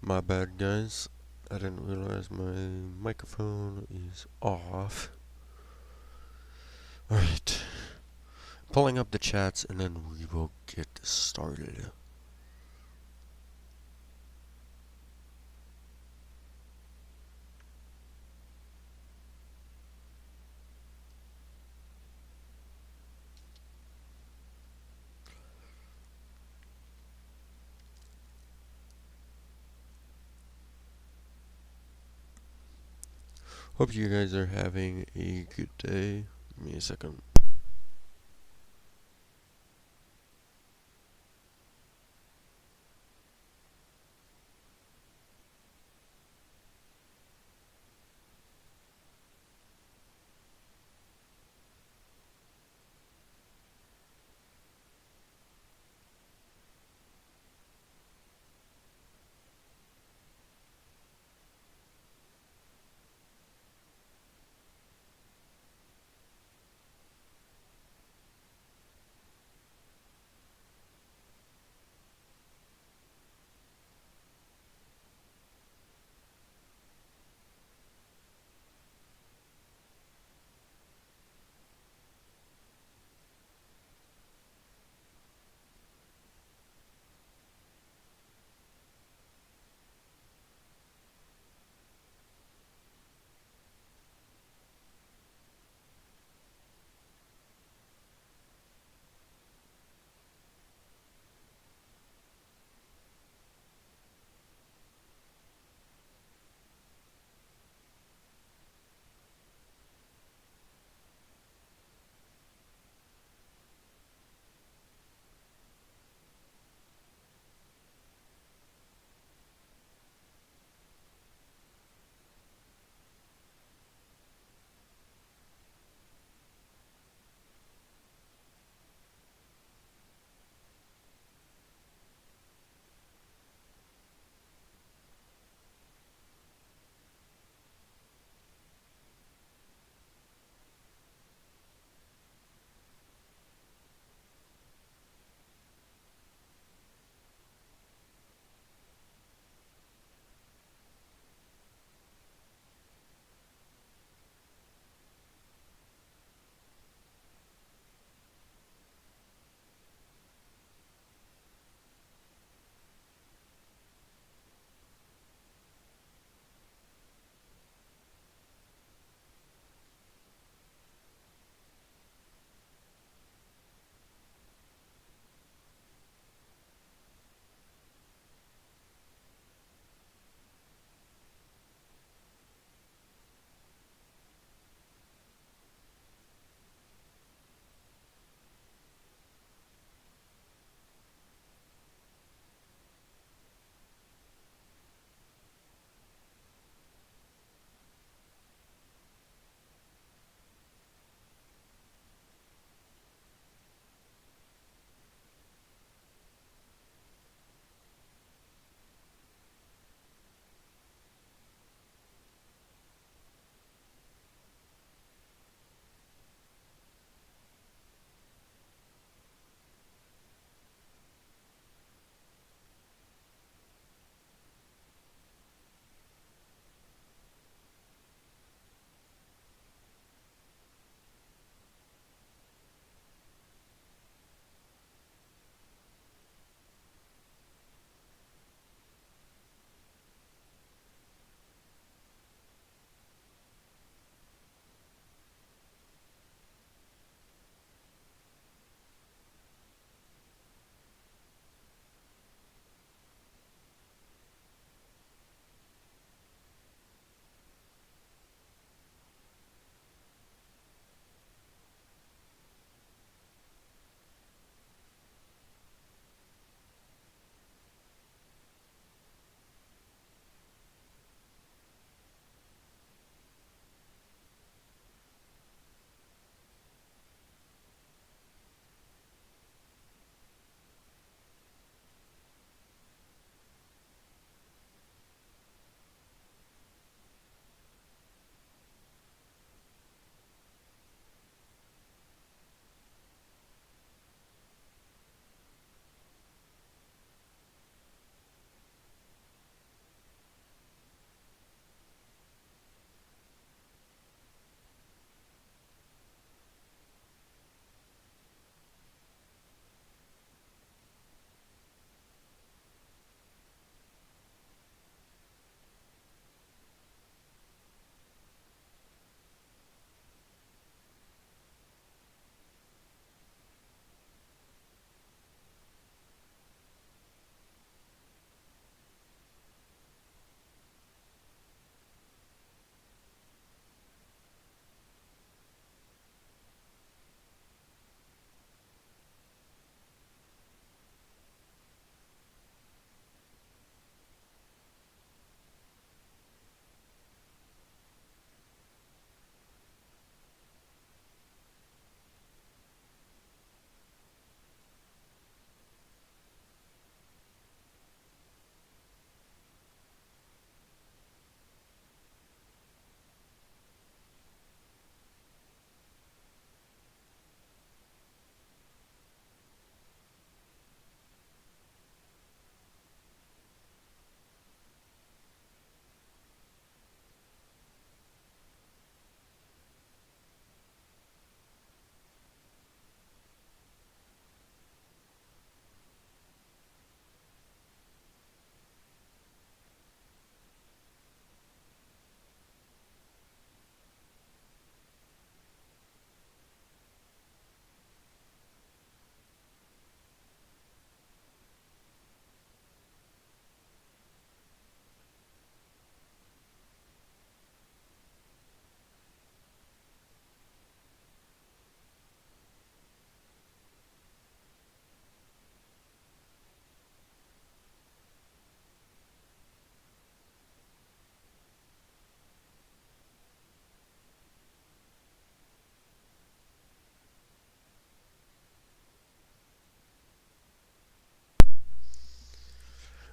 My bad, guys. I didn't realize my microphone is off. Alright. Pulling up the chats and then we will get started. Hope you guys are having a good day. Give me a second.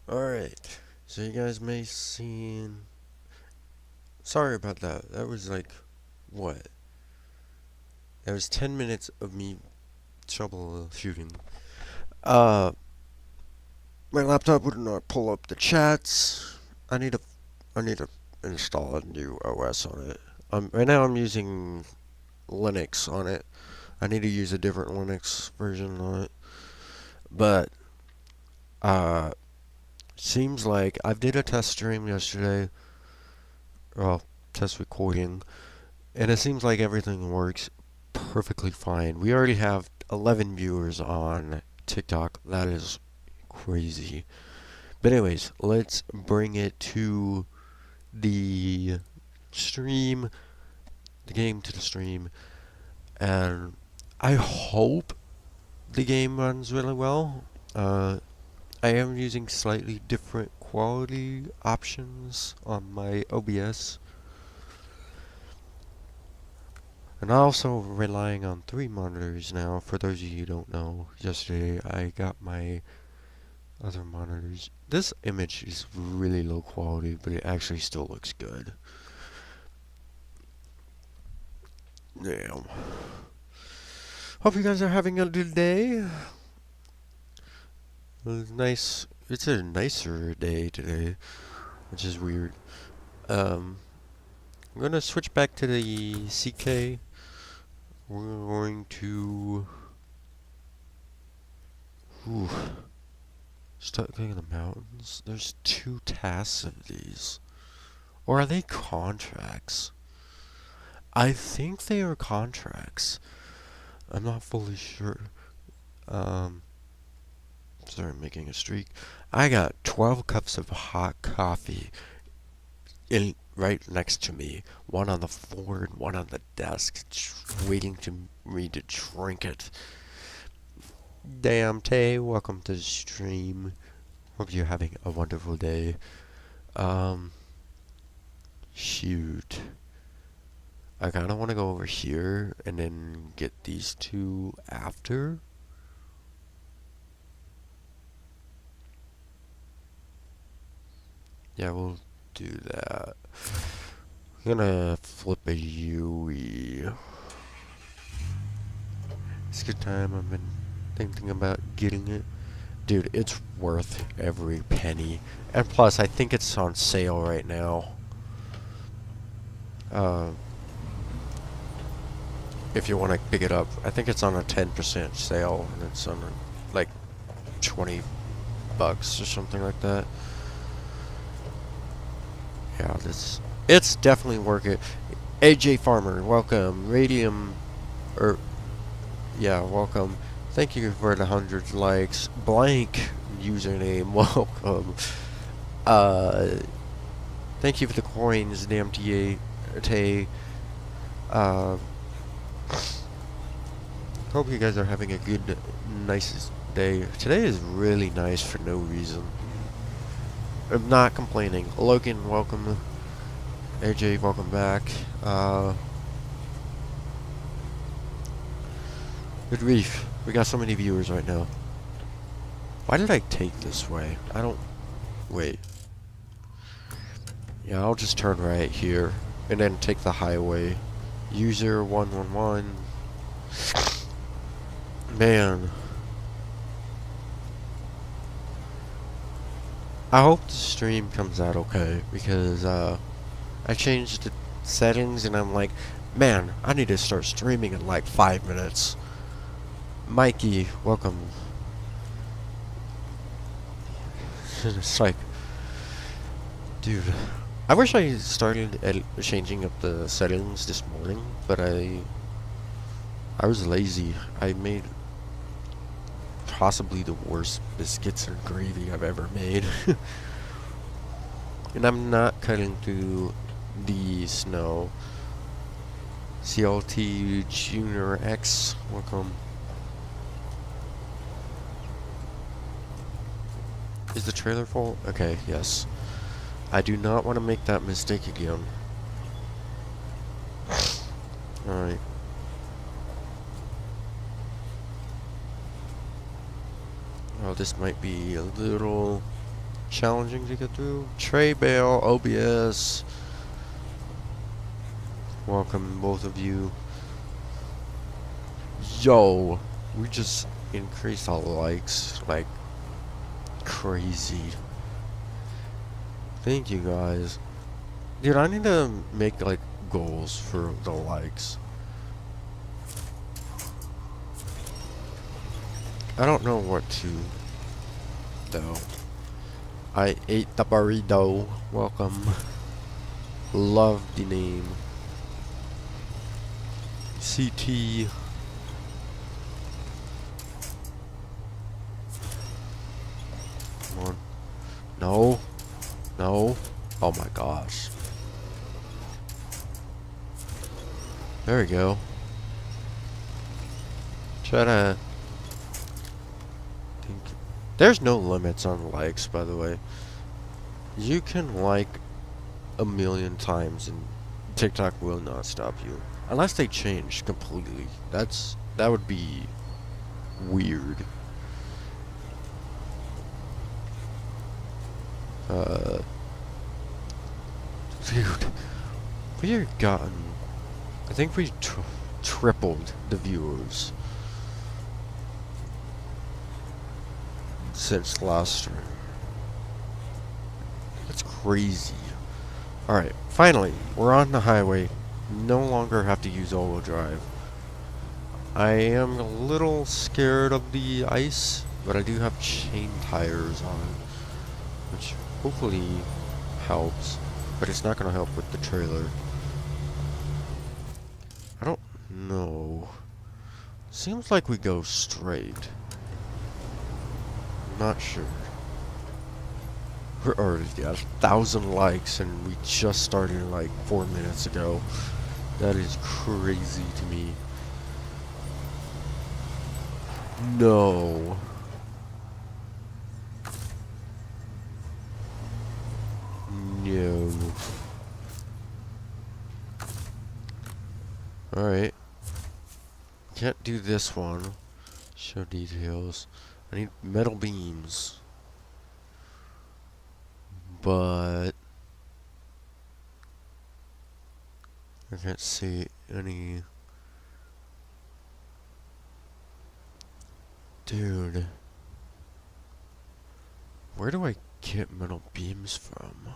Alright, so you guys may seen. Sorry about that. That was like, what? That was 10 minutes of me troubleshooting. Uh, my laptop would not pull up the chats. I need to, I need to install a new OS on it. Right now I'm using Linux on it. I need to use a different Linux version on it. But, uh, seems like I did a test stream yesterday. Well, test recording. And it seems like everything works perfectly fine. We already have 11 viewers on TikTok. That is crazy. But anyways, let's bring it to the stream, the game to the stream. And I hope the game runs really well. I am using slightly different quality options on my OBS. And I'm also relying on 3 monitors now. For those of you who don't know, yesterday I got my other monitors. This image is really low quality, but it actually still looks good. Damn. Hope you guys are having a good day. Nice. It's a nicer day today, which is weird. I'm gonna switch back to the CK. We're going to start going to the mountains. There's 2 tasks of these. Or are they contracts? I think they are contracts. I'm not fully sure. Sorry, making a streak. I got 12 cups of hot coffee right next to me. One on the floor and one on the desk, waiting to me to drink it. Damn, Tay, welcome to the stream. Hope you're having a wonderful day. Shoot. I kind of want to go over here and then get these 2 after. Yeah, we'll do that. I'm gonna flip a Yui. It's a good time. I've been thinking about getting it. Dude, it's worth every penny. And plus, I think it's on sale right now. If you want to pick it up, I think it's on a 10% sale, and it's on like $20 or something like that. Yeah, it's definitely worth it. AJ Farmer, welcome. Radium, welcome. Thank you for the 100 likes. Blank username, welcome. Thank you for the coins, damn TA. Hope you guys are having a good, nice day. Today is really nice for no reason. I'm not complaining. Logan, welcome. AJ, welcome back. Good grief. We got so many viewers right now. Why did I take this way? Wait. Yeah, I'll just turn right here. And then take the highway. User 111. Man. I hope the stream comes out okay, because I changed the settings and I'm like, man, I need to start streaming in like 5 minutes. Mikey, welcome. It's like, dude, I wish I started changing up the settings this morning, but I was lazy. I made possibly the worst biscuits and gravy I've ever made. And I'm not cutting through the snow. CLT Junior X, welcome. Is the trailer full? Okay, yes. I do not want to make that mistake again. Alright. Oh, this might be a little challenging to get through. Tray bale, OBS. Welcome, both of you. Yo, we just increased our likes like crazy. Thank you guys. Dude, I need to make like goals for the likes. I don't know what to though. I ate the burrito. Welcome. Love the name. CT. Come on. No. No. Oh my gosh. There we go. Try to think. There's no limits on likes, by the way. You can like a million times and TikTok will not stop you. Unless they change completely. That would be weird. Dude, we have gotten, I think we tripled the viewers since last stream. That's crazy. Alright, finally, we're on the highway. No longer have to use all-wheel drive. I am a little scared of the ice, but I do have chain tires on, which hopefully helps, but it's not going to help with the trailer. I don't know. Seems like we go straight. I'm not sure. We're already at 1,000 likes and we just started like 4 minutes ago. That is crazy to me. No. No. Alright. Can't do this one. Show details. I need metal beams. But I can't see any. Dude. Where do I get metal beams from?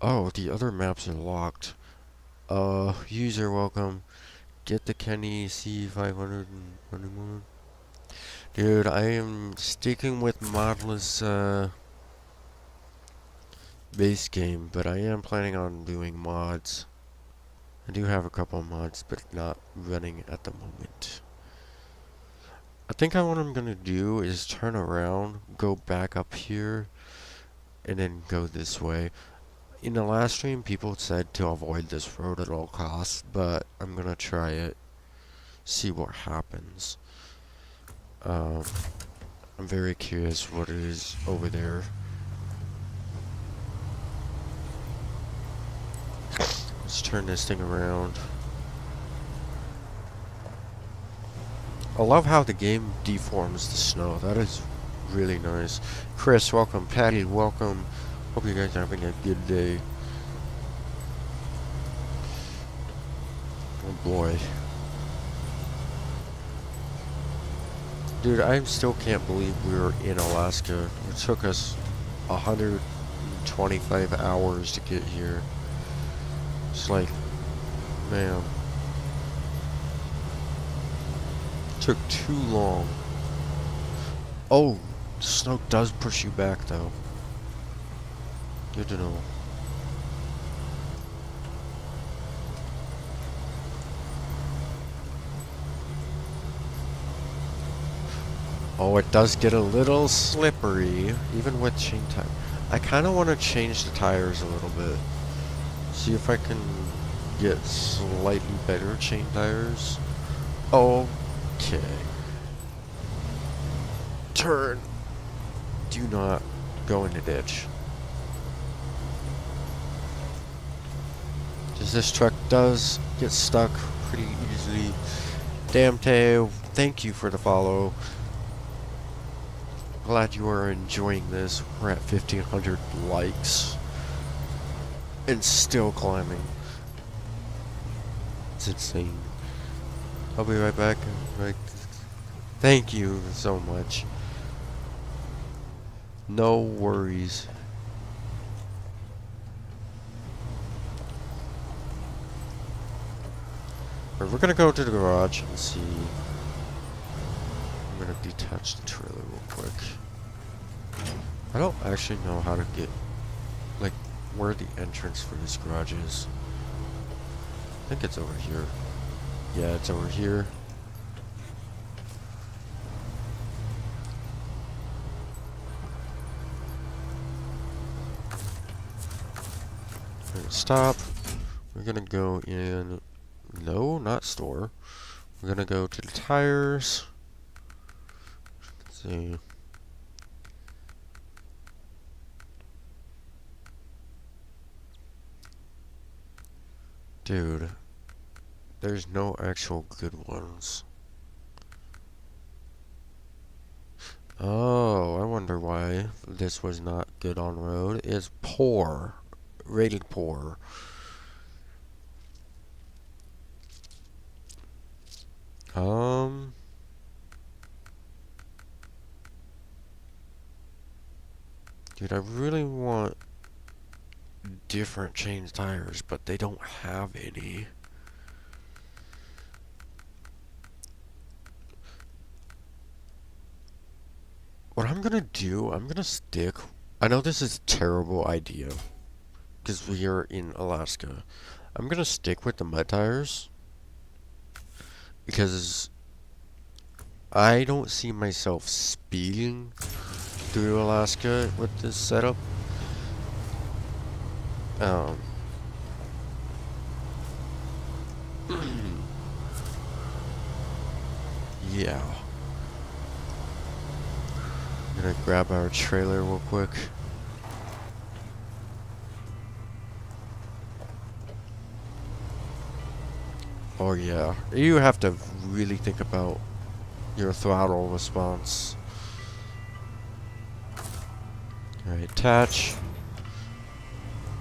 Oh, the other maps are locked. User welcome. Get the Kenny C500 honeymoon. Dude, I am sticking with modless base game, but I am planning on doing mods. I do have a couple of mods, but not running at the moment. I think what I'm gonna do is turn around, go back up here, and then go this way. In the last stream, people said to avoid this road at all costs, but I'm gonna try it, see what happens. I'm very curious what it is over there. Let's turn this thing around. I love how the game deforms the snow. That is really nice. Chris, welcome. Patty, welcome. Hope you guys are having a good day. Oh boy. Dude, I still can't believe we were in Alaska. It took us 125 hours to get here. It's like, man. Took too long. Oh, snow does push you back though. Good to know. Oh, it does get a little slippery, even with chain tire. I kind of want to change the tires a little bit. See if I can get slightly better chain tires. Okay. Turn. Do not go in the ditch. Because this truck does get stuck pretty easily. Damn Teo, thank you for the follow. glad you are enjoying this. We're at 1,500 likes. And still climbing. It's insane. I'll be right back. Like, thank you so much. No worries. We're gonna go to the garage and see. I'm gonna detach the trailer real quick. I don't actually know how to get, like, where the entrance for this garage is. I think it's over here. Yeah, it's over here. We're gonna stop. We're gonna go in. No, not store. We're gonna go to the tires. Let's see. Dude, there's no actual good ones. Oh, I wonder why this was not good on road. It's poor. Rated poor. Dude, I really want different change tires, but they don't have any. What I'm gonna do, I'm gonna stick. I know this is a terrible idea, because we are in Alaska. I'm gonna stick with the mud tires, because I don't see myself speeding through Alaska with this setup. Yeah. I'm gonna grab our trailer real quick. Oh yeah, you have to really think about your throttle response. Alright, attach.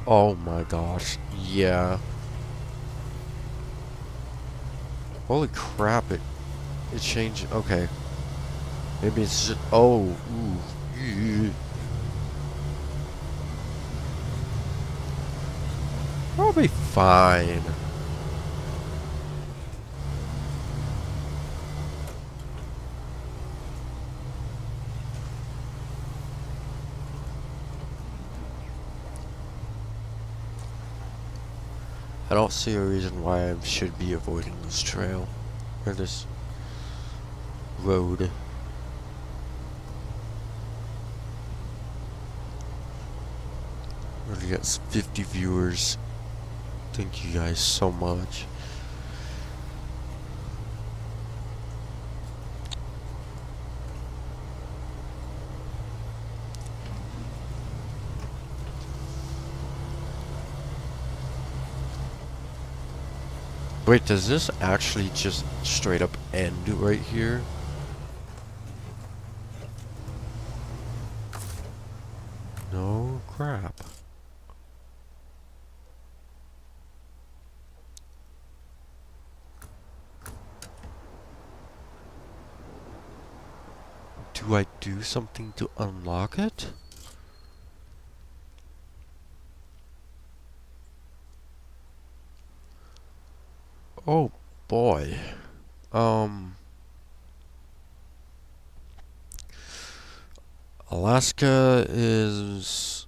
Oh my gosh, yeah. Holy crap, it changed. Okay. Maybe it's just, oh, ooh. I'll be fine. I don't see a reason why I should be avoiding this trail, or this road. We got 50 viewers. Thank you guys so much. Wait, does this actually just straight up end right here? No crap. Do I do something to unlock it? Oh boy. Alaska is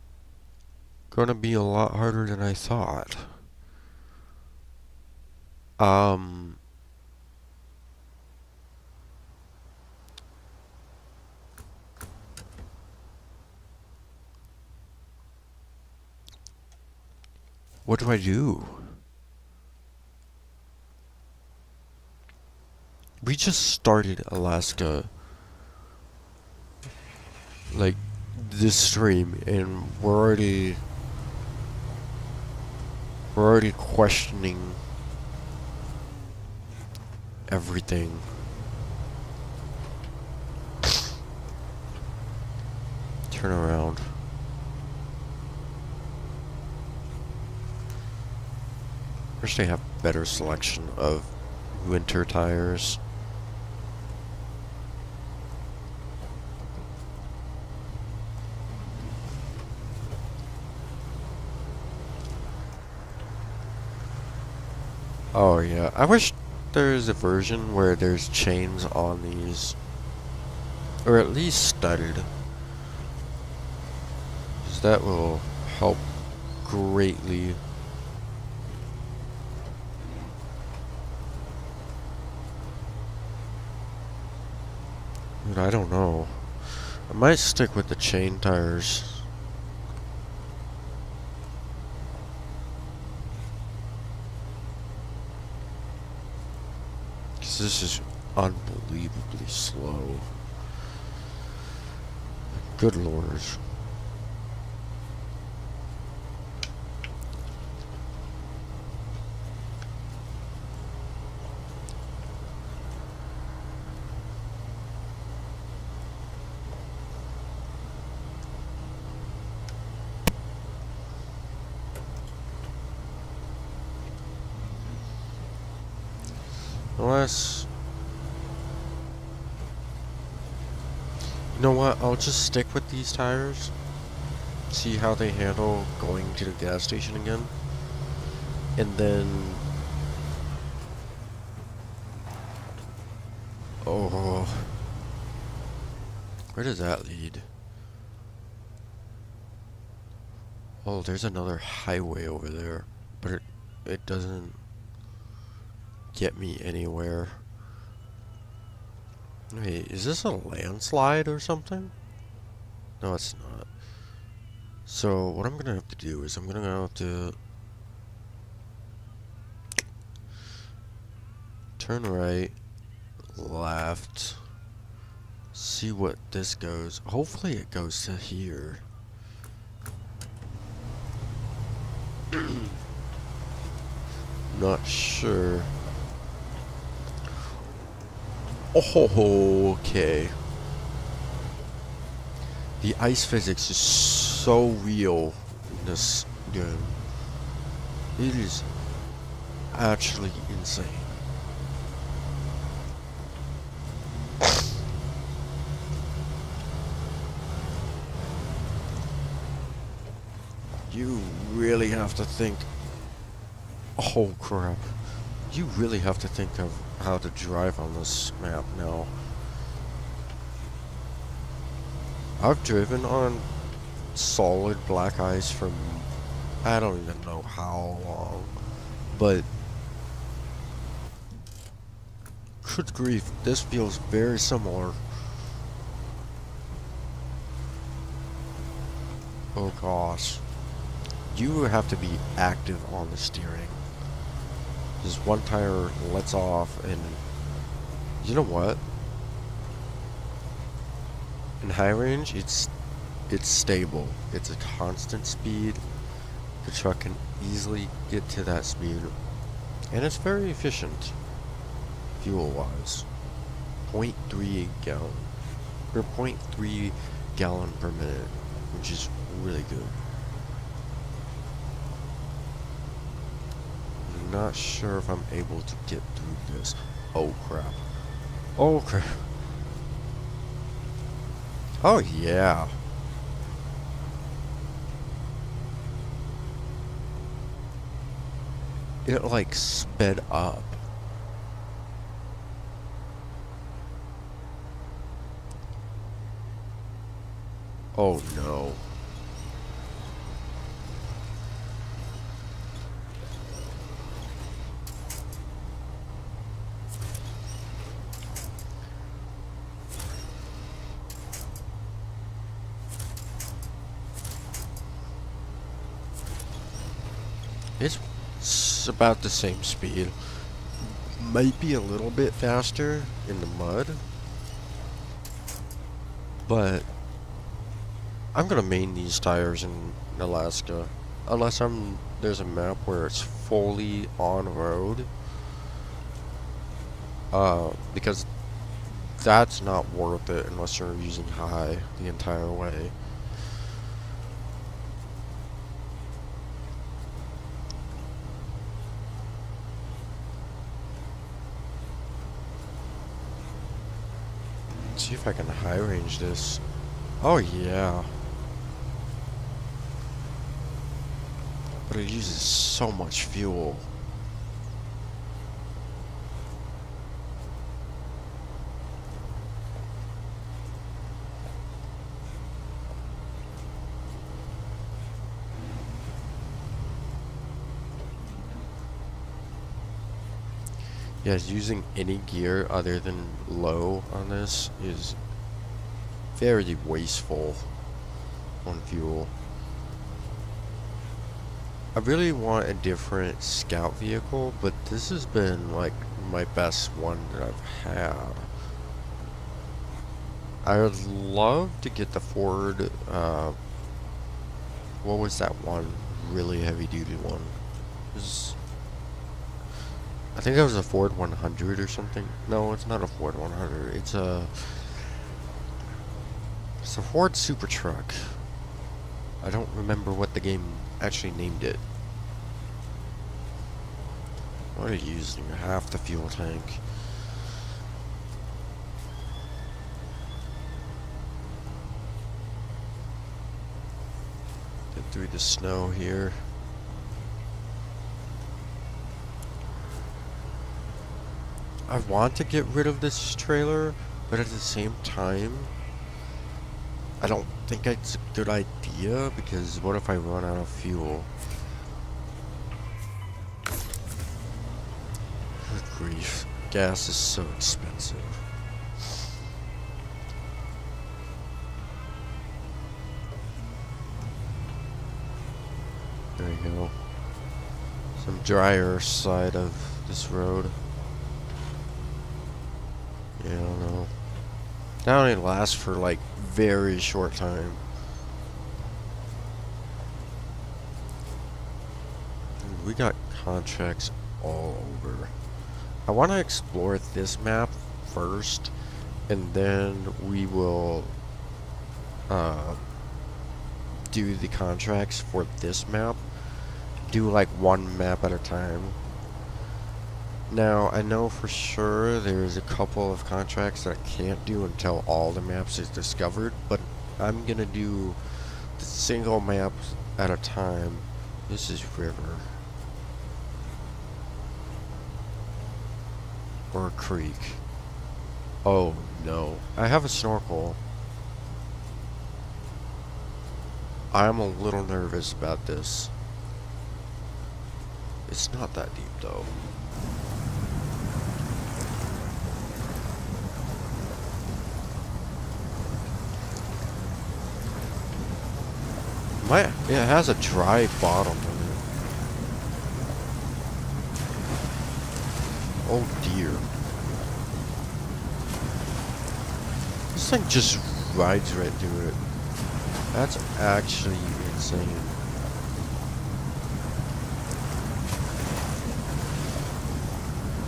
gonna be a lot harder than I thought. What do I do? We just started Alaska, like, this stream, and we're already questioning everything. Turn around. Wish they have better selection of winter tires. Oh yeah, I wish there's a version where there's chains on these, or at least studded, because that will help greatly. But I don't know. I might stick with the chain tires. Because this is unbelievably slow. Good lord. Unless, you know what, I'll just stick with these tires. See how they handle going to the gas station again. And then, oh, where does that lead? Oh, there's another highway over there, but it doesn't get me anywhere. Wait, is this a landslide or something? No, it's not. So what I'm gonna have to do is I'm gonna have to turn right, left, see what this goes. Hopefully it goes to here. Not sure. Oh, okay. The ice physics is so real in this game. It is actually insane. You really have to think. Oh crap. You really have to think of how to drive on this map now. I've driven on solid black ice for I don't even know how long, but good grief, this feels very similar. Oh gosh. You have to be active on the steering. Just one tire lets off, and you know what? In high range, it's stable. It's a constant speed. The truck can easily get to that speed, and it's very efficient, fuel-wise. 0.3 gallon, or 0.3 gallon per minute, which is really good. I'm not sure if I'm able to get through this. Oh crap. Oh crap. Oh yeah. It like sped up. Oh no. It's about the same speed. Might be a little bit faster in the mud, but I'm gonna main these tires in Alaska, unless there's a map where it's fully on road. Because that's not worth it unless you're using high the entire way. see if I can high range this. Oh yeah. But it uses so much fuel. Yes, using any gear other than low on this is very wasteful on fuel. I really want a different scout vehicle, but this has been like my best one that I've had. I would love to get the Ford, what was that one really heavy duty one? It was, I think that was a Ford 100 or something. No, it's not a Ford 100. It's a Ford Super Truck. I don't remember what the game actually named it. What are you using? Half the fuel tank. Get through the snow here. I want to get rid of this trailer, but at the same time, I don't think it's a good idea, because what if I run out of fuel? Good grief. Gas is so expensive. There you go. Some drier side of this road. Yeah, I don't know. That only lasts for like very short time. Dude, we got contracts all over. I want to explore this map first, and then we will do the contracts for this map. Do like one map at a time. Now, I know for sure there's a couple of contracts that I can't do until all the maps is discovered, but I'm gonna do the single maps at a time. This is river. Or a creek. Oh no. I have a snorkel. I'm a little nervous about this. It's not that deep though. It has a dry bottom in it. Oh dear. This thing just rides right through it. That's actually insane.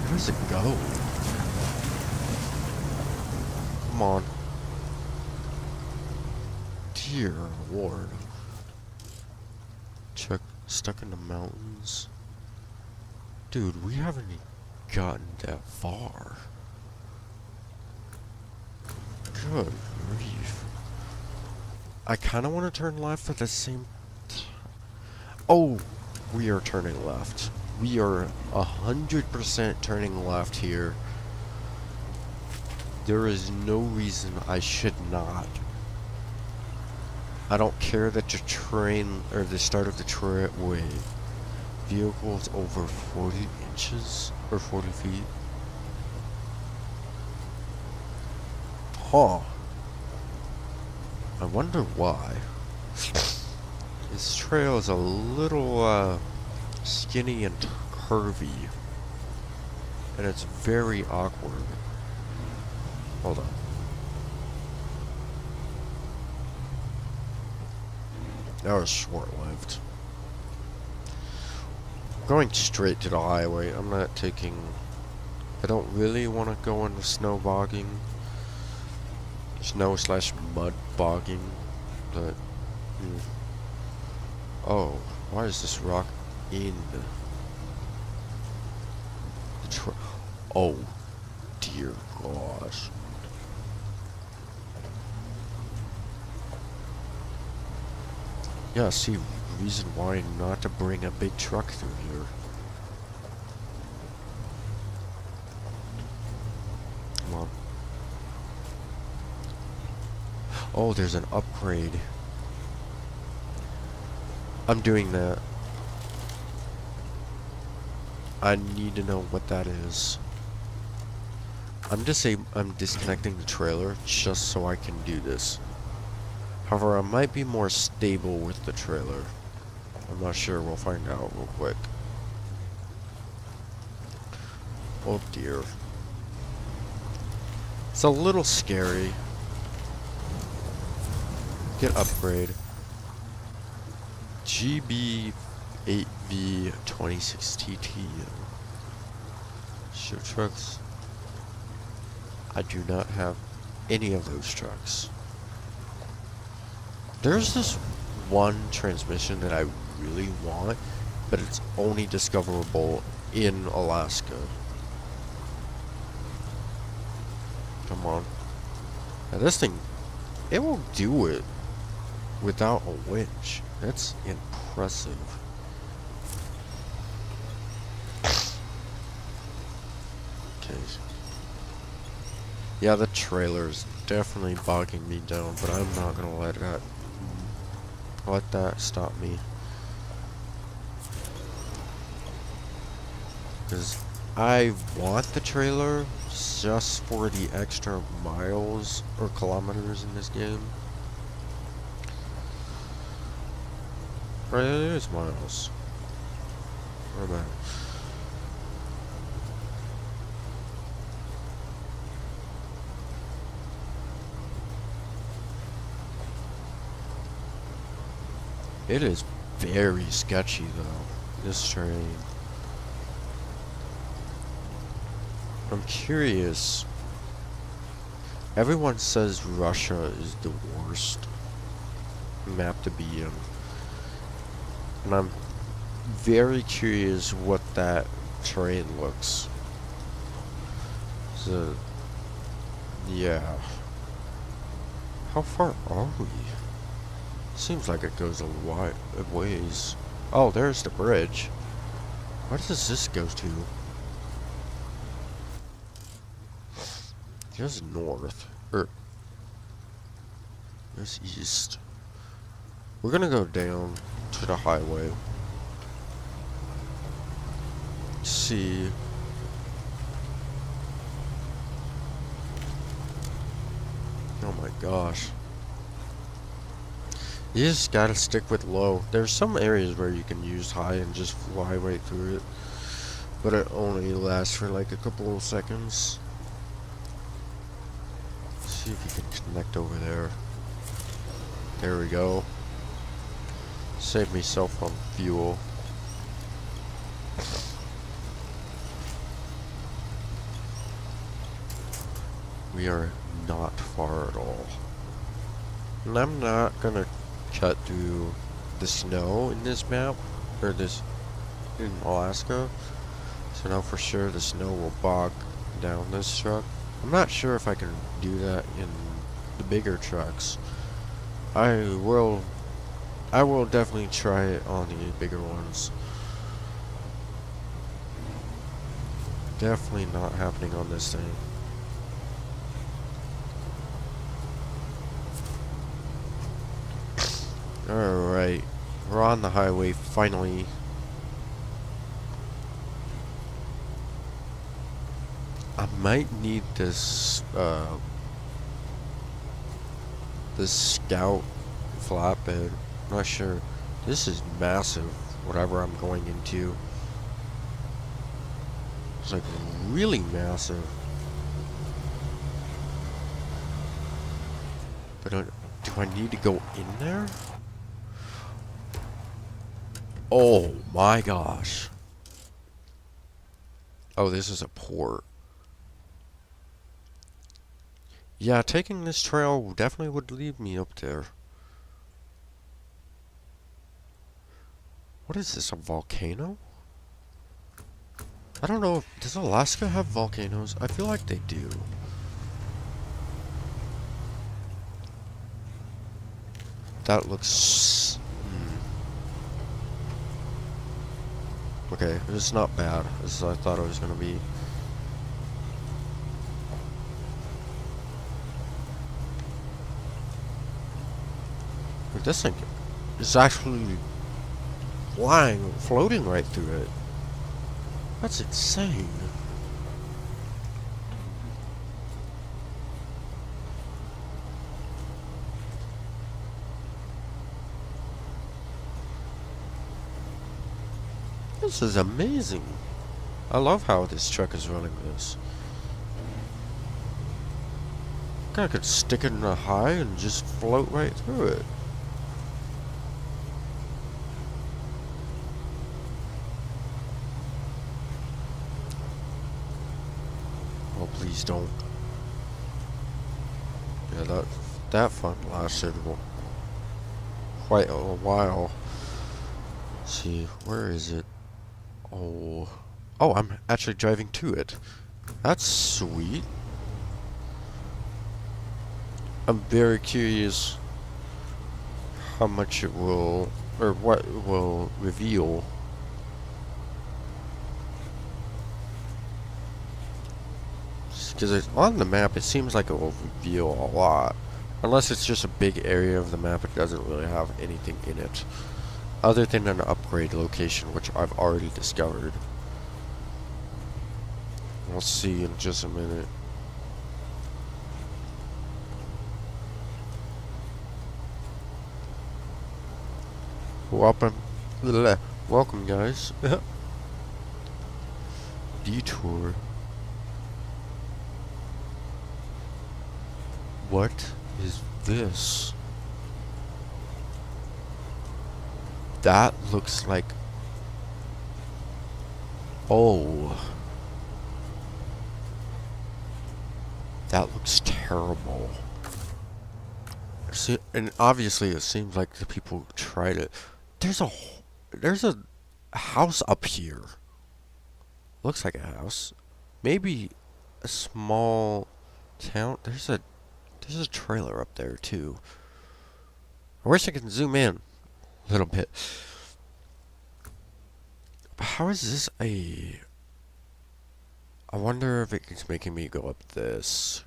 Where does it go? Come on. Dear Lord. Stuck in the mountains. Dude, we haven't even gotten that far. Good grief. I kind of want to turn left at the same time. Oh, we are turning left. We are 100% turning left here. There is no reason I should not. I don't care that your train, or the start of the trailway vehicle is over 40 inches, or 40 feet. Huh. I wonder why. This trail is a little, skinny and curvy. And it's very awkward. Hold on. That was short-lived. Going straight to the highway. I'm not taking... I don't really want to go into snow bogging. Snow/mud bogging. But... Oh, why is this rock in the oh, dear gosh. Yeah, see, reason why not to bring a big truck through here. Come on. Oh, there's an upgrade. I'm doing that. I need to know what that is. I'm disconnecting the trailer just so I can do this. However, I might be more stable with the trailer. I'm not sure. We'll find out real quick. Oh dear. It's a little scary. Get upgrade. GB8V 26TT. Show trucks. I do not have any of those trucks. There's this one transmission that I really want, but it's only discoverable in Alaska. Come on. Now this thing, it will do it without a winch. That's impressive. Okay. Yeah, the trailer's definitely bogging me down, but I'm not gonna let that stop me. Because I want the trailer just for the extra miles or kilometers in this game. Right, it is miles. Where am I? It is very sketchy though, this train. I'm curious. Everyone says Russia is the worst map to be in. And I'm very curious what that train looks. So, yeah. How far are we? Seems like it goes a ways. Oh, there's the bridge. Where does this go to? There's north. There's east. We're gonna go down to the highway. See. Oh my gosh. You just gotta stick with low. There's some areas where you can use high and just fly right through it. But it only lasts for like a couple of seconds. Let's see if you can connect over there. There we go. Save myself on fuel. We are not far at all. And I'm not gonna cut through the snow in this map, or this in Alaska. So now for sure the snow will bog down this truck. I'm not sure if I can do that in the bigger trucks. I will definitely try it on the bigger ones. Definitely not happening on this thing. Alright, we're on the highway finally. I might need this scout flatbed. I'm not sure. This is massive, whatever I'm going into. It's like really massive. But do I need to go in there? Oh my gosh. Oh, this is a port. Yeah, taking this trail definitely would lead me up there. What is this, a volcano? I don't know, does Alaska have volcanoes? I feel like they do. That looks... Okay, it's not bad as I thought it was gonna be. Like, this thing is actually flying, floating right through it. That's insane. This is amazing. I love how this truck is running this. I could stick it in a high and just float right through it. Oh, please don't. Yeah, that fun lasted quite a while. Let's see, where is it? Oh, I'm actually driving to it. That's sweet. I'm very curious how much it will, or what it will reveal. Because on the map, it seems like it will reveal a lot. Unless it's just a big area of the map, it doesn't really have anything in it. Other than an upgrade location, which I've already discovered. We'll see in just a minute. Welcome guys. Detour. What is this? That looks like... Oh. That looks terrible. See, and obviously it seems like the people tried it. There's a house up here. Looks like a house. Maybe a small town. There's a trailer up there too. I wish I could zoom in a little bit. How is this a... I wonder if it's making me go up this.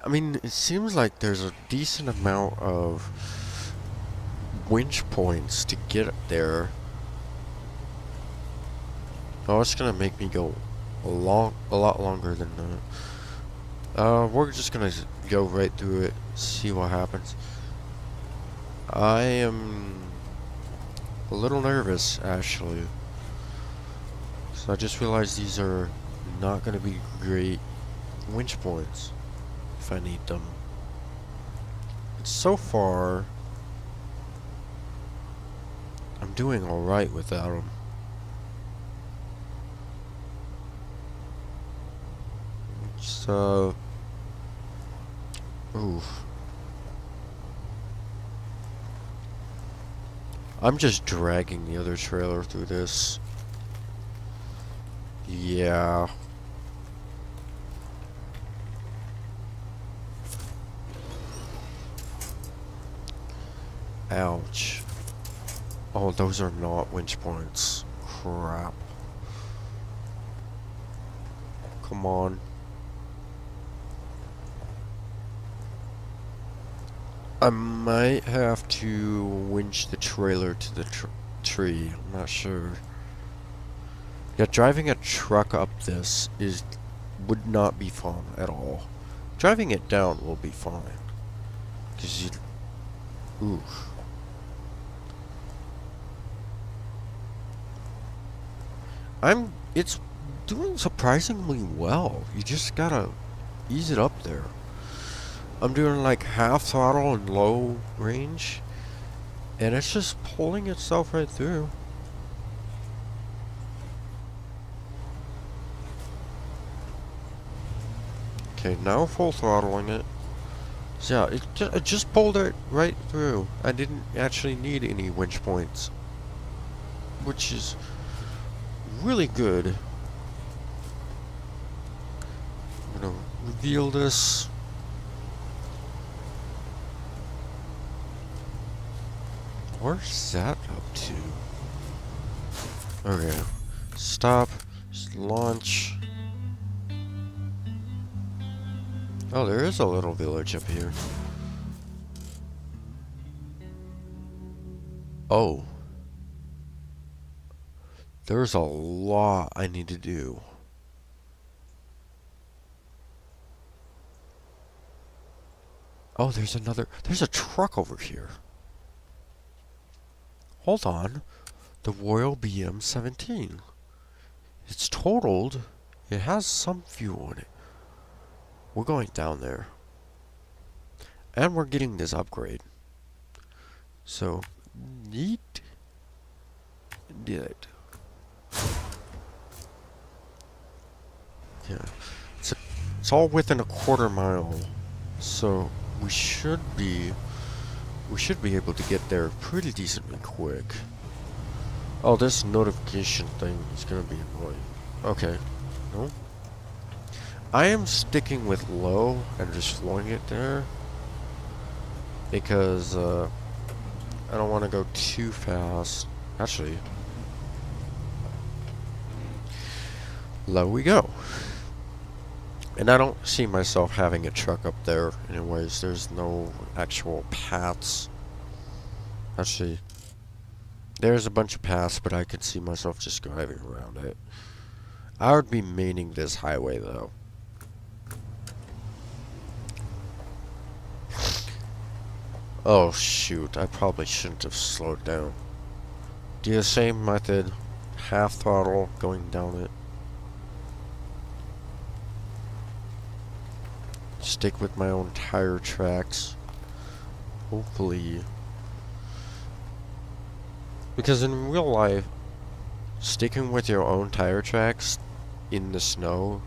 I mean, it seems like there's a decent amount of winch points to get up there. Oh, it's gonna make me go a lot longer than that. We're just gonna go right through it, see what happens. I am a little nervous, actually. So I just realized these are not gonna be great winch points if I need them. And so far, I'm doing alright without them. So, oof. I'm just dragging the other trailer through this. Yeah. Ouch. Oh, those are not winch points. Crap. Come on. I might have to winch the trailer to the tree. I'm not sure. Yeah, driving a truck up this would not be fun at all. Driving it down will be fine. Cause you... Oof. It's doing surprisingly well. You just gotta ease it up there. I'm doing like half throttle and low range, and it's just pulling itself right through. Okay, now full throttling it. So yeah, it just pulled it right through. I didn't actually need any winch points, which is really good. I'm gonna reveal this. Where's that up to? Okay. Stop. Just launch. Oh, there is a little village up here. Oh. There's a lot I need to do. Oh, there's a truck over here. Hold on. The Royal BM-17. It's totaled. It has some fuel in it. We're going down there. And we're getting this upgrade. So, neat. Did it. Yeah. It's all within a quarter mile. So, we should be able to get there pretty decently quick. Oh, this notification thing is gonna be annoying. Okay. No. I am sticking with low and just flowing it there. Because, I don't want to go too fast. Actually. Low we go. And I don't see myself having a truck up there anyways. There's no actual paths. Actually, there's a bunch of paths, but I could see myself just driving around it. I would be maining this highway though. Oh shoot, I probably shouldn't have slowed down. Do the same method, half throttle, going down it. Stick with my own tire tracks. Hopefully. Because in real life, sticking with your own tire tracks in the snow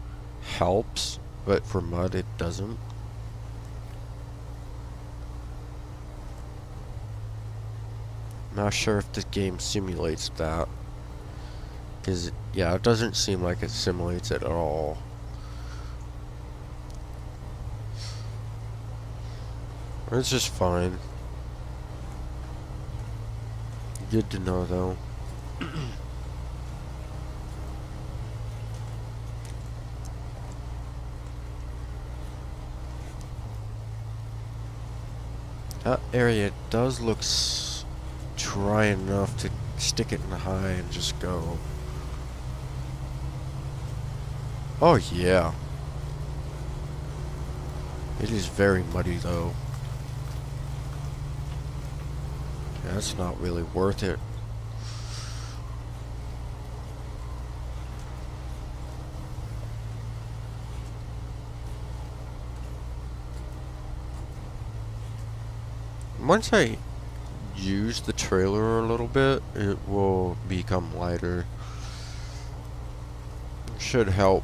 helps, but for mud it doesn't. Not sure if this game simulates that. Because, yeah, it doesn't seem like it simulates it at all. It's just fine. Good to know, though. That area does look dry enough to stick it in high and just go. Oh yeah. It is very muddy though. Yeah, that's not really worth it. Once I use the trailer a little bit, it will become lighter. Should help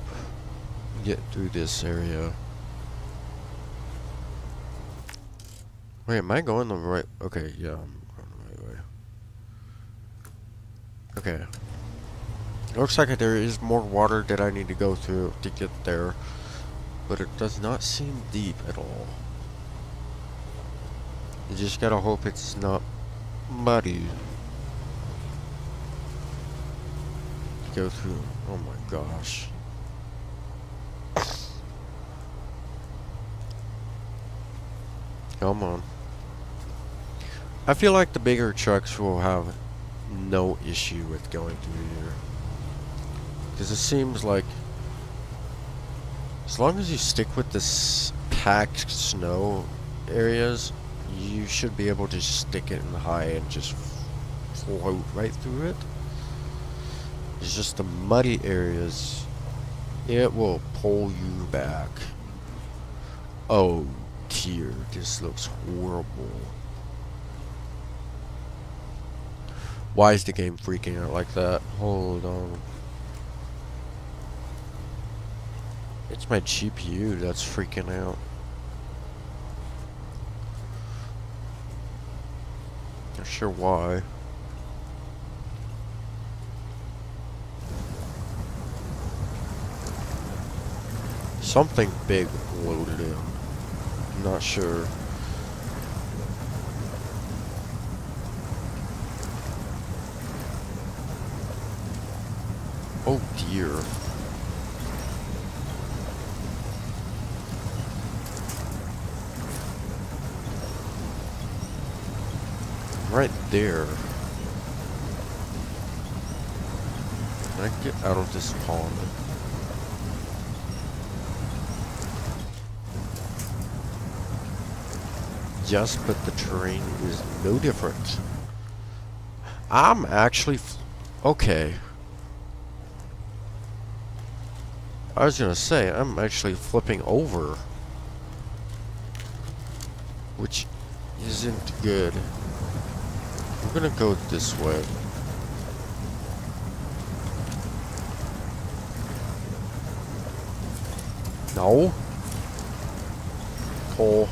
get through this area. Wait, am I going the right? Okay, yeah, I'm going the right way. Okay. Looks like there is more water that I need to go through to get there, but it does not seem deep at all. You just gotta hope it's not muddy. Go through. Oh my gosh. Come on. I feel like the bigger trucks will have no issue with going through here. Because it seems like as long as you stick with this packed snow areas, you should be able to stick it in high and just float right through it. It's just the muddy areas, it will pull you back. Oh dear, this looks horrible. Why is the game freaking out like that? Hold on. It's my GPU that's freaking out. Not sure why. Something big loaded in. I'm not sure. Oh dear. Right there. Can I get out of this pond? Yes, but the terrain is no different. I'm actually... okay. I was gonna say, I'm actually flipping over. Which isn't good. I'm gonna go this way. No. Cole.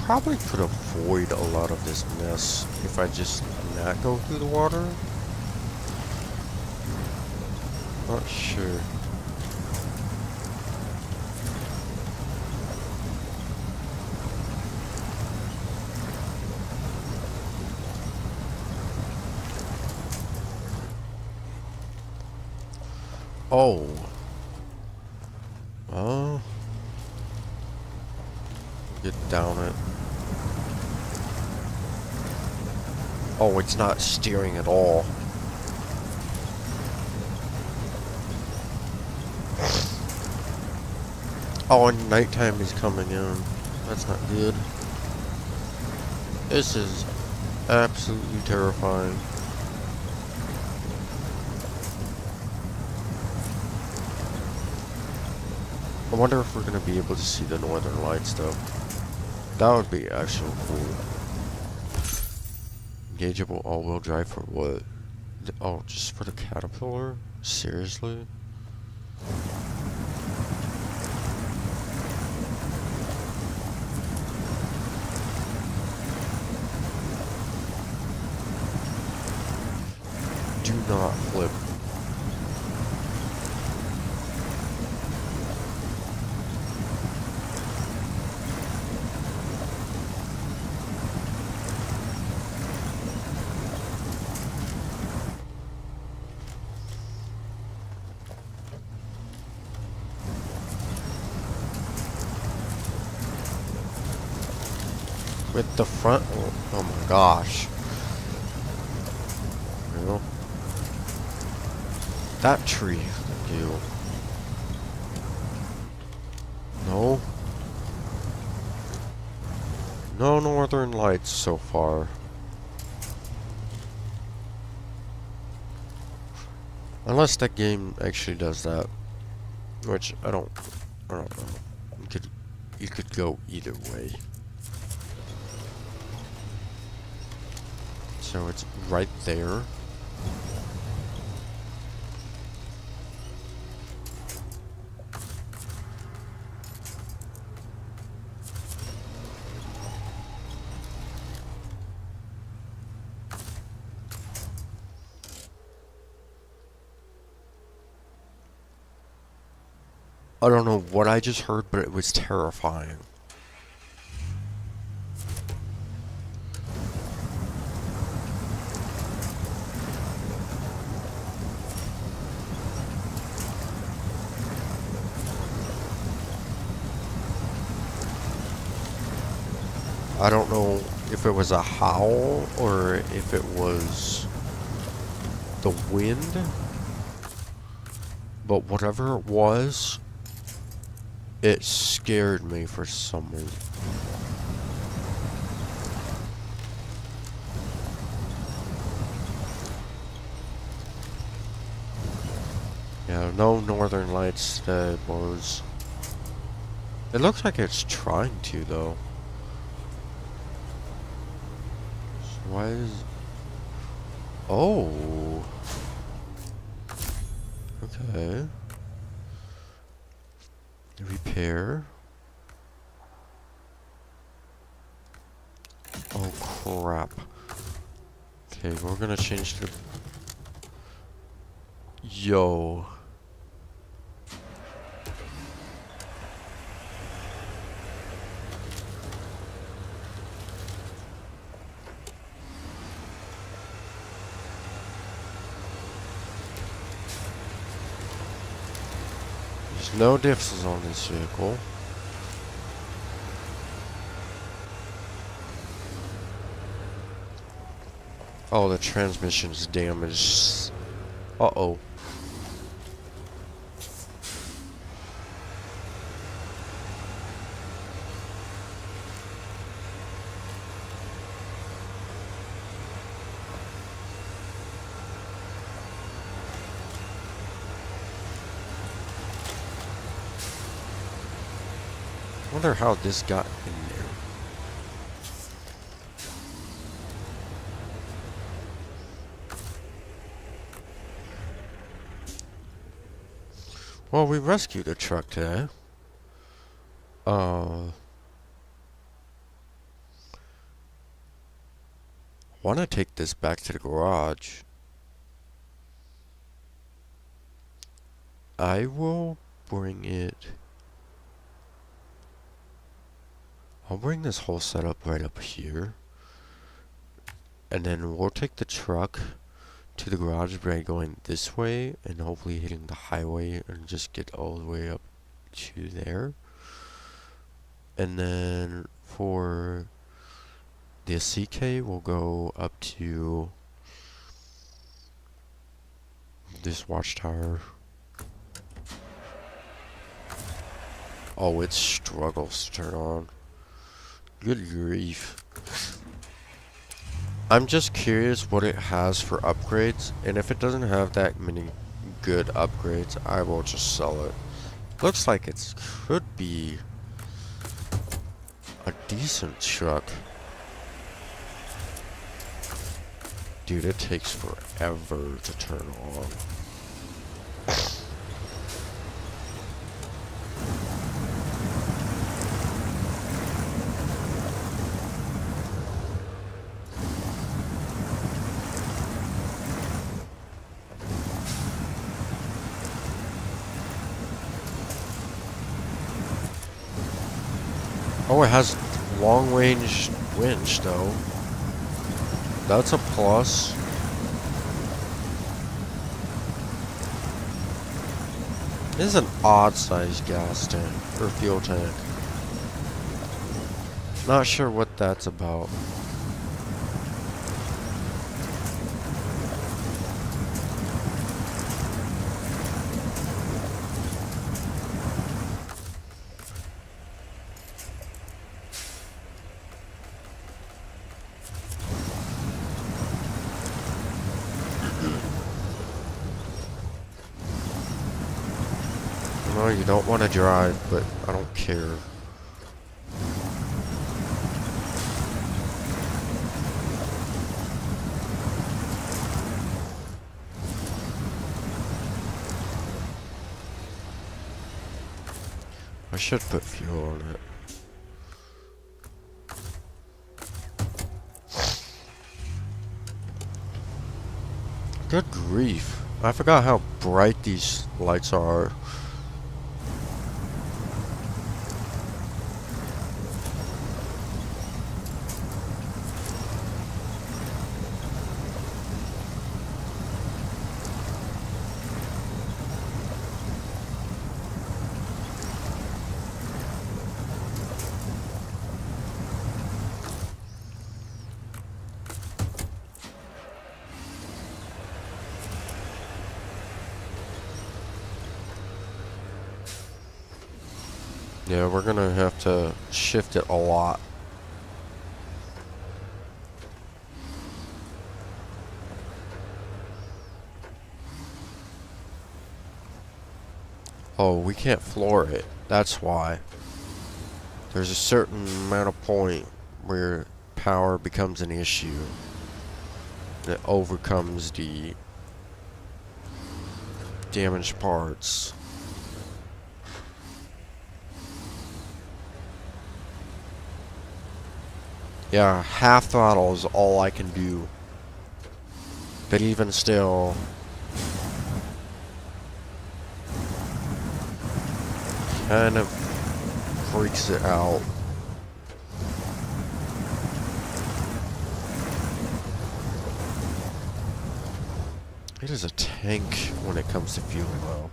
Probably could avoid a lot of this mess if I just not go through the water. Not sure. Oh. Oh. Get down it. Oh, it's not steering at all. Oh, and nighttime is coming in. That's not good. This is absolutely terrifying. I wonder if we're gonna be able to see the northern lights though. That would be actually cool. Engageable all-wheel drive for what? Oh, just for the Caterpillar? Seriously? Do not flip. With the front, oh my gosh. You know? That tree, you. No. No northern lights so far. Unless that game actually does that. Which I don't know. You could go either way. So it's right there. I don't know what I just heard, but it was terrifying. I don't know if it was a howl or if it was the wind, but whatever it was, it scared me for some reason. Yeah, no northern lights today, boys. It looks like it's trying to, though. So why is... oh. Okay. Repair. Oh, crap. Okay, we're gonna change to... yo. There's no diffs on this vehicle. Oh, the transmission's damaged. Uh-oh. I wonder how this got in there. Well, we rescued a truck today. Want to take this back to the garage. I will bring it. I'll bring this whole setup right up here. And then we'll take the truck to the garage by going this way and hopefully hitting the highway and just get all the way up to there. And then for the CK, we'll go up to this watchtower. Oh, it struggles to turn on. Good grief. I'm just curious what it has for upgrades, and if it doesn't have that many good upgrades, I will just sell it. Looks like it could be a decent truck. Dude, it takes forever to turn on. Oh, it has long range winch though. That's a plus. This is an odd sized gas tank or fuel tank. Not sure what that's about. No, you don't want to drive, but I don't care. I should put fuel on it. Good grief. I forgot how bright these lights are. Yeah, we're gonna have to shift it a lot. Oh, we can't floor it. That's why. There's a certain amount of point where power becomes an issue that overcomes the damaged parts. Yeah, half throttle is all I can do. But even still, kind of freaks it out. It is a tank when it comes to fuel, though.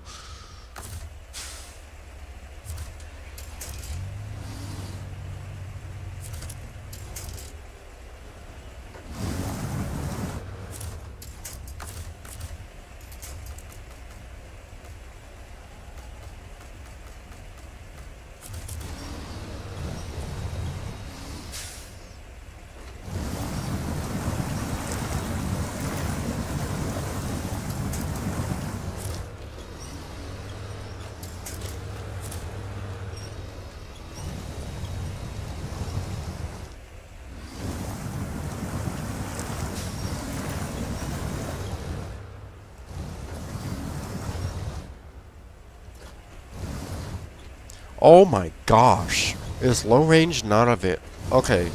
Oh my gosh. Is low range not of it? Okay.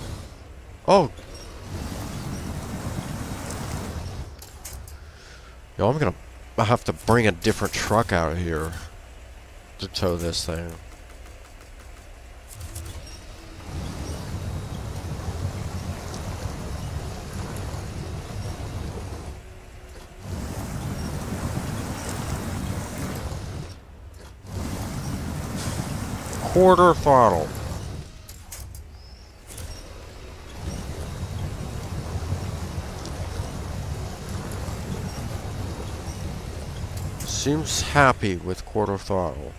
Oh. Yo, I have to bring a different truck out of here to tow this thing. Quarter throttle. Seems happy with quarter throttle.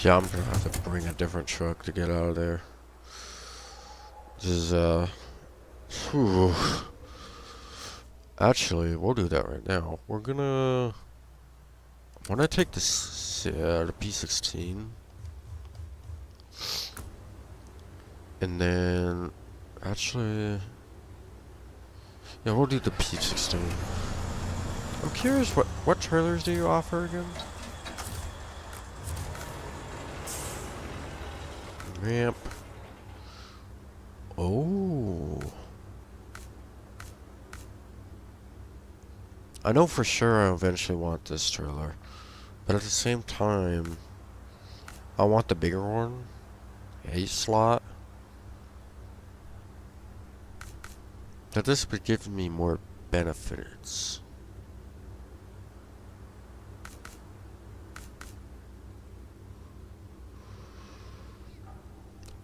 Yeah, I'm gonna have to bring a different truck to get out of there. This is, whew. Actually, we'll do that right now. When I take this, the P16, and then, actually, yeah, we'll do the P16. I'm curious, what trailers do you offer again? Ramp. Oh. I know for sure I eventually want this trailer. But at the same time, I want the bigger one. 8 slot. That this would give me more benefits.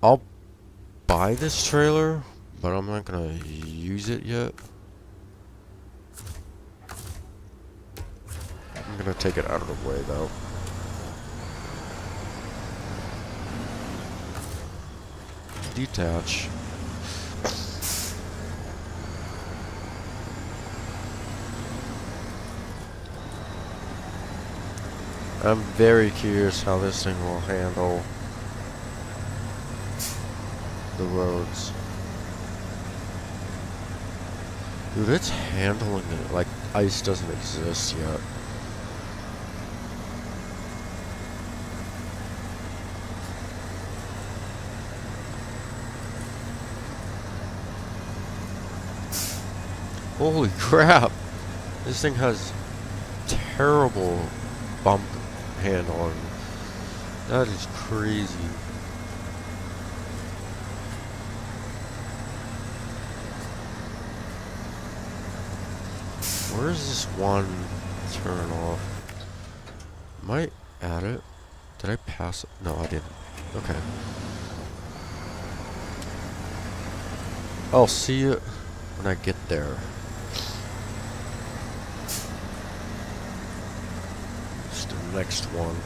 I'll buy this trailer, but I'm not gonna use it yet. I'm gonna take it out of the way though. Detach. I'm very curious how this thing will handle the roads. Dude, it's handling it like ice doesn't exist yet. Holy crap! This thing has terrible bump handling. That is crazy. Where's this one turn off? Might add it. Did I pass it? No, I didn't. Okay. I'll see it when I get there. It's the next one.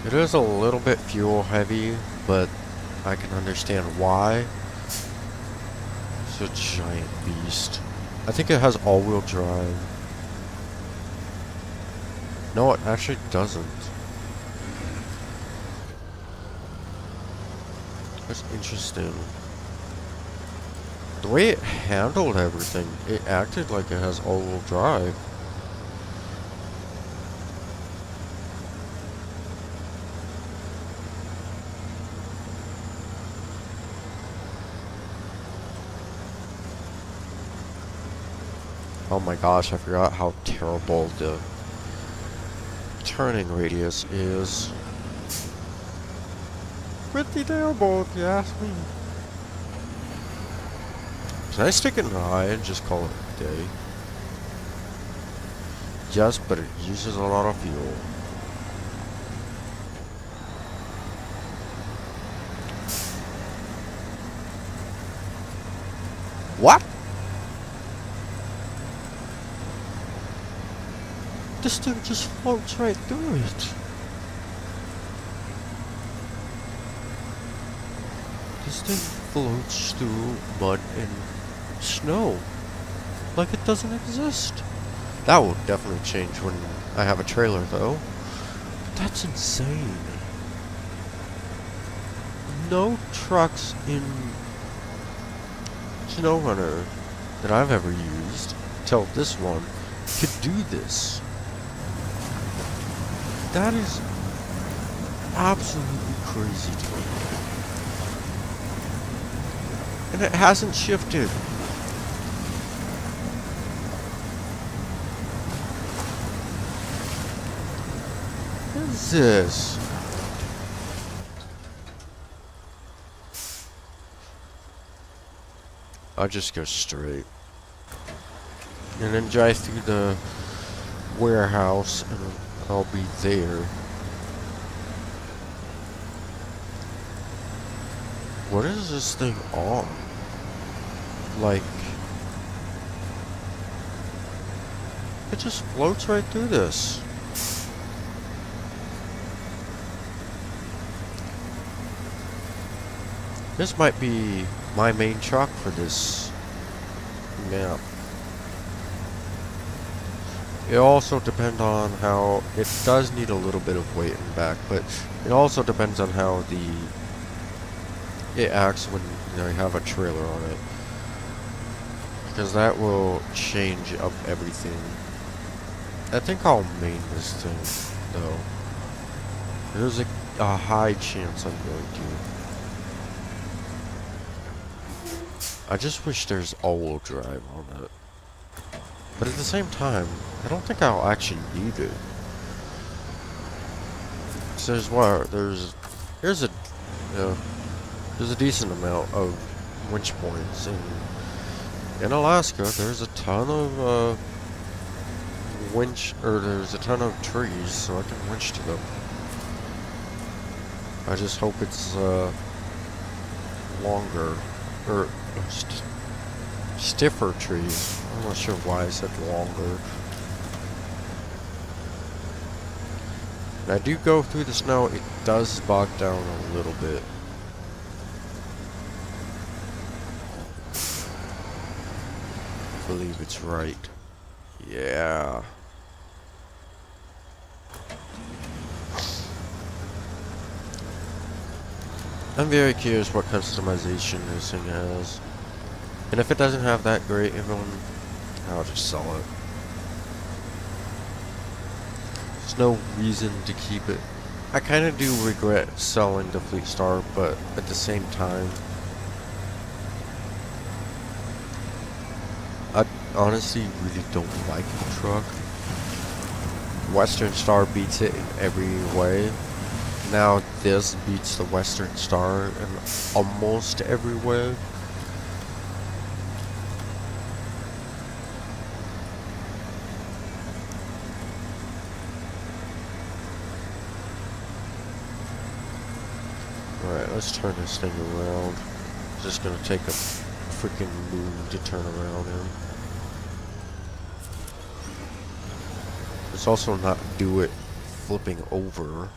It is a little bit fuel heavy, but I can understand why. It's a giant beast. I think it has all-wheel drive. No, it actually doesn't. That's interesting. The way it handled everything, it acted like it has all-wheel drive. Oh my gosh, I forgot how terrible the turning radius is. Pretty terrible, if you ask me. Can I stick it in high and just call it a day? Yes, but it uses a lot of fuel. What? This thing just floats right through it. This thing floats through mud and snow like it doesn't exist. That will definitely change when I have a trailer, though. That's insane. No trucks in SnowRunner that I've ever used till this one could do this. That is absolutely crazy to me. And it hasn't shifted. What is this? I'll just go straight. And then drive through the warehouse and I'll be there. What is this thing on? Like, it just floats right through this. This might be my main truck for this map. It also depends on how, it does need a little bit of weight in the back, but it also depends on how it acts when you have a trailer on it. Because that will change up everything. I think I'll main this thing, though. There's a high chance I'm going to. I just wish there's all-wheel drive on it. But at the same time, I don't think I'll actually need it. So there's what? There's a decent amount of winch points in Alaska. There's a ton of there's a ton of trees, so I can winch to them. I just hope it's longer or stiffer trees. I'm not sure why I said longer. When I do go through the snow, it does bog down a little bit. I believe it's right. Yeah. I'm very curious what customization this thing has. And if it doesn't have that great of one, I'll just sell it. There's no reason to keep it. I kind of do regret selling the Fleet Star, but at the same time, I honestly really don't like the truck. Western Star beats it in every way. Now this beats the Western Star in almost every way. Alright, let's turn this thing around. It's just gonna take a freaking moon to turn around in. Let's also not do it flipping over.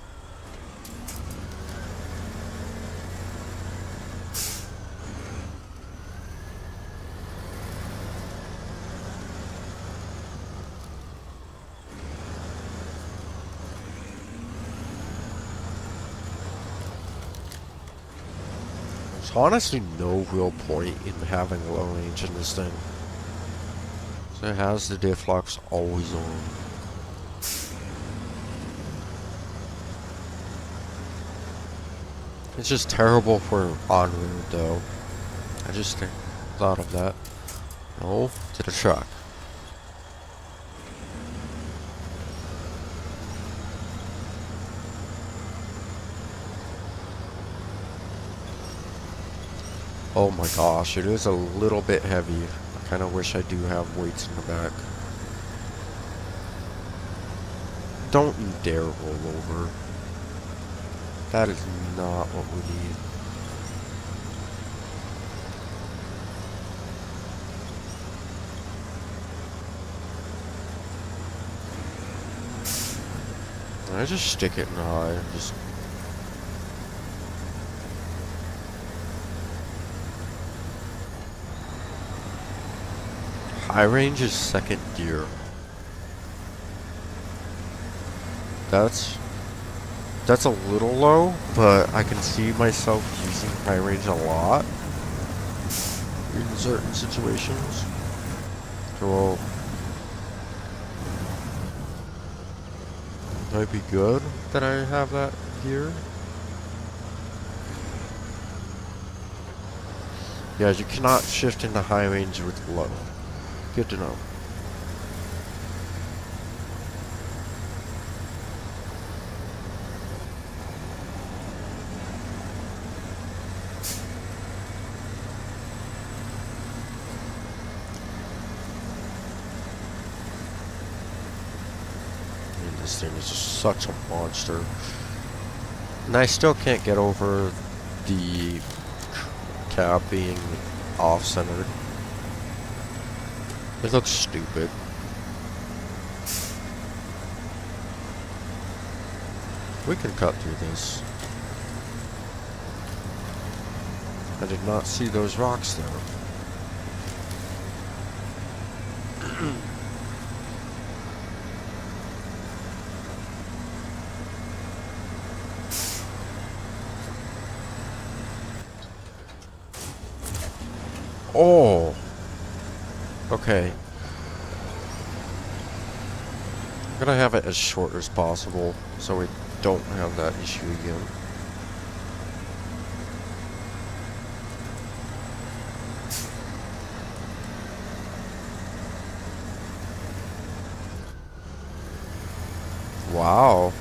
There's honestly no real point in having a low range in this thing. So it has the diff locks always on. It's just terrible for on-road though. I just thought of that. No, to the truck. Oh my gosh, it is a little bit heavy. I kind of wish I do have weights in the back. Don't you dare roll over. That is not what we need. I just stick it in high. Just high range is second gear. That's a little low, but I can see myself using high range a lot in certain situations. So might be good that I have that here. Yeah, you cannot shift into high range with low. Good to know. And this thing is just such a monster. And I still can't get over the cab being off-centered. It looks stupid. We can cut through this. I did not see those rocks there. Oh! Okay. I'm gonna have it as short as possible so we don't have that issue again. Wow.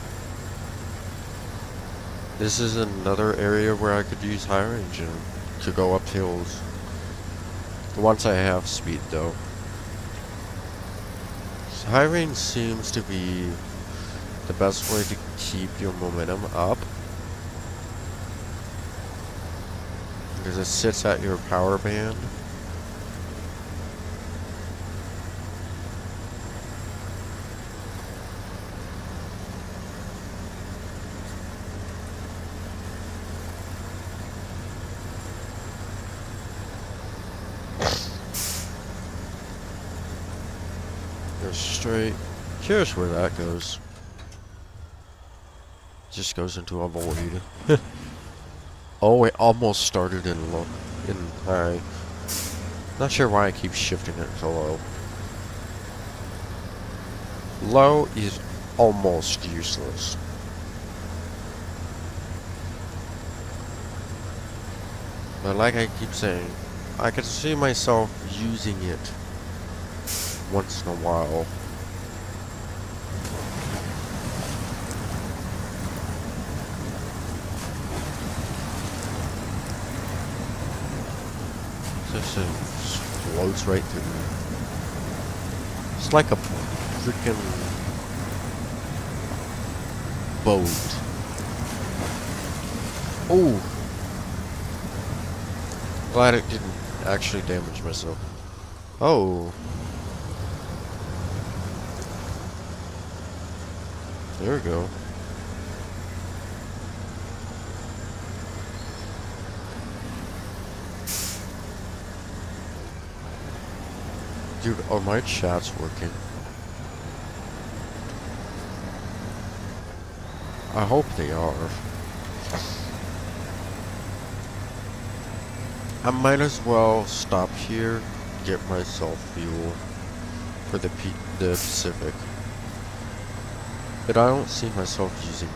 This is another area where I could use high range in to go up hills. Once I have speed though. High range seems to be the best way to keep your momentum up. Because it sits at your power band. Go straight. Curious where that goes. Just goes into a void. Oh, it almost started in low. In high. Not sure why I keep shifting it to low. Low is almost useless. But like I keep saying, I can see myself using it once in a while. This just floats right through me. It's like a freaking boat. Oh! Glad it didn't actually damage myself. Oh. There we go. Dude, are my chats working? I hope they are. I might as well stop here, get myself fuel for the Pacific. But I don't see myself using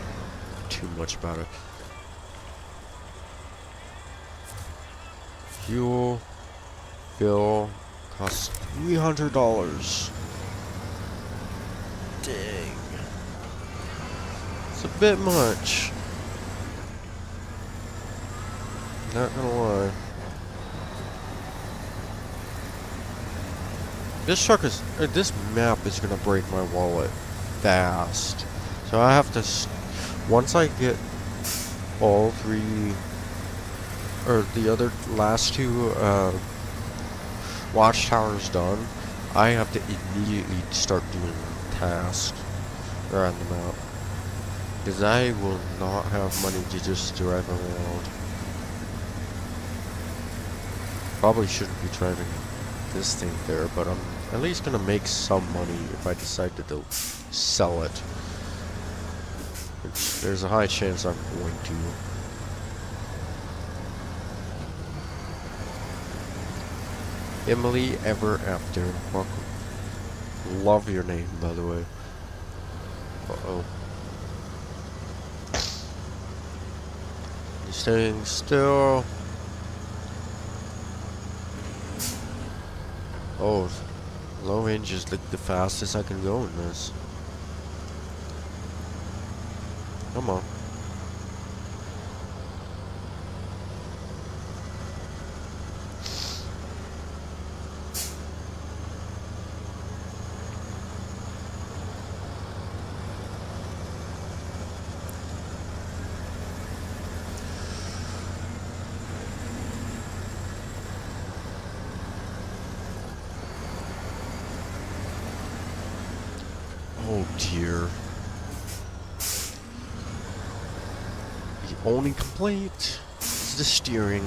too much about it. Fuel bill costs $300. Dang. It's a bit much. Not gonna lie. This map is gonna break my wallet fast. So I have to, once I get all three, or the other last two, watchtowers done, I have to immediately start doing tasks around the map. Because I will not have money to just drive around. Probably shouldn't be driving this thing there, but I'm at least gonna make some money if I decide to sell it. Which there's a high chance I'm going to. Emily Ever After. Welcome. Love your name, by the way. Uh-oh. You staying still? Oh, low range is like the fastest I can go in this. Come on. Oh dear. The only complaint is the steering.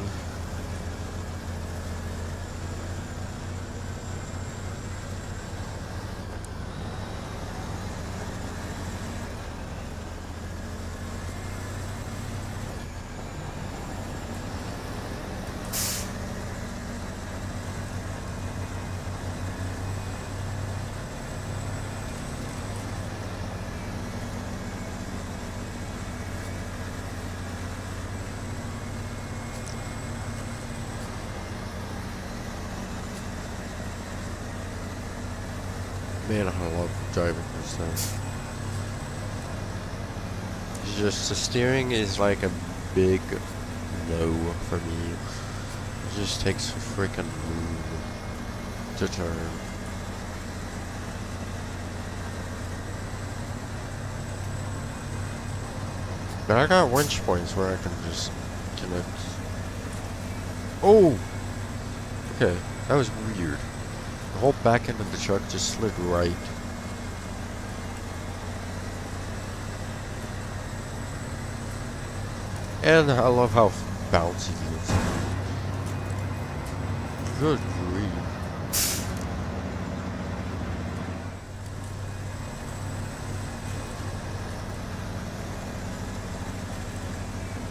Man, I love driving this thing. It's just the steering is like a big no for me. It just takes a freaking move to turn. But I got winch points where I can just connect. Oh! Okay, that was weird. The whole back end of the truck just slid right. And I love how bouncy it is. Good grief.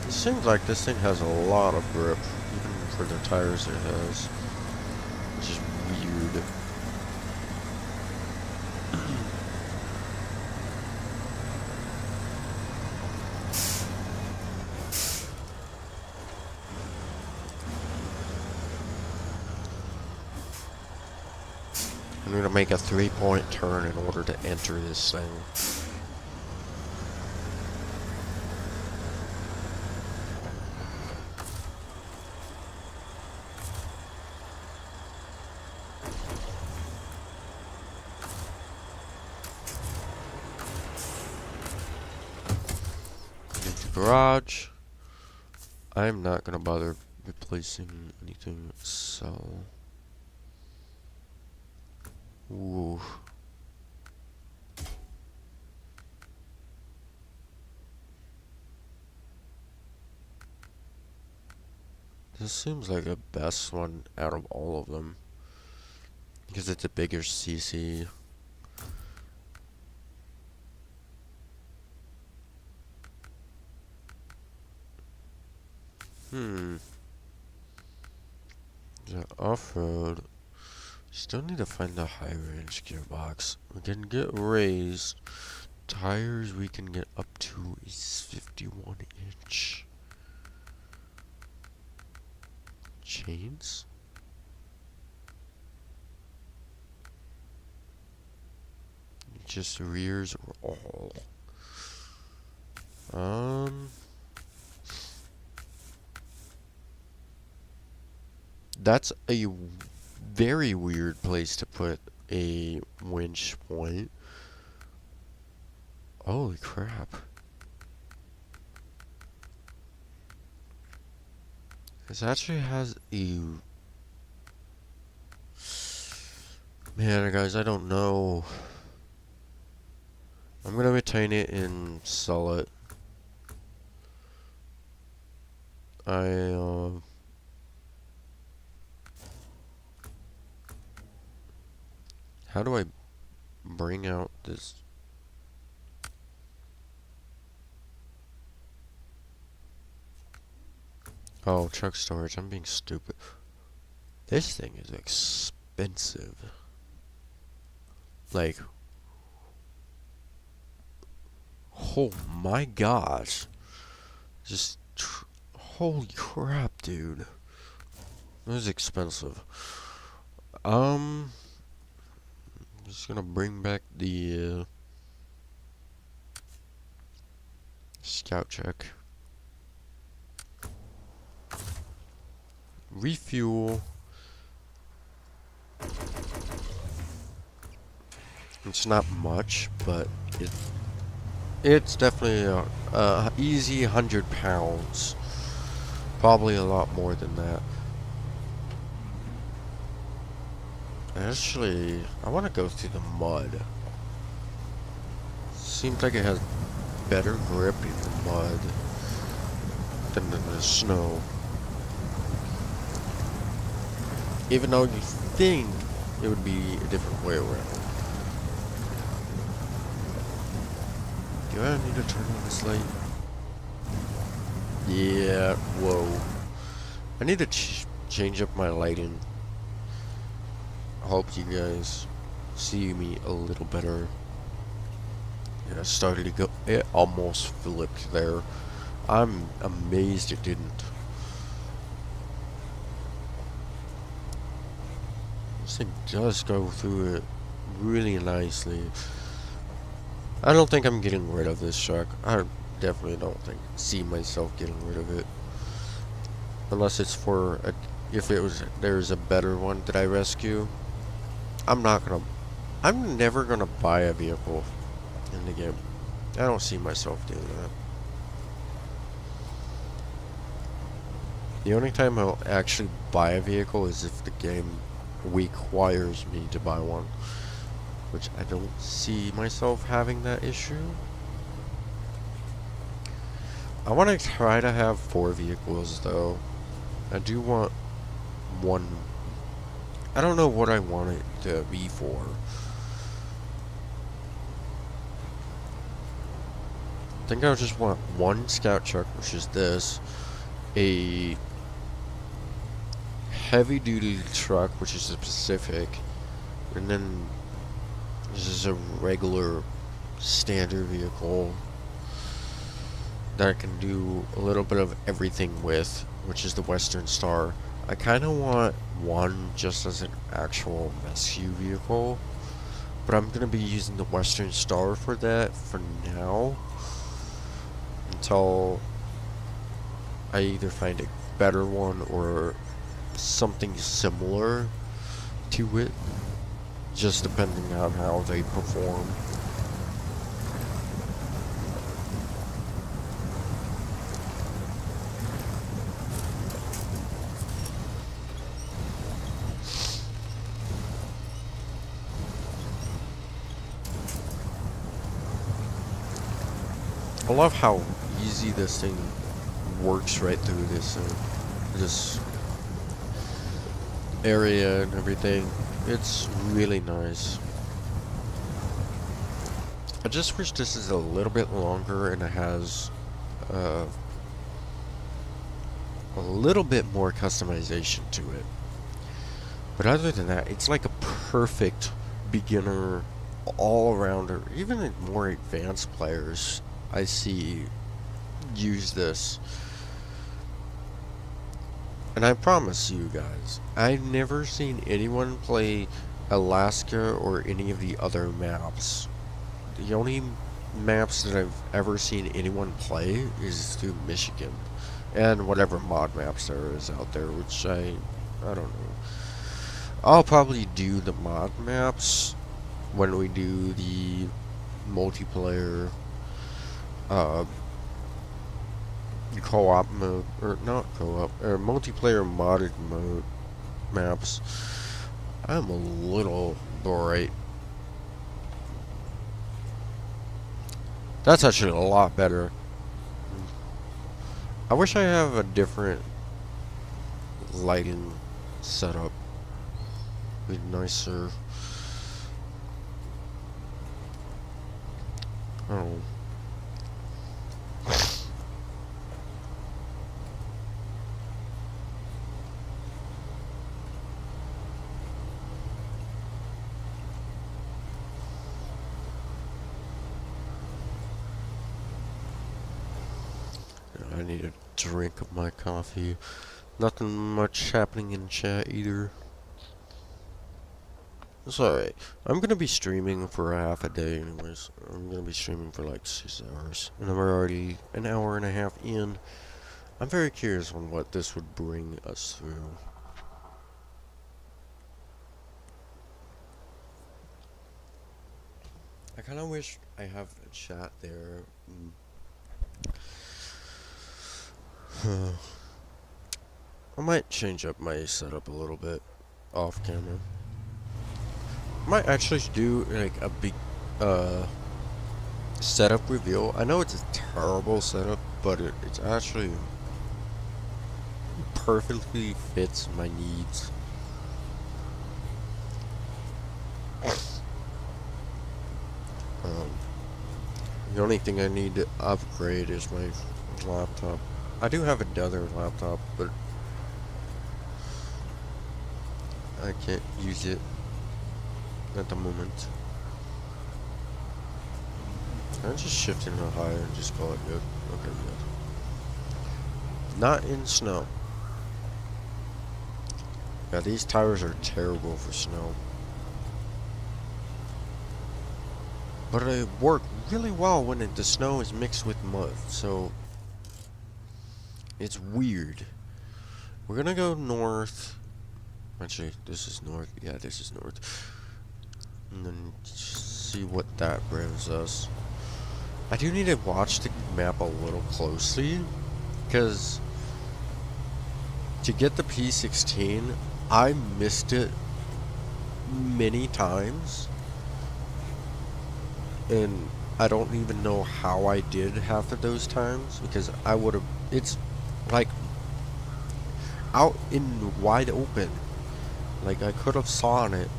It seems like this thing has a lot of grip, even for the tires it has. Which is weird. I'm gonna make a 3-point turn in order to enter this thing. Into the garage. I'm not gonna bother replacing anything, so. Ooh. This seems like the best one out of all of them. Because it's a bigger CC. The off-road. Still need to find the high range gearbox. We can get raised. Tires we can get up to is 51 inch. Chains? Just rears or all. That's a very weird place to put a winch point. Holy crap. This actually has a... Man, guys, I don't know. I'm gonna retain it and sell it. How do I bring out this? Oh, truck storage. I'm being stupid. This thing is expensive. Like, oh my gosh. Just, holy crap, dude. This is expensive. I'm just gonna bring back the scout check. Refuel. It's not much, but it's definitely easy 100 pounds. Probably a lot more than that. Actually, I want to go through the mud. Seems like it has better grip in the mud than in the snow. Even though you think it would be a different way around. Do I need to turn on this light? Yeah, whoa. I need to change up my lighting. I hope you guys see me a little better. Yeah, it started to go. It almost flipped there. I'm amazed it didn't. This thing does go through it really nicely. I don't think I'm getting rid of this truck. I definitely don't see myself getting rid of it. Unless it's for a, if there's a better one that I rescue. I'm never gonna buy a vehicle in the game. I don't see myself doing that. The only time I'll actually buy a vehicle is if the game requires me to buy one. Which I don't see myself having that issue. I want to try to have 4 vehicles though. I do want one. I don't know what I want it to be for. I think I just want one scout truck, which is this. A heavy duty truck, which is a Pacific. And then this is a regular standard vehicle that I can do a little bit of everything with, which is the Western Star. I kind of want one just as an actual rescue vehicle, but I'm going to be using the Western Star for that for now, until I either find a better one or something similar to it, just depending on how they perform. I love how easy this thing works right through this area and everything. It's really nice. I just wish this is a little bit longer and it has a little bit more customization to it. But other than that, it's like a perfect beginner all-arounder. Even the more advanced players I see use this. And I promise you guys, I've never seen anyone play Alaska or any of the other maps. The only maps that I've ever seen anyone play is through Michigan. And whatever mod maps there is out there, which I don't know. I'll probably do the mod maps when we do the multiplayer uh co-op mode, or not co-op, or multiplayer modded mode maps. I'm a little bright. That's actually a lot better. I wish I have a different lighting setup. Be nicer. Oh. I need a drink of my coffee. Nothing much happening in chat either. It's alright. I'm gonna be streaming for half a day anyways. I'm gonna be streaming for like 6 hours. And we're already an hour and a half in. I'm very curious on what this would bring us through. I kinda wish I have a chat there. I might change up my setup a little bit off camera. Might actually do like a big setup reveal. I know it's a terrible setup, but it's actually perfectly fits my needs. The only thing I need to upgrade is my laptop. I do have another laptop, but I can't use it at the moment. Can I just shift it a higher and just call it good? Okay, good. Not in snow. Yeah, these tires are terrible for snow. But they work really well when the snow is mixed with mud, so it's weird. We're gonna go north. Actually, this is north. Yeah, this is north. And then see what that brings us. I do need to watch the map a little closely, because to get the P16, I missed it many times. And I don't even know how I did half of those times, because I would have, it's like out in wide open. Like I could have sawn it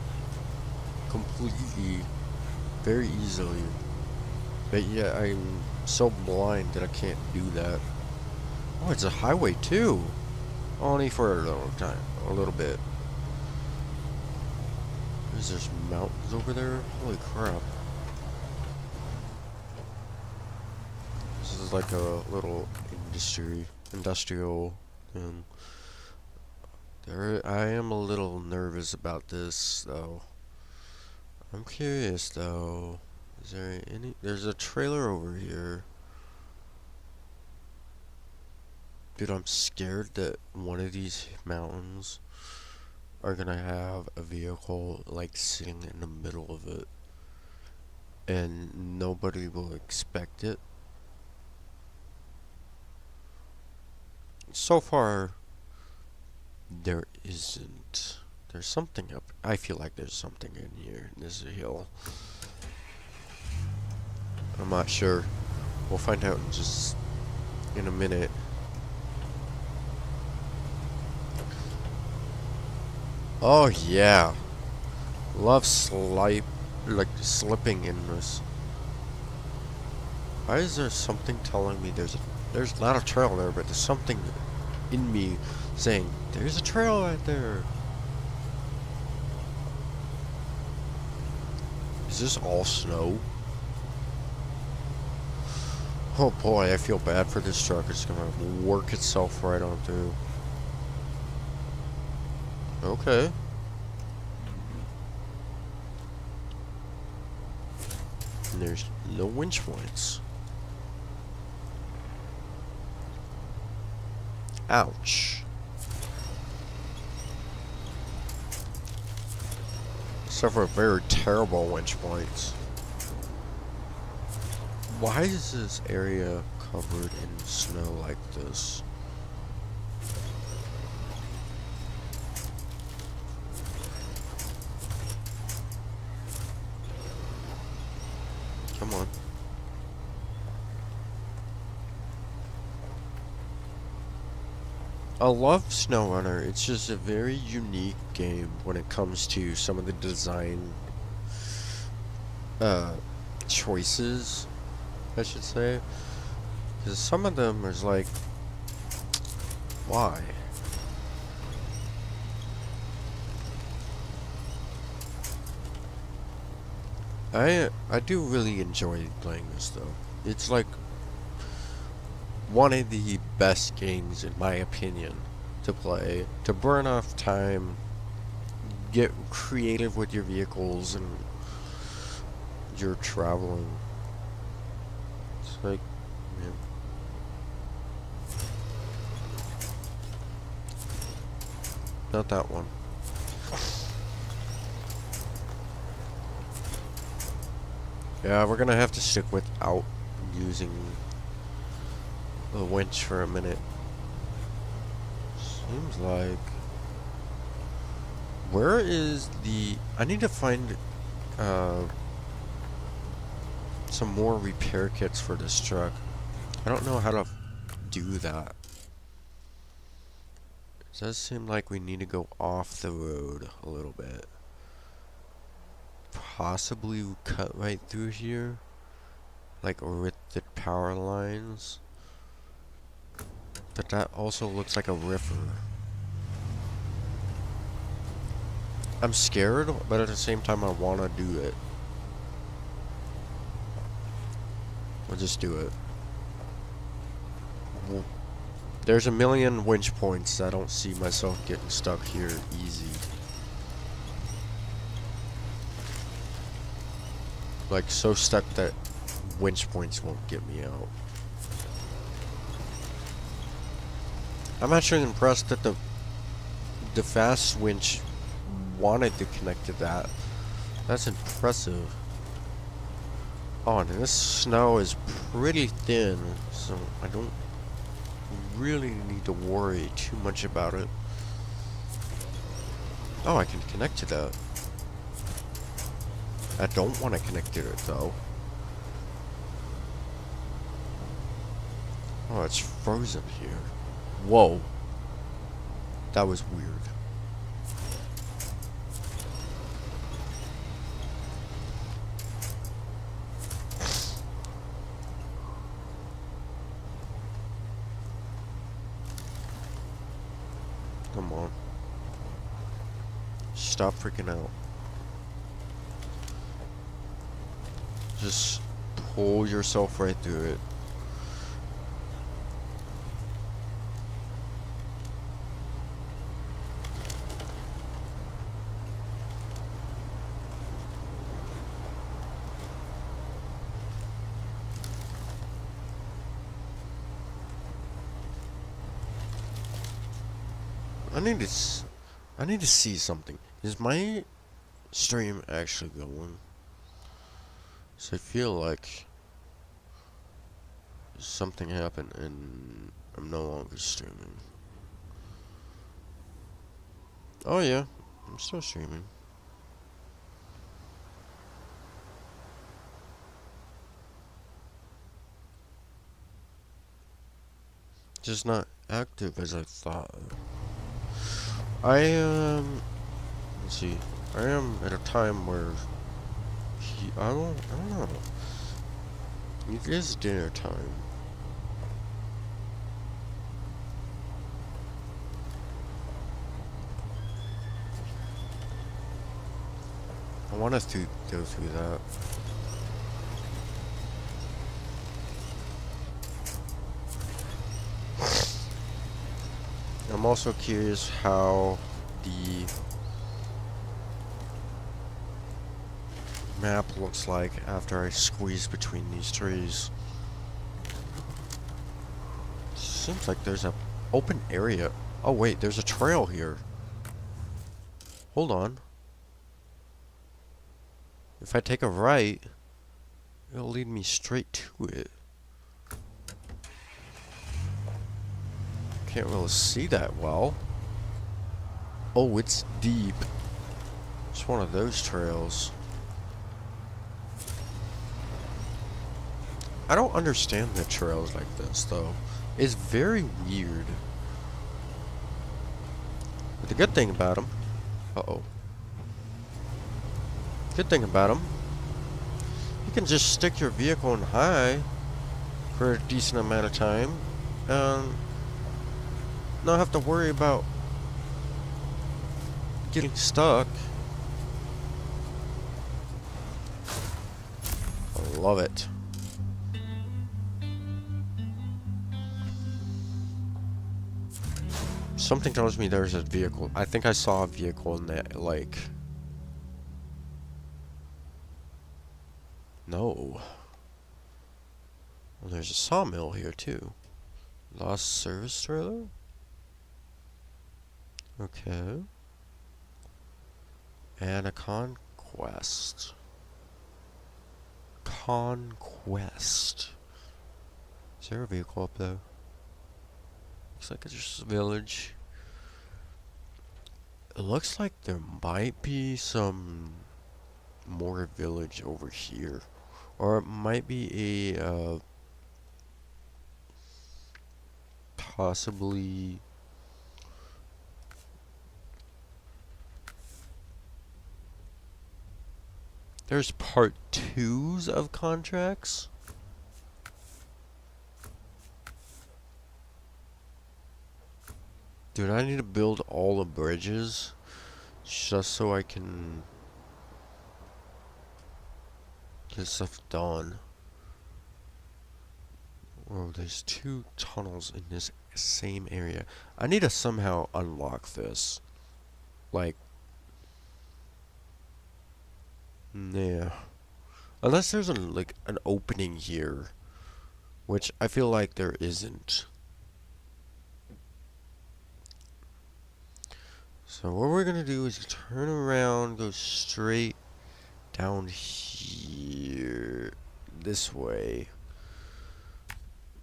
completely, very easily. But yeah, I'm so blind that I can't do that. Oh, it's a highway too. Only for a little time, a little bit. There's mountains over there. Holy crap. This is like a little industrial thing. I am a little nervous about this, though. I'm curious, though. Is there any? There's a trailer over here. Dude, I'm scared that one of these mountains are gonna have a vehicle, like, sitting in the middle of it. And nobody will expect it. So far, there isn't. There's something up. I feel like there's something in here. This is a hill. I'm not sure. We'll find out in a minute. Oh yeah. Love slipping in this. Why is there something telling me there's not a trail there, but there's something in me saying there's a trail right there. Is this all snow? Oh boy, I feel bad for this truck. It's gonna work itself right on through. Okay. And there's no winch points. Ouch. Several very terrible winch points. Why is this area covered in snow like this? Come on. I love SnowRunner. It's just a very unique game when it comes to some of the design choices, I should say. Because some of them is like, why? I do really enjoy playing this though. It's like one of the best games in my opinion to play, to burn off time, get creative with your vehicles and your traveling. It's like, man. Not that one. Yeah, we're gonna have to stick without using the winch for a minute. Seems like... Where is the... I need to find some more repair kits for this truck. I don't know how to do that. It does seem like we need to go off the road a little bit. Possibly cut right through here, like with the power lines. But that also looks like a river. I'm scared, but at the same time I want to do it. We'll just do it. There's a million winch points. I don't see myself getting stuck here easy. Like, so stuck that winch points won't get me out. I'm actually impressed that the fast winch wanted to connect to that. That's impressive. Oh, and this snow is pretty thin, so I don't really need to worry too much about it. Oh, I can connect to that. I don't want to connect to it though. Oh, it's frozen here. Whoa. That was weird. Come on. Stop freaking out. Just pull yourself right through it. I need to see something. Is my stream actually going? So I feel like something happened and I'm no longer streaming. Oh yeah, I'm still streaming. Just not active as I thought. I am... Let's see. I am at a time where... I don't know. It is dinner time. I want us to go through that. I'm also curious how the map looks like after I squeeze between these trees. Seems like there's a open area. Oh wait, there's a trail here. Hold on. If I take a right, it'll lead me straight to it. Can't really see that well. Oh, it's deep. It's one of those trails. I don't understand the trails like this, though. It's very weird. But the good thing about them... Uh-oh. Good thing about them, you can just stick your vehicle in high for a decent amount of time and not have to worry about getting stuck. I love it. Something tells me there's a vehicle. I think I saw a vehicle in that lake. No. Well, there's a sawmill here too. Lost service trailer? Okay. And a conquest. Conquest. Is there a vehicle up there? Looks like it's just a village. It looks like there might be some more village over here. Or it might be a, possibly... There's part 2s of contracts? Dude, I need to build all the bridges just so I can get stuff done. Oh, there's 2 tunnels in this same area. I need to somehow unlock this. Like, yeah. Unless there's like an opening here, which I feel like there isn't. So what we're gonna do is turn around, go straight down here, this way.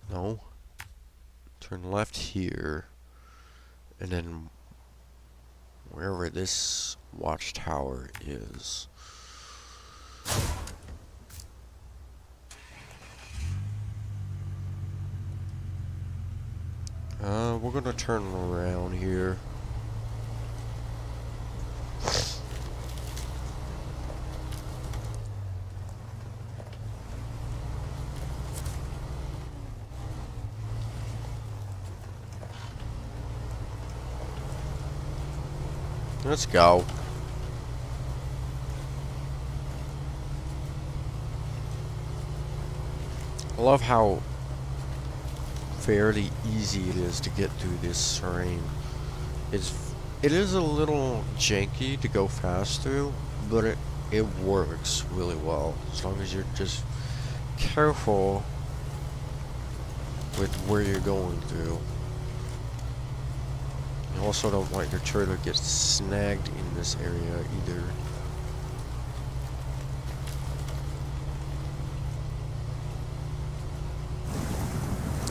No. Turn left here, and then wherever this watchtower is. We're gonna turn around here. Let's go. I love how fairly easy it is to get through this terrain. It is a little janky to go fast through, but it works really well as long as you're just careful with where you're going through. You also don't want your trailer to get snagged in this area either.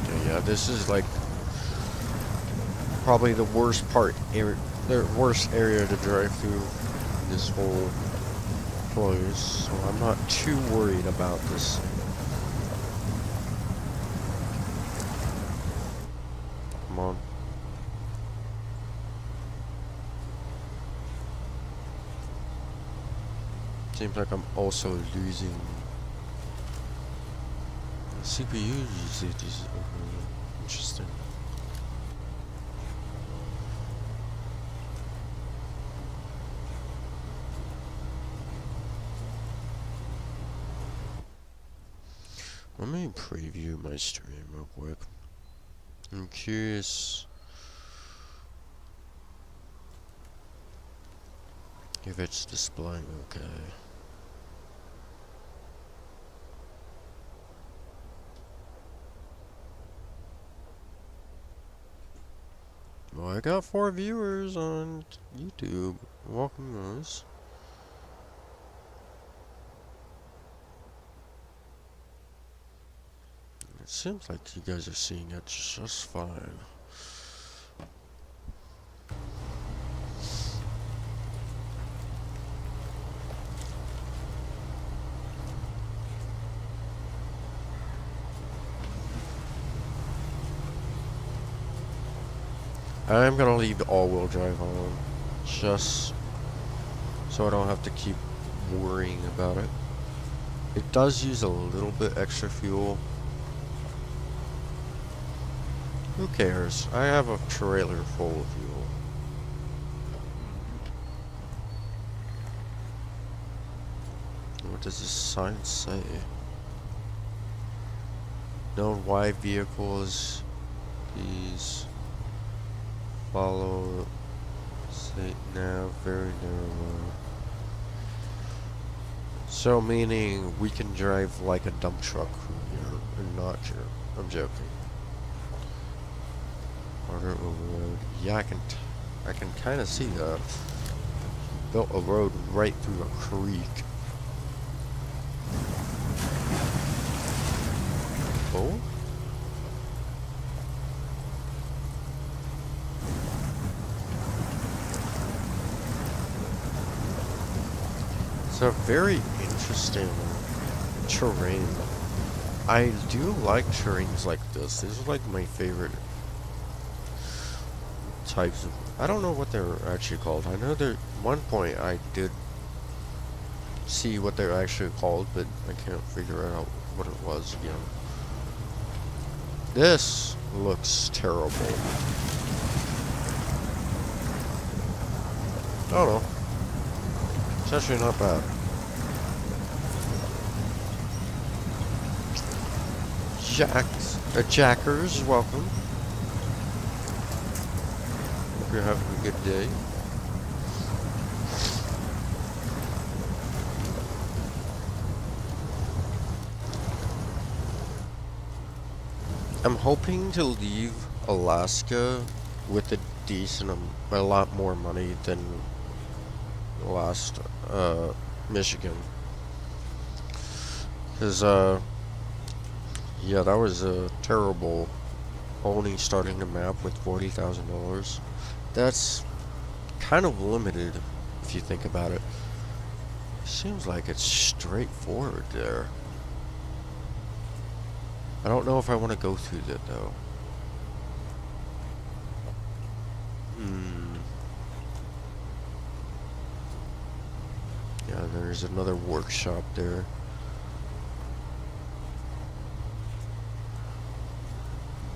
Okay, yeah, this is like probably the worst part, the worst area to drive through this whole place, so I'm not too worried about this. Come on. Seems like I'm also losing the CPU usage is interesting. Let me preview my stream real quick. I'm curious if it's displaying okay. Well, I got 4 viewers on YouTube. Welcome, guys. Seems like you guys are seeing it just fine. I'm gonna leave the all-wheel drive on, just so I don't have to keep worrying about it. It does use a little bit extra fuel. Who cares? I have a trailer full of fuel. What does this sign say? Known why vehicles these follow say now very narrow. So meaning we can drive like a dump truck here and not here. I'm joking. Harder overload. Yeah, I can kind of see that. Built a road right through a creek. Oh? It's a very interesting terrain. I do like terrains like this. These are like my favorite types of... I don't know what they're actually called. I know that at one point I did see what they're actually called, but I can't figure out what it was again. This looks terrible. I don't know. It's actually not bad. Jackers, welcome. Hope you're having a good day. I'm hoping to leave Alaska with a lot more money than last Michigan. Cause yeah, that was terrible. Only starting the map with $40,000. That's kind of limited if you think about it. Seems like it's straightforward there. I don't know if I want to go through that though. Yeah, there's another workshop there.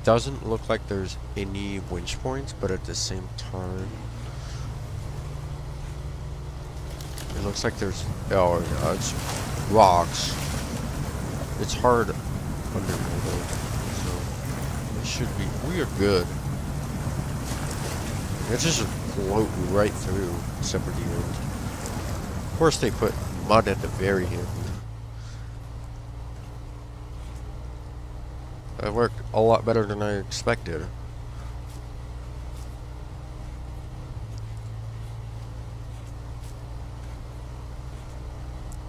Doesn't look like there's any winch points, but at the same time, it looks like there's... Oh, yeah, it's rocks. It's hard underwater, so it should be... We are good. It's just floating right through, except for the end. Of course, they put mud at the very end. It worked a lot better than I expected.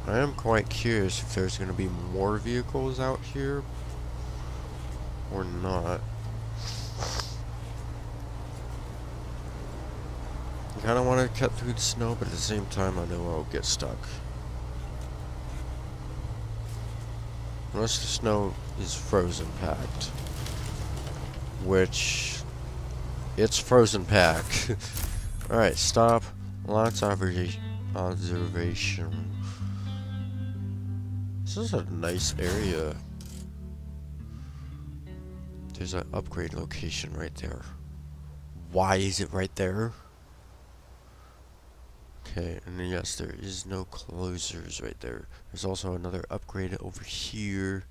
I am quite curious if there's going to be more vehicles out here or not. I kind of want to cut through the snow, but at the same time I know I'll get stuck. Most of the snow is frozen packed, which it's frozen packed. Alright, stop. Lots of observation. This is a nice area. There's an upgrade location right there. Why is it right there? Okay, and then yes, there is no closers right there. There's also another upgrade over here.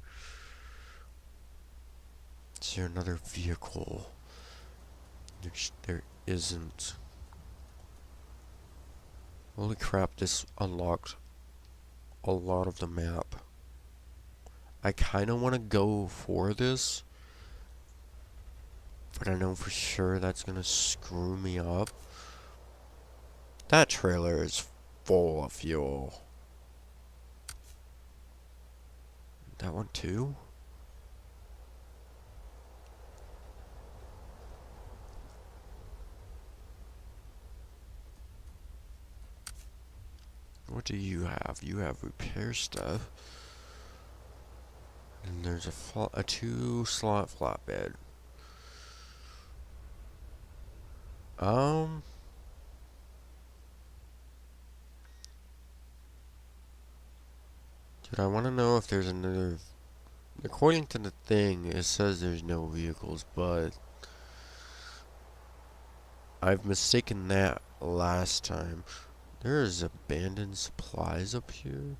Is there another vehicle? There isn't. Holy crap, this unlocked a lot of the map. I kind of want to go for this, but I know for sure that's going to screw me up. That trailer is full of fuel. That one too? What do you have? You have repair stuff. And there's a 2-slot flatbed. Dude, I want to know if there's another... According to the thing, it says there's no vehicles, but... I've mistaken that last time. There is abandoned supplies up here.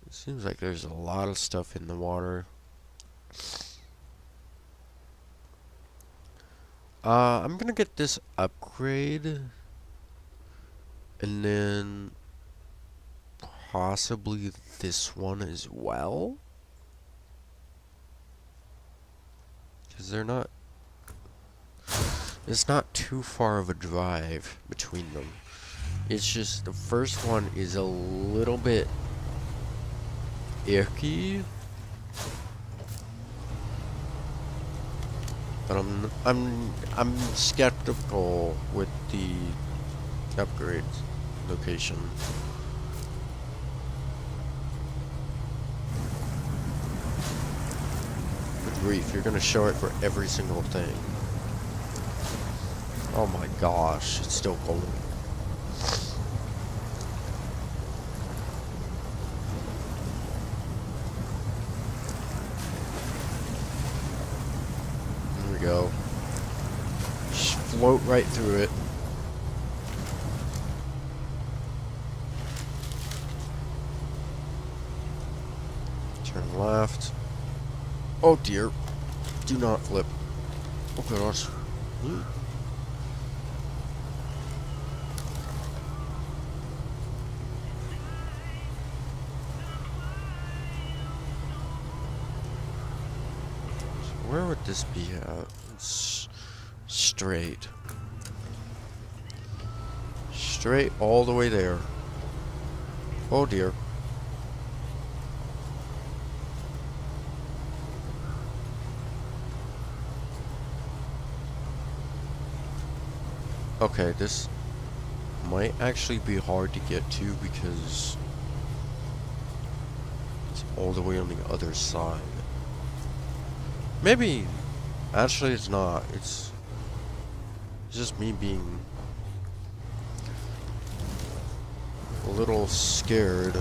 It seems like there's a lot of stuff in the water. I'm gonna get this upgrade. And then... possibly this one as well? Because they're not... It's not too far of a drive between them. It's just the first one is a little bit icky. But I'm skeptical with the upgrade location. Good grief, you're gonna show it for every single thing. Oh my gosh, it's still going. There we go. Just float right through it. Turn left. Oh dear. Do not flip. Oh gosh. Where would this be at? It's straight. Straight all the way there. Oh dear. Okay, this might actually be hard to get to because it's all the way on the other side. Maybe, actually it's not. It's just me being a little scared.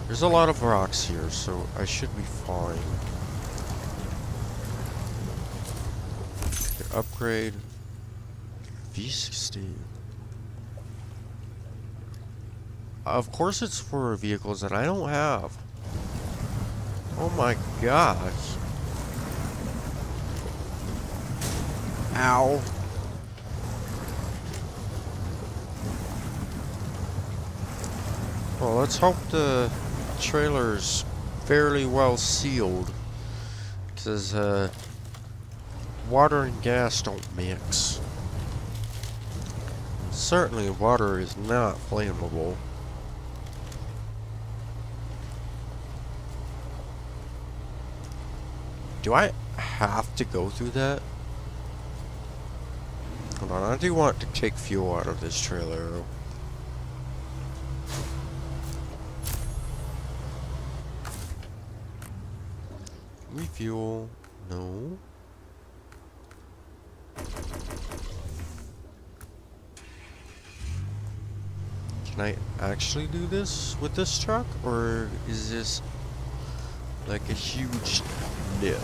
There's a lot of rocks here, so I should be fine. Okay, upgrade. V60. Of course it's for vehicles that I don't have. Oh my gosh. Ow. Well, let's hope the trailer's fairly well sealed. Because, water and gas don't mix. Certainly water is not flammable. Do I have to go through that? Hold on, I do want to take fuel out of this trailer. Refuel, no. Can I actually do this with this truck? Or is this like a huge nip?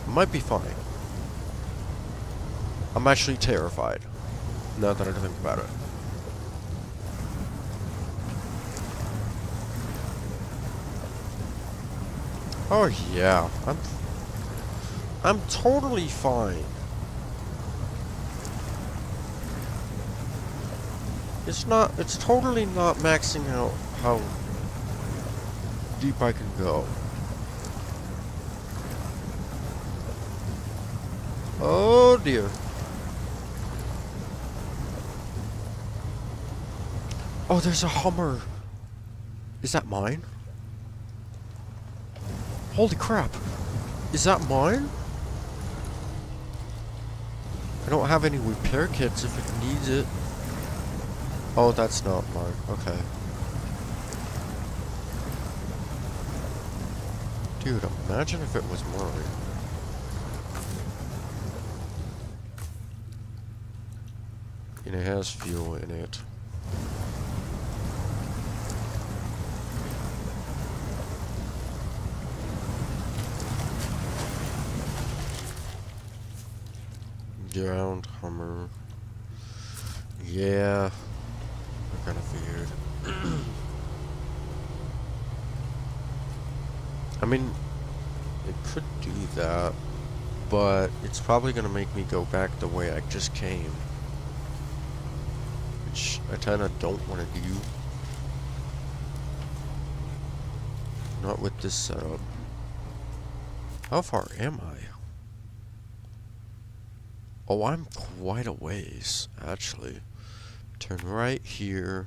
Might be fine. I'm actually terrified, now that I think about it. Oh yeah, I'm totally fine. It's totally not maxing out how deep I can go. Oh dear. Oh, there's a Hummer. Is that mine? Holy crap. Is that mine? I don't have any repair kits if it needs it. Oh, that's not mine. Okay. Dude, imagine if it was mine. And it has fuel in it. Ground Hummer. Yeah. I kind of figured. I mean, it could do that, but it's probably gonna make me go back the way I just came. Which I kinda don't want to do. Not with this setup. How far am I? Oh, I'm quite a ways, actually. Turn right here,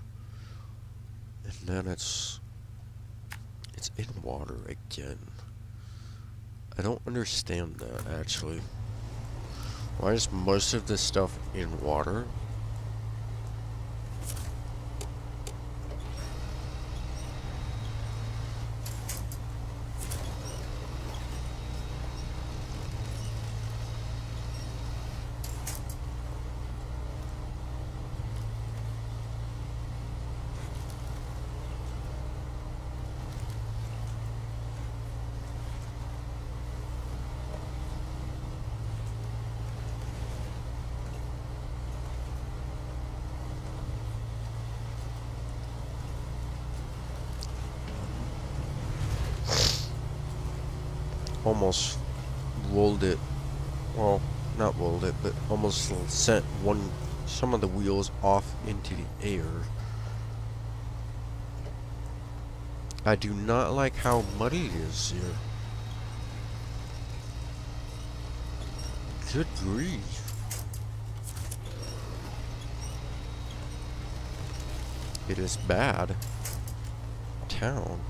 and then it's in water again. I don't understand that, actually. Why is most of this stuff in water? Almost rolled it. Well, not rolled it, but almost sent some of the wheels off into the air. I do not like how muddy it is here. Good grief. It is bad. Town.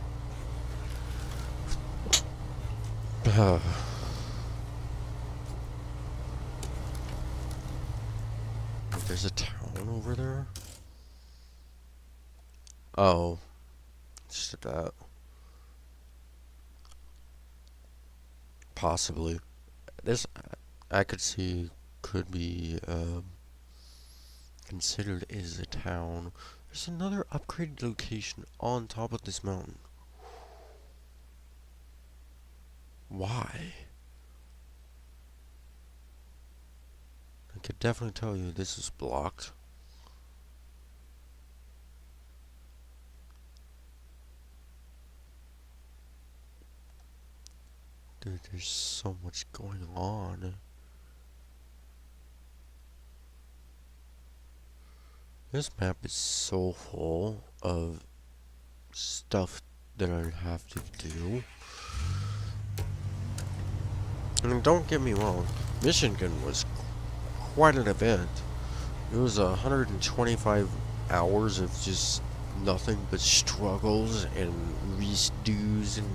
There's a town over there? Oh. Just that. Possibly. This, I could see, could be, considered as a town. There's another upgraded location on top of this mountain. Why? I could definitely tell you this is blocked. Dude, there's so much going on. This map is so full of stuff that I have to do. I mean, don't get me wrong, Michigan was quite an event. It was 125 hours of just nothing but struggles and redos and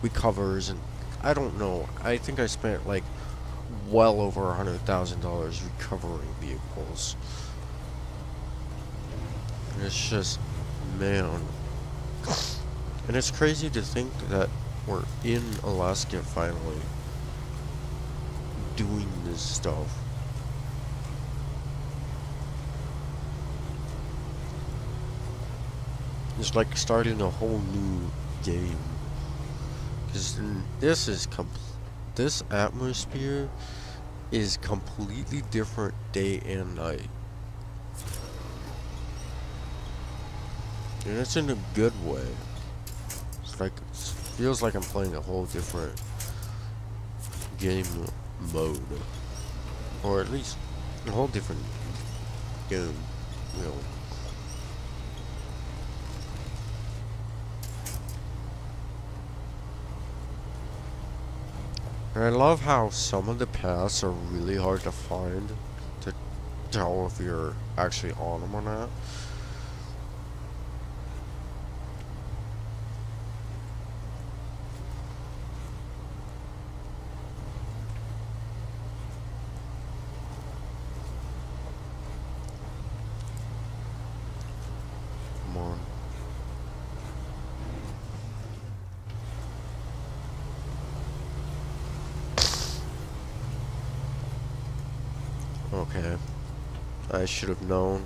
recovers, and I don't know. I think I spent like well over $100,000 recovering vehicles. And it's just, man. And it's crazy to think that we're in Alaska finally doing this stuff. It's like starting a whole new game. Because this atmosphere is completely different day and night. And it's in a good way. It's like, it feels like I'm playing a whole different game mode. Or at least a whole different game, you know. And I love how some of the paths are really hard to find to tell if you're actually on them or not. Okay. I should have known.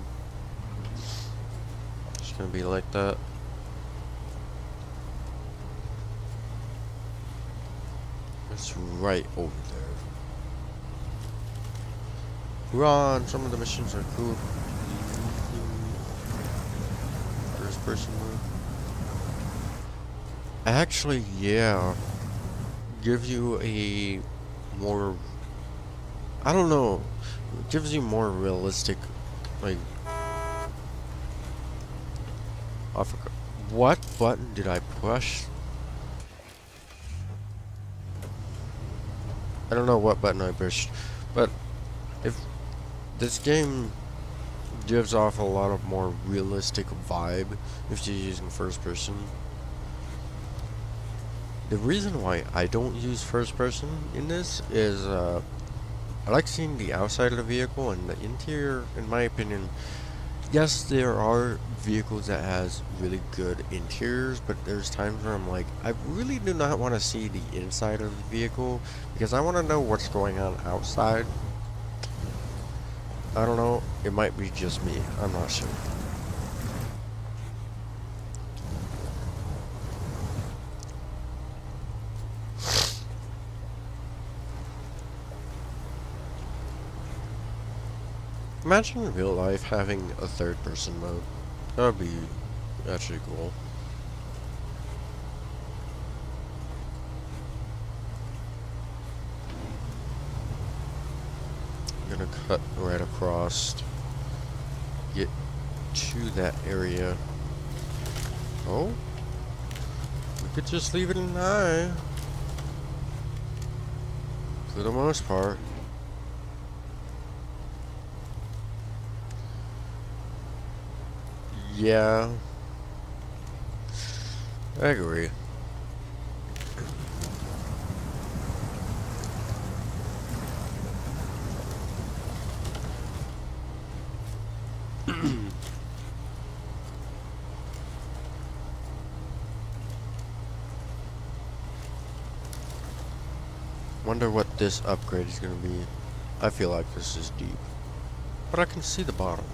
It's gonna be like that. It's right over there. Run! Some of the missions are cool. First person mode. Actually, yeah. Gives you a more... I don't know. It gives you more realistic, like... I forgot. What button did I push? I don't know what button I pushed. But if this game gives off a lot of more realistic vibe if you're using first person. The reason why I don't use first person in this is I like seeing the outside of the vehicle, and the interior, in my opinion, yes, there are vehicles that has really good interiors, but there's times where I'm like, I really do not want to see the inside of the vehicle because I want to know what's going on outside. I don't know, it might be just me, I'm not sure. Imagine in real life having a third person mode. That would be actually cool. I'm gonna cut right across, get to that area. Oh, we could just leave it in high for the most part. Yeah, I agree. Wonder what this upgrade is gonna be. I feel like this is deep, but I can see the bottom.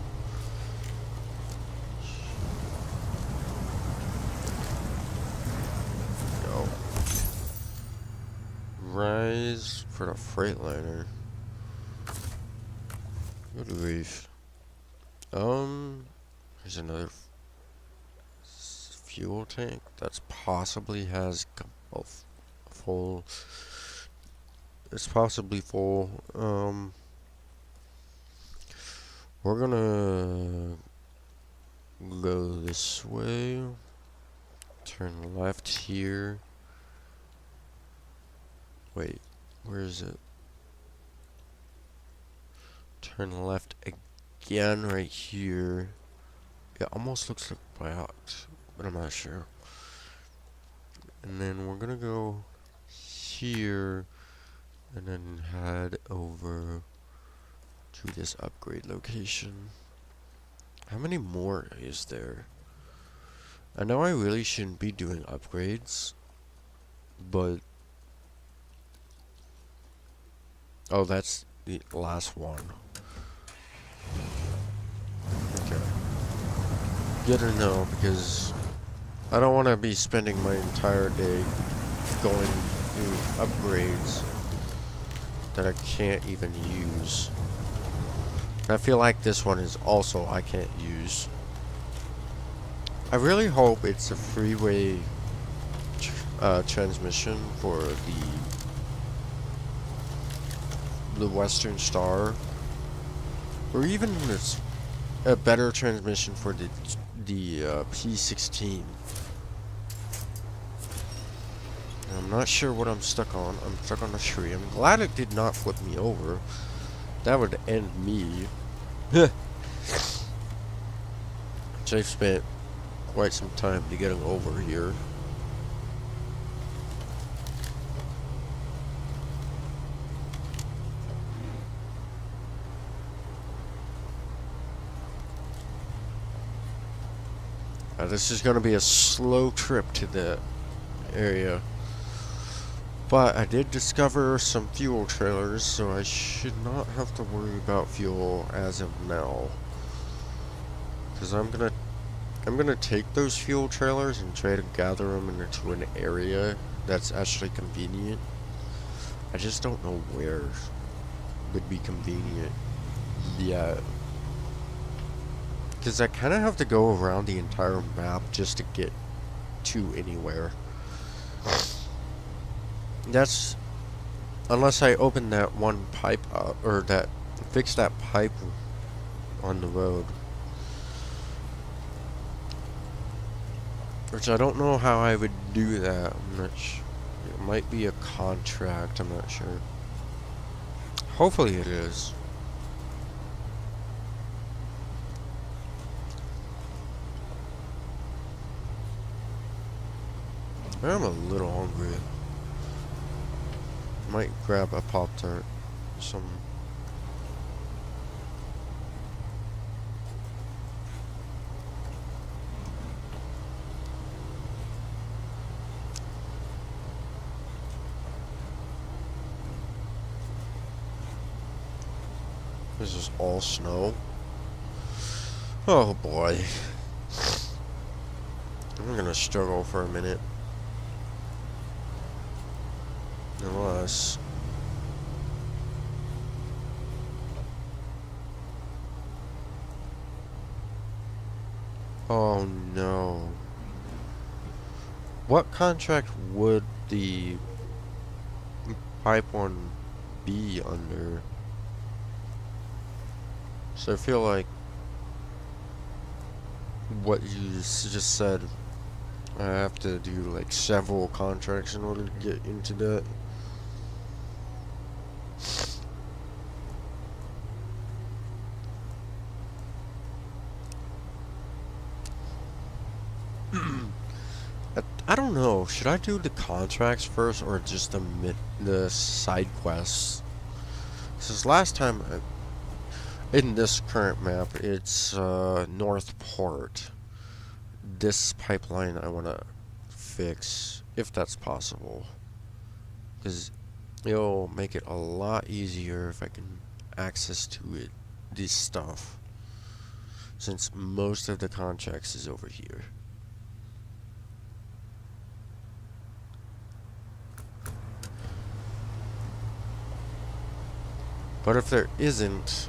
Go. Rise for the Freightliner. Good grief. There's another fuel tank that's possibly has a full. It's possibly full. We're gonna go this way. Turn left here. Wait, where is it? Turn left again right here. It almost looks like box, but I'm not sure. And then we're gonna go here and then head over to this upgrade location. How many more is there? I know I really shouldn't be doing upgrades, but oh, that's the last one. Okay. Good to know, because I don't want to be spending my entire day going through upgrades that I can't even use. I feel like this one is also I can't use. I really hope it's a freeway transmission for the Western Star, or even a better transmission for the P16. I'm not sure what I'm stuck on. I'm stuck on a tree. I'm glad it did not flip me over. That would end me. Which I've spent quite some time to getting over here. This is going to be a slow trip to the area. But I did discover some fuel trailers, so I should not have to worry about fuel as of now. Because I'm gonna take those fuel trailers and try to gather them into an area that's actually convenient. I just don't know where would be convenient yet. Because I kind of have to go around the entire map just to get to anywhere. That's unless I open that one pipe up, or that fix that pipe on the road. Which I don't know how I would do that. I'm not sure. It might be a contract, I'm not sure. Hopefully it is. I'm a little hungry. Might grab a Pop-Tart. Some. This is all snow. Oh boy. I'm gonna struggle for a minute. Unless. Oh no. What contract would the pipe one be under? So I feel like what you just said, I have to do like several contracts in order to get into that. I don't know. Should I do the contracts first or just the side quests? Since last time in this current map, it's Northport. This pipeline I want to fix if that's possible, because it'll make it a lot easier if I can access to it. This stuff, since most of the contracts is over here. But if there isn't,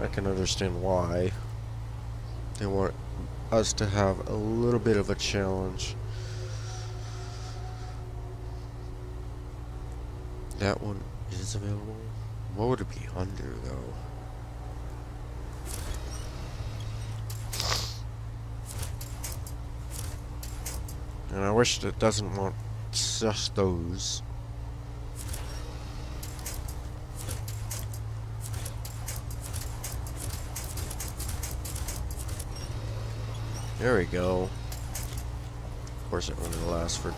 I can understand why. They want us to have a little bit of a challenge. That one is available. What would it be under, though? And I wish it doesn't want just those. There we go. Of course it only lasts for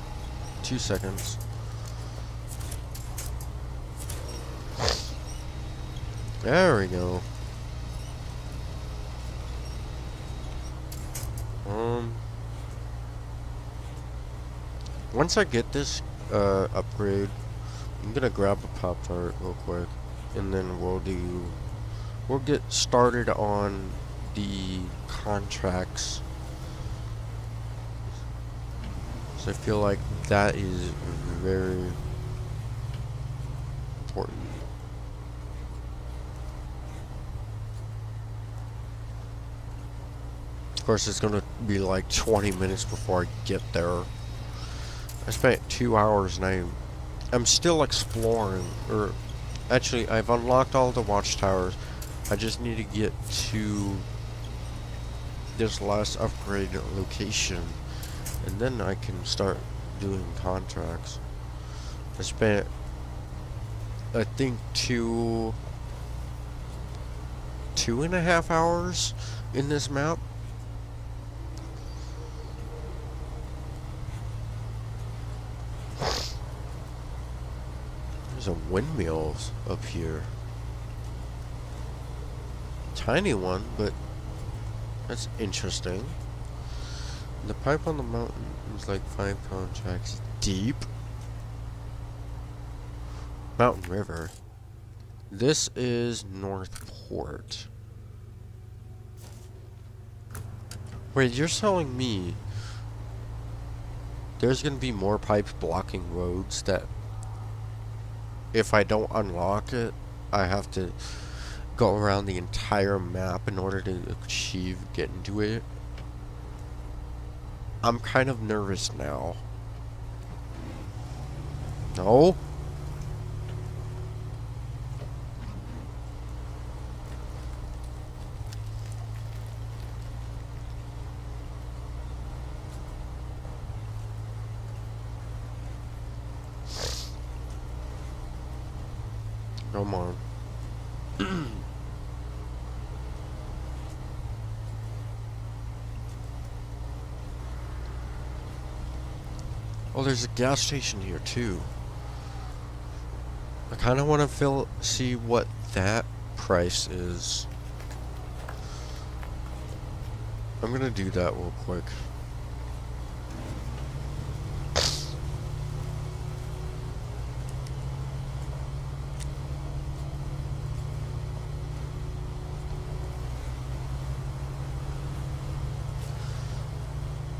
2 seconds. There we go. Once I get this upgrade, I'm gonna grab a Pop-Tart real quick, and then we'll get started on the contracts. So I feel like that is very important. Of course, it's gonna be like 20 minutes before I get there. I spent 2 hours and I'm still exploring, or actually I've unlocked all the watchtowers. I just need to get to this last upgrade location, and then I can start doing contracts. I spent, I think, 2.5 hours in this map. There's a windmill up here. Tiny one, but that's interesting. The pipe on the mountain is like 5 contracts deep. Mountain River. This is Northport. Wait, you're telling me there's gonna be more pipes blocking roads that if I don't unlock it, I have to go around the entire map in order to achieve getting to it? I'm kind of nervous now. No? Come on. Oh, there's a gas station here too. I kind of want to see what that price is. I'm gonna do that real quick.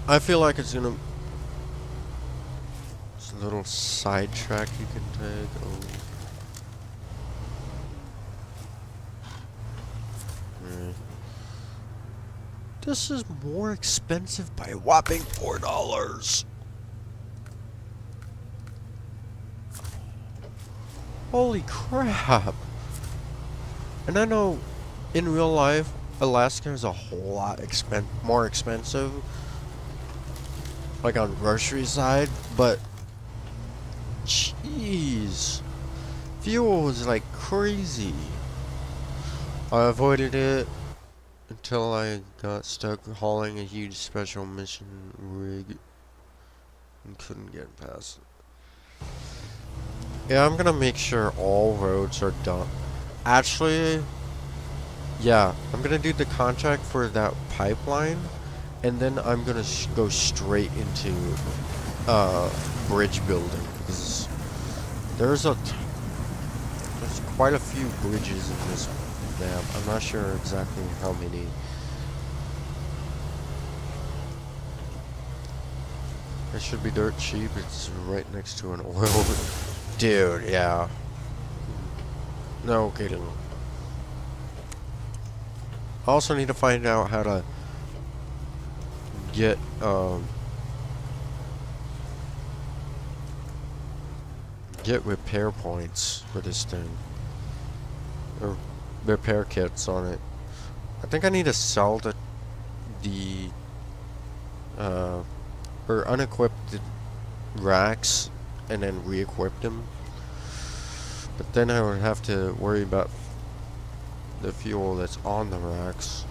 I feel like it's gonna... It's a little sidetrack you can take. Oh. Right. This is more expensive by a whopping $4. Holy crap. And I know in real life, Alaska is a whole lot more expensive. Like on grocery side, but jeez, fuel was like crazy. I avoided it until I got stuck hauling a huge special mission rig and couldn't get past it. Yeah, I'm gonna make sure all roads are done. Actually, yeah, I'm gonna do the contract for that pipeline. And then I'm gonna go straight into bridge building because there's quite a few bridges in this map. I'm not sure exactly how many. It should be dirt cheap. It's right next to an oil. Dude, yeah. No kidding. I also need to find out how to get repair points for this thing, or repair kits on it. I think I need to sell the or unequipped racks and then re-equip them, but then I would have to worry about the fuel that's on the racks.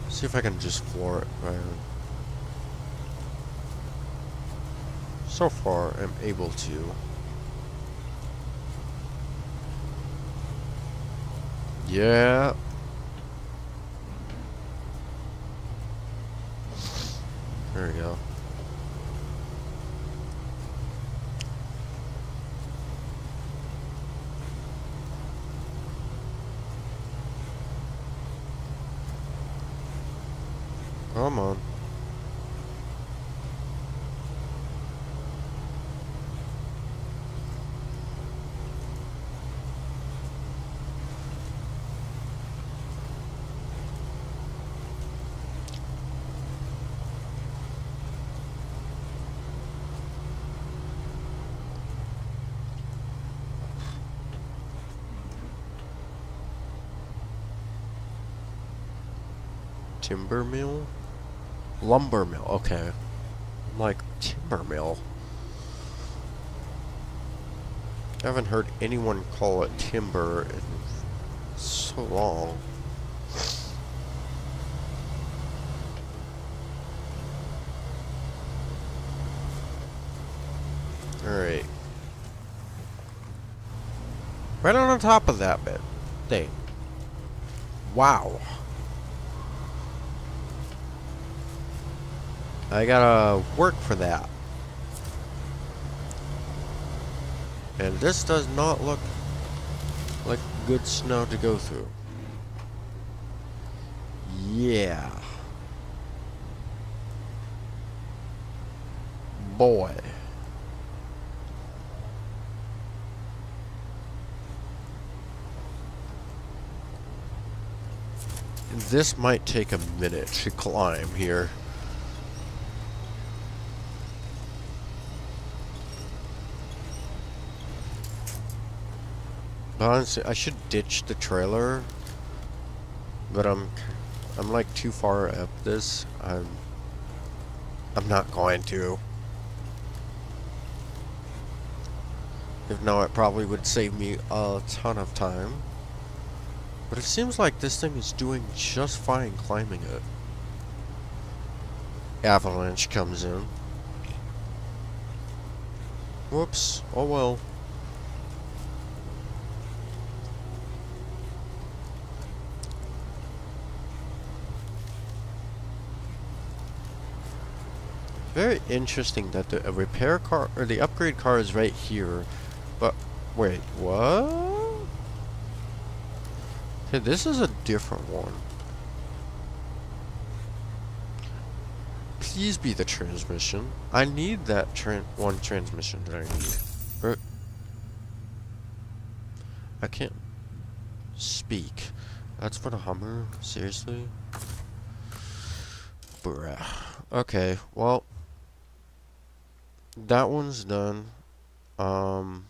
See if I can just floor it right. So far, I'm able to. Yeah. There we go. Come on. Timber mill? Lumber mill, okay. I'm like, timber mill? I haven't heard anyone call it timber in so long. Alright. Right on top of that bit thing. Wow. I gotta work for that. And this does not look like good snow to go through. Yeah. Boy. This might take a minute to climb here. Honestly, I should ditch the trailer, but I'm like too far up this. I'm not going to. If not, it probably would save me a ton of time. But it seems like this thing is doing just fine climbing it. Avalanche comes in. Whoops. Oh well. Very interesting that the repair car, or the upgrade car is right here. But, wait, what? Okay, this is a different one. Please be the transmission. I need that one transmission that I need. I can't speak. That's for the Hummer? Seriously? Bruh. Okay, well. That one's done. We're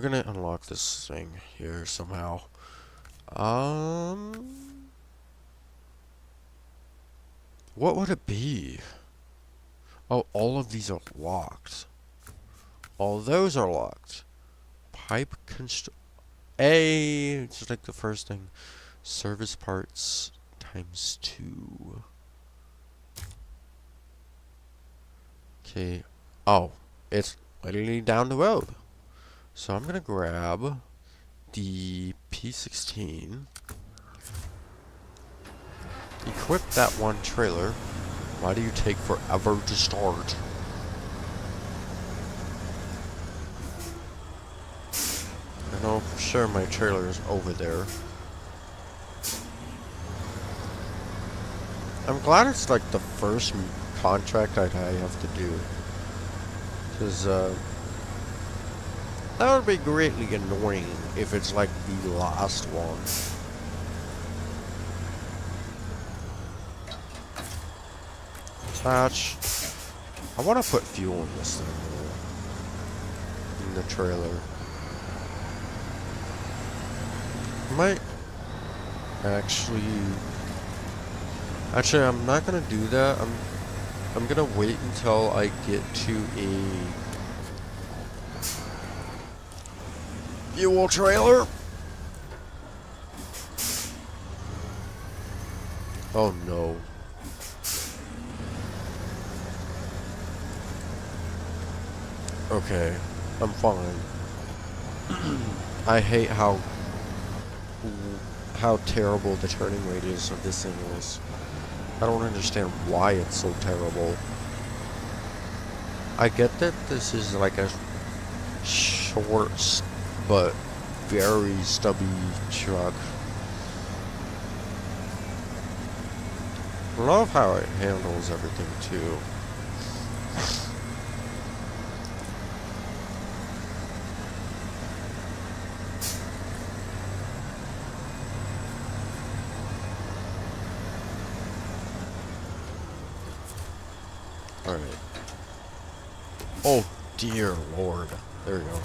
gonna unlock this thing here somehow. What would it be? Oh, all of these are locked. All those are locked. Pipe just like the first thing. Service parts times 2. Okay. Oh, it's literally down the road. So I'm gonna grab the P16. Equip that one trailer. Why do you take forever to start? I know for sure my trailer is over there. I'm glad it's like the first contract that I have to do. Because, that would be greatly annoying if it's like the last one. Attach. I want to put fuel in this thing, though. In the trailer. I might actually... Actually, I'm not gonna do that. I'm gonna wait until I get to a fuel trailer. Oh no. Okay, I'm fine. I hate how terrible the turning radius of this thing is. I don't understand why it's so terrible. I get that this is like a short but very stubby truck. I love how it handles everything too. Alright. Oh dear lord. There we go.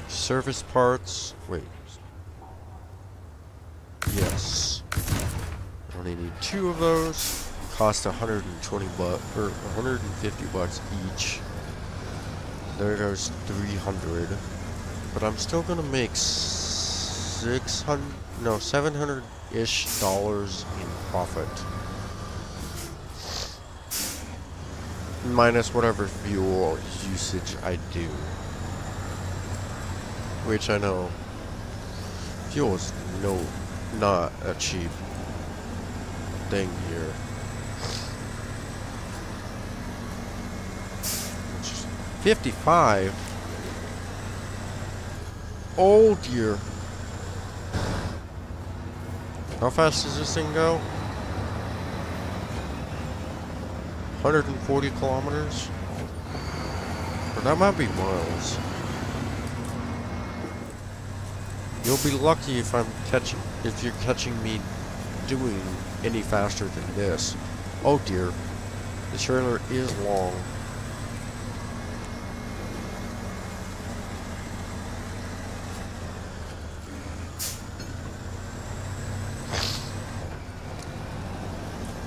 Service parts. Wait. Yes. I only need 2 of those. Cost 120 bucks, or 150 bucks each. There goes 300. But I'm still gonna make 700-ish dollars in profit. Minus whatever fuel usage I do. Which I know fuel is not a cheap thing here. 55? Oh dear. How fast does this thing go? 140 kilometers? Or that might be miles. You'll be lucky if you're catching me doing any faster than this. Oh dear. The trailer is long.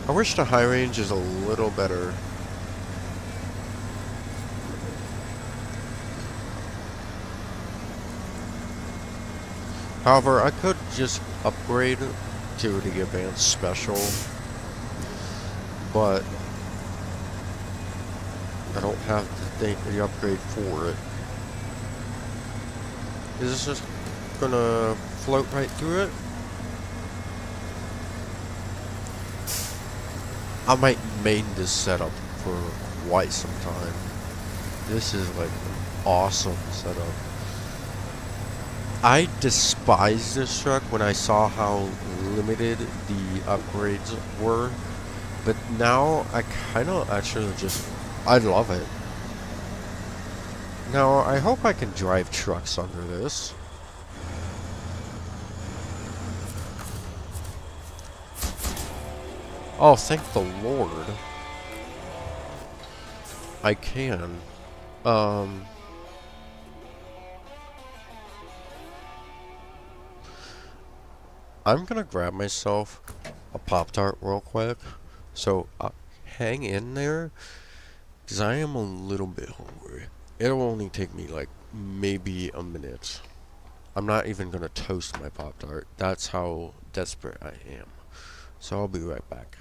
I wish the high range is a little better. However, I could just upgrade to the advanced special, but I don't have the upgrade for it. Is this just gonna float right through it? I might main this setup for quite some time. This is like an awesome setup. I despised this truck when I saw how limited the upgrades were, but now I kind of actually I love it. Now, I hope I can drive trucks under this. Oh, thank the Lord. I can. I'm gonna grab myself a Pop-Tart real quick. So, hang in there, because I am a little bit hungry. It'll only take me like maybe a minute. I'm not even gonna toast my Pop-Tart. That's how desperate I am. So I'll be right back.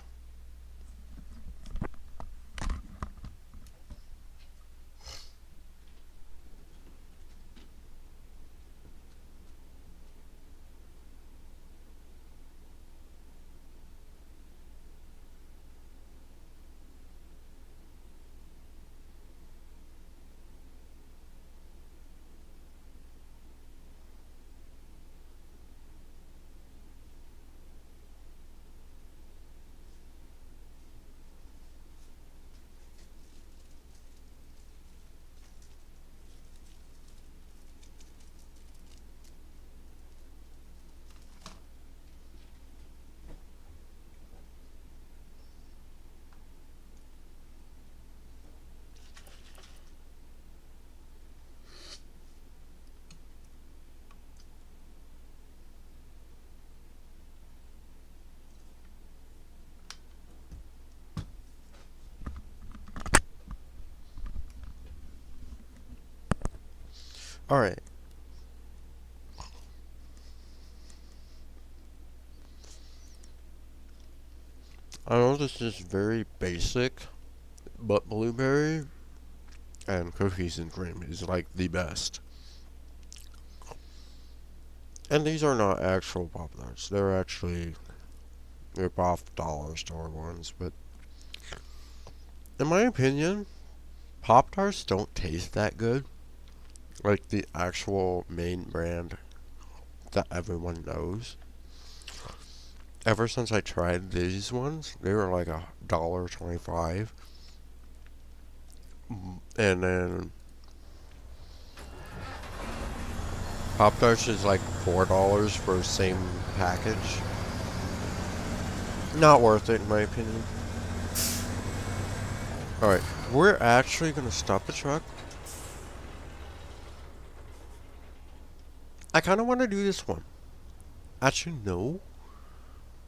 Alright. I know this is very basic, but blueberry and cookies and cream is like the best. And these are not actual Pop-Tarts. They're actually rip-off dollar store ones, but in my opinion, Pop-Tarts don't taste that good. Like the actual main brand that everyone knows. Ever since I tried these ones, they were like $1.25. And then Pop-Tarts is like $4 for the same package. Not worth it in my opinion. Alright, we're actually gonna stop the truck. I kinda wanna do this one. Actually, no.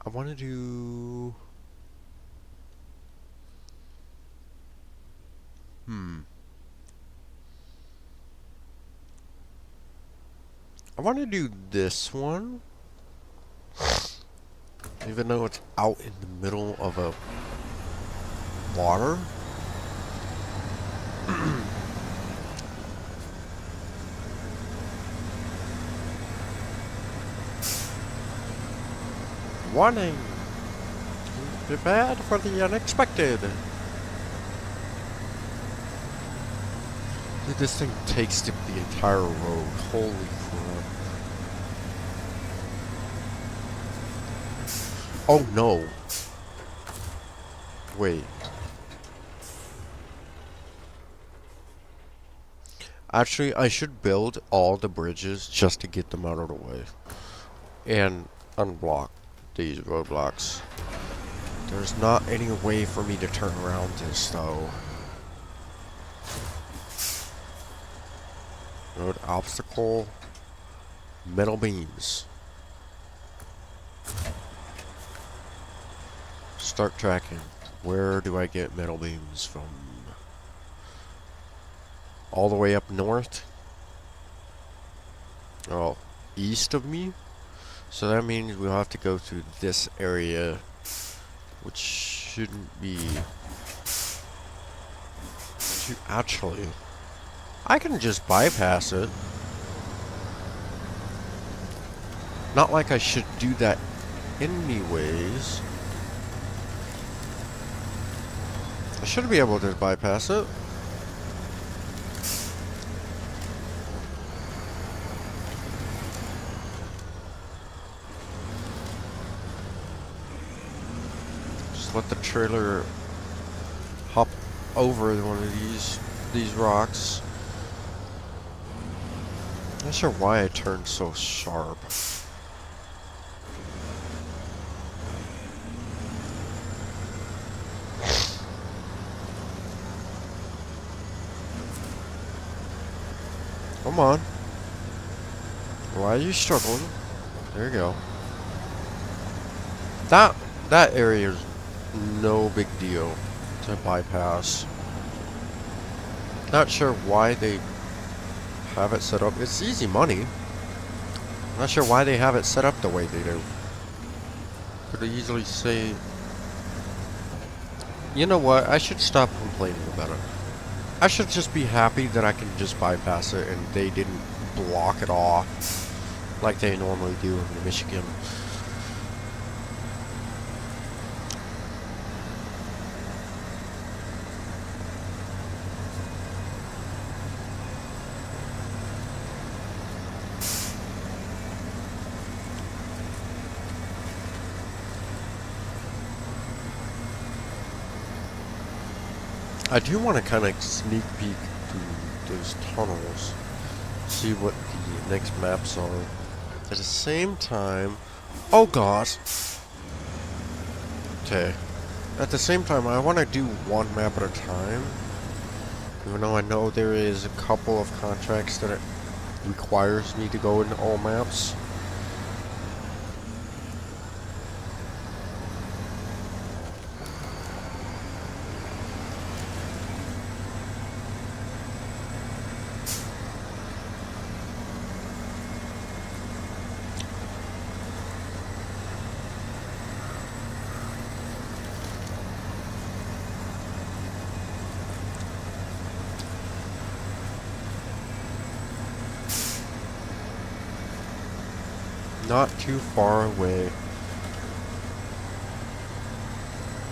I wanna do... I wanna do this one. Even though it's out in the middle of a water. Warning! Prepared for the unexpected. Dude, this thing takes the entire road. Holy crap. Oh no. Wait. Actually, I should build all the bridges just to get them out of the way. And unblock these roadblocks. There's not any way for me to turn around this though. Road obstacle. Metal beams. Start tracking. Where do I get metal beams from? All the way up north? Oh, east of me? So that means we'll have to go through this area, which shouldn't be... Actually, I can just bypass it. Not like I should do that anyways. I should be able to bypass it. Just let the trailer hop over one of these rocks. Not sure why I turned so sharp. Come on. Why are you struggling? There you go. That area is no big deal to bypass. Not sure why they have it set up. It's easy money. Not sure why they have it set up the way they do. Could easily say, you know what? I should stop complaining about it. I should just be happy that I can just bypass it and they didn't block it off like they normally do in Michigan. I do want to kind of sneak peek through those tunnels, see what the next maps are. At the same time, oh god. Okay. At the same time, I want to do one map at a time. Even though I know there is a couple of contracts that it requires me to go into all maps. Not too far away.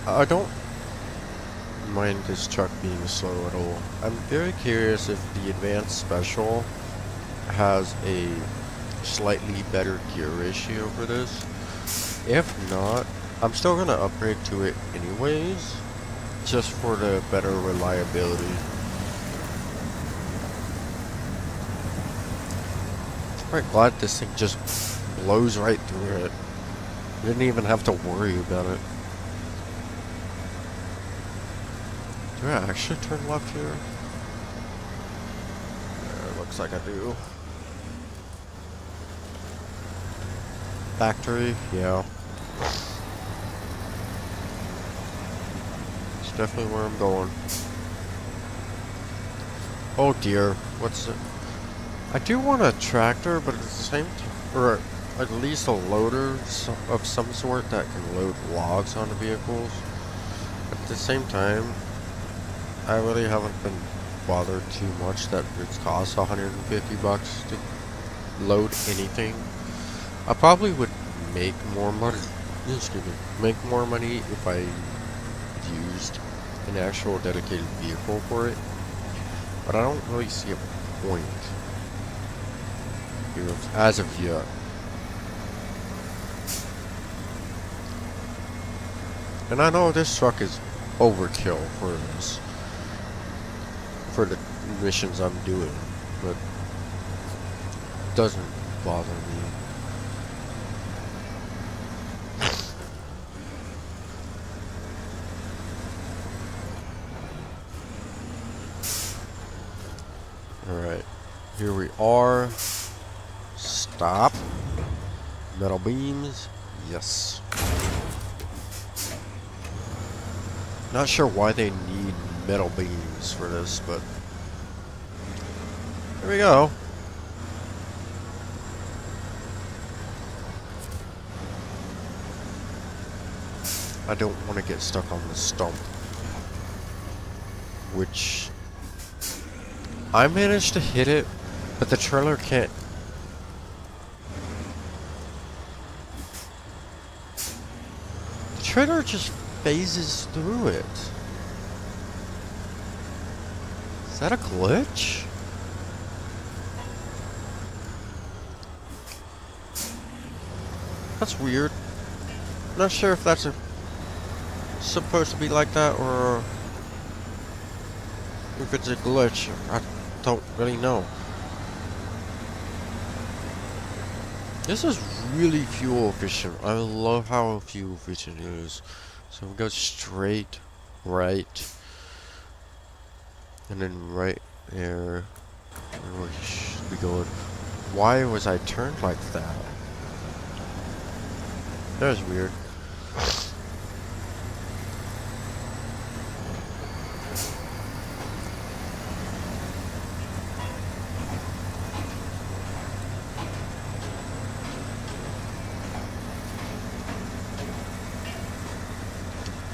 I don't mind this truck being slow at all. I'm very curious if the advanced special has a slightly better gear ratio for this. If not, I'm still gonna upgrade to it anyways, just for the better reliability. I'm quite glad this thing just blows right through it. Didn't even have to worry about it. Do I actually turn left here? Yeah, it looks like I do. Factory, yeah. It's definitely where I'm going. Oh dear, what's it? I do want a tractor, but at the same time, or at least a loader of some sort that can load logs onto vehicles. At the same time, I really haven't been bothered too much that it's cost 150 bucks to load anything. I probably would make more money excuse me, make more money if I used an actual dedicated vehicle for it, but I don't really see a point here as of yet. And I know this truck is overkill for this, for the missions I'm doing, but it doesn't bother me. Alright, here we are. Stop. Metal beams. Yes. Not sure why they need metal beams for this, but here we go. I don't want to get stuck on the stump, which I managed to hit it, but the trailer can't. The trailer just phases through it. Is that a glitch? That's weird. Not sure if that's supposed to be like that or if it's a glitch. I don't really know. This is really fuel efficient. I love how fuel efficient it is. So we go straight, right, and then right there. Where we should be going. Why was I turned like that? That was weird.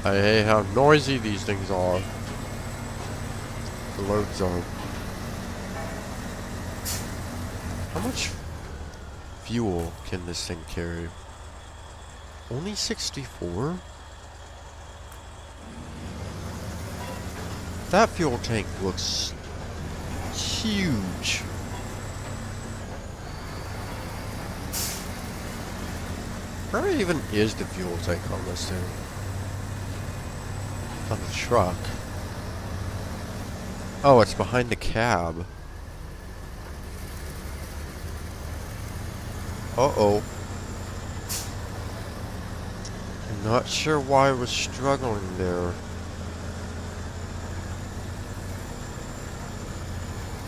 I hate how noisy these things are. The load zone. How much fuel can this thing carry? Only 64? That fuel tank looks huge. Where even is the fuel tank on this thing? On the truck. Oh, it's behind the cab. Uh-oh. I'm not sure why I was struggling there.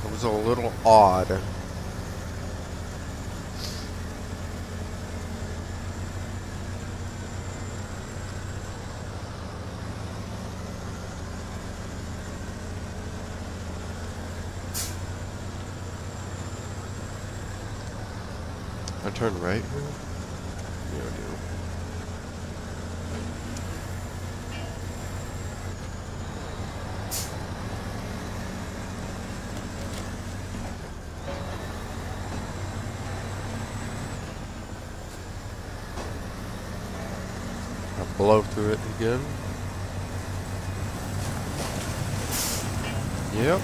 It was a little odd. I turn right here? Yeah, I do. I blow through it again. Yep.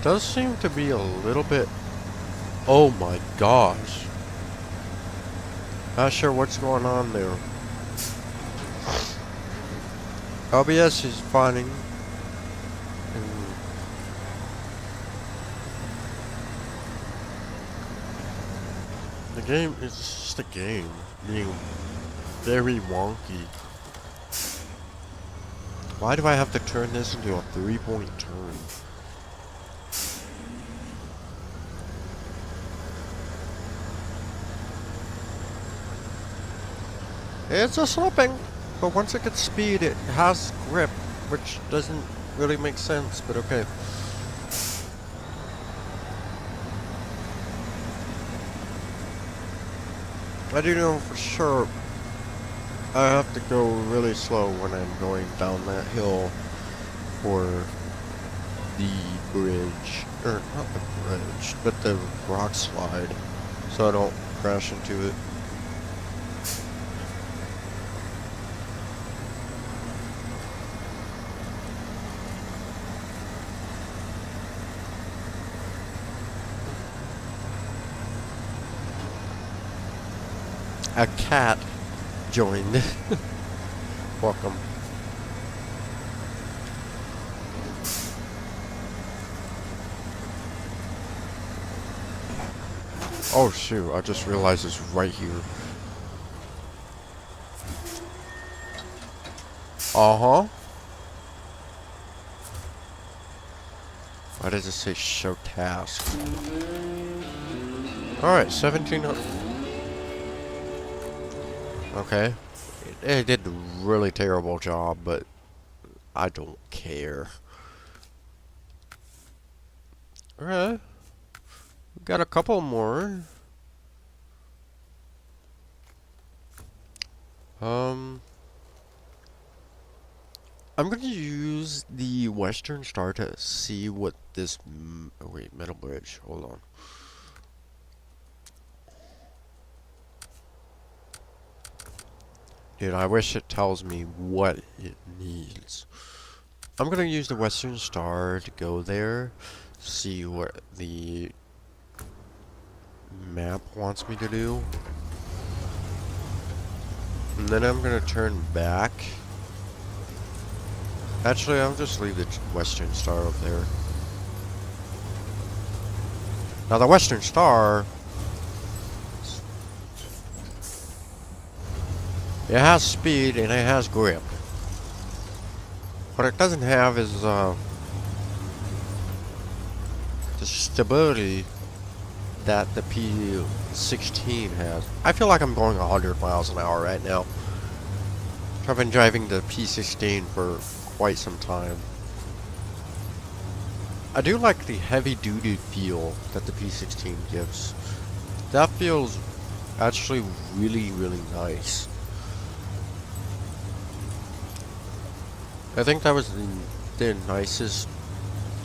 Does seem to be a little bit. Oh my gosh. Not sure what's going on there. OBS is finding. The game is just a game being very wonky. Why do I have to turn this into a 3-point turn? It's a slipping, but once it gets speed, it has grip, which doesn't really make sense, but okay. I do know for sure I have to go really slow when I'm going down that hill for the bridge, or not the bridge, but the rock slide, so I don't crash into it. A cat joined. Welcome. Oh shoot, I just realized it's right here. Uh-huh. Why does it say show task? Alright, 1700. Okay. It did a really terrible job, but I don't care. Alright. We got a couple more. I'm gonna use the Western Star to see what this. Oh wait, Metal Bridge. Hold on. Dude, I wish it tells me what it needs. I'm gonna use the Western Star to go there, see what the map wants me to do. And then I'm gonna turn back. Actually, I'll just leave the Western Star up there. Now the Western Star, it has speed and it has grip. What it doesn't have is the stability that the P16 has. I feel like I'm going 100 miles an hour right now. I've been driving the P16 for quite some time. I do like the heavy-duty feel that the P16 gives. That feels actually really, really nice. I think that was the nicest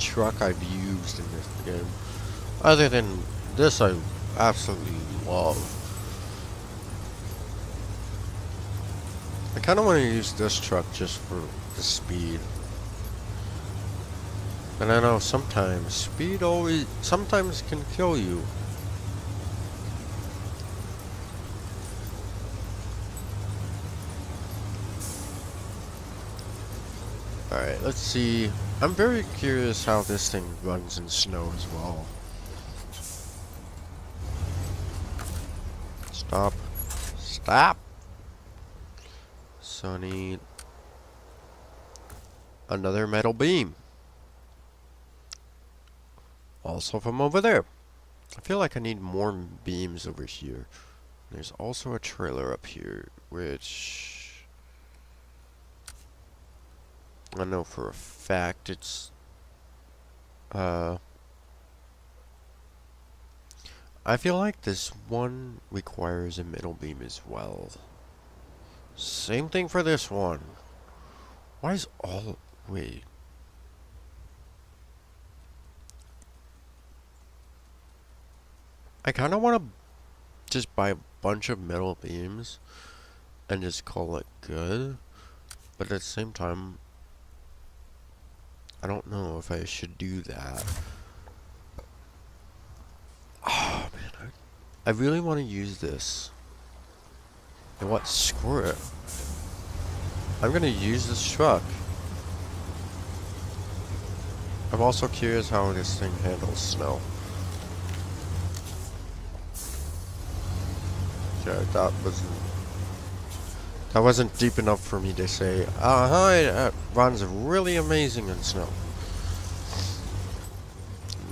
truck I've used in this game. Other than this, I absolutely love. I kind of want to use this truck just for the speed. And I know sometimes speed sometimes can kill you. Alright, let's see. I'm very curious how this thing runs in snow as well. Stop. Stop! So I need another metal beam. Also from over there. I feel like I need more beams over here. There's also a trailer up here, which I know for a fact it's I feel like this one requires a metal beam as well. Same thing for this one. Why is all... Wait. I kind of want to just buy a bunch of metal beams and just call it good. But at the same time, I don't know if I should do that. Oh, man. I really want to use this. And what? Screw it. I'm gonna use this truck. I'm also curious how this thing handles snow. Okay, that wasn't deep enough for me to say, hi, it runs really amazing in snow.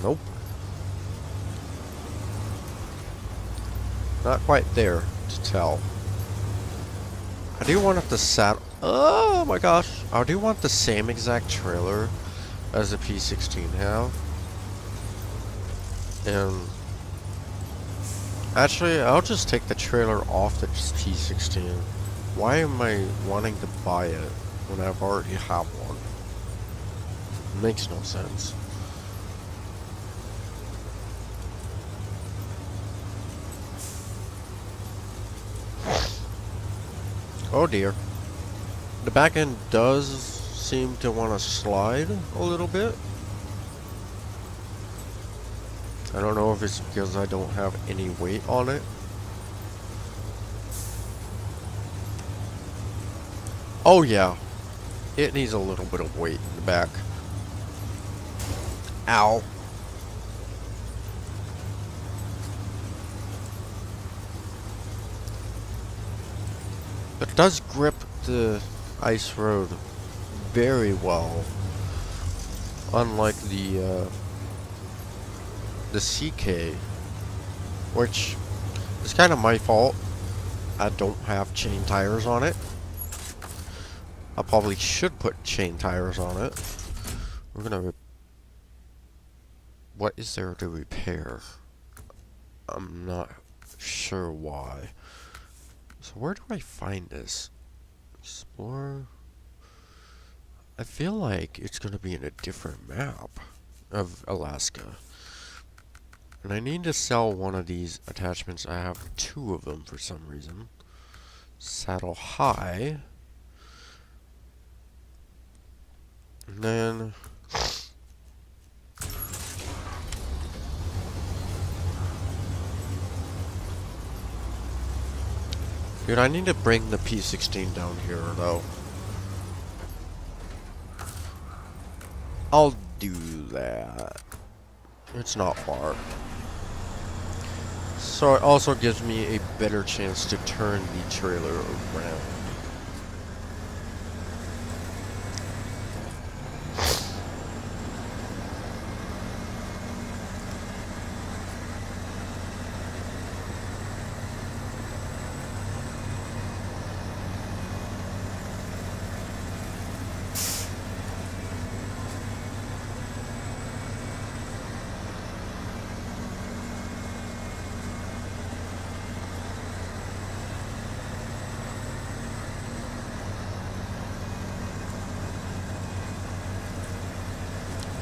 Nope. Not quite there to tell. I do want it to oh my gosh. I do want the same exact trailer as the P16 have. And actually, I'll just take the trailer off the P16. Why am I wanting to buy it when I've already have one? It makes no sense. Oh dear. The back end does seem to want to slide a little bit. I don't know if it's because I don't have any weight on it. Oh yeah, it needs a little bit of weight in the back. Ow. It does grip the ice road very well, unlike the CK, which is kind of my fault. I don't have chain tires on it. I probably should put chain tires on it. We're gonna. What is there to repair? I'm not sure why. So where do I find this? Explore. I feel like it's gonna be in a different map of Alaska. And I need to sell one of these attachments. I have two of them for some reason. Saddle high. And then dude, I need to bring the P16 down here though. I'll do that. It's not far. So it also gives me a better chance to turn the trailer around.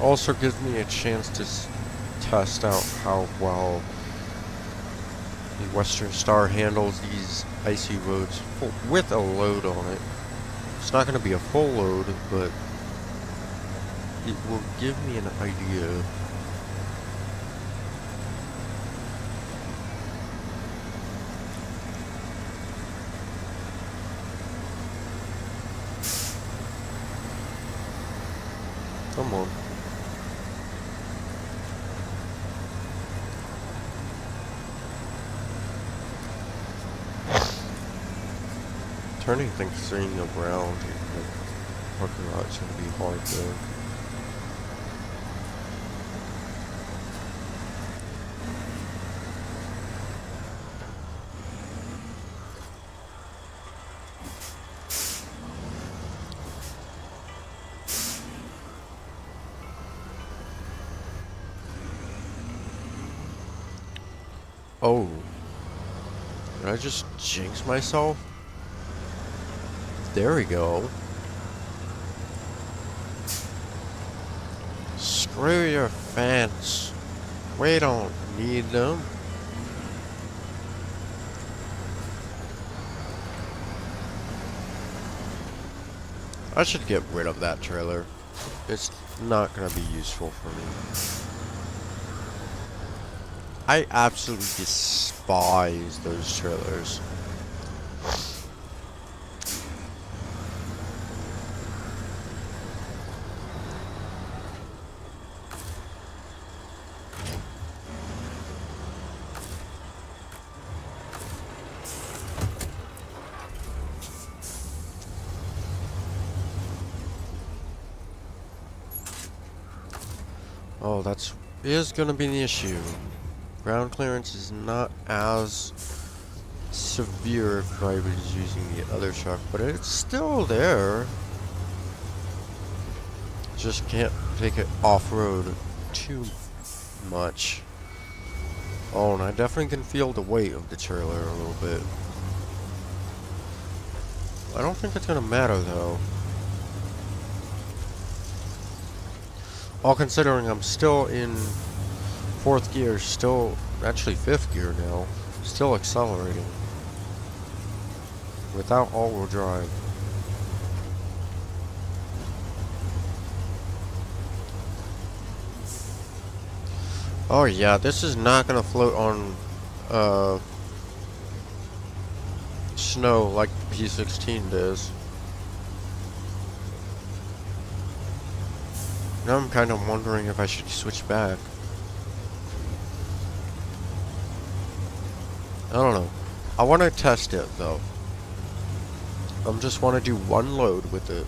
Also gives me a chance to test out how well the Western Star handles these icy roads with a load on it. It's not going to be a full load, but it will give me an idea. Come on. Turning things around in the parking lot's gonna be hard though. Oh. Did I just jinx myself? There we go. Screw your fence. We don't need them. I should get rid of that trailer. It's not gonna be useful for me. I absolutely despise those trailers. Well, that's is gonna be the issue. Ground clearance is not as severe if I was using the other truck, but it's still there. Just can't take it off-road too much. Oh, and I definitely can feel the weight of the trailer a little bit. I don't think it's gonna matter though. All considering I'm still in 4th gear, still, actually 5th gear now, still accelerating. Without all-wheel drive. Oh yeah, this is not gonna float on snow like the P16 does. Now I'm kind of wondering if I should switch back. I don't know. I want to test it though. I just want to do one load with it.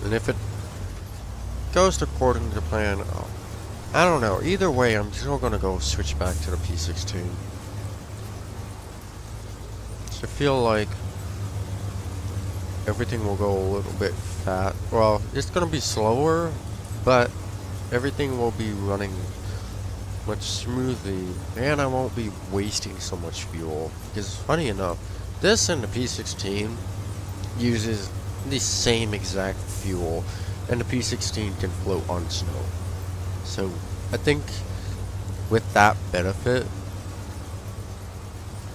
And if it goes according to plan, I don't know. Either way, I'm still going to go switch back to the P16. So I feel like everything will go a little bit fast. Well, it's going to be slower, but everything will be running much smoothly, and I won't be wasting so much fuel. Because funny enough, this and the P16 uses the same exact fuel, and the P16 can float on snow. So I think with that benefit,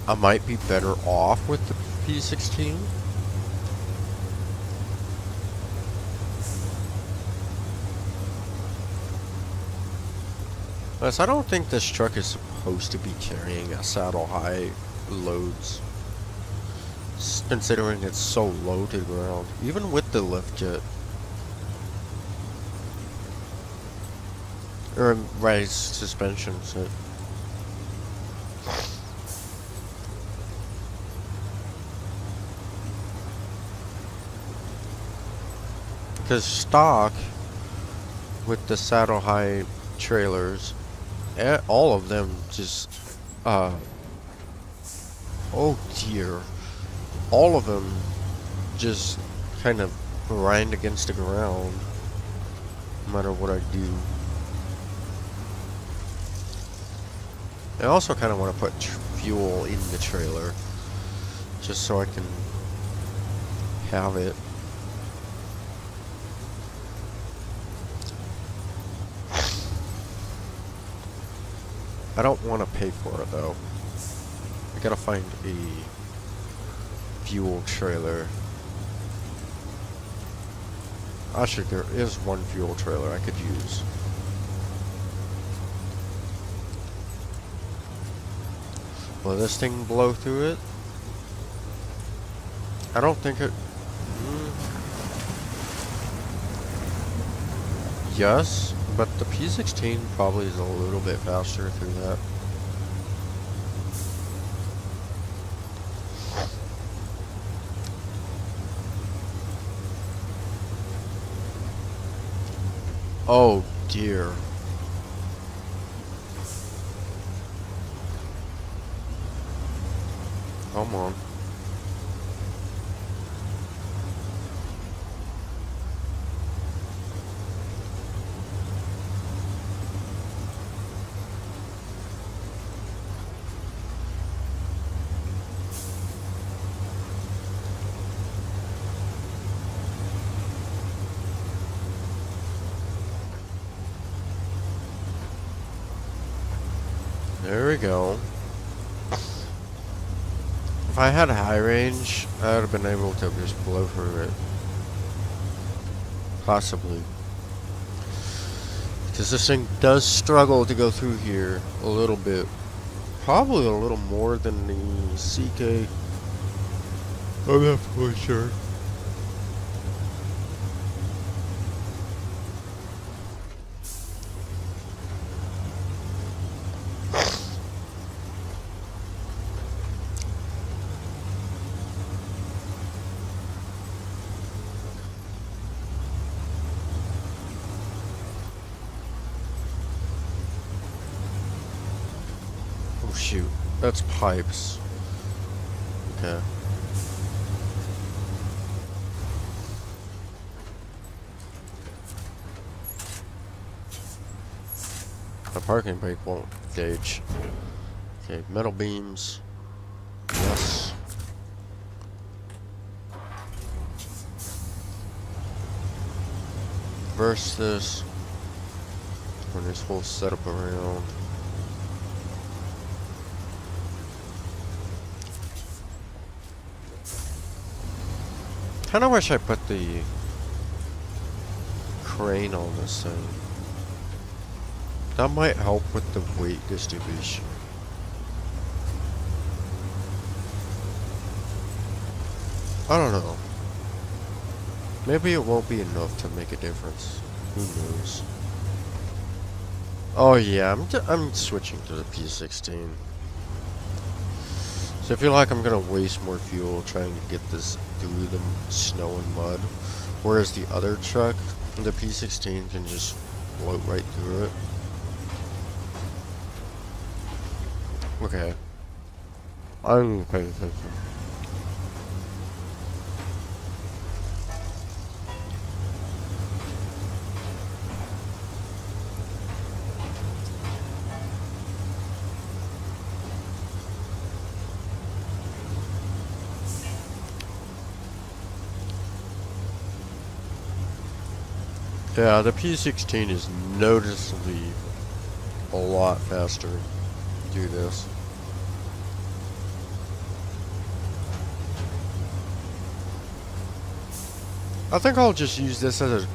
I might be better off with the P16. Plus, I don't think this truck is supposed to be carrying a saddle high loads, considering it's so low to the ground, even with the lift kit. Or raised suspension set. Because stock with the saddle high trailers, all of them just oh dear, all of them just kind of grind against the ground no matter what I do. I also kind of want to put fuel in the trailer just so I can have it. I don't want to pay for it though. I gotta find a fuel trailer. Actually, there is one fuel trailer I could use. Will this thing blow through it? I don't think it... Yes, but the P16 probably is a little bit faster through that. Oh dear. Come on. There we go. If I had high range, I would have been able to just blow through it. Possibly. Because this thing does struggle to go through here a little bit. Probably a little more than the CK. I'm not fully sure. Oh shoot, that's pipes. Okay. The parking brake won't gauge. Okay, metal beams. Yes. Reverse this. Turn this whole setup around. Kinda wish I put the crane on this thing. That might help with the weight distribution. I don't know. Maybe it won't be enough to make a difference. Who knows? Oh yeah, I'm switching to the P16. So I feel like I'm gonna waste more fuel trying to get this through the snow and mud, whereas the other truck, the P16, can just float right through it. Okay. I'm paying attention. Yeah, the P16 is noticeably a lot faster to do this. I think I'll just use this as a...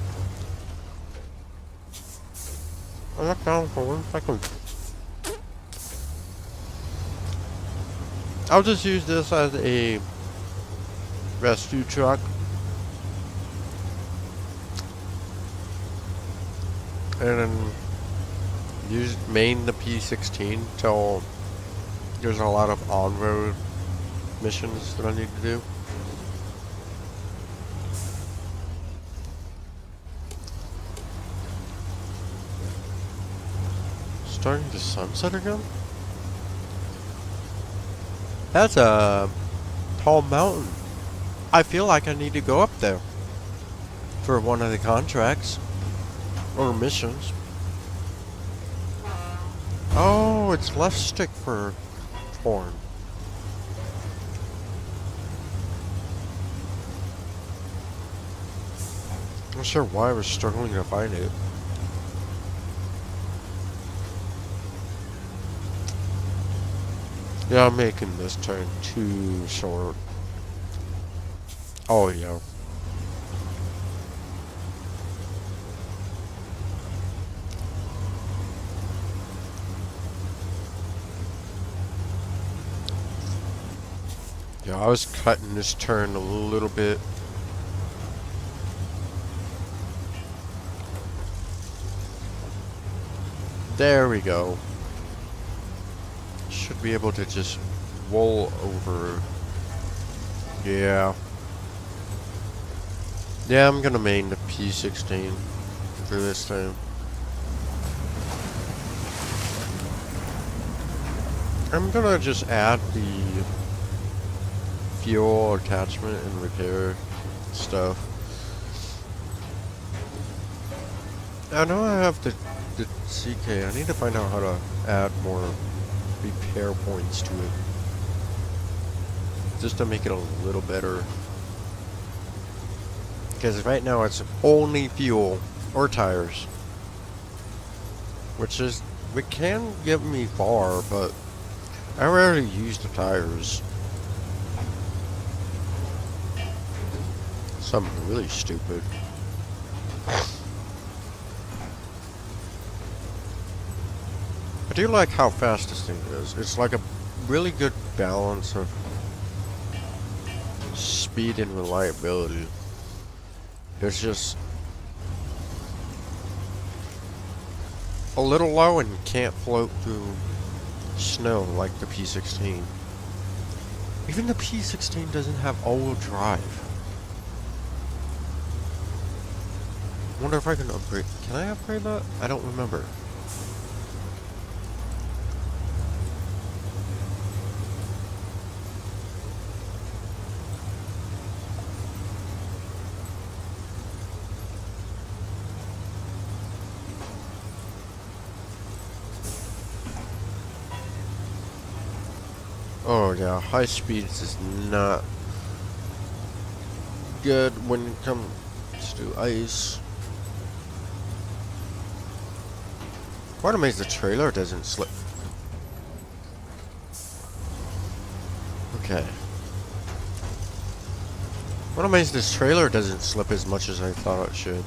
I'm not down for 1 second. I'll just use this as a rescue truck. And then main the P16 till there's a lot of on-road missions that I need to do. Starting to sunset again? That's a tall mountain. I feel like I need to go up there for one of the contracts or missions. Oh, it's left stick for horn. I'm not sure why I was struggling to find it. Yeah, I'm making this turn too short. Oh, yeah. Yeah, I was cutting this turn a little bit. There we go. Should be able to just roll over. Yeah. Yeah, I'm gonna main the P16 for this time. I'm gonna just add the fuel attachment and repair stuff. I know I have the CK. I need to find out how to add more repair points to it, just to make it a little better. Because right now it's only fuel or tires, which can get me far, but I rarely use the tires. Something really stupid. I do like how fast this thing is. It's like a really good balance of speed and reliability. It's just a little low and can't float through snow like the P16. Even the P16 doesn't have all-wheel drive. I wonder if I can upgrade. Can I upgrade that? I don't remember. Oh yeah, high speeds is not good when it comes to ice. Quite amazed the trailer doesn't slip. Okay. Quite amazed this trailer doesn't slip as much as I thought it should.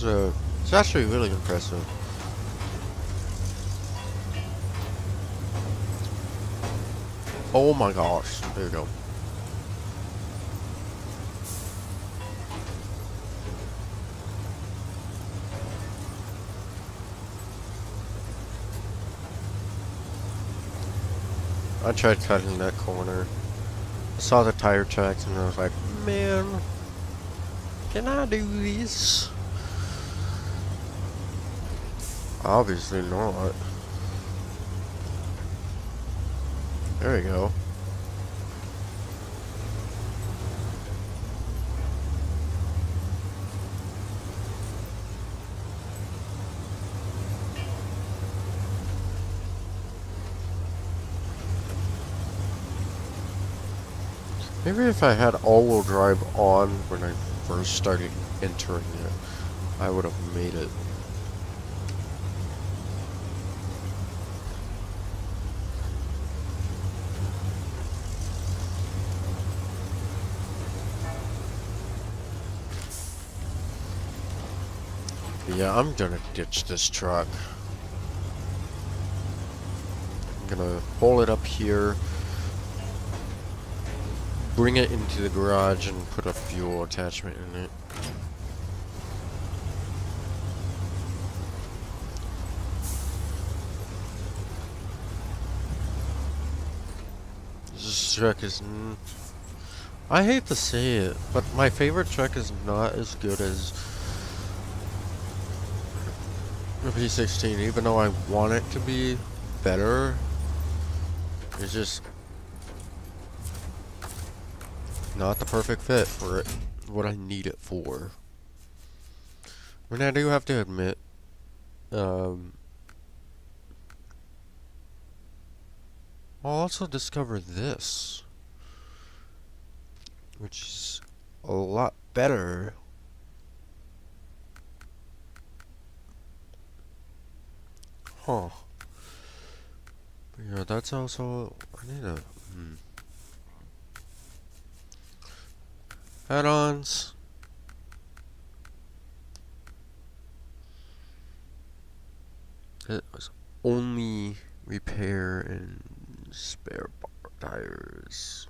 It's actually really impressive. Oh my gosh. There you go. I tried cutting that corner. I saw the tire tracks and I was like, man, can I do this? Obviously not. There you go. Maybe if I had all-wheel drive on when I first started entering it, I would have made it. Yeah, I'm gonna ditch this truck. I'm gonna pull it up here, bring it into the garage, and put a fuel attachment in it. This truck is... I hate to say it, but my favorite truck is not as good as the P16, even though I want it to be better. It's just not the perfect fit for it, what I need it for. I mean, I do have to admit, I'll also discover this, which is a lot better. Huh. But yeah, that's also, I need a, add-ons. It was only repair and spare tires.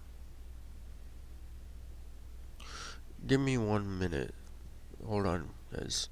Give me 1 minute. Hold on, guys.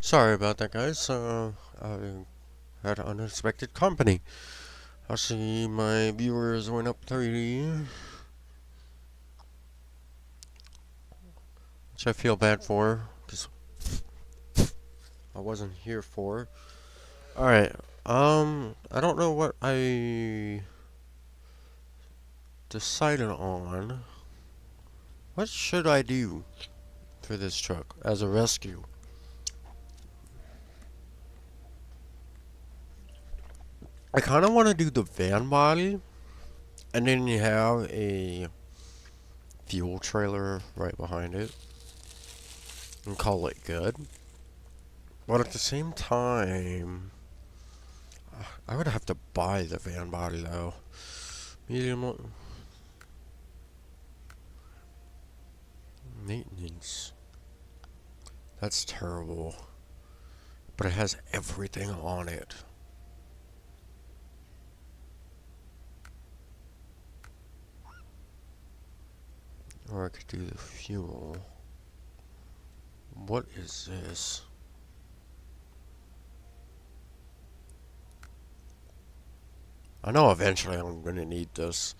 Sorry about that, guys. I had unexpected company. I see my viewers went up 30, which I feel bad for, because I wasn't here for. Alright, I don't know what I decided on. What should I do for this truck as a rescue? I kind of want to do the van body, and then you have a fuel trailer right behind it, and call it good. But at the same time, I would have to buy the van body though. Medium maintenance. That's terrible. But it has everything on it. Or I could do the fuel. What is this? I know eventually I'm going to need this.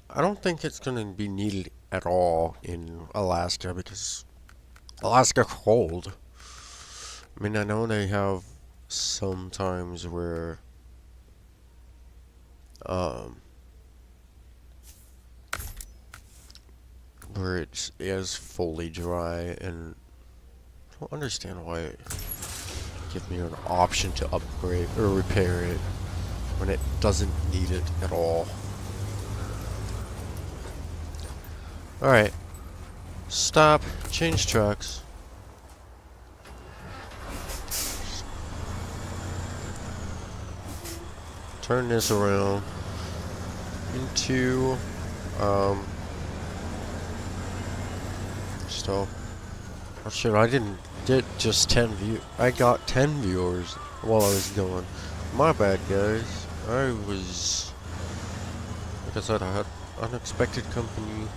I don't think it's going to be needed at all in Alaska because Alaska cold. I mean, I know they have some times um, where it is fully dry, and I don't understand why it give me an option to upgrade or repair it when it doesn't need it at all. Alright. Stop. Change trucks. Turn this around into still. Oh shit, I didn't get just 10 view. I got 10 viewers while I was going. My bad, guys. I was, like I said, I had unexpected company.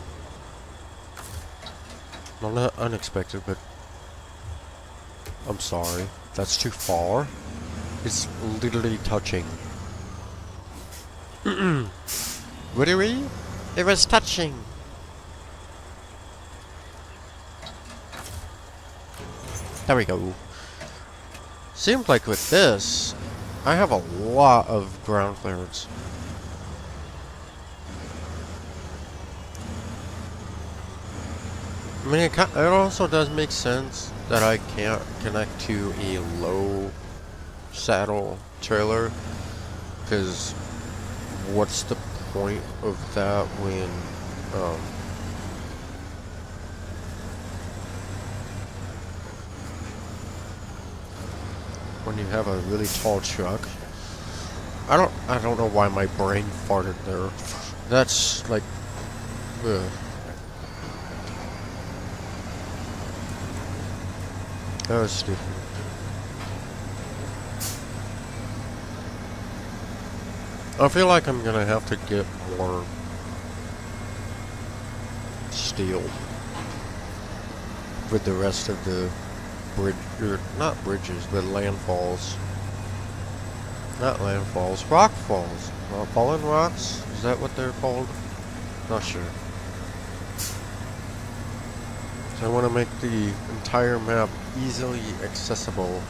Well, not unexpected, but I'm sorry. That's too far. It's literally touching. Literally? It was touching. There we go. Seems like with this, I have a lot of ground clearance. I mean, it also does make sense that I can't connect to a low saddle trailer, because what's the point of that when you have a really tall truck? I don't know why my brain farted there. That's like, ugh. That was stupid. I feel like I'm gonna have to get more steel with the rest of the bridge, or not bridges, but landfalls. Not landfalls, rock falls. Fallen rocks? Is that what they're called? Not sure. So I want to make the entire map easily accessible,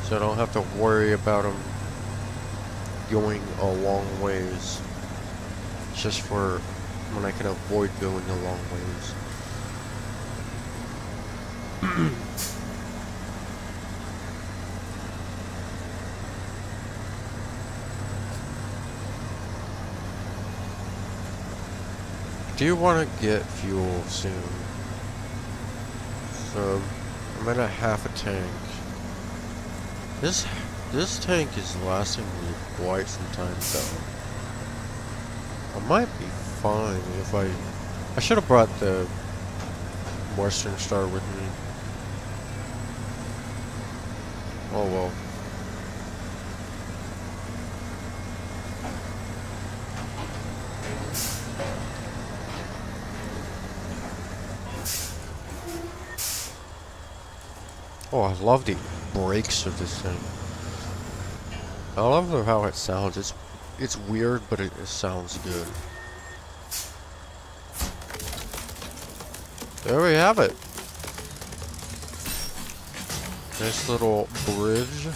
so I don't have to worry about them going a long ways, just for when I can avoid going a long ways. I do want to get fuel soon, so I'm at a half a tank. This tank is lasting me quite some time though. I might be fine if I should have brought the Western Star with me. Oh well. Oh, I love the brakes of this thing. I love how it sounds. It's weird, but it sounds good. There we have it. Nice little bridge.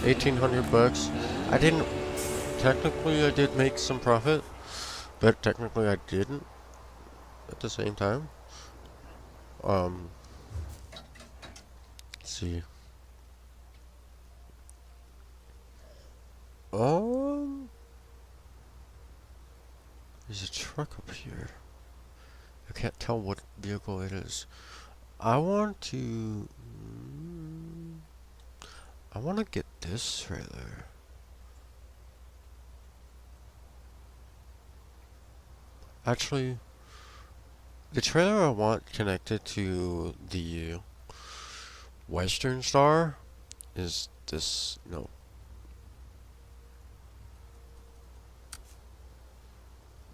1,800 bucks. I didn't. Technically, I did make some profit, but technically, I didn't at the same time. Let's see. There's a truck up here. I can't tell what vehicle it is. I want to. I want to get this trailer. Actually, the trailer I want connected to the Western Star is this. No.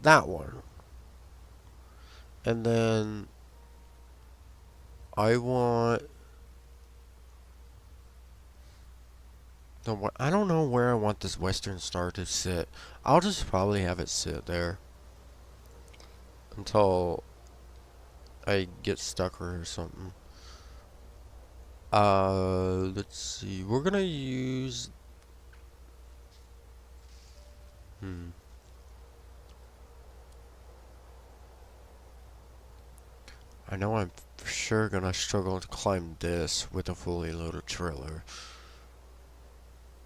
That one. And then I want. No, I don't know where I want this Western Star to sit. I'll just probably have it sit there until I get stuck or something. Let's see. We're gonna use. I know I'm for sure gonna struggle to climb this with a fully loaded trailer.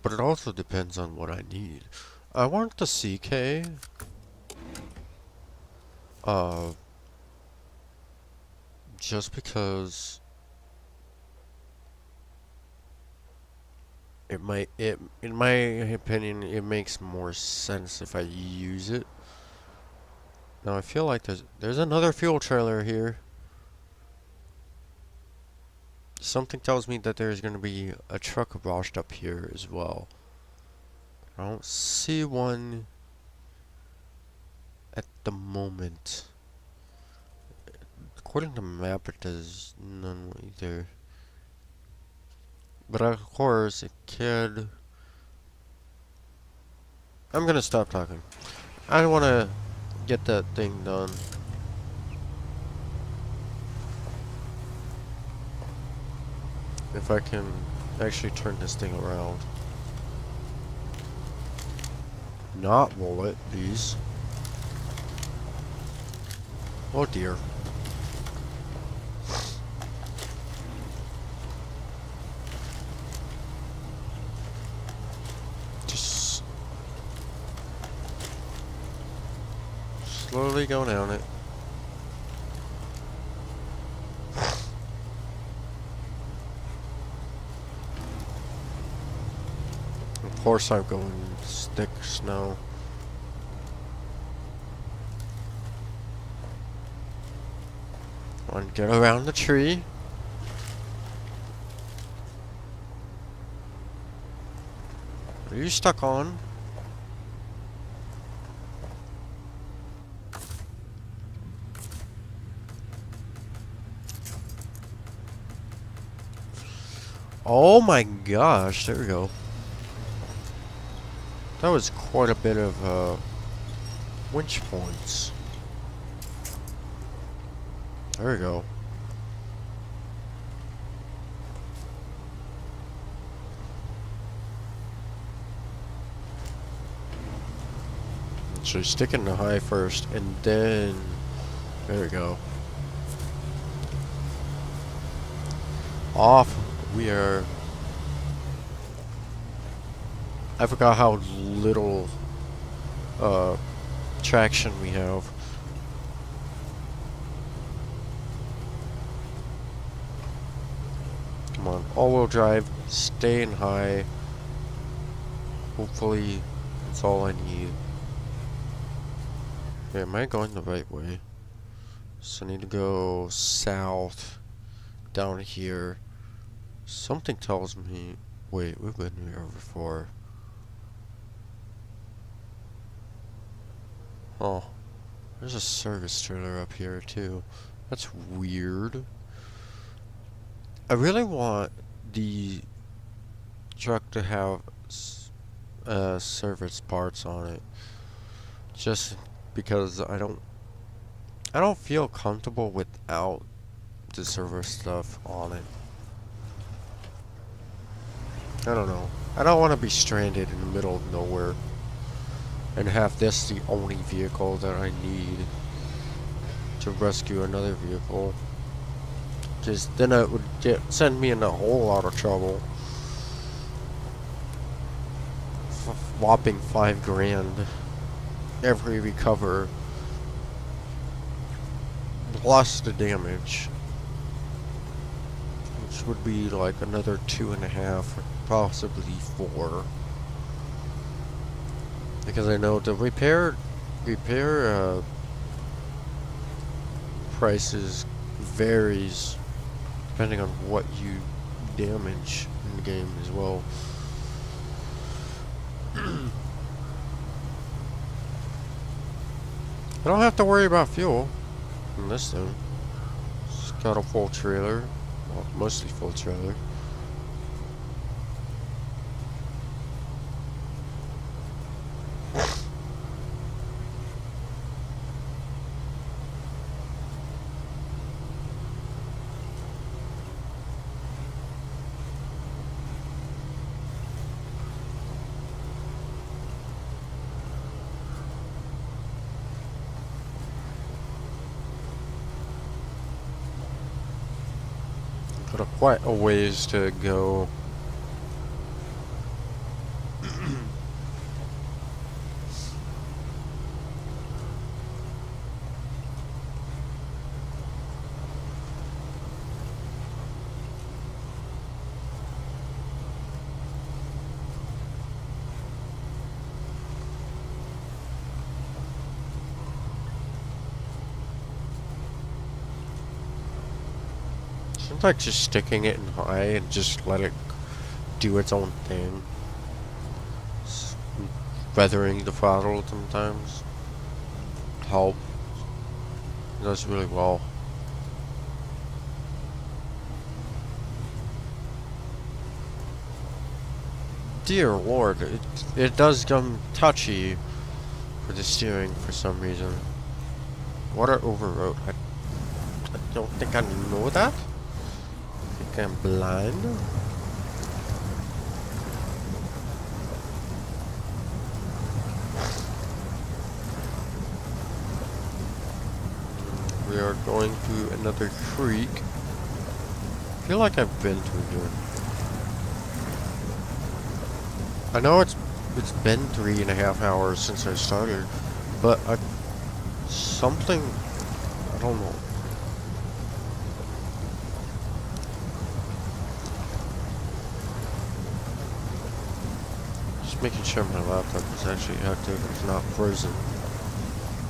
But it also depends on what I need. I want the CK. Just because in my opinion, it makes more sense if I use it. Now I feel like there's another fuel trailer here. Something tells me that there's going to be a truck washed up here as well. I don't see one at the moment. According to the map, it does none either. But of course, it could. I'm gonna stop talking. I want to get that thing done. If I can actually turn this thing around. Not bullet, please. Oh dear. Just slowly go down it. Of course I'm going thick snow. And get around the tree. Are you stuck on? Oh my gosh, there we go. That was quite a bit of winch points. There we go. So stick in the high first, and then there we go. Off we are. I forgot how little traction we have. Come on, all-wheel drive, stay in high. Hopefully, that's all I need. Wait, am I going the right way? So I need to go south, down here. Something tells me... Wait, we've been here before. Oh, there's a service trailer up here too. That's weird. I really want the truck to have service parts on it, just because I don't feel comfortable without the service stuff on it. I don't know. I don't want to be stranded in the middle of nowhere and have this the only vehicle that I need to rescue another vehicle. Because then it would send me in a whole lot of trouble. Whopping $5,000 every recover, plus the damage, which would be like another 2.5, possibly 4. Because I know the repair prices varies depending on what you damage in the game as well. I don't have to worry about fuel in this thing. It's got a full trailer, well, mostly full trailer. Got quite a ways to go. Seems like just sticking it in high and just let it do its own thing. Feathering the throttle sometimes help. It does really well. Dear Lord, it does come touchy for the steering for some reason. Water overrode. I don't think I know that. I think I'm blind. We are going through another creek. I feel like I've been through here. I know it's been 3.5 hours since I started, but something, I don't know. Just making sure my laptop is actually active and it's not frozen.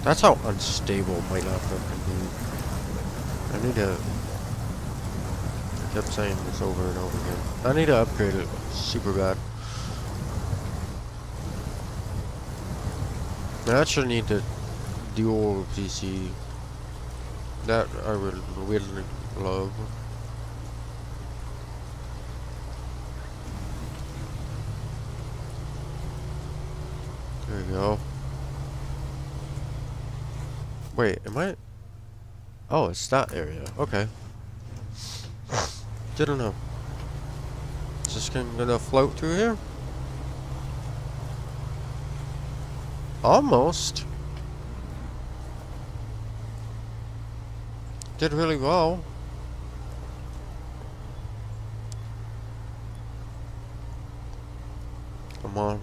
That's how unstable my laptop can be. I need to, I kept saying this over and over again. I need to upgrade it super bad. I actually need the dual PC. That I would really love. There we go. Wait, am I? Oh, it's that area. Okay. Didn't know. Is this gonna float through here? Almost. Did really well. Come on.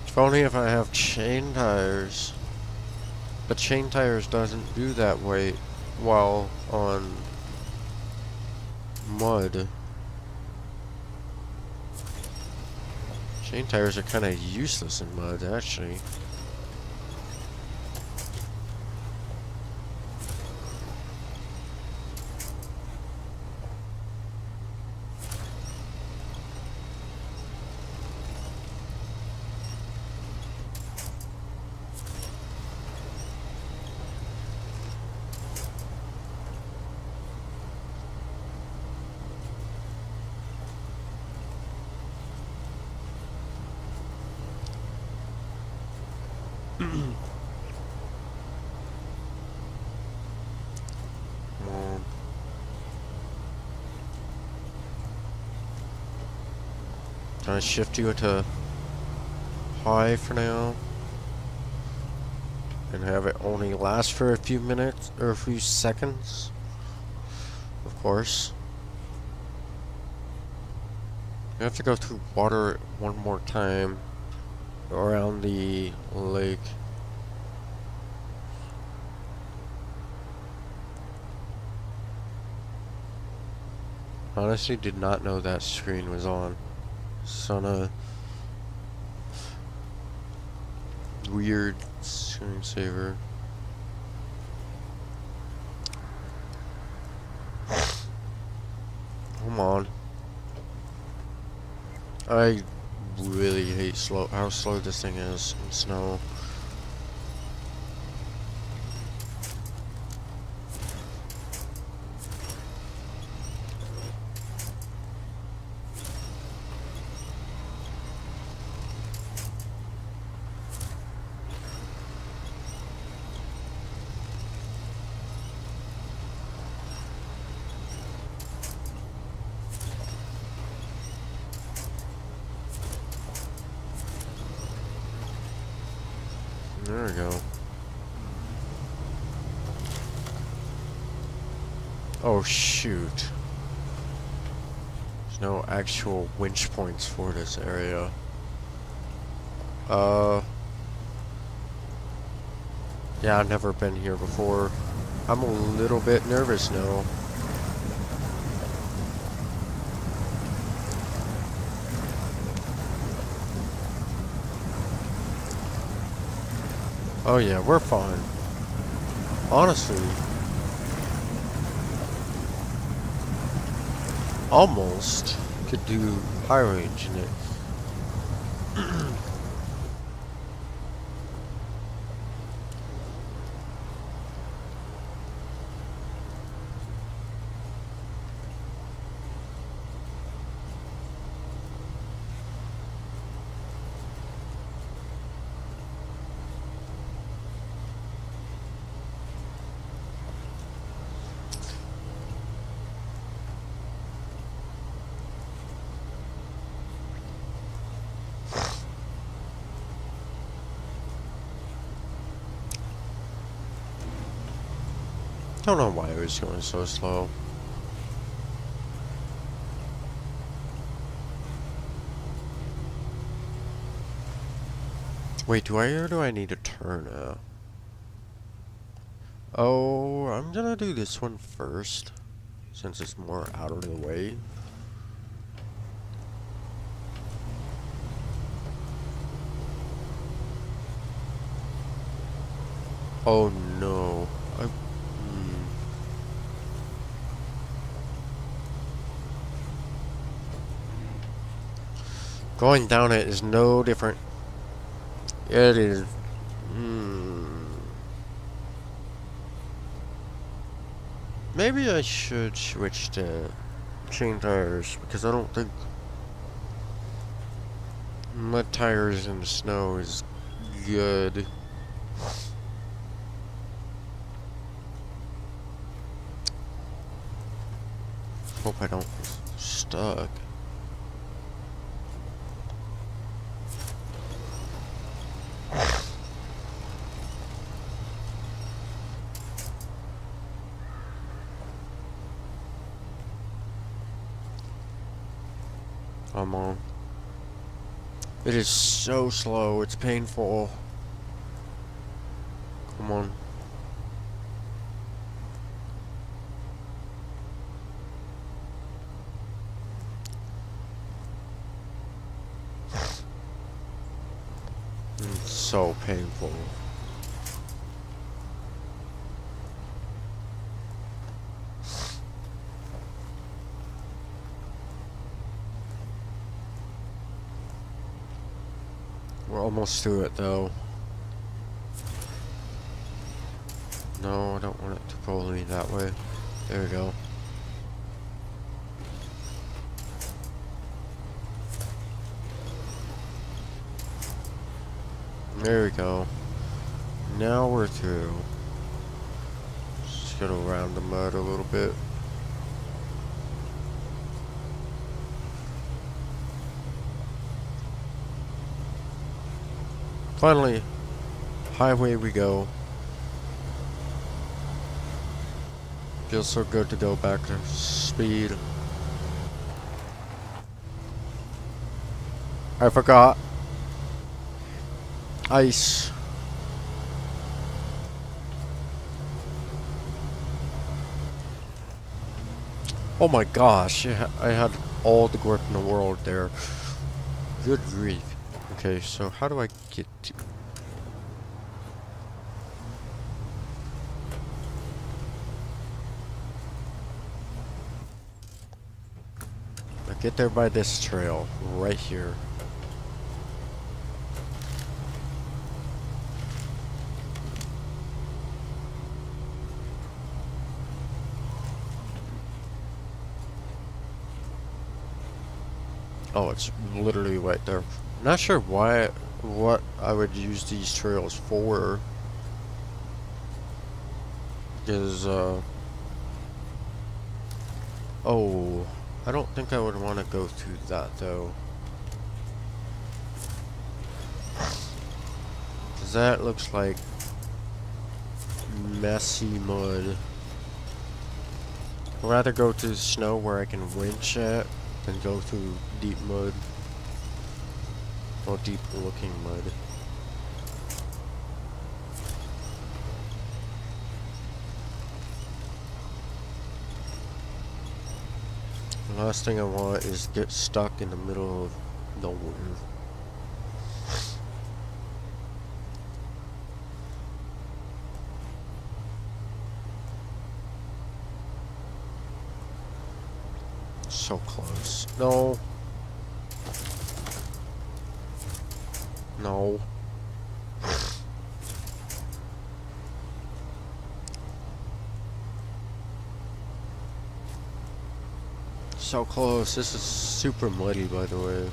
If only if I have chain tires. But chain tires doesn't do that way while on mud. Chain tires are kind of useless in mud, actually. Come on. Can I shift you to high for now? And have it only last for a few minutes or a few seconds? Of course. You have to go through water one more time around the lake. Honestly, did not know that screen was on. Son of weird screensaver. Come on. I really hate how slow this thing is in snow. There we go. Oh shoot. There's no actual winch points for this area. Yeah, I've never been here before. I'm a little bit nervous now. Oh yeah, we're fine. Honestly. Almost could do high range in it. Don't know why it was going so slow. Wait, do I need to turn now? Oh, I'm gonna do this one first, since it's more out of the way. Oh no. Going down it is no different. It is. Maybe I should switch to chain tires, because I don't think mud tires in the snow is good. Hope I don't get stuck. Come on. It is so slow, it's painful. Come on. It's so painful. We're almost through it though. No, I don't want it to pull me that way. There we go. There we go. Now we're through. Just get around the mud a little bit. Finally, highway we go. Feels so good to go back to speed. I forgot. Ice. Oh my gosh, I had all the grip in the world there. Good grief. Okay, so how do I get to... I get there by this trail, right here. Oh, it's literally right there. Not sure what I would use these trails for. Because, oh, I don't think I would want to go through that, though. Because that looks like messy mud. I'd rather go to snow where I can winch at than go through deep mud. Or deep looking mud. The last thing I want is get stuck in the middle of nowhere. So close. No. No. So close. This is super muddy, by the way.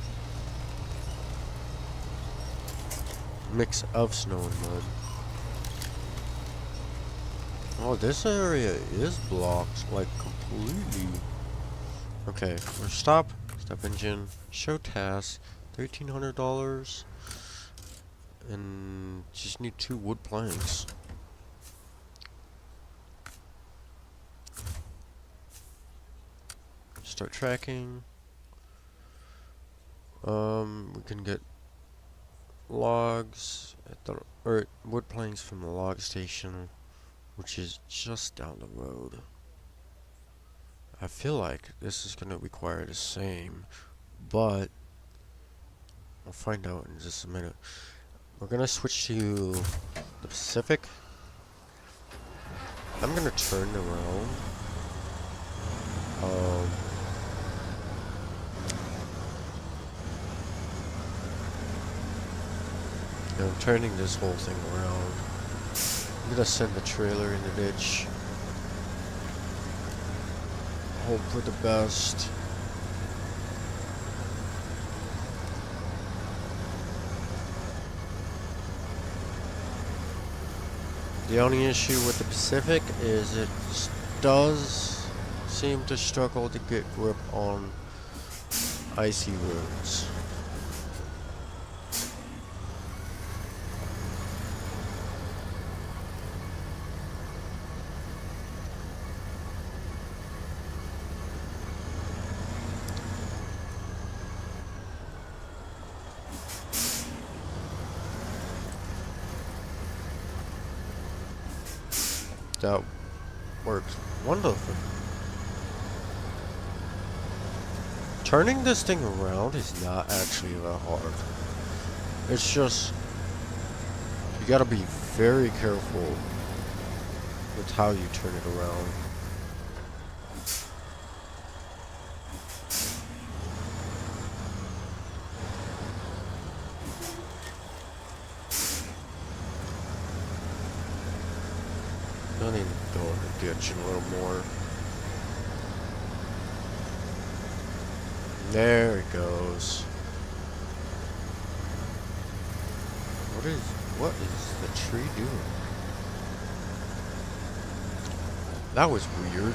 Mix of snow and mud. Oh, this area is blocked, like, completely. Okay, we're stop engine, show task, $1,300, and just need 2 wood planks. Start tracking. We can get logs or wood planks from the log station, which is just down the road. I feel like this is going to require the same, but I'll find out in just a minute. We're going to switch to the Pacific. I'm going to turn around. I'm turning this whole thing around. I'm going to send the trailer in the ditch. Hope for the best. The only issue with the Pacific is it does seem to struggle to get grip on icy roads. That works wonderfully. Turning this thing around is not actually that hard. It's just, you gotta be very careful with how you turn it around. I need to go in the ditch a little more. There it goes. What is... What is the tree doing? That was weird.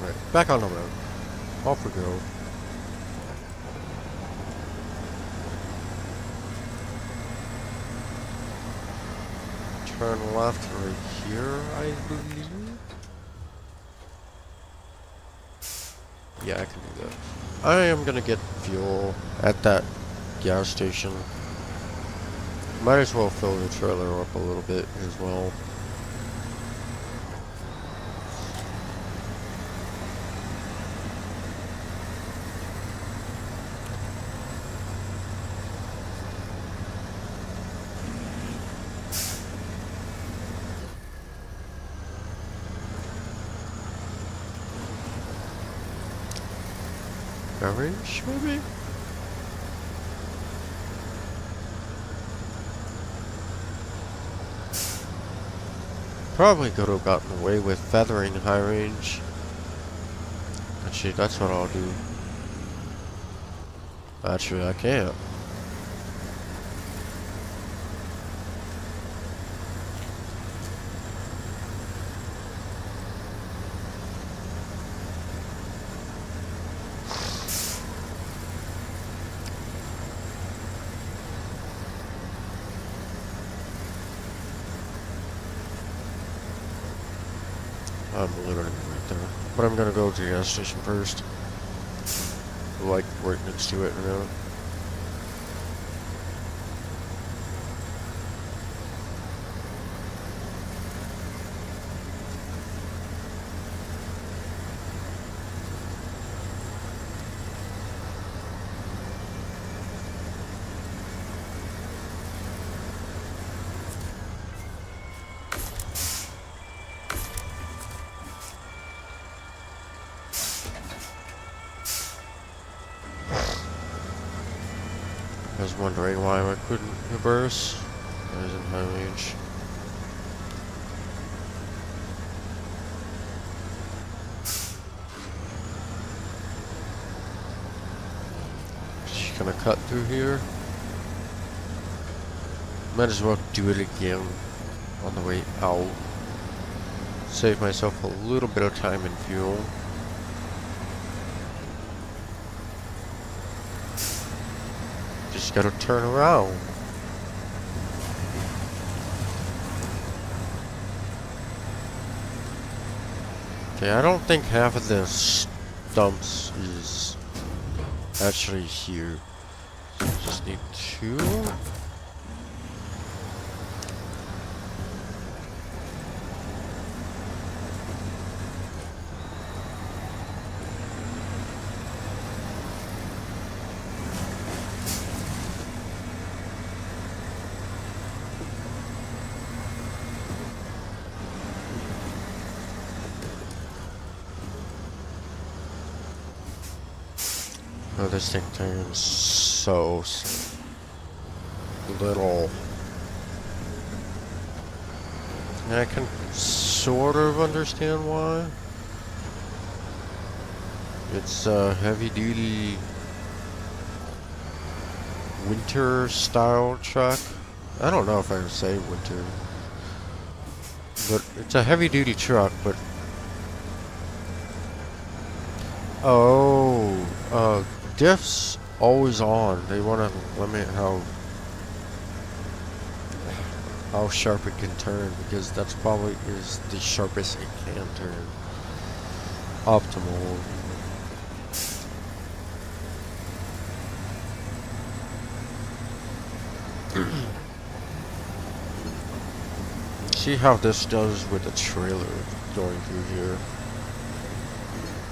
Right, back on the road. Off we go. Turn left right here, I believe. Yeah, I can do that. I am gonna get fuel at that gas station. Might as well fill the trailer up a little bit as well. Beverage, maybe? Probably could have gotten away with feathering high range. Actually, that's what I'll do. Actually, I can't. I'm literally right there. But I'm gonna go to the gas station first. Like, right next to it, you know? I was wondering why I couldn't reverse. I was in high range. Just gonna cut through here. Might as well do it again on the way out. Save myself a little bit of time and fuel. Just gotta turn around. Okay, I don't think half of the stumps is actually here. So I just need 2. Oh, this thing turns so little. And I can sort of understand why. It's a heavy-duty winter style truck. I don't know if I would say winter, but it's a heavy-duty truck. But diff's always on. They want to limit how sharp it can turn, because that's probably is the sharpest it can turn. Optimal. See how this does with the trailer going through here.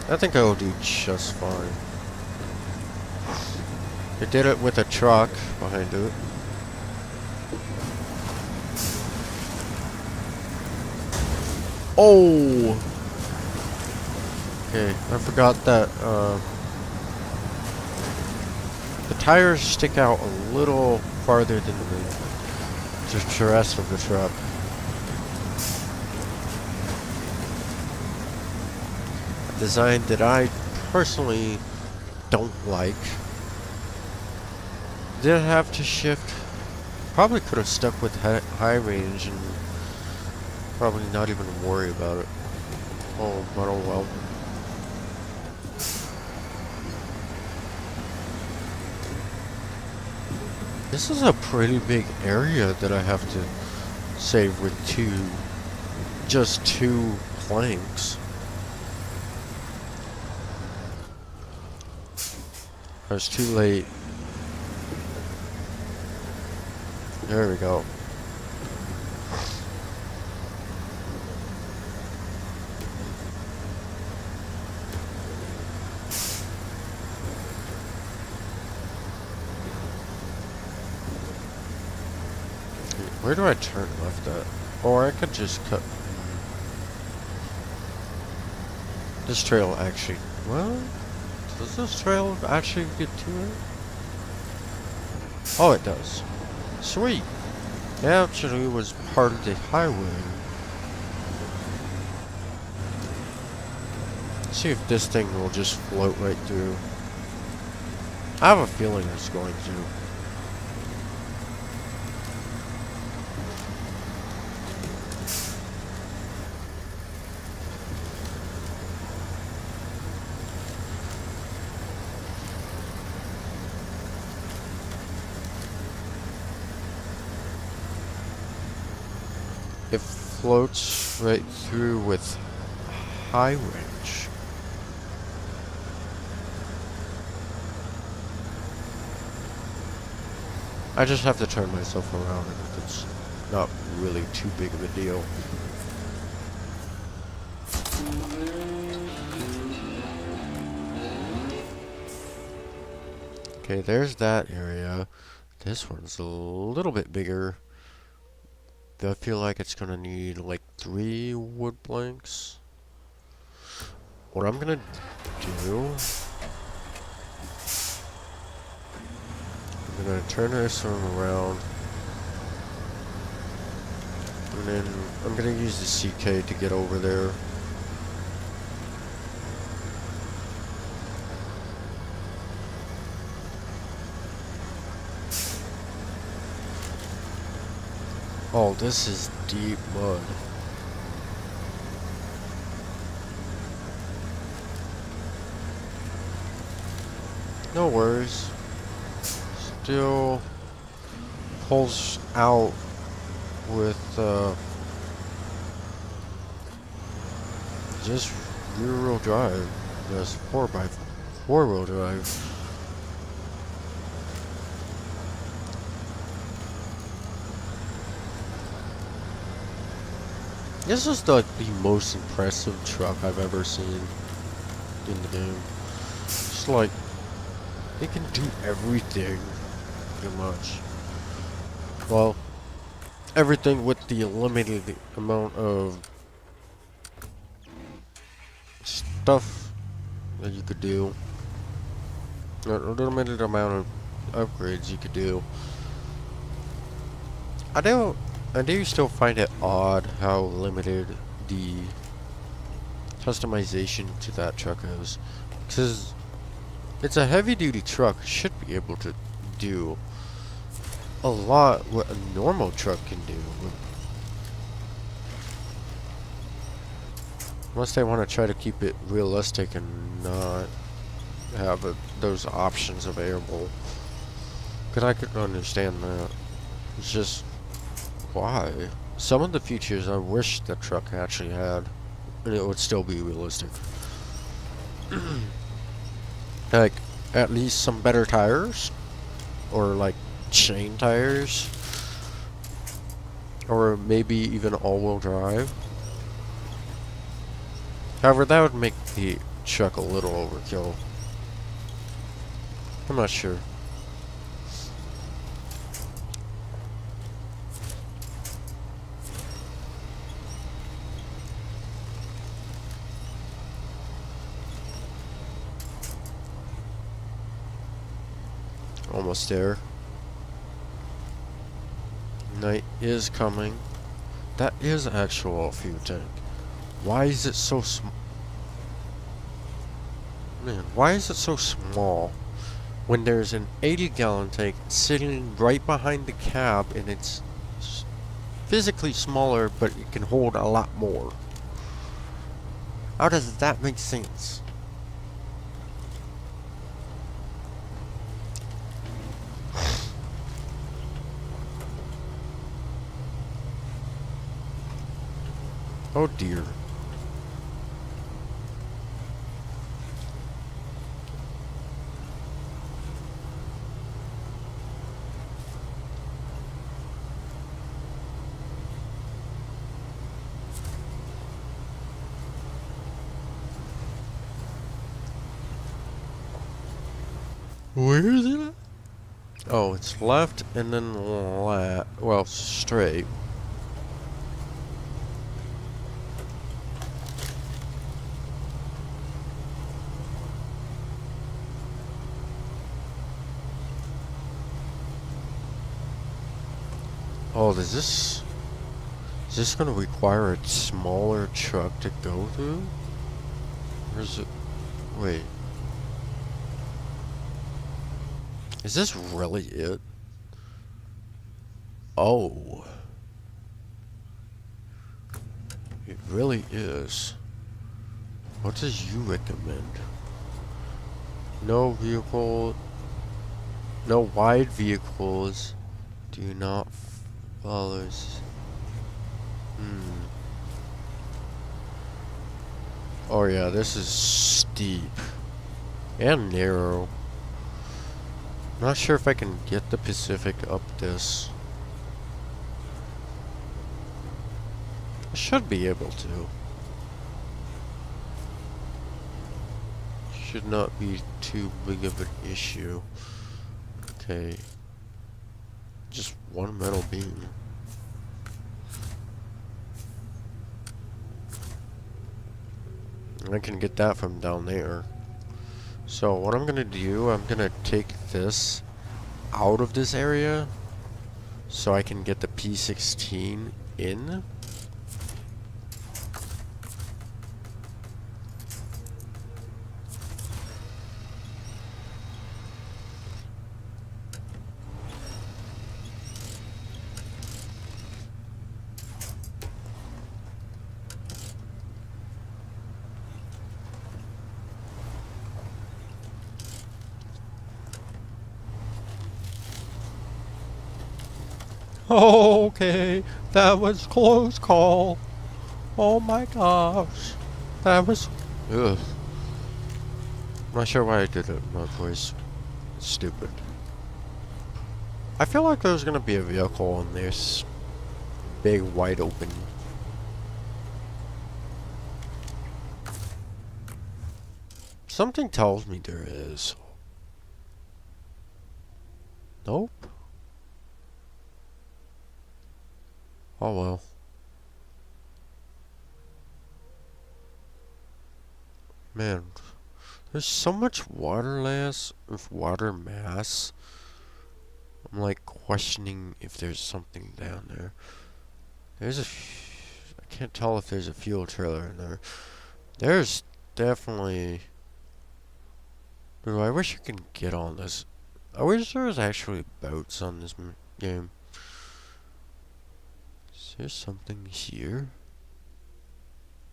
I think I will do just fine. It did it with a truck behind it. Oh! Okay, I forgot that the tires stick out a little farther than the rest of the truck. A design that I personally don't like. Did have to shift. Probably could have stuck with high range and probably not even worry about it. Oh, but oh well. This is a pretty big area that I have to save with just two planks. I was too late. There we go. Where do I turn left at? Or I could just cut. This trail actually. Well, does this trail actually get to it? Oh, it does. Sweet. It actually was part of the highway. Let's see if this thing will just float right through. I have a feeling it's going to. It floats right through with high range. I just have to turn myself around and it's not really too big of a deal. Okay, there's that area. This one's a little bit bigger. I feel like it's gonna need like 3 wood planks. What I'm gonna do, I'm gonna turn this one around, and then I'm gonna use the CK to get over there. Oh, this is deep mud. No worries. Still pulls out with just rear-wheel drive. Yes, 4x4 wheel drive. This is like the most impressive truck I've ever seen in the game. It's like it can do everything, pretty much. Well, everything with the limited amount of stuff that you could do. A limited amount of upgrades you could do. I do still find it odd how limited the customization to that truck is. Because it's a heavy-duty truck, it should be able to do a lot what a normal truck can do. Unless they want to try to keep it realistic and not have those options available. Because I could understand that. It's just, why? Some of the features I wish the truck actually had, and it would still be realistic. Like, at least some better tires, or like chain tires, or maybe even all-wheel drive. However, that would make the truck a little overkill. I'm not sure. Almost there. Night is coming. That is actual fuel tank. Why is it so small? Man, why is it so small? when there's an 80-gallon tank sitting right behind the cab and it's physically smaller, but it can hold a lot more. How does that make sense? Oh dear. Where is it at? Oh, it's left and then well, straight. Oh, is this gonna require a smaller truck to go through? Or is it, wait. Is this really it? Oh. It really is. What does you recommend? No vehicle, no wide vehicles. Do not follow. Oh yeah, this is steep and narrow. Not sure if I can get the Pacific up this. I should be able to. Should not be too big of an issue. Okay. Just one metal beam. I can get that from down there. So what I'm gonna do, I'm gonna take this out of this area so I can get the P16 in. Okay, that was close call. Oh my gosh. That was... Ugh. I'm not sure why I did it. My voice is stupid. I feel like there's gonna be a vehicle in this big wide open. Something tells me there is. Nope. Oh well. Man, there's so much water mass. I'm like questioning if there's something down there. I can't tell if there's a fuel trailer in there. There's definitely... Dude, I wish I could get on this. I wish there was actually boats on this game. Is there something here?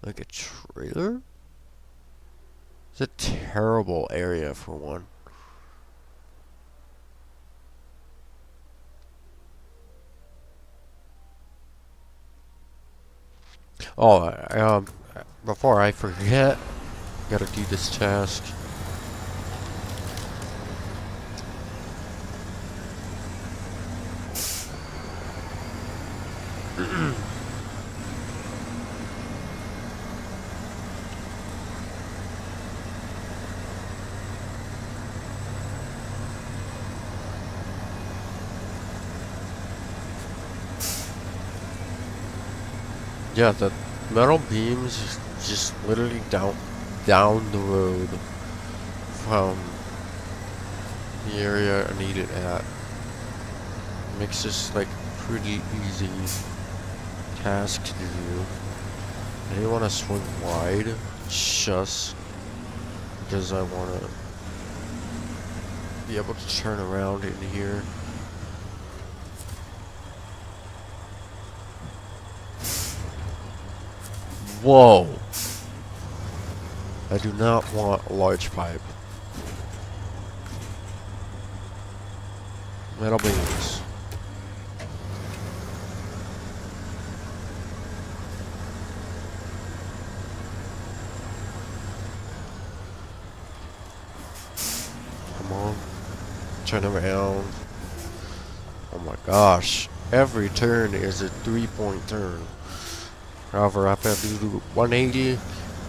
Like a trailer? It's a terrible area for one. Oh, before I forget, gotta do this task. Yeah, the metal beams just literally down the road from the area I need it at. Makes this like pretty easy task to do. I didn't want to swing wide just because I want to be able to turn around in here. Whoa! I do not want a large pipe. Metal beams. Come on. Turn around. Oh my gosh. Every turn is a 3-point turn. However, if I do 180,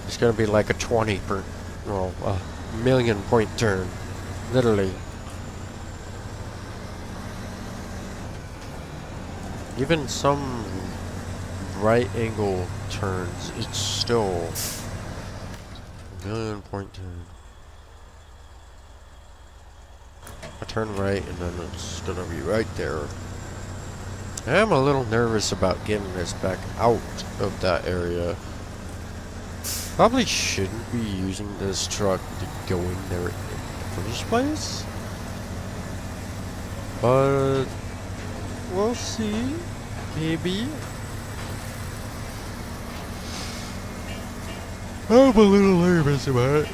it's gonna be like a 20 per, well, a million point turn. Literally. Even some right angle turns, it's still a million point turn. I turn right and then it's gonna be right there. I am a little nervous about getting this back out of that area. Probably shouldn't be using this truck to go in there in the first place. But we'll see. Maybe. I'm a little nervous about it.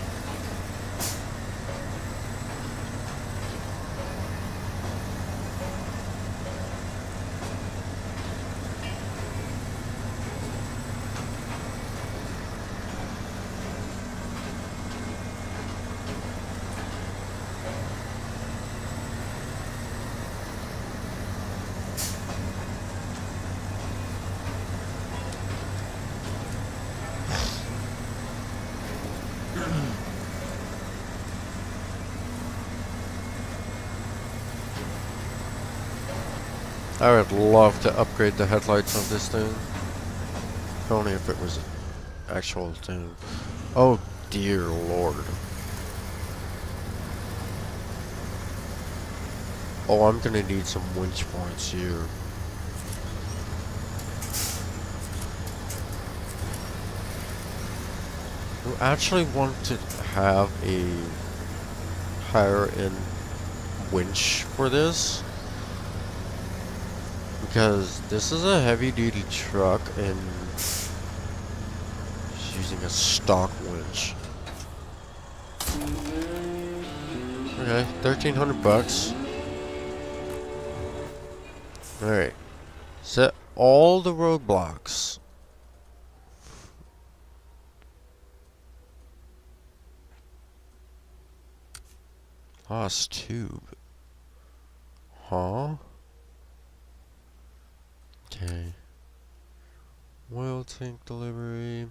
I would love to upgrade the headlights on this thing. If only if it was an actual thing. Oh dear lord. Oh, I'm gonna need some winch points here. I actually want to have a higher end winch for this. Because this is a heavy duty truck and it's using a stock winch. Okay, 1,300 bucks. Alright. Set all the roadblocks. Lost tube. Huh? Okay. Oil tank delivery.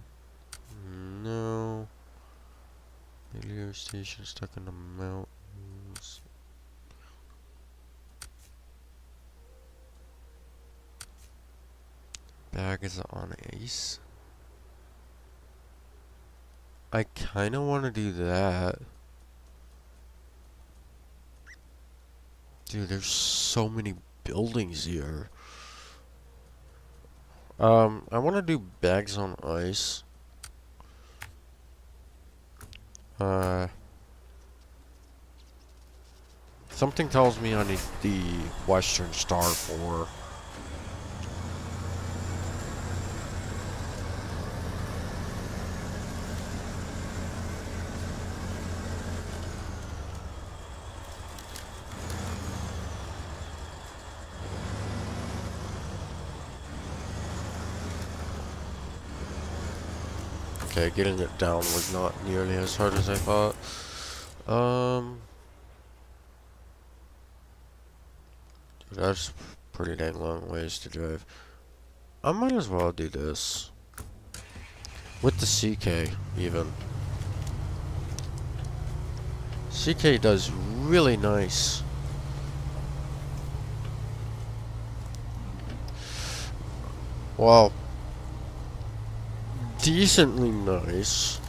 No. Radio station stuck in the mountains. Bag is on ice. I kinda wanna do that. Dude, there's so many buildings here. I want to do bags on ice. Something tells me I need the Western Star for. Okay, getting it down was not nearly as hard as I thought. That's pretty dang long ways to drive. I might as well do this. With the CK, even. CK does really nice. Well, decently nice.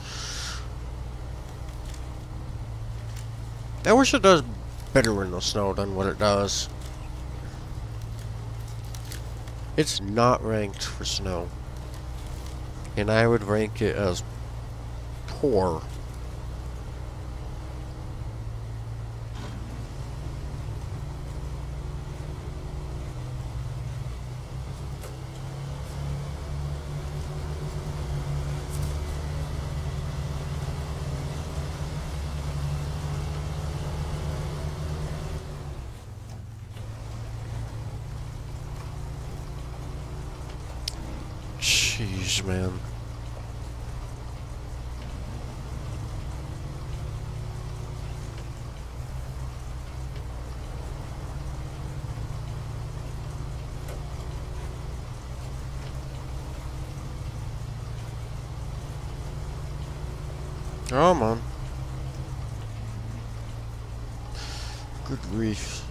I wish it does better in the snow than what it does. It's not ranked for snow. And I would rank it as poor. bridge, man. Come on. Good grief.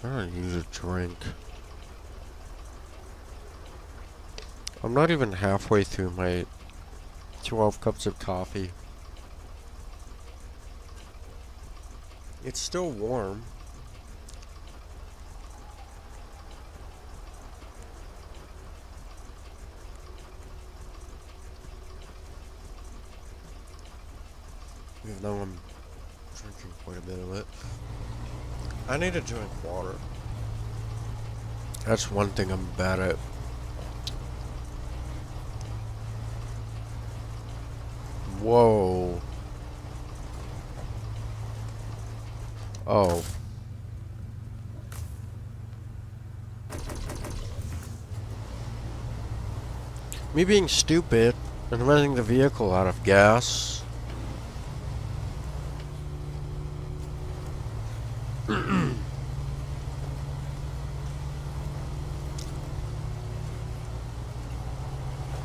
I don't need a drink. I'm not even halfway through my 12 cups of coffee. It's still warm. Even though I'm drinking quite a bit of it. I need to drink water. That's one thing I'm bad at. Whoa. Oh. Me being stupid and running the vehicle out of gas.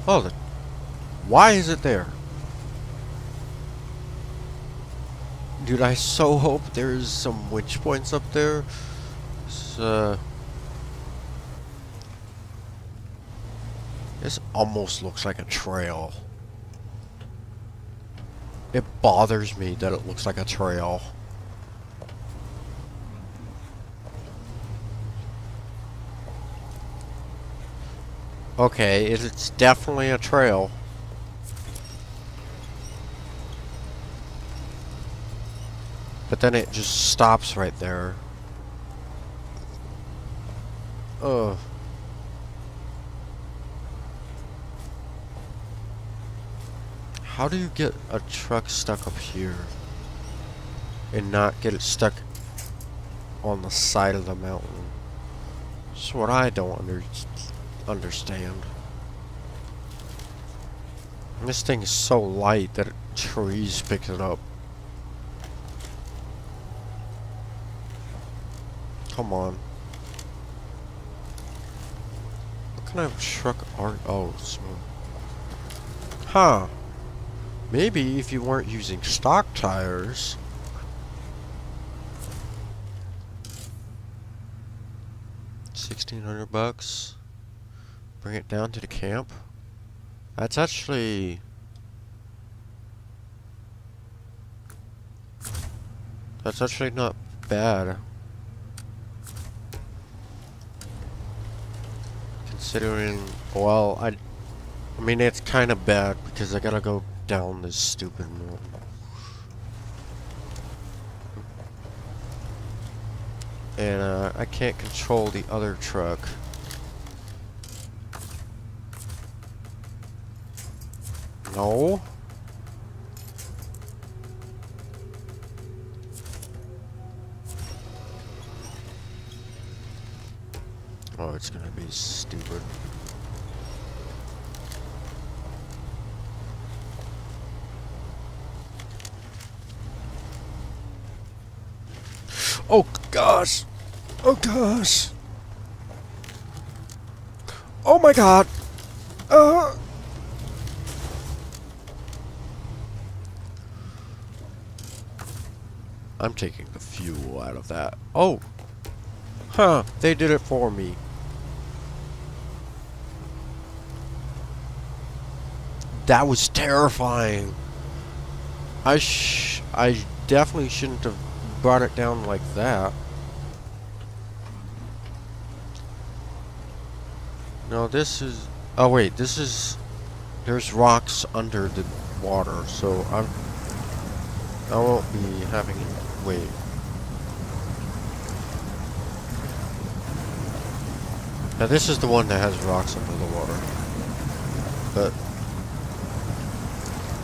Oh, why is it there? Dude, I so hope there's some winch points up there. This almost looks like a trail. It bothers me that it looks like a trail. Okay, it's definitely a trail. But then it just stops right there. Ugh. How do you get a truck stuck up here and not get it stuck on the side of the mountain? That's what I don't understand. And this thing is so light that trees pick it up. Come on. What kind of truck are... Oh, smooth. Huh. Maybe if you weren't using stock tires... $1,600. Bring it down to the camp. That's actually... That's actually not bad. Considering, well, I mean, it's kind of bad because I gotta go down this stupid mountain. And, I can't control the other truck. No. Oh, it's gonna be stupid. Oh gosh! Oh gosh! Oh my god! I'm taking the fuel out of that. Oh! Huh, they did it for me. That was terrifying. I definitely shouldn't have brought it down like that. No, this is... Oh wait, this is... There's rocks under the water, so I won't be having... Wait. Now this is the one that has rocks under the water. But...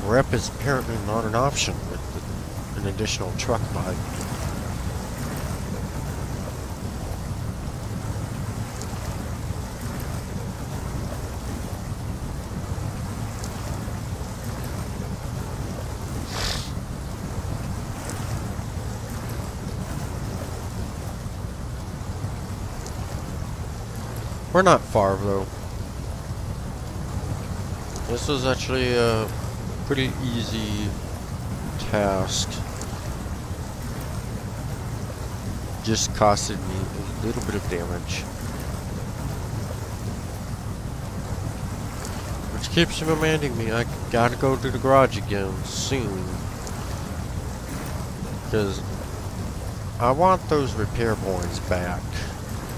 Rep is apparently not an option with an additional truck behind me. We're not far though. This was actually a pretty easy task. Just costed me a little bit of damage. Which keeps reminding me I gotta go to the garage again soon. Because I want those repair points back.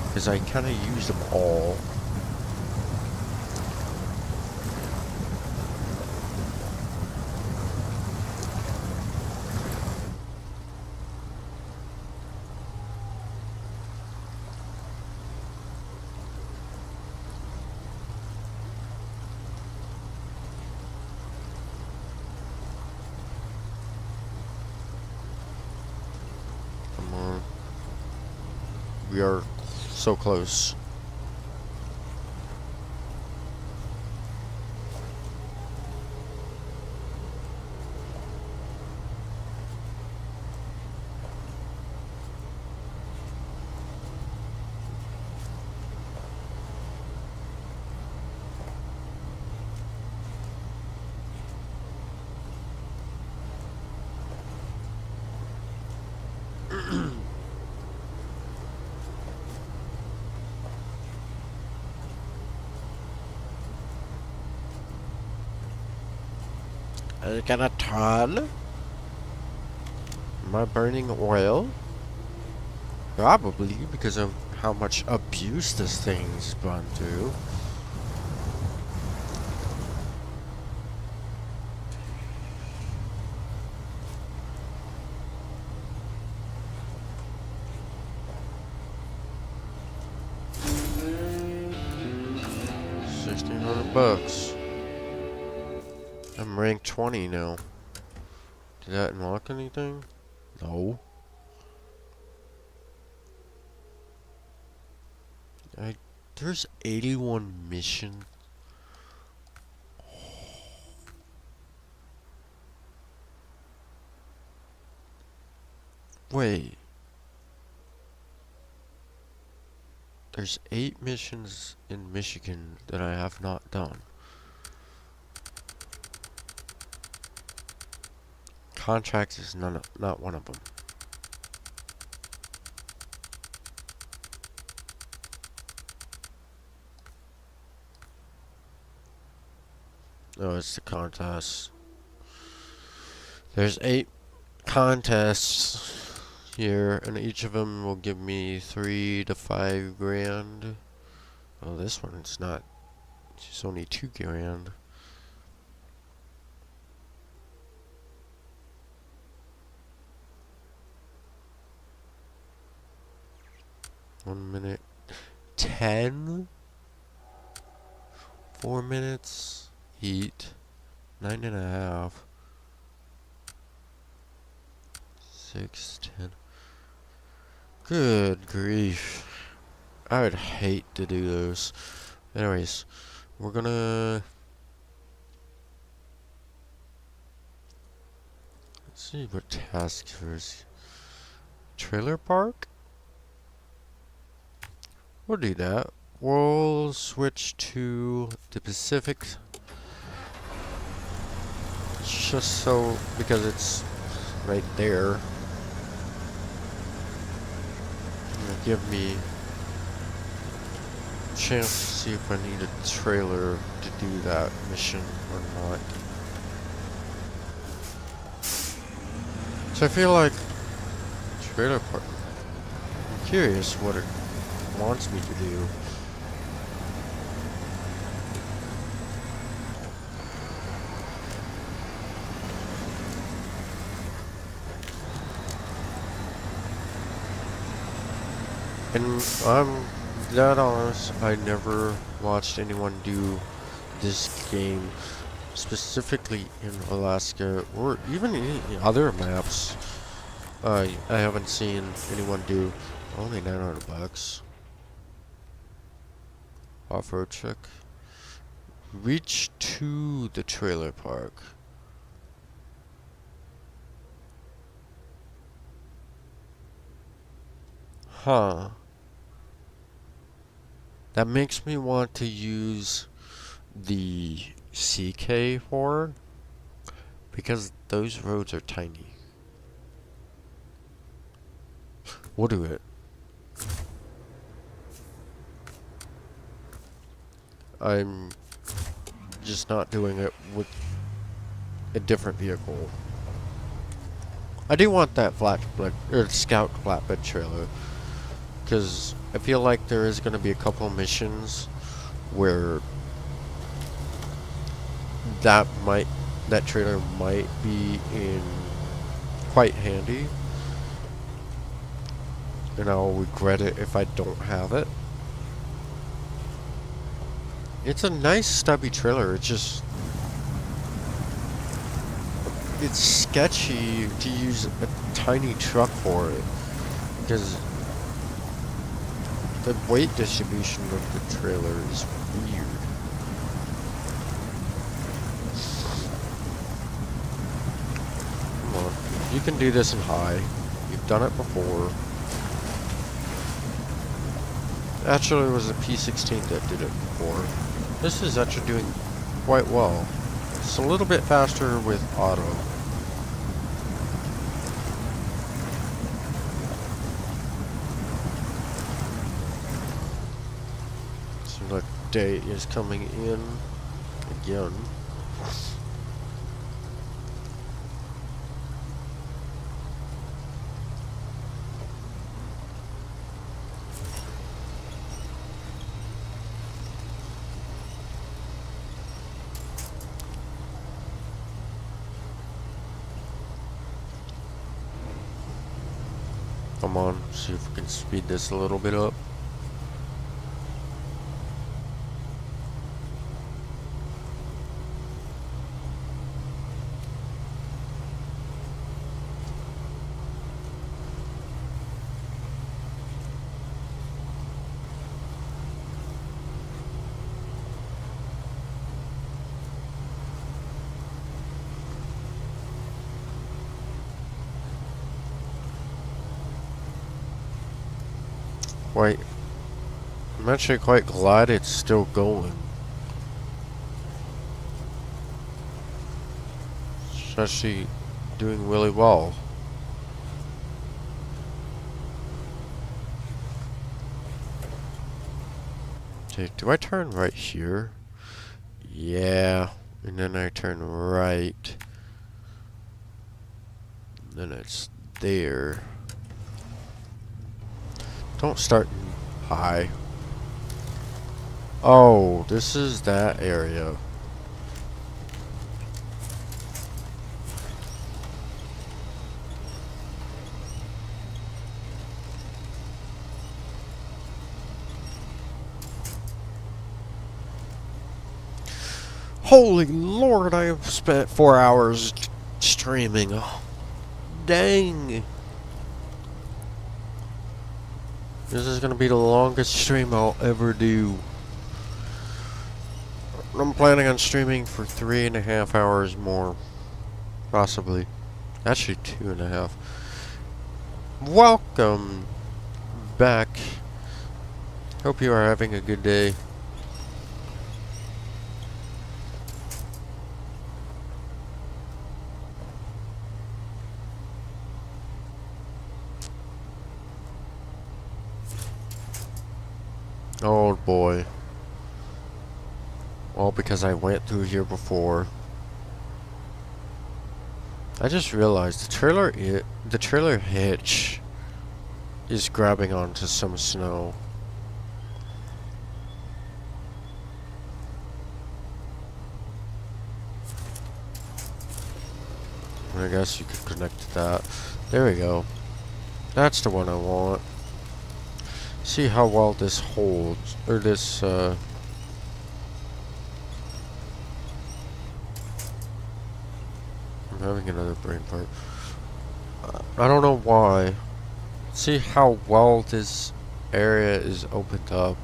Because I kind of used them all. Come on. We are so close. I got a ton. Am I burning oil? Probably because of how much abuse this thing's gone through. $1,600. I'm ranked 20 now. Did that unlock anything? No. There's 81 missions. Wait. There's 8 missions in Michigan that I have not done. Contracts is not one of them. No, it's the contest. There's 8 contests here, and each of them will give me 3 to 5 grand. Oh, this one's not. It's only 2 grand. One minute. 10? 4 minutes. Eat. 9.5. 6, 10. Good grief. I would hate to do those. Anyways, we're gonna... Let's see what task first. Trailer park? We'll do that. We'll switch to the Pacific. Just so, because it's right there. It'll give me a chance to see if I need a trailer to do that mission or not. So I feel like trailer park. I'm curious what it wants me to do. And I'm that honest, I never watched anyone do this game specifically in Alaska or even any other maps. I haven't seen anyone do. Only $900. Off-road truck. Reach to the trailer park. Huh. that makes me want to use the CK4 because those roads are tiny. We'll do it. I'm just not doing it with a different vehicle. I do want that flatbed or scout flatbed trailer because I feel like there is going to be a couple missions where that trailer might be in quite handy, and I'll regret it if I don't have it. It's a nice stubby trailer. It's sketchy to use a tiny truck for it because the weight distribution of the trailer is weird. Come on, you can do this in high. You've done it before. Actually, it was a P16 that did it before. This is actually doing quite well. It's a little bit faster with auto. So the day is coming in again. Come on, see if we can speed this a little bit up. Wait, I'm actually quite glad it's still going. It's actually doing really well. Okay, do I turn right here? Yeah, and then I turn right. Then it's there. Don't start high. Oh, this is that area. Holy Lord, I have spent 4 hours streaming. Oh, dang. This is gonna be the longest stream I'll ever do. I'm planning on streaming for 3.5 hours more. Possibly. Actually 2.5. Welcome back. Hope you are having a good day. Oh boy. All because I went through here before. I just realized the trailer hitch is grabbing onto some snow. I guess you could connect that. There we go. That's the one I want. See how well this holds, or this, I'm having another brain fart. I don't know why. See how well this area is opened up.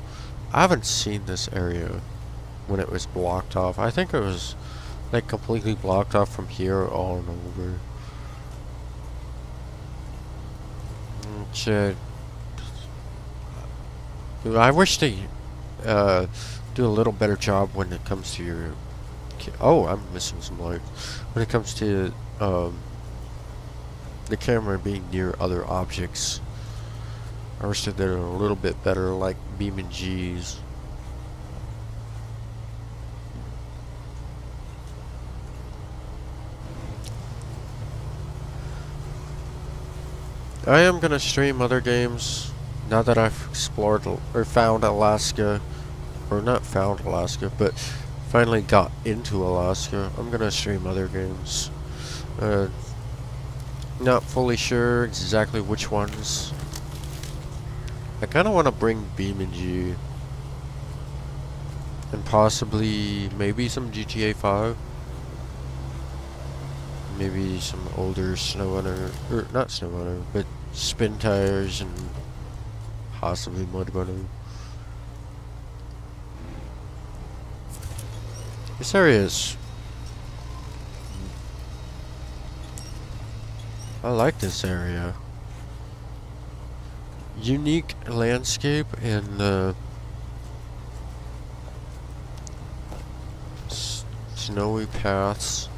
I haven't seen this area when it was blocked off. I think it was like completely blocked off from here all and over. Shit. I wish they do a little better job when it comes to your. Oh, I'm missing some lights. When it comes to the camera being near other objects. I wish that they're a little bit better, like beam and G's. I am gonna stream other games now that I've explored or found Alaska, or not found Alaska, but finally got into Alaska. I'm gonna stream other games. Not fully sure exactly which ones. I kind of want to bring Beam and G, and possibly maybe some GTA 5. Maybe some older SnowRunner, or not SnowRunner, but Spin Tires and possibly Mud Runner. This area is... I like this area. Unique landscape and snowy paths.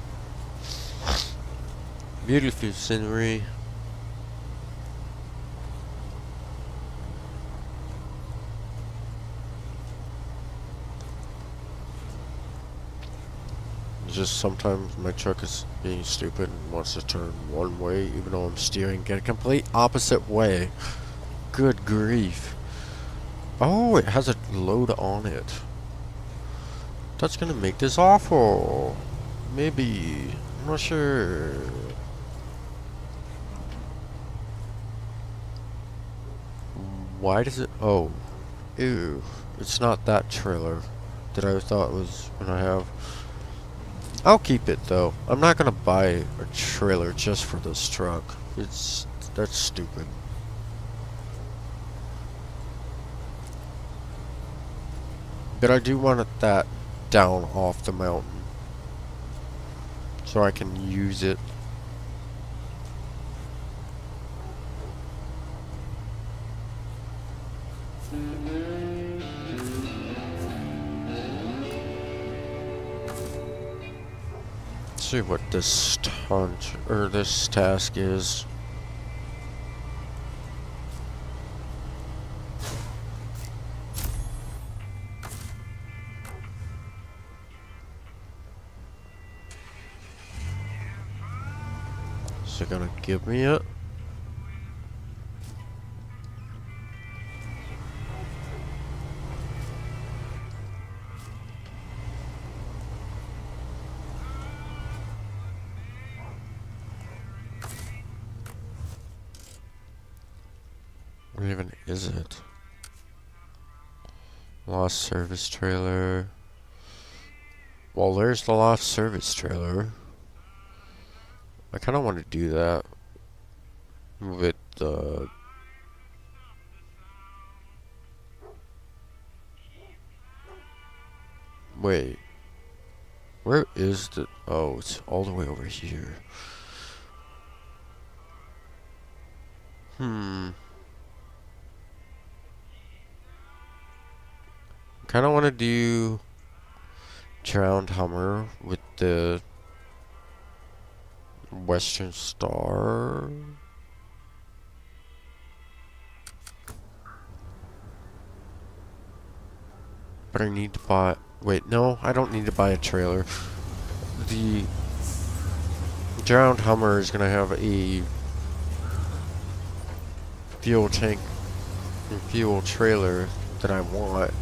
Beautiful scenery. Just sometimes my truck is being stupid and wants to turn one way even though I'm steering in a complete opposite way. Good grief. Oh, it has a load on it. That's gonna make this awful. Maybe. I'm not sure. Why does it... Oh. Ew. It's not that trailer that I thought it was when I have... I'll keep it though. I'm not gonna buy a trailer just for this truck. That's stupid. But I do want that down off the mountain, so I can use it. See what this this task is. Is it gonna give me it? What even is it? Lost service trailer. Well, there's the lost service trailer. I kind of want to do that with the... Wait. Where is the... Oh, it's all the way over here. Kind of want to do Drowned Hummer with the Western Star. But I need to buy... Wait, no, I don't need to buy a trailer. The Drowned Hummer is going to have a fuel tank and fuel trailer that I want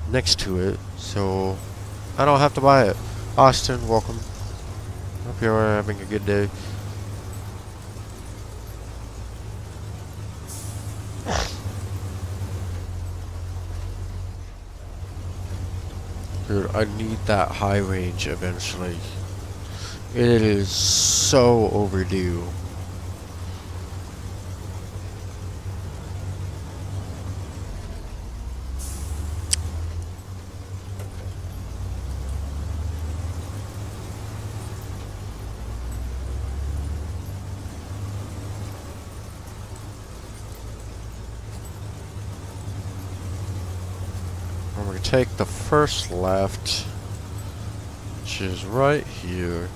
next to it, so I don't have to buy it. Austin, welcome. Hope you're having a good day. Dude, I need that high range eventually. It is so overdue. we're gonna take the first left, which is right here.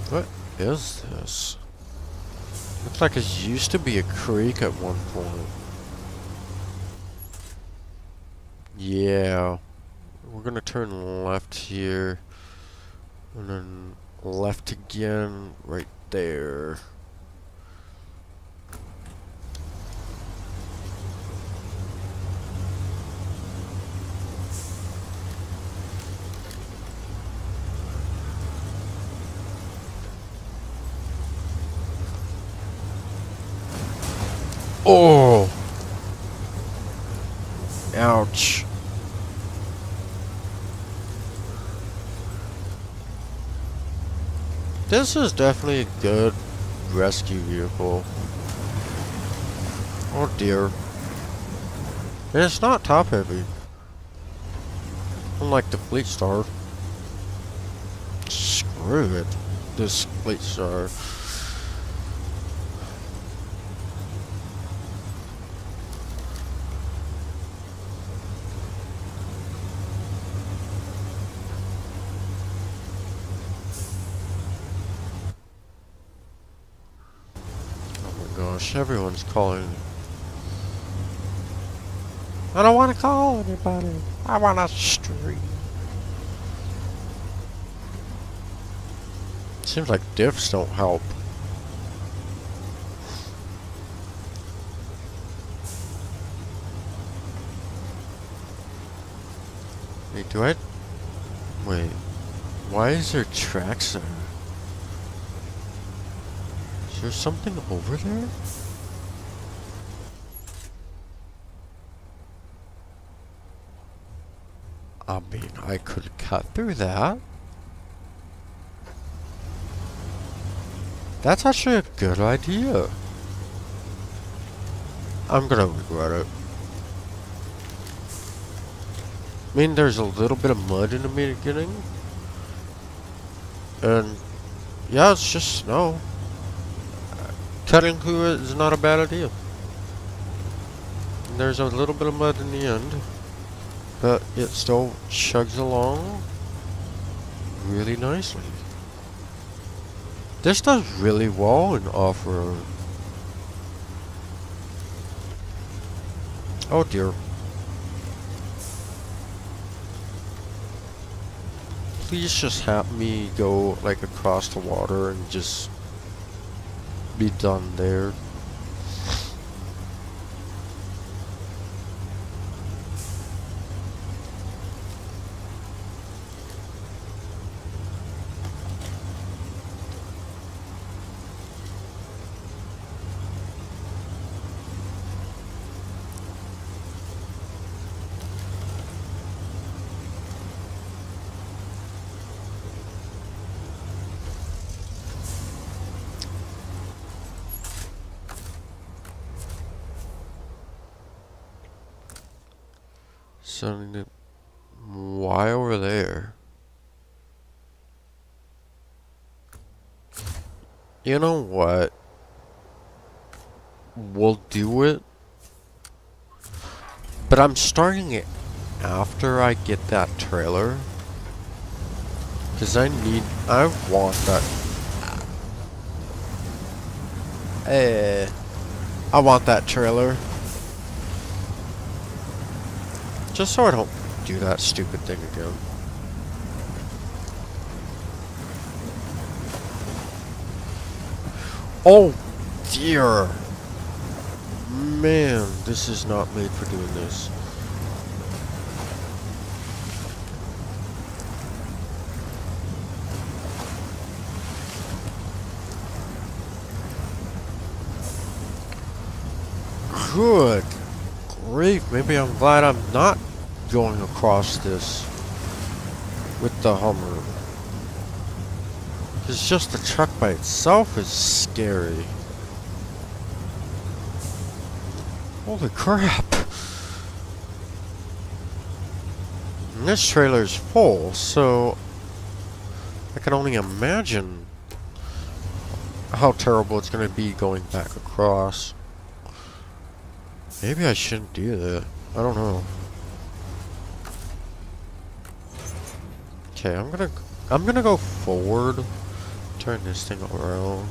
What is this? Looks like it used to be a creek at one point. Yeah. We're gonna turn left here. And then left again right there. Oh! Ouch. This is definitely a good rescue vehicle. Oh dear. And it's not top heavy. Unlike the Fleet Star. Screw it. This Fleet Star. Gosh, everyone's calling. I don't want to call anybody. I want to stream. Seems like diffs don't help. Wait, do I? Wait. Why is there tracks there? Is there something over there? I mean, I could cut through that. That's actually a good idea. I'm gonna regret it. I mean, there's a little bit of mud in the beginning. And, yeah, it's just snow. Cutting through it is not a bad idea. And there's a little bit of mud in the end. But it still chugs along really nicely. This does really well in off-road. Oh dear. Please just have me go like across the water and just be done there. So, why over there? You know what? We'll do it. But I'm starting it after I get that trailer. Because I want that. I want that trailer. Just so I don't do that stupid thing again. Oh dear. Man, this is not made for doing this. Good grief, maybe I'm glad I'm not going across this with the Hummer. It's just the truck by itself is scary. Holy crap! And this trailer's full, so I can only imagine how terrible it's gonna be going back across. Maybe I shouldn't do that. I don't know. Okay, I'm gonna go forward. Turn this thing around.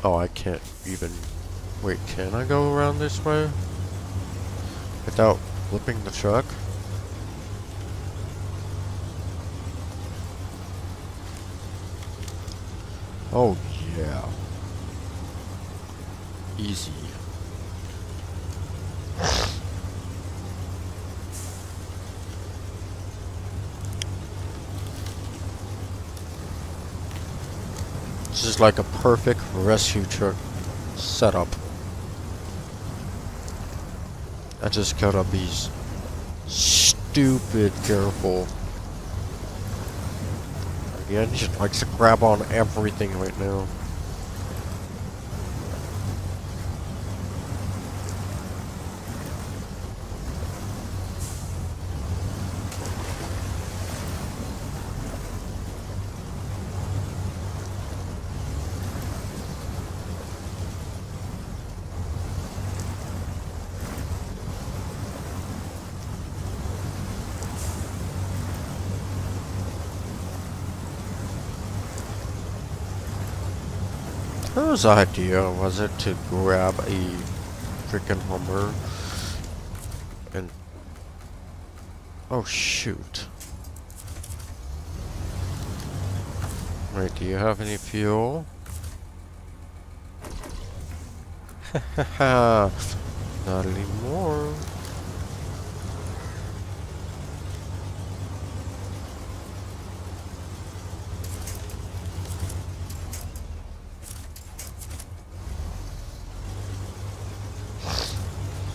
Oh, I can't even... Wait, can I go around this way? Without flipping the truck? Oh, yeah. Easy. This is like a perfect rescue truck setup. I just gotta be stupid careful. The engine likes to grab on everything right now. Whose idea was it to grab a freaking Hummer and... Oh shoot. Wait, do you have any fuel? Haha, not anymore.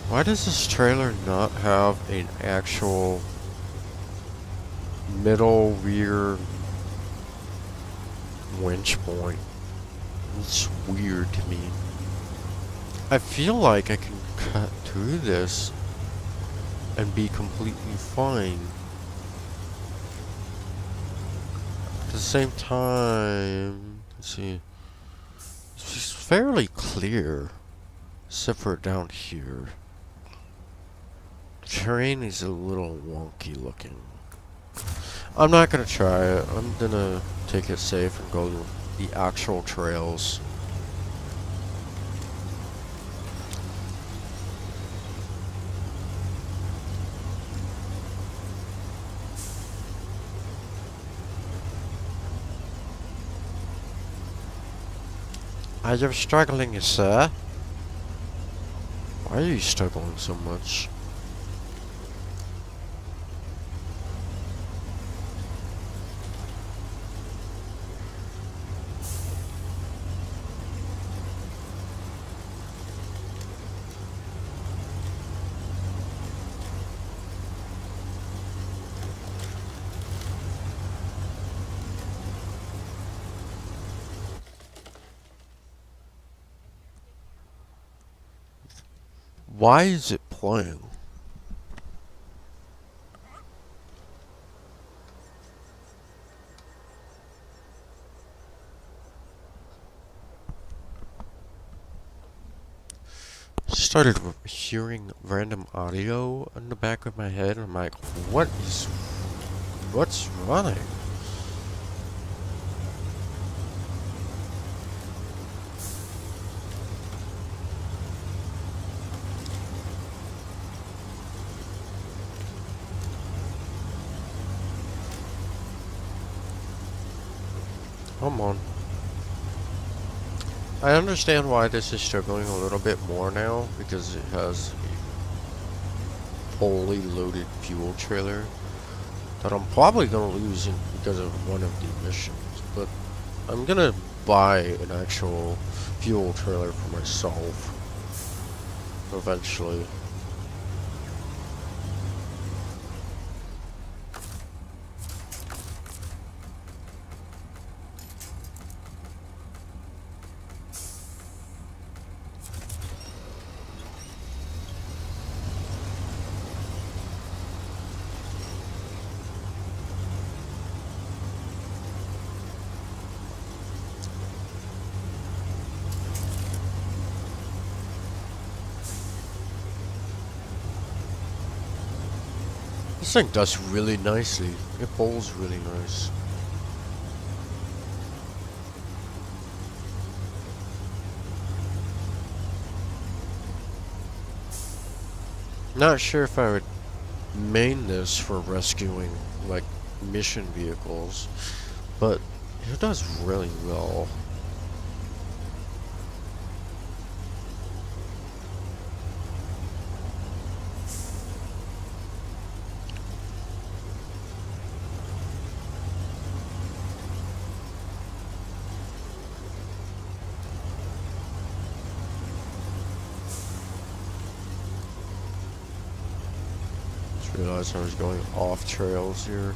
Why does this trailer not have an actual middle rear winch point? It's weird to me. I feel like I can cut through this and be completely fine. At the same time, let's see, it's fairly clear, except for down here. The terrain is a little wonky looking. I'm not gonna try it. I'm gonna take it safe and go the actual trails. Are you struggling, sir? Why are you struggling so much? Why is it playing? Started hearing random audio in the back of my head. I'm like, what's running? Come on. I understand why this is struggling a little bit more now, because it has a fully loaded fuel trailer that I'm probably going to lose because of one of the missions, but I'm going to buy an actual fuel trailer for myself eventually. This thing does really nicely. It bowls really nice. Not sure if I would main this for rescuing, like, mission vehicles, but it does really well. Just realized I was going off trails here.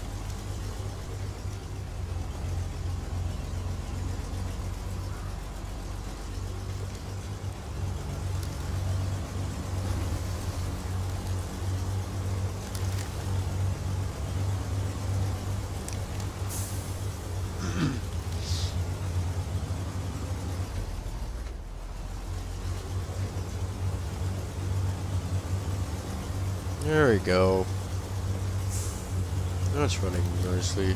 There we go. That's running nicely.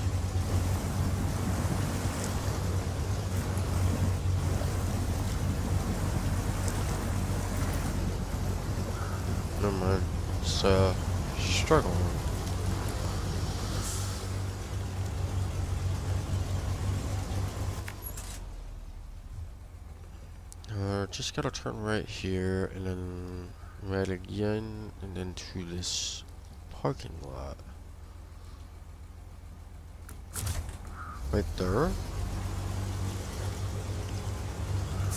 Never mind. It's struggling. Just gotta turn right here and then right again and then to this parking lot. Right there?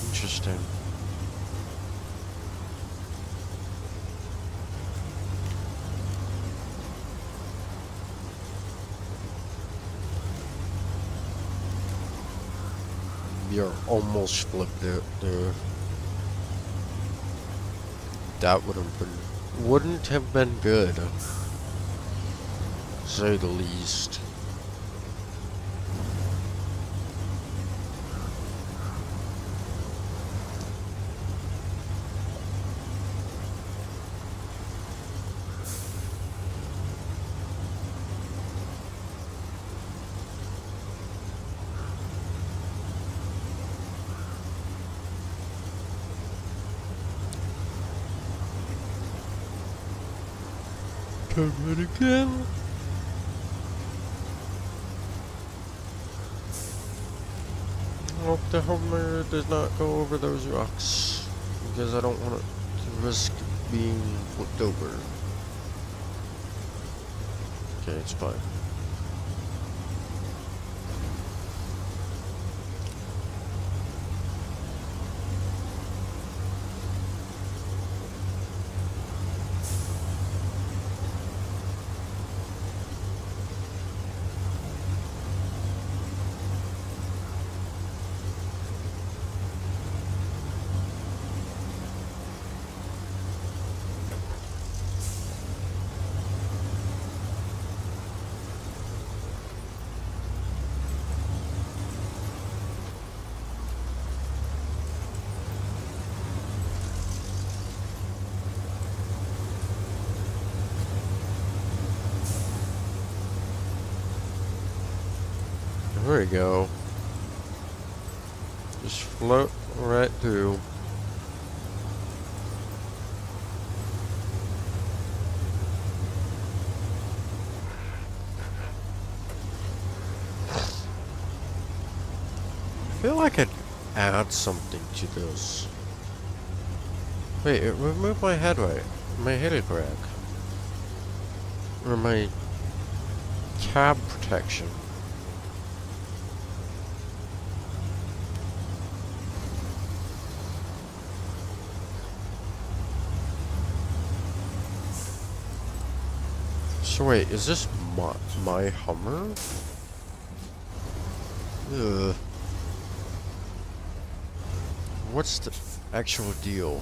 Interesting. You're almost flipped it there. That wouldn't have been good, to say the least. Turn right again. Hope the Homer does not go over those rocks, because I don't want to risk being flipped over. Okay, it's fine. There we go. Just float right through. I feel like I'd add something to this. Wait, it removed my headlight, my headache rack, or my cab protection. So wait, is this my Hummer? Ugh. What's the actual deal?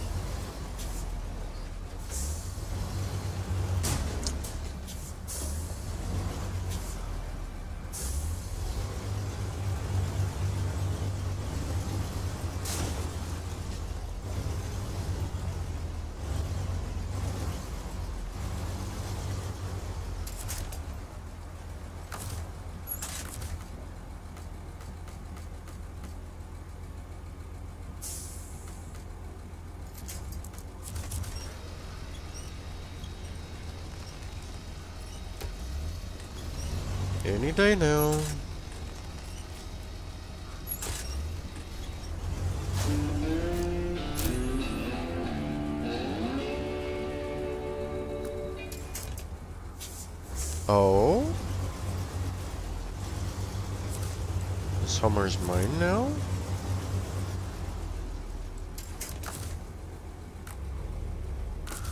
Any day now. Oh? This Hummer's mine now?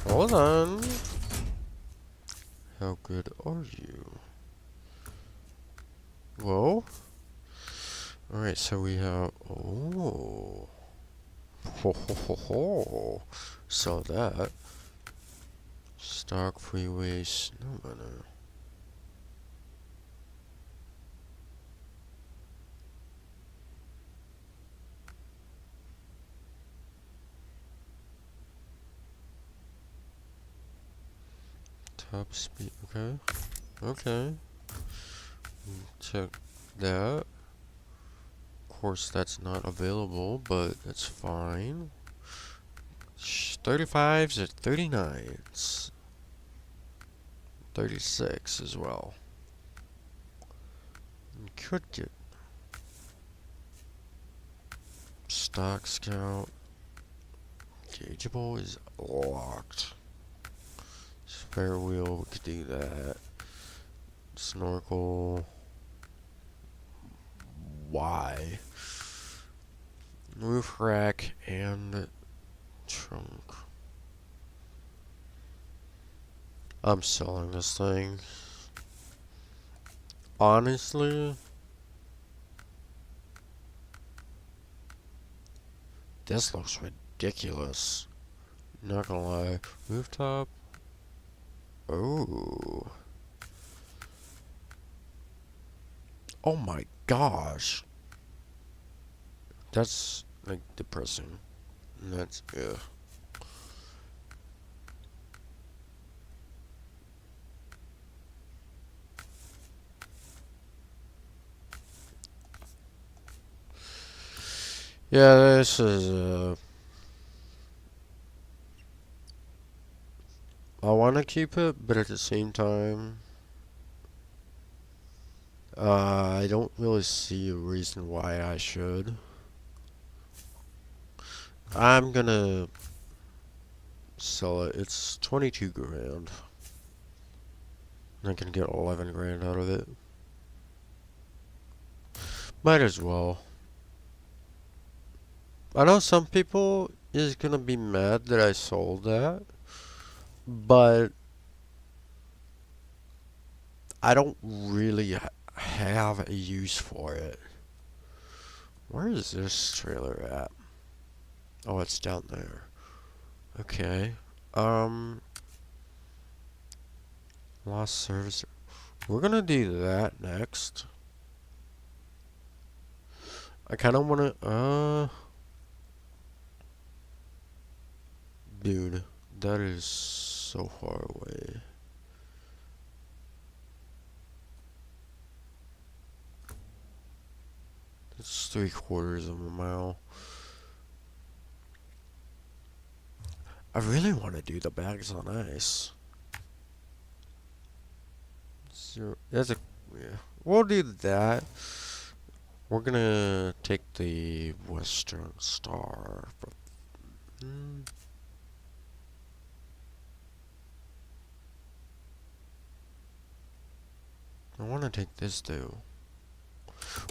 Hold on. How good are you? Whoa. Alright, so we have... Oh. Ho ho ho ho. Saw that. Stock freeway SnowRunner. Top speed, okay. Okay. Check that. Of course, that's not available, but that's fine. 35s or 39s. 36 as well. You could get stock scout. Gaugeable is locked. Spare wheel, we could do that. Snorkel. Y. Roof rack and trunk. I'm selling this thing. Honestly, this looks ridiculous. Not gonna lie. Rooftop. Oh. Oh my gosh. That's like depressing. That's ugh. Yeah, this is I want to keep it, but at the same time, I don't really see a reason why I should. I'm gonna sell it. It's 22 grand. I can get 11 grand out of it. Might as well. I know some people is gonna be mad that I sold that, but I don't really have a use for it. Where is this trailer at? Oh, it's down there. Okay. Lost service. We're gonna do that next. I kind of want to, dude, that is so far away. It's 3/4 of a mile. I really want to do the bags on ice. So that's a, yeah. We'll do that. We're gonna take the Western Star. I want to take this too.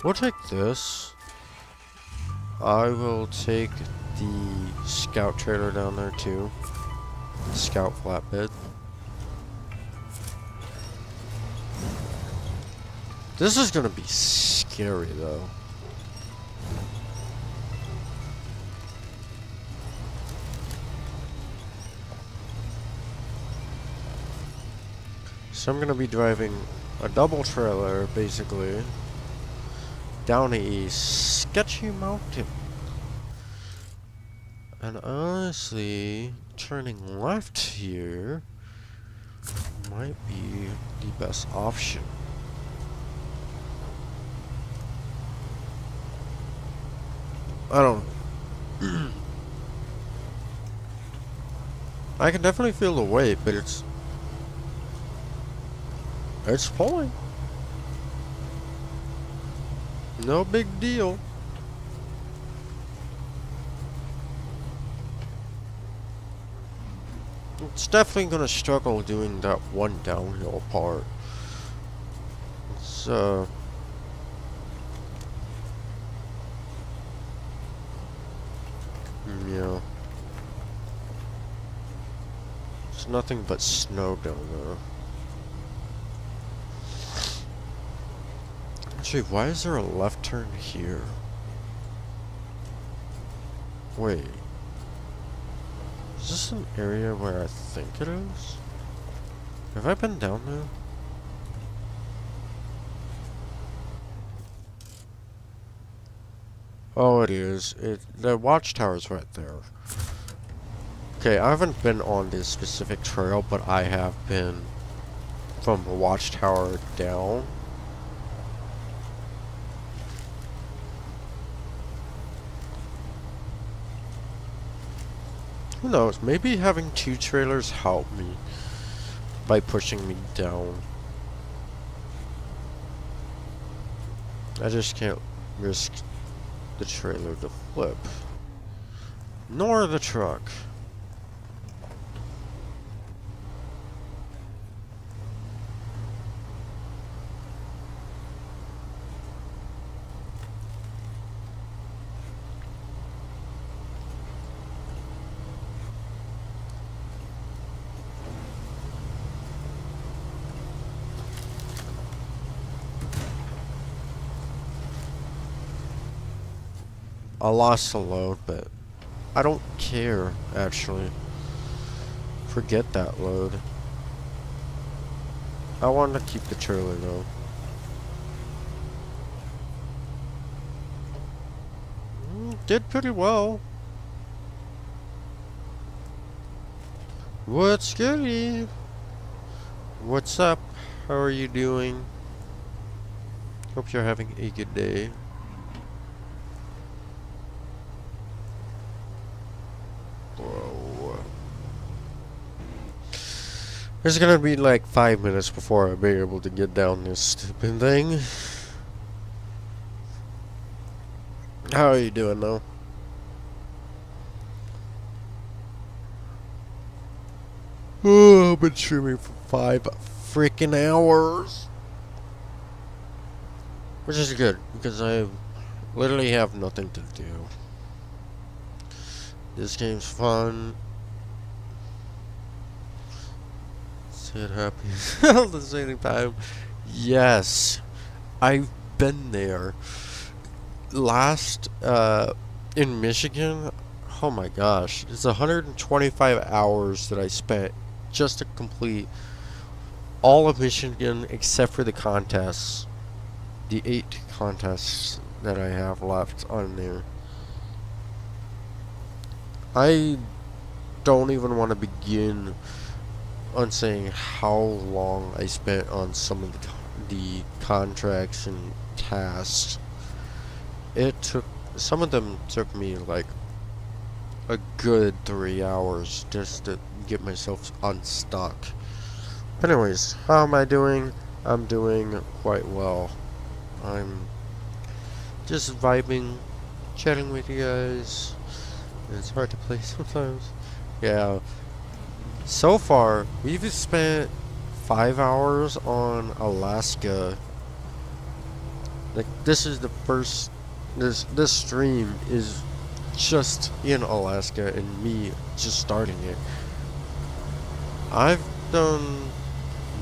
We'll take this. I will take the scout trailer down there too. The scout flatbed. This is gonna be scary though. So I'm gonna be driving a double trailer basically down a sketchy mountain. And honestly, turning left here might be the best option. I don't know. I can definitely feel the weight, but it's pulling. No big deal. It's definitely gonna struggle doing that one downhill part. It's, yeah. It's nothing but snow down there. Actually, why is there a left turn here? Wait. Is this an area where I think it is? Have I been down there? Oh, it is. The watchtower's right there. Okay, I haven't been on this specific trail, but I have been from the watchtower down. Who knows? Maybe having two trailers helped me by pushing me down. I just can't risk the trailer to flip. Nor the truck. I lost the load, but I don't care, actually. Forget that load. I want to keep the trailer, though. Did pretty well. What's good? What's up? How are you doing? Hope you're having a good day. Whoa. There's gonna be like 5 minutes before I'll be able to get down this stupid thing. How are you doing though? Oh, I've been streaming for 5 freaking hours. Which is good, because I literally have nothing to do. This game's fun. It happens all the same time. Yes, I've been there. Last in Michigan, oh my gosh, it's 125 hours that I spent just to complete all of Michigan except for the contests, the 8 contests that I have left on there. I don't even want to begin on saying how long I spent on some of the contracts and tasks. Some of them took me like a good 3 hours just to get myself unstuck. But anyways, how am I doing? I'm doing quite well. I'm just vibing, chatting with you guys. It's hard to play sometimes. Yeah. So far, we've spent 5 hours on Alaska. Like, this is the first. This stream is just in Alaska and me just starting it. I've done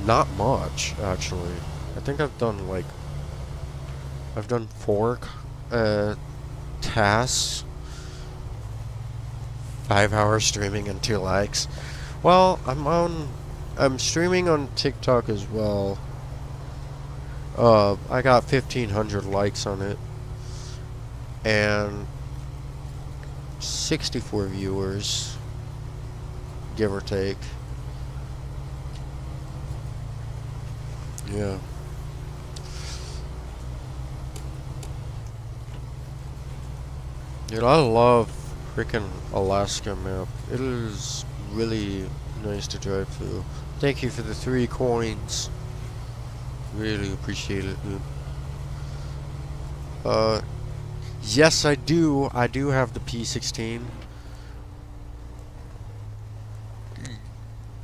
not much, actually. I think I've done 4 tasks, 5 hours streaming and 2 likes. Well, I'm streaming on TikTok as well. I got 1,500 likes on it. And 64 viewers, give or take. Yeah. Dude, I love freaking Alaska map. It is really nice to drive through. Thank you for the 3 coins. Really appreciate it, dude. Uh, yes, I do. I do have the P16.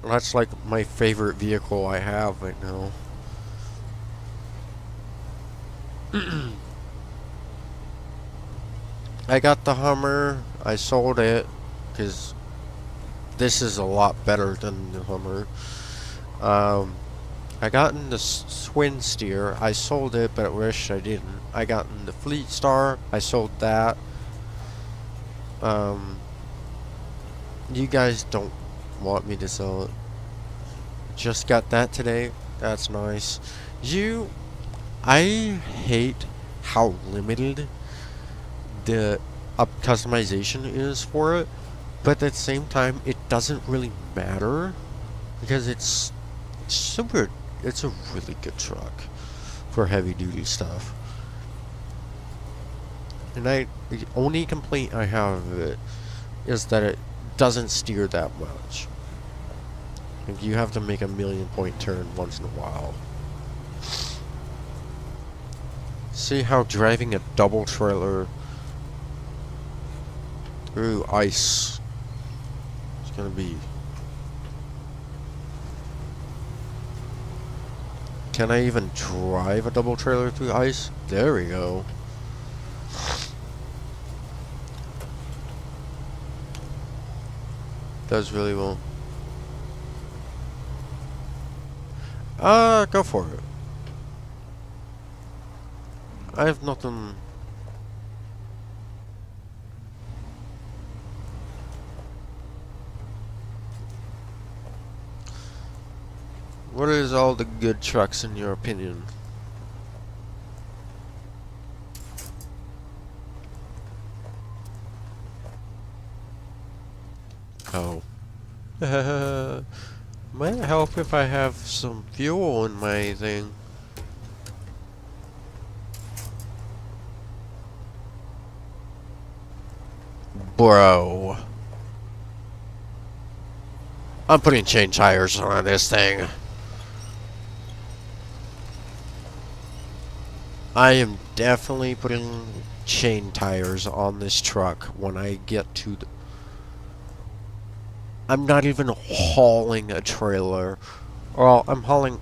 That's like my favorite vehicle I have right now. I got the Hummer. I sold it because this is a lot better than the Hummer. Um, I got in the Swin Steer. I sold it, but I wish I didn't. I got in the Fleet Star. I sold that. Um, you guys don't want me to sell it. Just got that today. That's nice. I hate how limited the customization is for it, but at the same time, it doesn't really matter because it's super. It's a really good truck for heavy duty stuff. And the only complaint I have of it is that it doesn't steer that much. Like you have to make a 1,000,000 point turn once in a while. See how driving a double trailer through ice is gonna be. Can I even drive a double trailer through ice? There we go. Does really well. Go for it. I have nothing. What is all the good trucks in your opinion? Oh. Might help if I have some fuel in my thing. Bro. I'm putting chain tires on this thing. I am definitely putting chain tires on this truck when I get to the... I'm not even hauling a trailer. Well, I'm holding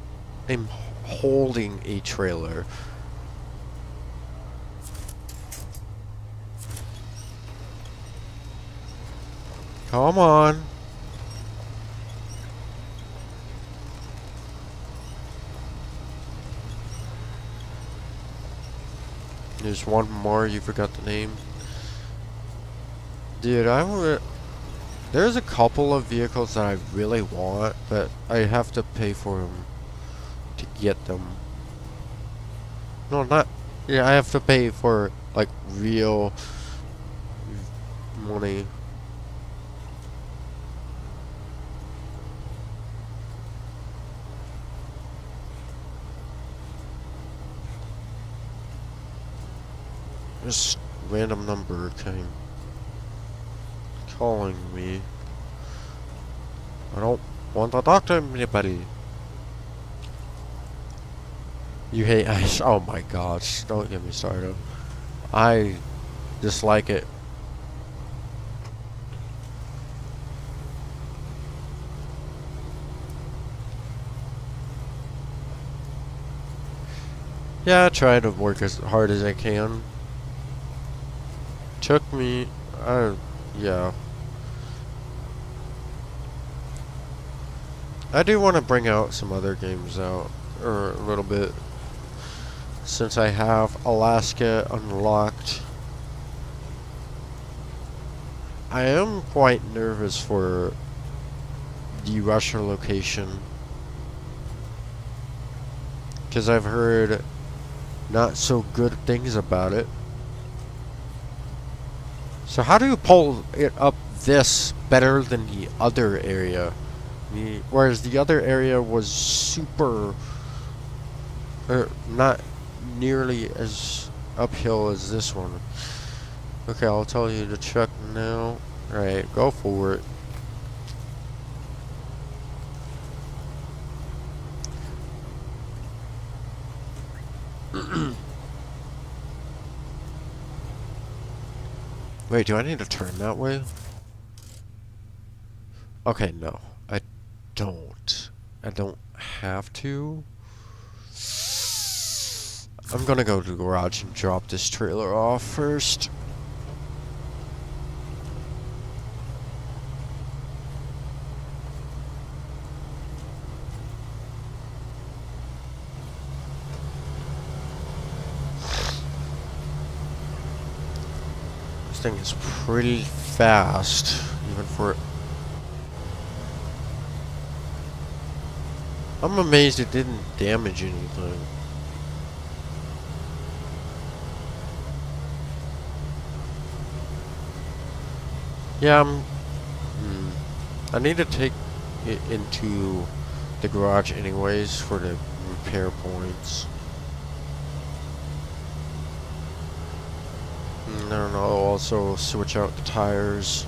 a trailer. Come on. There's one more, you forgot the name. Dude, there's a couple of vehicles that I really want, but I have to pay for them to get them. No, not... Yeah, I have to pay for, like, real money. This random number came calling me. I don't want to talk to anybody. You hate ice? Oh my gosh, don't get me started. I dislike it. Yeah, I try to work as hard as I can. Took me, yeah. I do want to bring out some other games out, or a little bit, since I have Alaska unlocked. I am quite nervous for the Russia location, because I've heard not so good things about it. So how do you pull it up this better than the other area? Whereas the other area was super, or not nearly as uphill as this one. Okay, I'll tell you to check now. Alright, go for it. Wait, do I need to turn that way? Okay, no. I don't. I don't have to. I'm gonna go to the garage and drop this trailer off first. This thing is pretty fast, even for... I'm amazed it didn't damage anything. Yeah, I need to take it into the garage anyways for the repair points. And then I'll also switch out the tires.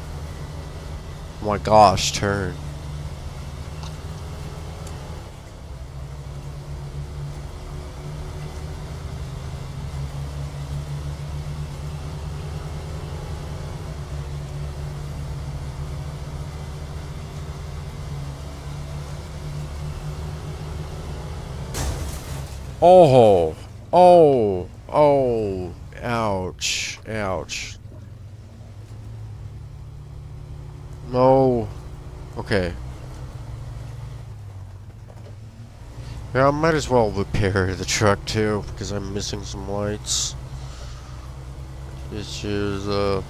Oh my gosh, turn. Oh, oh, ouch, ouch. No. Okay. Yeah, I might as well repair the truck too, because I'm missing some lights. Which is, kind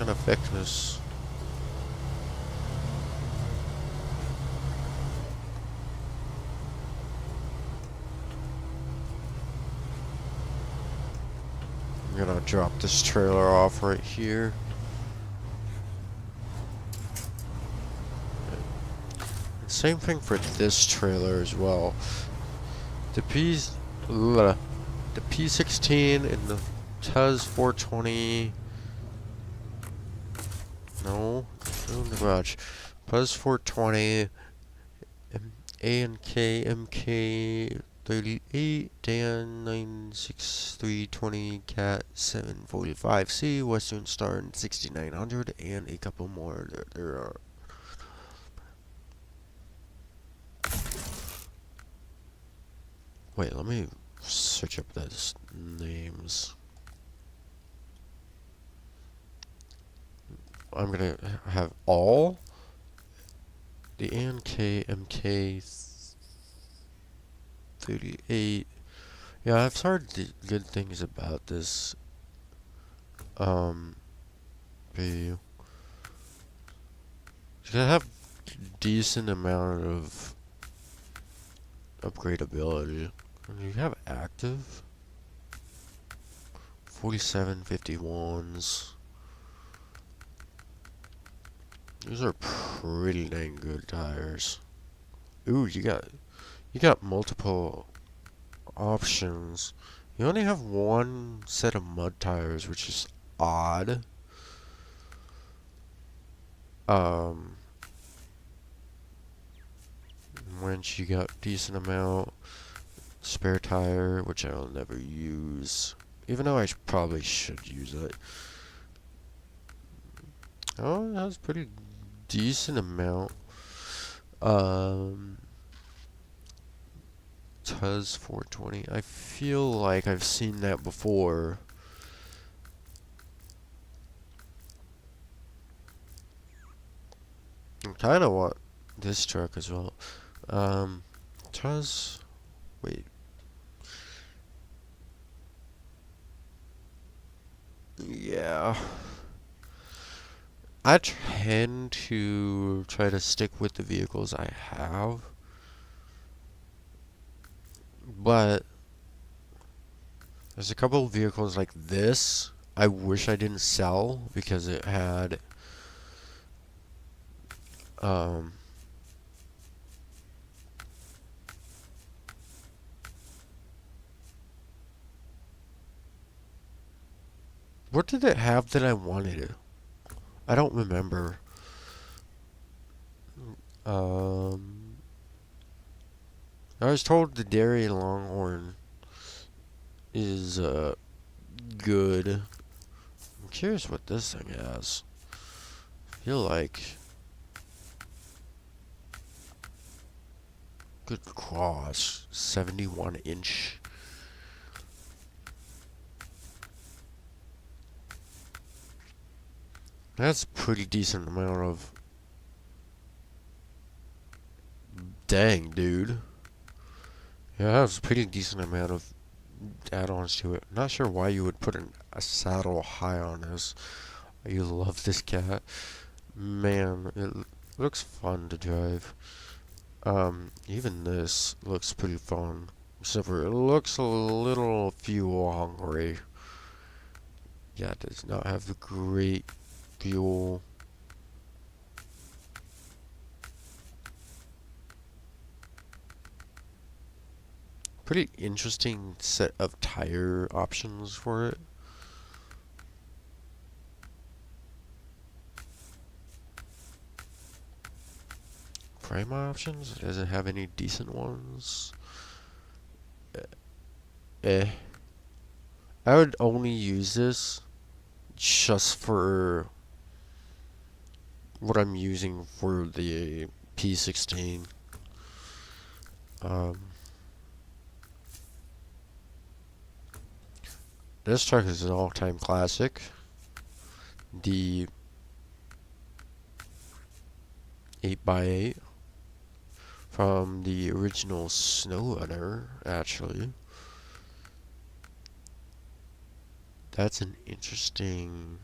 of affect this. I'm gonna drop this trailer off right here. Same thing for this trailer as well. The P16 and the Tuz 420. No, in the garage. Buzz 420, A&K, MK 38, Dan 96320, Cat 745C, Western Star 6900, and a couple more. There are. Wait, let me search up those names. I'm gonna have all the ANK MK 38. Yeah, I've heard good things about this video. It's gonna have decent amount of upgradability. You have active 4751s. These are pretty dang good tires. Ooh, you got multiple options. You only have one set of mud tires, which is odd. Wrench, you got decent amount. Spare tire, which I'll never use, even though I probably should use it. Oh, that's pretty decent amount. Tuz 420. I feel like I've seen that before. I kind of want this truck as well. Tuz. Wait. Yeah. I tend to try to stick with the vehicles I have. But there's a couple of vehicles like this I wish I didn't sell because it had what did it have that I wanted? I don't remember. I was told the Dairy Longhorn is good. curious what this thing has. I feel like... Good cross. 71 inch. That's a pretty decent amount of... Dang, dude. Yeah, that's a pretty decent amount of add-ons to it. Not sure why you would put a saddle high on this. You love this cat. Man, it looks fun to drive. Even this looks pretty fun. Except for it looks a little fuel hungry. Yeah, it does not have the great fuel. Pretty interesting set of tire options for it. Frame options? Does it have any decent ones? Eh. I would only use this just for what I'm using for the P16. This truck is an all-time classic. The 8x8 from the original SnowRunner, actually. That's an interesting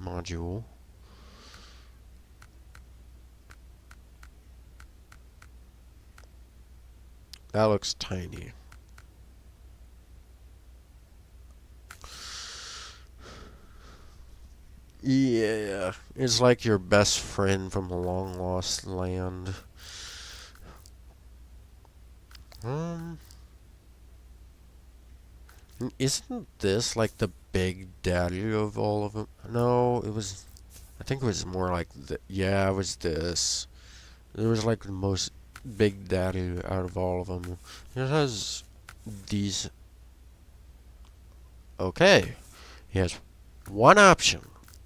module. That looks tiny. Yeah, it's like your best friend from a long lost land. Isn't this like the big daddy of all of them? No, it was. I think it was more like yeah, it was this. It was like the most big daddy out of all of them. It has these. Okay, he has one option.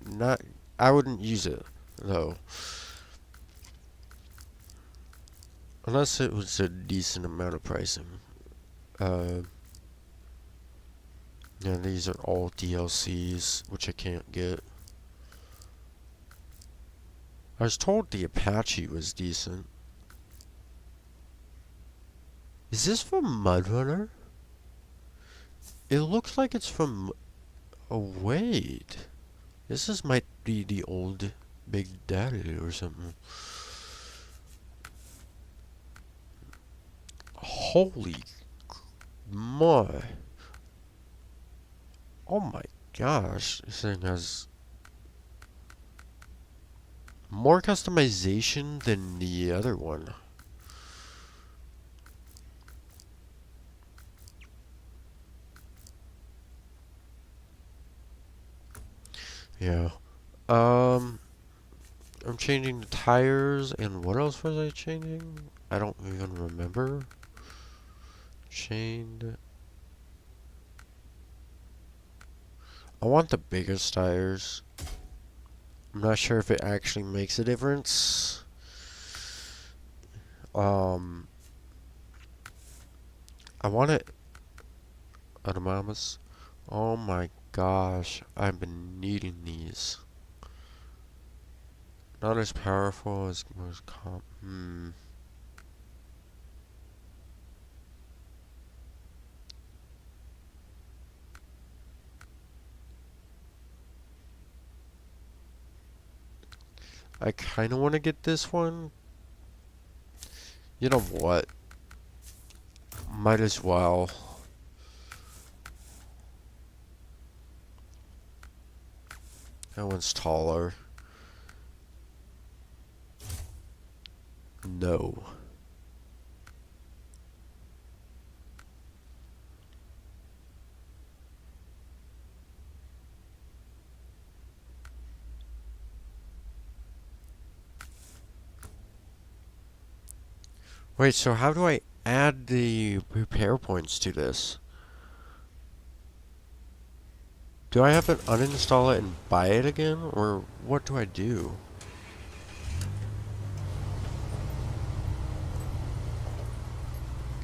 Not. I wouldn't use it though, unless it was a decent amount of pricing. Yeah, these are all DLCs, which I can't get. I was told the Apache was decent. Is this from MudRunner? It looks like it's from... Oh, wait. Might be the old Big Daddy or something. Holy... My... Oh my gosh. This thing has... more customization than the other one. Yeah. I'm changing the tires, and what else was I changing? I don't even remember. Chained. I want the biggest tires. I'm not sure if it actually makes a difference. I want it. Autonomous. Oh my gosh, I've been needing these. Not as powerful as most I kind of want to get this one. You know what? Might as well. That one's taller. No. Wait, so how do I add the repair points to this? Do I have to uninstall it and buy it again? Or what do I do?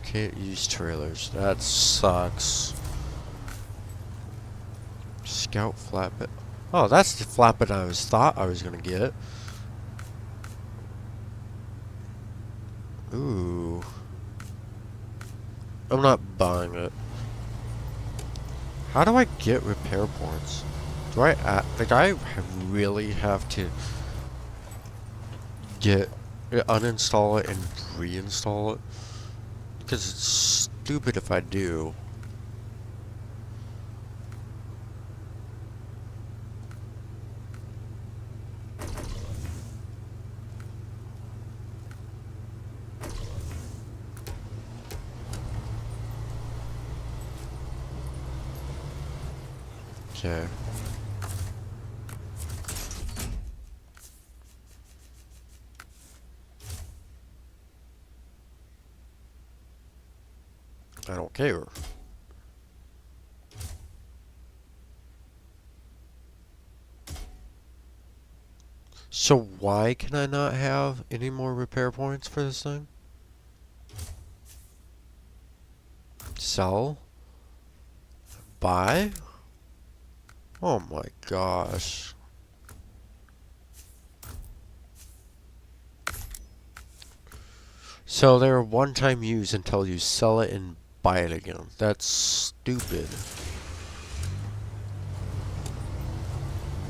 Can't use trailers. That sucks. Scout flatbed. Oh, that's the flatbed I thought I was gonna get. Ooh. I'm not buying it. How do I get repair points? Do I like I really have to get uninstall it and reinstall it? Because it's stupid if I do. Okay. I don't care. So why can I not have any more repair points for this thing? Sell? Buy? Oh my gosh. So they're one-time use until you sell it and buy it again. That's stupid.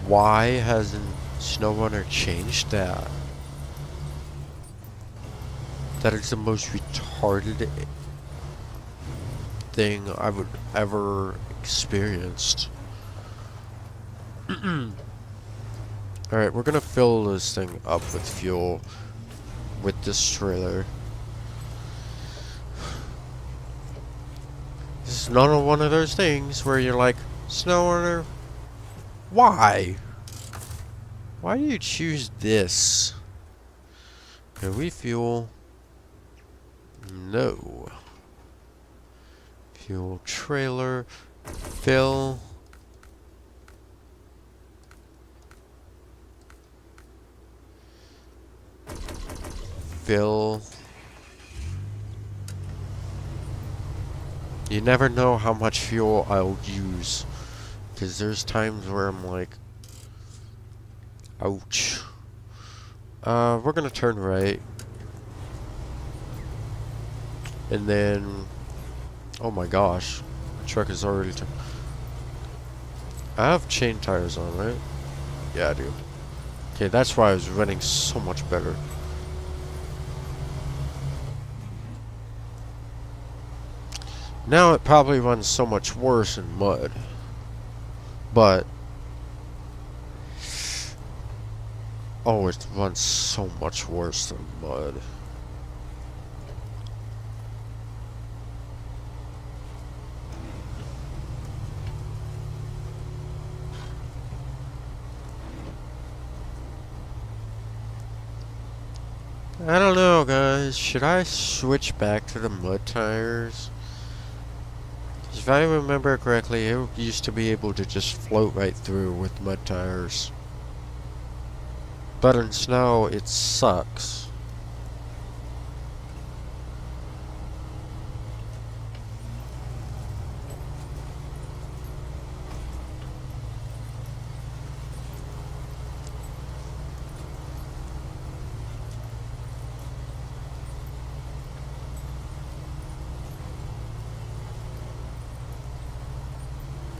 Why hasn't SnowRunner changed that? That is the most retarded thing I would ever experienced. Alright, we're gonna fill this thing up with fuel with this trailer. This is not one of those things where you're like, SnowRunner, why? Why do you choose this? Can we fuel? No. Fuel trailer. Fill. Fill. You never know how much fuel I'll use. Because there's times where I'm like, ouch. We're gonna turn right. And then, oh my gosh, the truck is already I have chain tires on, right? Yeah, I do. Okay, that's why I was running so much better. Now it probably runs so much worse in mud. But, oh, it runs so much worse than mud. I don't know, guys. Should I switch back to the mud tires? If I remember correctly, it used to be able to just float right through with mud tires. But in snow, it sucks.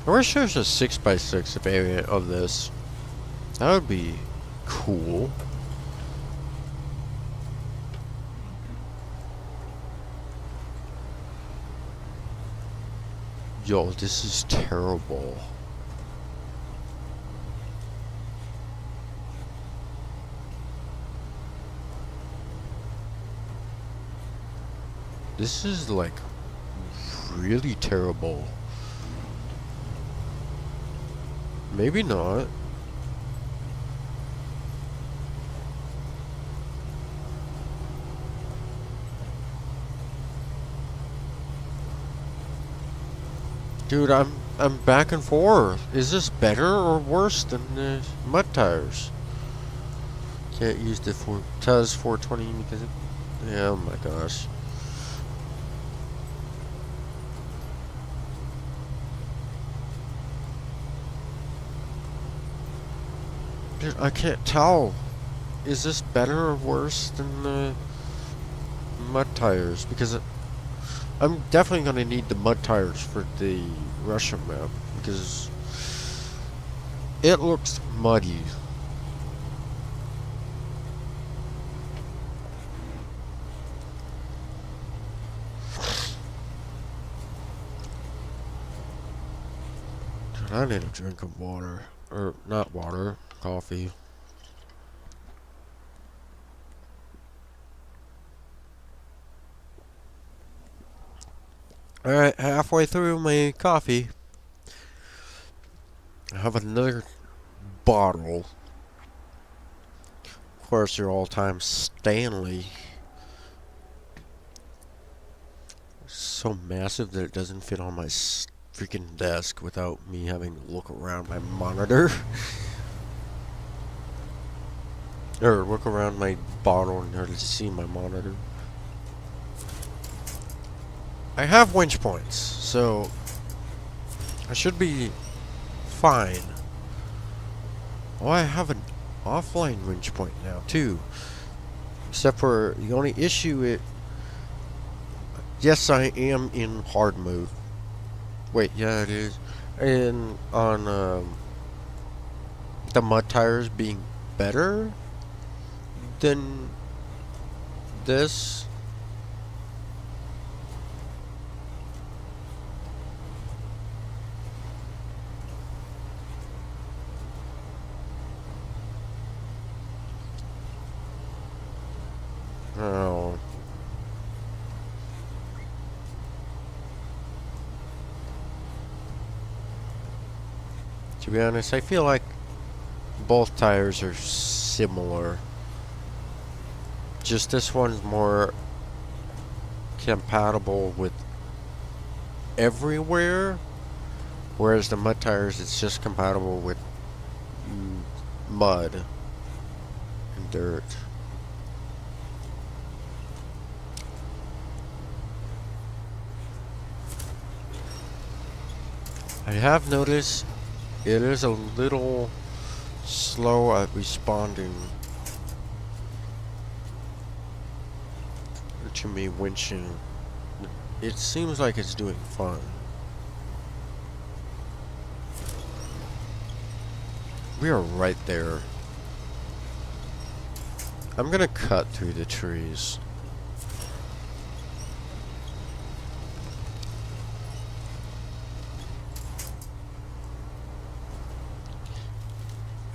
I wish there was a 6x6 variant of this. That would be cool. Yo, this is terrible. This is like really terrible. Maybe not. Dude, I'm I'm back and forth. Is this better or worse than the mud tires? Can't use the Tuz 420 because it, yeah, oh my gosh. Dude, I can't tell. Is this better or worse than the mud tires? Because I'm definitely gonna need the mud tires for the Russia map because it looks muddy. Dude, I need a drink of water. Or, not water, coffee. Alright, halfway through my coffee. I have another bottle. Of course, your all-time Stanley. So massive that it doesn't fit on my freaking desk without me having to look around my monitor. Or look around my bottle in order to see my monitor. I have winch points, so I should be fine. Oh, I have an offline winch point now too. Except for the only issue yes, I am in hard mode. Wait, yeah, it is. And on the mud tires being better than this. Oh. To be honest, I feel like both tires are similar. Just this one's more compatible with everywhere, whereas the mud tires, it's just compatible with mud and dirt. I have noticed it is a little slow at responding to me winching. It seems like it's doing fine. We are right there. I'm gonna cut through the trees.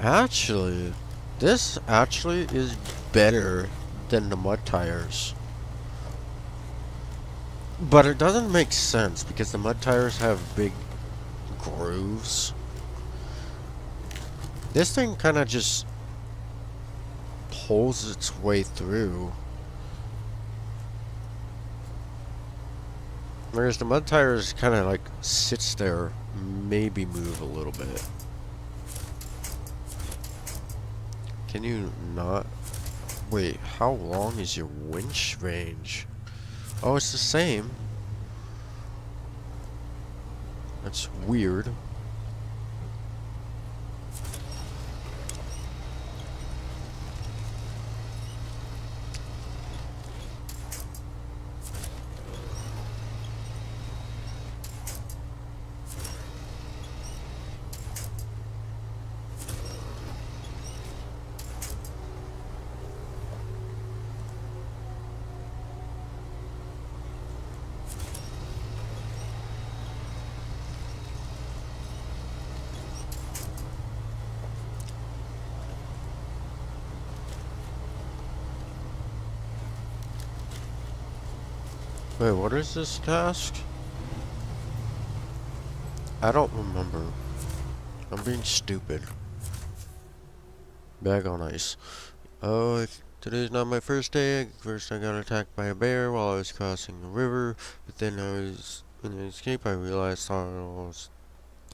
Actually, this actually is better than the mud tires. But it doesn't make sense because the mud tires have big grooves. This thing kind of just pulls its way through. Whereas the mud tires kind of like sits there, maybe move a little bit. Can you not? Wait, how long is your winch range? Oh, it's the same. That's weird. Wait, what is this task? I don't remember. I'm being stupid. Bag on ice. Oh, today's not my first day. First I got attacked by a bear while I was crossing the river, but then in the escape I realized I was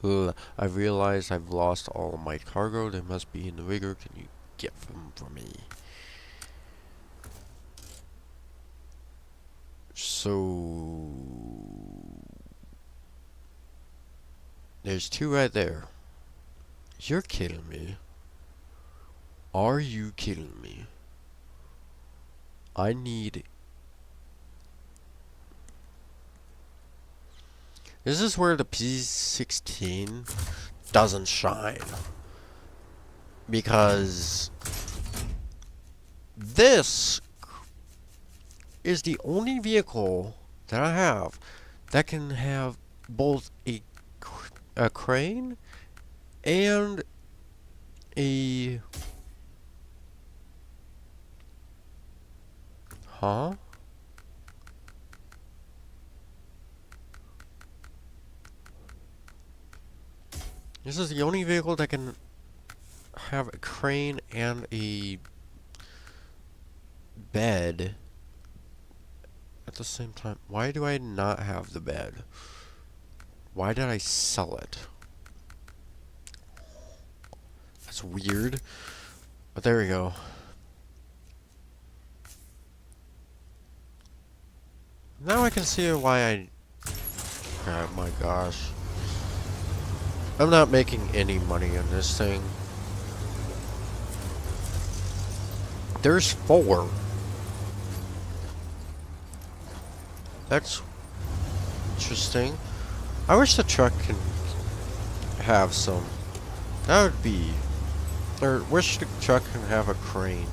I realize I've lost all of my cargo. They must be in the rigger. Can you get them for me? So there's two right there. You're kidding me. Are you kidding me? I need... This is where the P16 doesn't shine. Because this is the only vehicle that I have that can have both a crane and a... Huh? This is the only vehicle that can have a crane and a bed at the same time. Why do I not have the bed? Why did I sell it? That's weird. But there we go. Now I can see why I... Oh my gosh. I'm not making any money on this thing. There's 4. That's interesting. I wish the truck can have some. That would be... Or wish the truck can have a crane.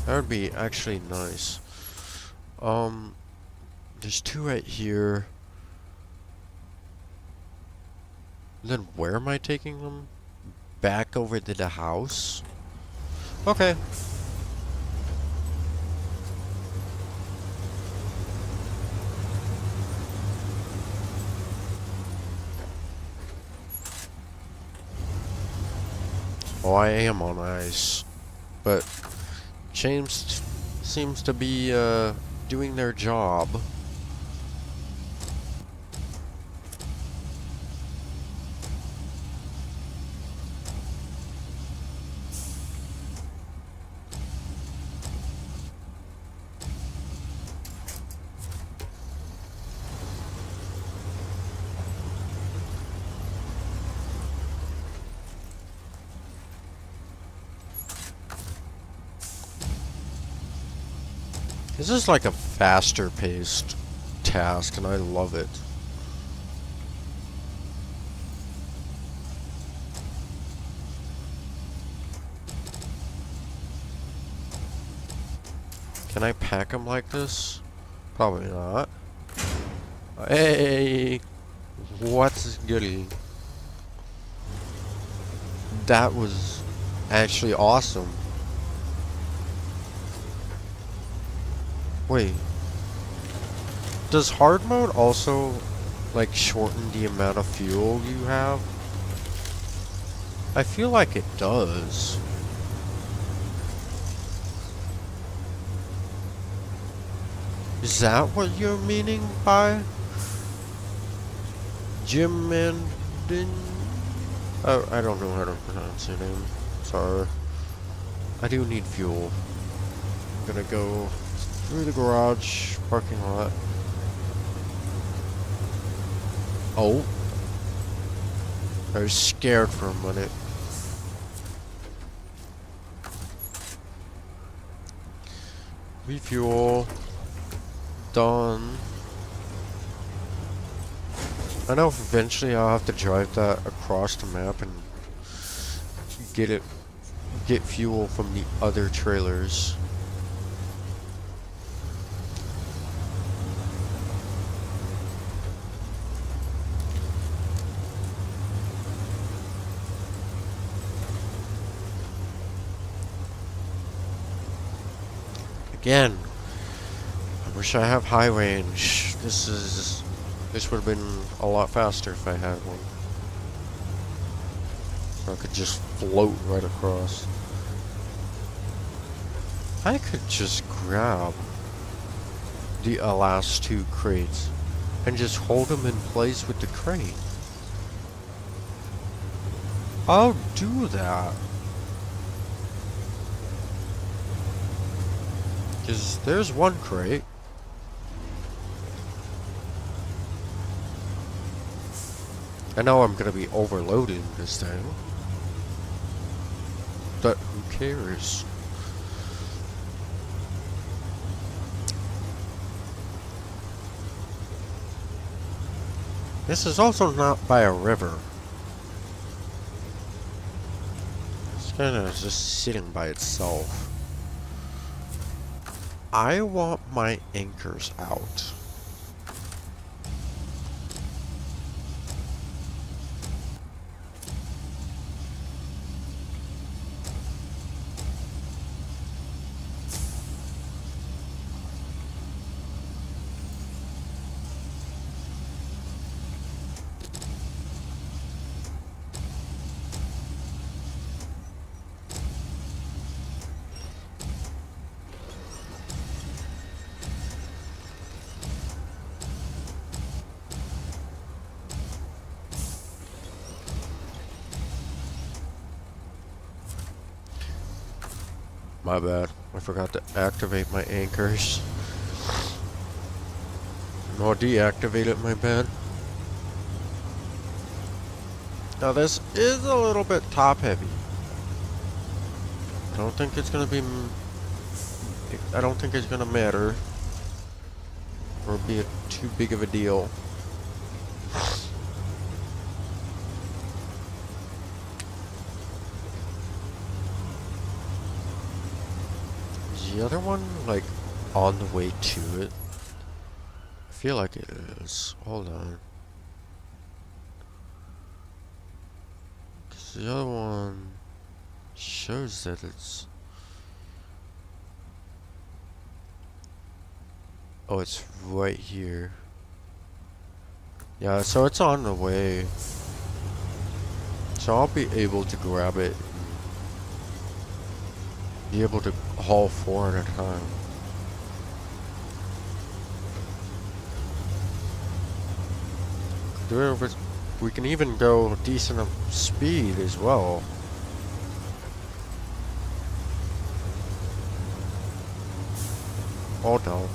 That would be actually nice. There's 2 right here. Then where am I taking them? Back over to the house? Okay. Oh, I am on ice. But James seems to be doing their job. This is like a faster paced task and I love it. Can I pack them like this? Probably not. Hey! What's goody? That was actually awesome. Wait. Does hard mode also, like, shorten the amount of fuel you have? I feel like it does. Is that what you're meaning by Jim Mandin? Oh, I don't know how to pronounce your name. Sorry. I do need fuel. I'm gonna go through the garage parking lot. Oh. I was scared for a minute. Refuel. Done. I know eventually I'll have to drive that across the map and get fuel from the other trailers. Again, I wish I have high range. This would have been a lot faster if I had one. So I could just float right across. I could just grab the last 2 crates and just hold them in place with the crane. I'll do that. Because there's one crate. I know I'm gonna be overloading this thing. But who cares? This is also not by a river. It's kind of just sitting by itself. I want my anchors out. My bad. I forgot to activate my anchors. No, deactivate it, my bad. Now this is a little bit top heavy. I don't think it's gonna be... I don't think it's gonna matter. Or be too big of a deal. Is the other one, like, on the way to it? I feel like it is. Hold on. Because the other one shows that it's... Oh, it's right here. Yeah, so it's on the way. So I'll be able to grab it and be able to haul 4 at a time. We can even go decent of speed as well. Oh no.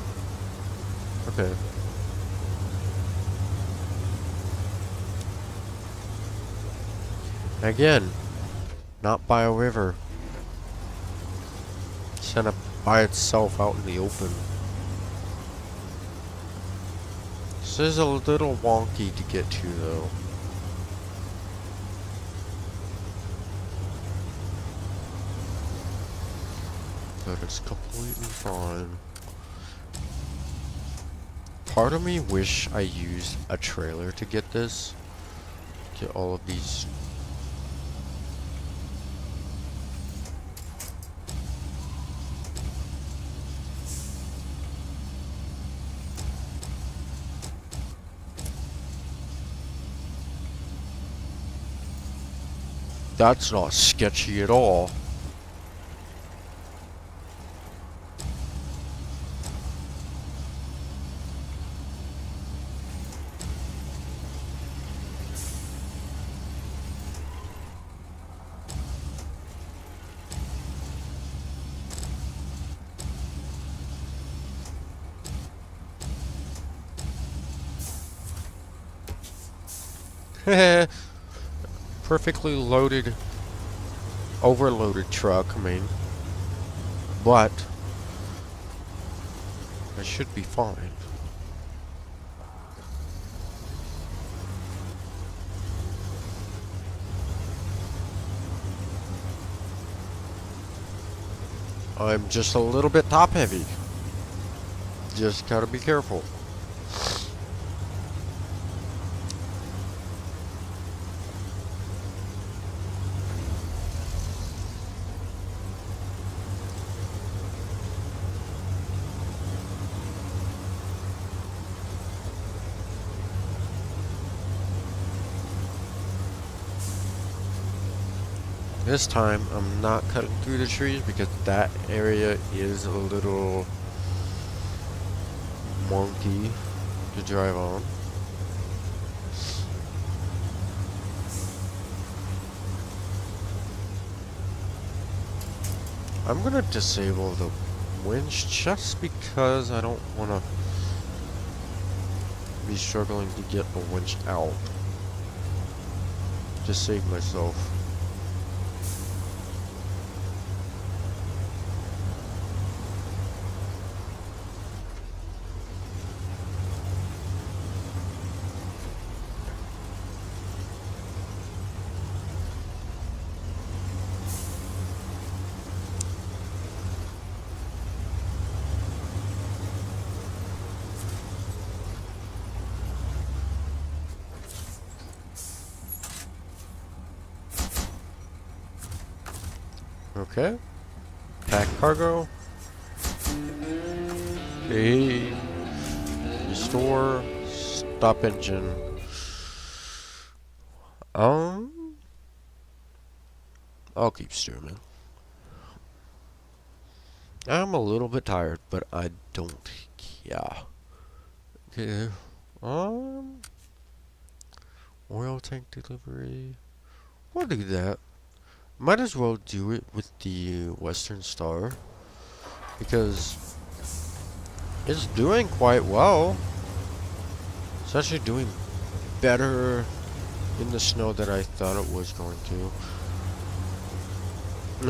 Okay. Again, not by a river. It's kind of by itself out in the open. This is a little wonky to get to though. But it's completely fine. Part of me wish I used a trailer to get this. Get all of these. That's not sketchy at all. Perfectly loaded, overloaded truck, I mean. But I should be fine. I'm just a little bit top heavy. Just gotta be careful. This time, I'm not cutting through the trees because that area is a little wonky to drive on. I'm gonna disable the winch just because I don't want to be struggling to get the winch out. Just save myself. Okay. Pack cargo. Hey. Restore. Stop engine. I'll keep streaming. I'm a little bit tired, but I don't care. Okay. Um, Oil tank delivery. We'll do that. Might as well do it with the Western Star because it's doing quite well. It's actually doing better in the snow than I thought it was going to.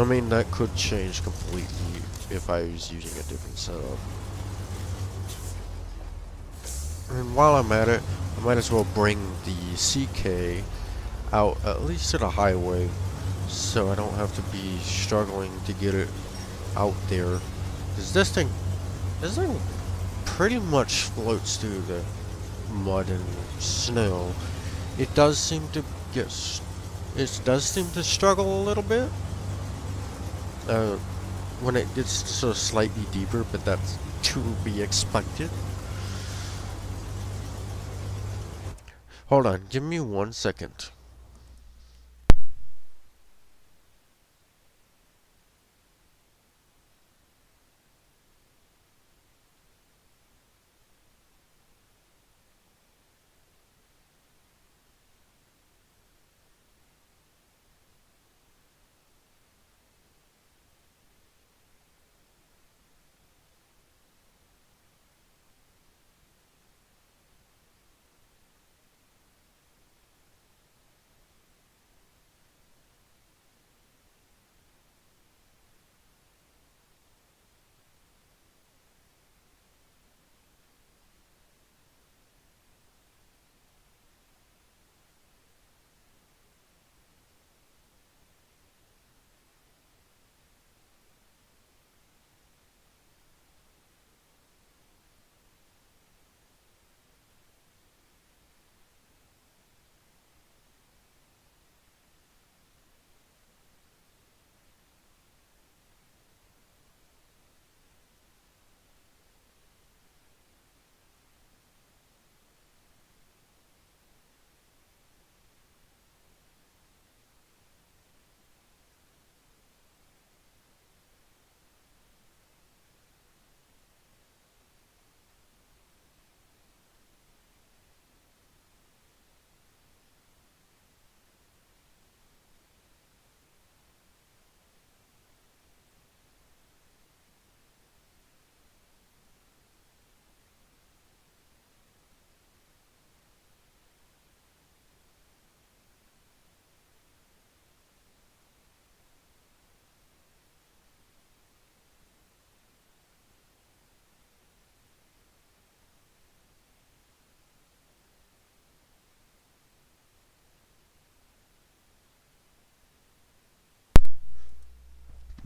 I mean, that could change completely if I was using a different setup. And while I'm at it, I might as well bring the CK out at least to the highway so I don't have to be struggling to get it out there. Because this thing pretty much floats through the mud and snow. It does seem to struggle a little bit when it gets so slightly deeper, but that's to be expected. Hold on, give me 1 second.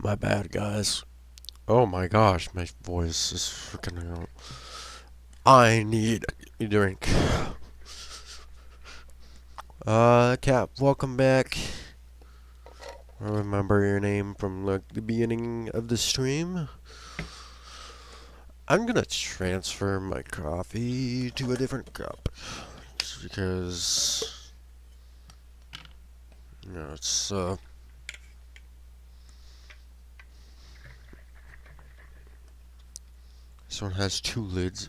My bad, guys. Oh my gosh, my voice is freaking out. I need a drink. Cap, welcome back. I remember your name from like the beginning of the stream. I'm gonna transfer my coffee to a different cup. Just because, it's, this one has 2 lids.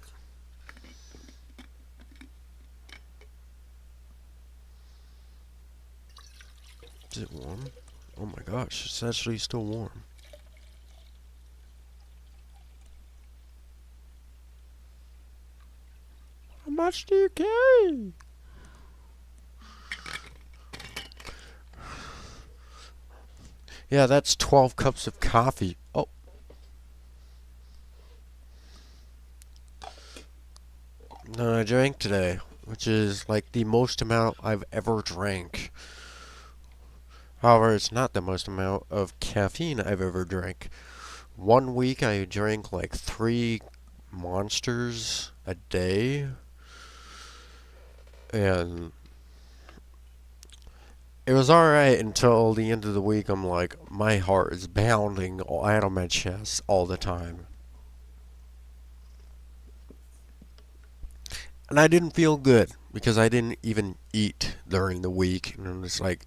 Is it warm? Oh my gosh, it's actually still warm. much do you carry? Yeah, that's 12 cups of coffee. Oh, no, I drank today, which is like the most amount I've ever drank. However, it's not the most amount of caffeine I've ever drank. One week I drank like 3 monsters a day, and it was alright until the end of the week. I'm like, my heart is pounding out of my chest all the time. And I didn't feel good because I didn't even eat during the week. And it's like,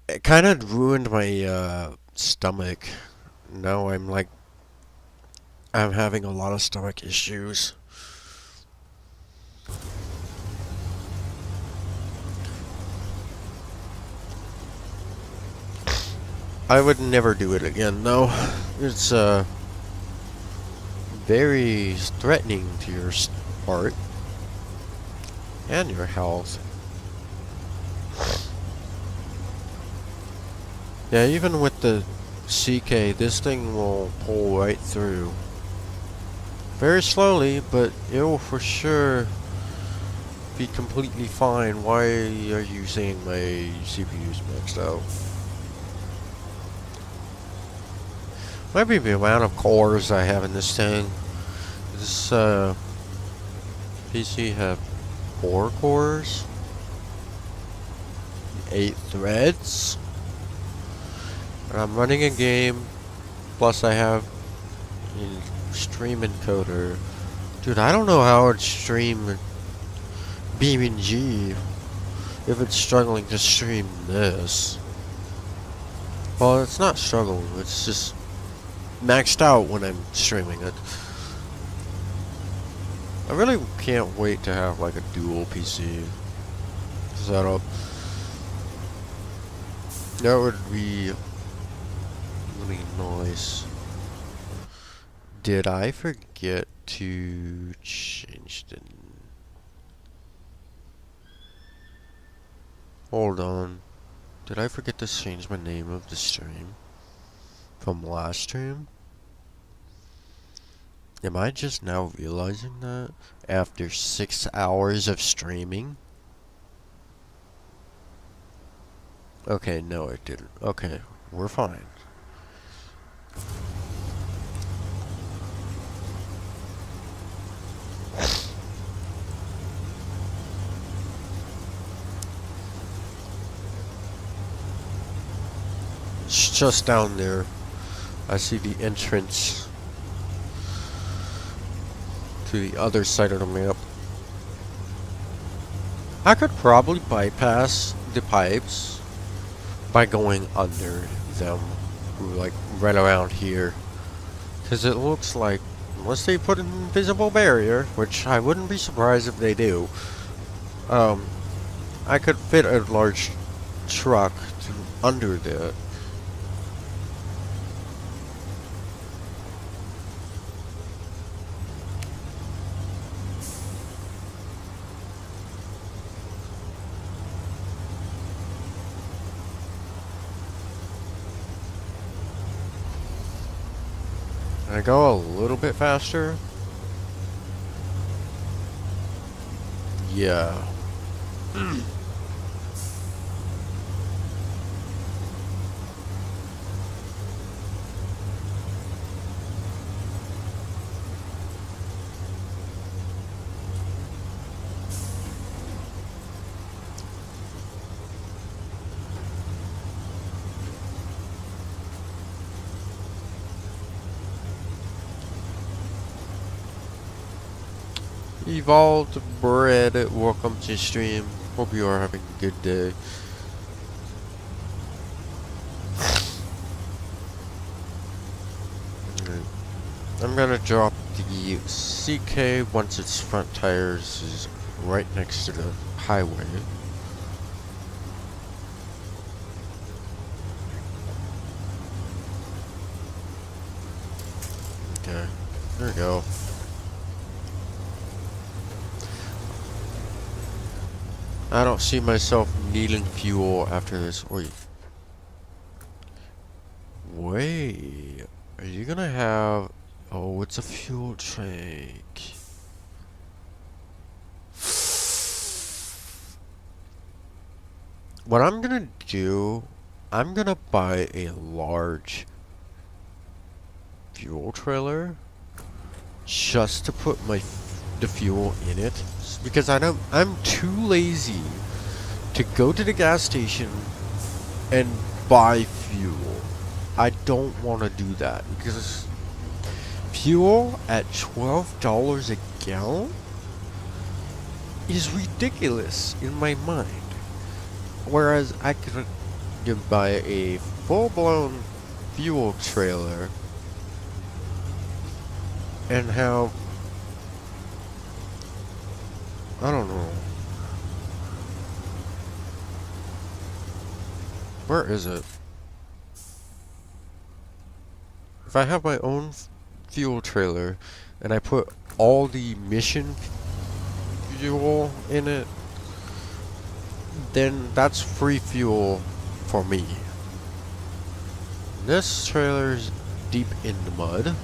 it kind of ruined my stomach. Now I'm having a lot of stomach issues. I would never do it again, though. It's very threatening to your heart and your health. Yeah, even with the CK, this thing will pull right through. Very slowly, but it will for sure be completely fine. Why are you saying my CPU's maxed out? Might be the amount of cores I have in this thing. This PC have 4 cores, 8 threads, and I'm running a game. Plus, I have a stream encoder. Dude, I don't know how it's stream BeamNG if it's struggling to stream this. Well, it's not struggling. It's just maxed out when I'm streaming it. I really can't wait to have like a dual PC setup. That would be really nice. Did I forget to change the... Hold on. Did I forget to change my name of the stream from last stream? Am I just now realizing that after 6 hours of streaming? Okay, no, it didn't. Okay, we're fine. It's just down there. I see the entrance to the other side of the map. I could probably bypass the pipes by going under them, like right around here. Because it looks like, unless they put an invisible barrier, which I wouldn't be surprised if they do, I could fit a large truck under that. Can I go a little bit faster? Yeah. Evolved Bread, welcome to stream. Hope you are having a good day. I'm gonna drop the CK once its front tires is right next to the highway. Okay, there we go. I don't see myself needing fuel after this. Wait. Wait. Are you gonna have... Oh, it's a fuel tank. What I'm gonna do... I'm gonna buy a large fuel trailer just to put the fuel in it, because I'm too lazy to go to the gas station and buy fuel. I don't want to do that because fuel at $12 a gallon is ridiculous in my mind. Whereas I could buy a full-blown fuel trailer and have, I don't know. Where is it? If I have my own fuel trailer and I put all the mission fuel in it, then that's free fuel for me. This trailer's deep in the mud.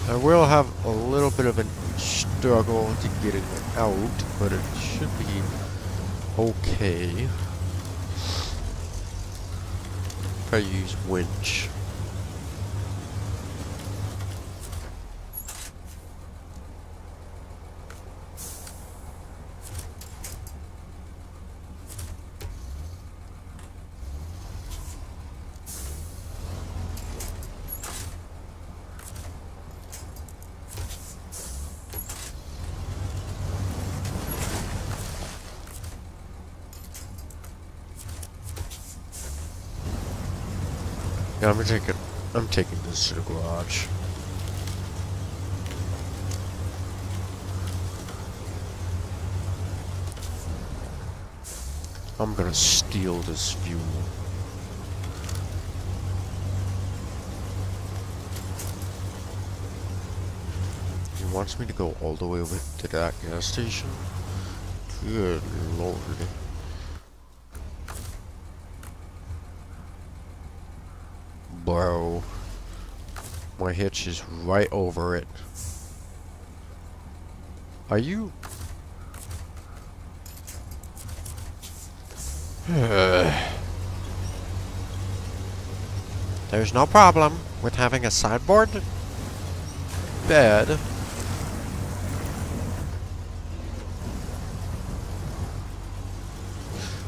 I will have a little bit of a struggle to get it out, but it should be okay. If I use winch. Yeah, I'm taking this to the garage. I'm gonna steal this fuel. He wants me to go all the way over to that gas station? Good lord. Bro, my hitch is right over it. Are you? There's no problem with having a sideboard bed.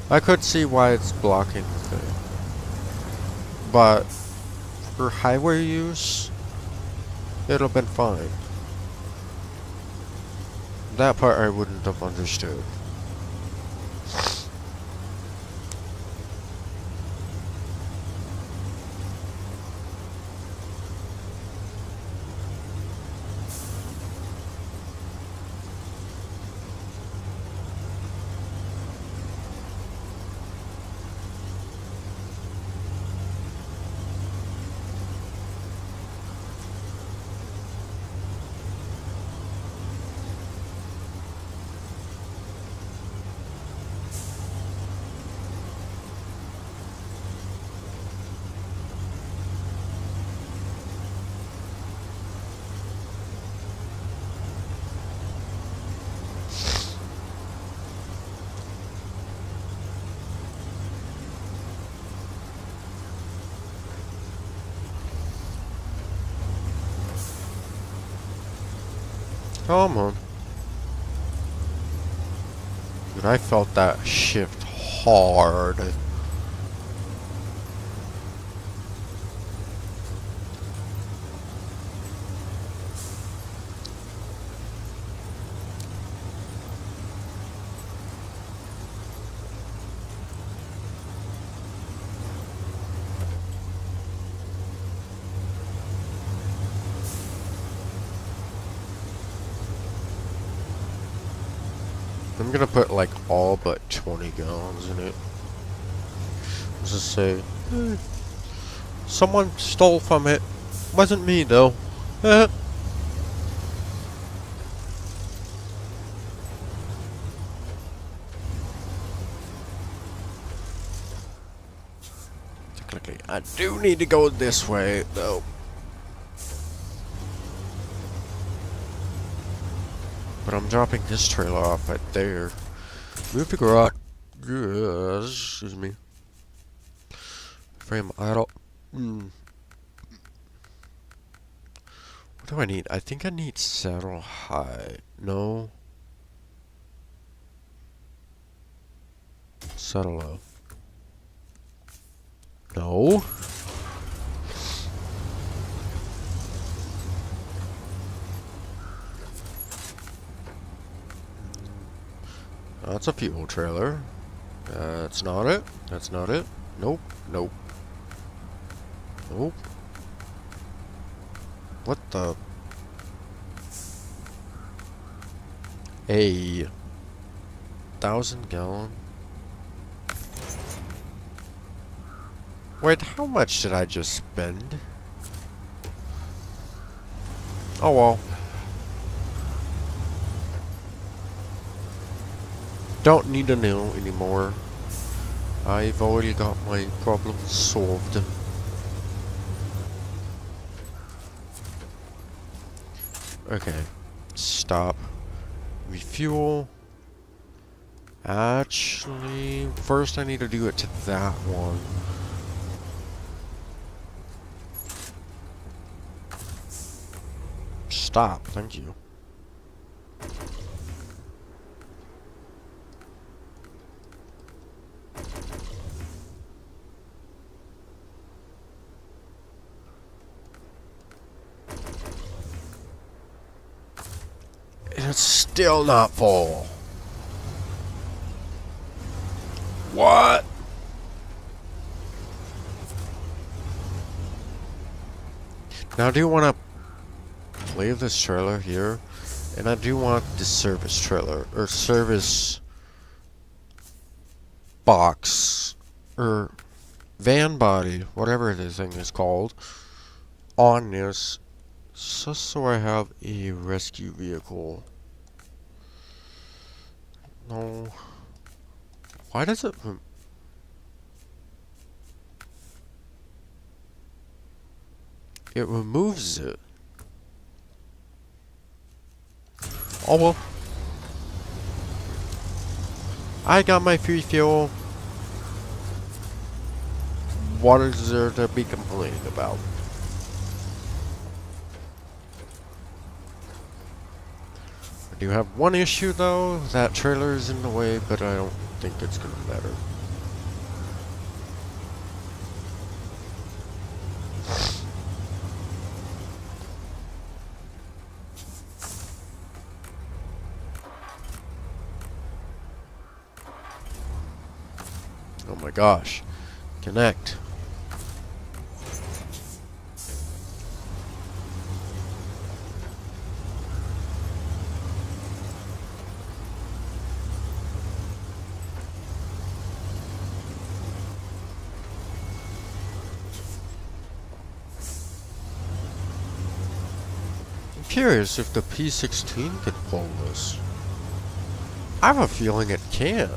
I could see why it's blocking the thing, but for highway use, it'll have been fine. That part I wouldn't have understood. Come on. Dude, I felt that shift hard. I'm gonna put like all but 20 gallons in it. Let's just say, someone stole from it. Wasn't me though. I do need to go this way, though. But I'm dropping this trailer off right there. Move the garage. Excuse me. Frame idle. What do I need? I think I need saddle high. No. Saddle low. No. That's a fuel trailer. That's not it. That's not it. Nope. Nope. Nope. What the? A 1,000-gallon. Wait, how much did I just spend? Oh well. Don't need to know anymore. I've already got my problem solved. Okay. Stop. Refuel. Actually, first I need to do it to that one. Stop. Thank you. It's still not full. What? Now I do want to leave this trailer here, and I do want the service trailer, or service box, or van body, whatever this thing is called, on this, just so I have a rescue vehicle. No. Why does it... It removes it. Oh well. I got my free fuel. What is there to be complaining about? I do have one issue though. That trailer is in the way, but I don't think it's gonna matter. Oh my gosh. Connect. I'm curious if the P16 could pull this. I have a feeling it can't.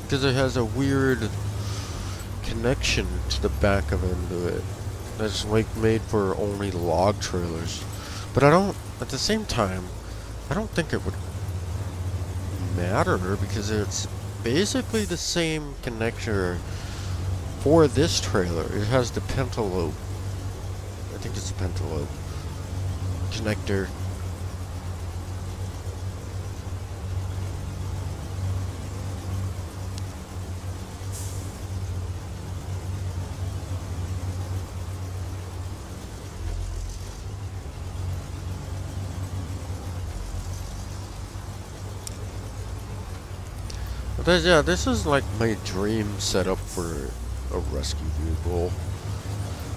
Because it has a weird connection to the back of it that's like made for only log trailers. But I don't, at the same time, I don't think it would matter because it's basically the same connector for this trailer. It has the pentalobe. I think it's the pentalobe connector. Yeah, this is like my dream setup for a rescue vehicle.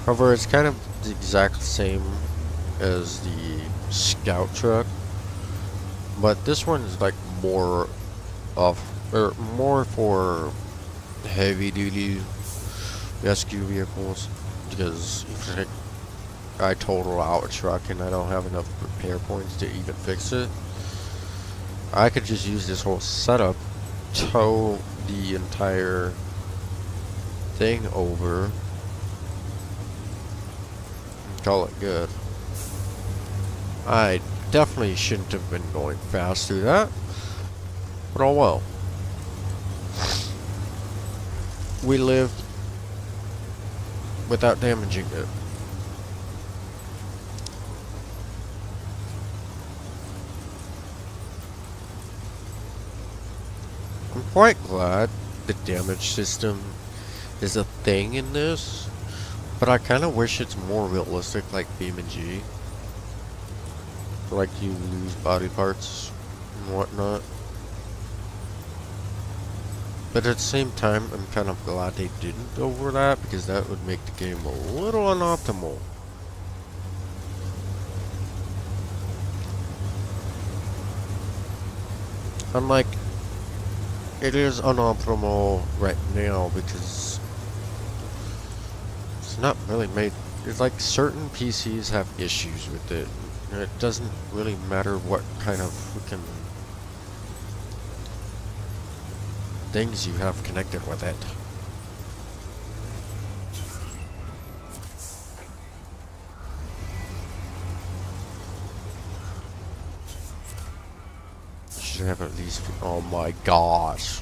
However, it's kind of the exact same as the scout truck, but this one is like more for heavy duty rescue vehicles, because if I total out a truck and I don't have enough repair points to even fix it, I could just use this whole setup, tow the entire thing over, call it good. I definitely shouldn't have been going fast through that, but oh well. We lived without damaging it. I'm quite glad the damage system is a thing in this, but I kind of wish it's more realistic like BeamNG. Like you lose body parts and whatnot. But at the same time, I'm kind of glad they didn't over that, because that would make the game a little unoptimal. Unlike, it is unoptimal right now because it's not really made. It's like certain PCs have issues with it. And it doesn't really matter what kind of freaking things you have connected with it. Should have at least. Oh my gosh.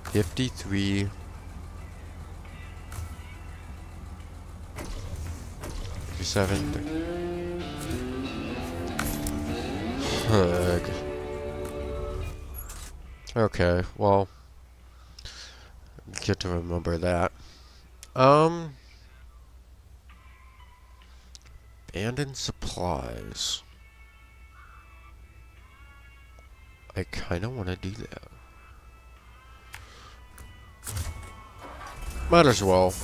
$53. 57. Ugh. Okay, well, get to remember that. Abandoned supplies. I kinda wanna do that. Might as well.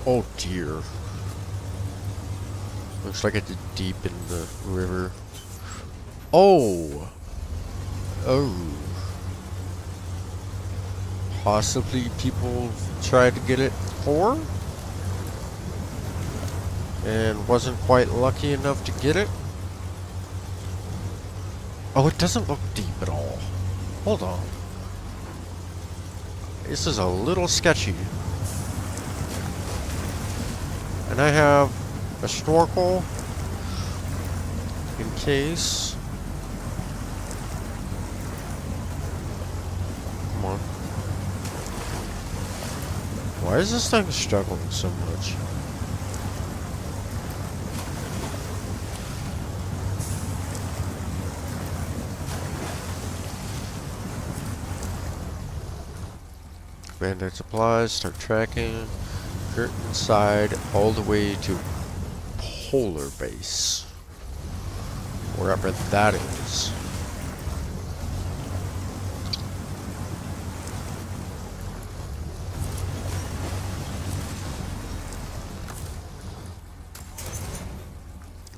Oh dear. Looks like it's deep in the river. Oh! Oh. Possibly people tried to get it for? And wasn't quite lucky enough to get it? Oh, it doesn't look deep at all. Hold on. This is a little sketchy. And I have a snorkel in case. Come on. Why is this thing struggling so much? Bandit supplies, start tracking. Get inside all the way to polar base. Wherever that is.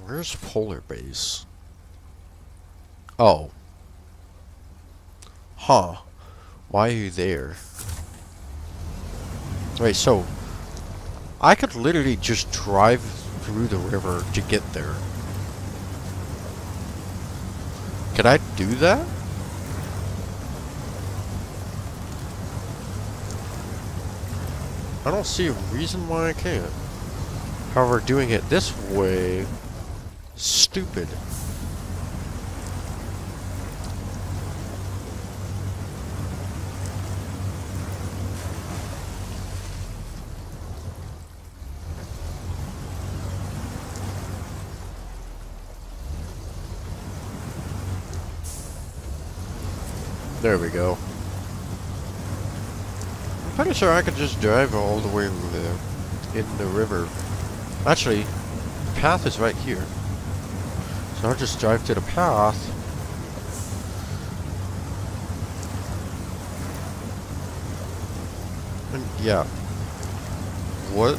Where's polar base? Oh. Huh. Why are you there? Wait, so I could literally just drive through the river to get there. Could I do that? I don't see a reason why I can't. However, doing it this way is stupid. There we go. I'm pretty sure I could just drive all the way over there in the river. Actually, the path is right here. So I'll just drive to the path. And yeah. What?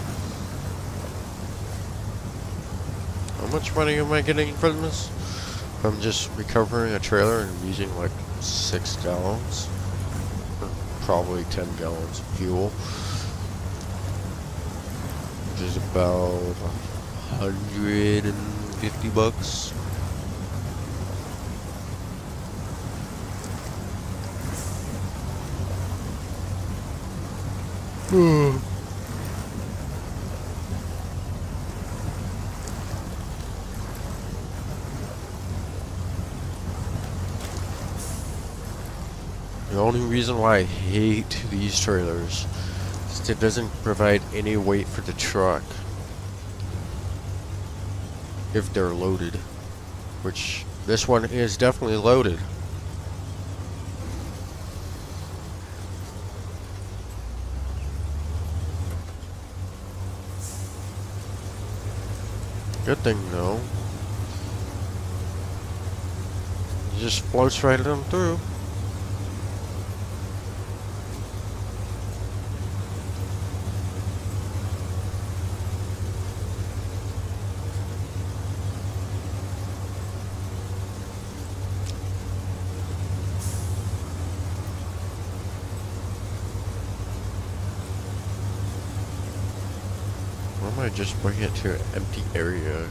How much money am I getting from this? I'm just recovering a trailer and using like 6 gallons. probably 10 gallons of fuel, which is about $150. The only reason why I hate these trailers is it doesn't provide any weight for the truck if they're loaded, which this one is definitely loaded. Good thing though, it just floats right on through. I might just bring it to an empty area.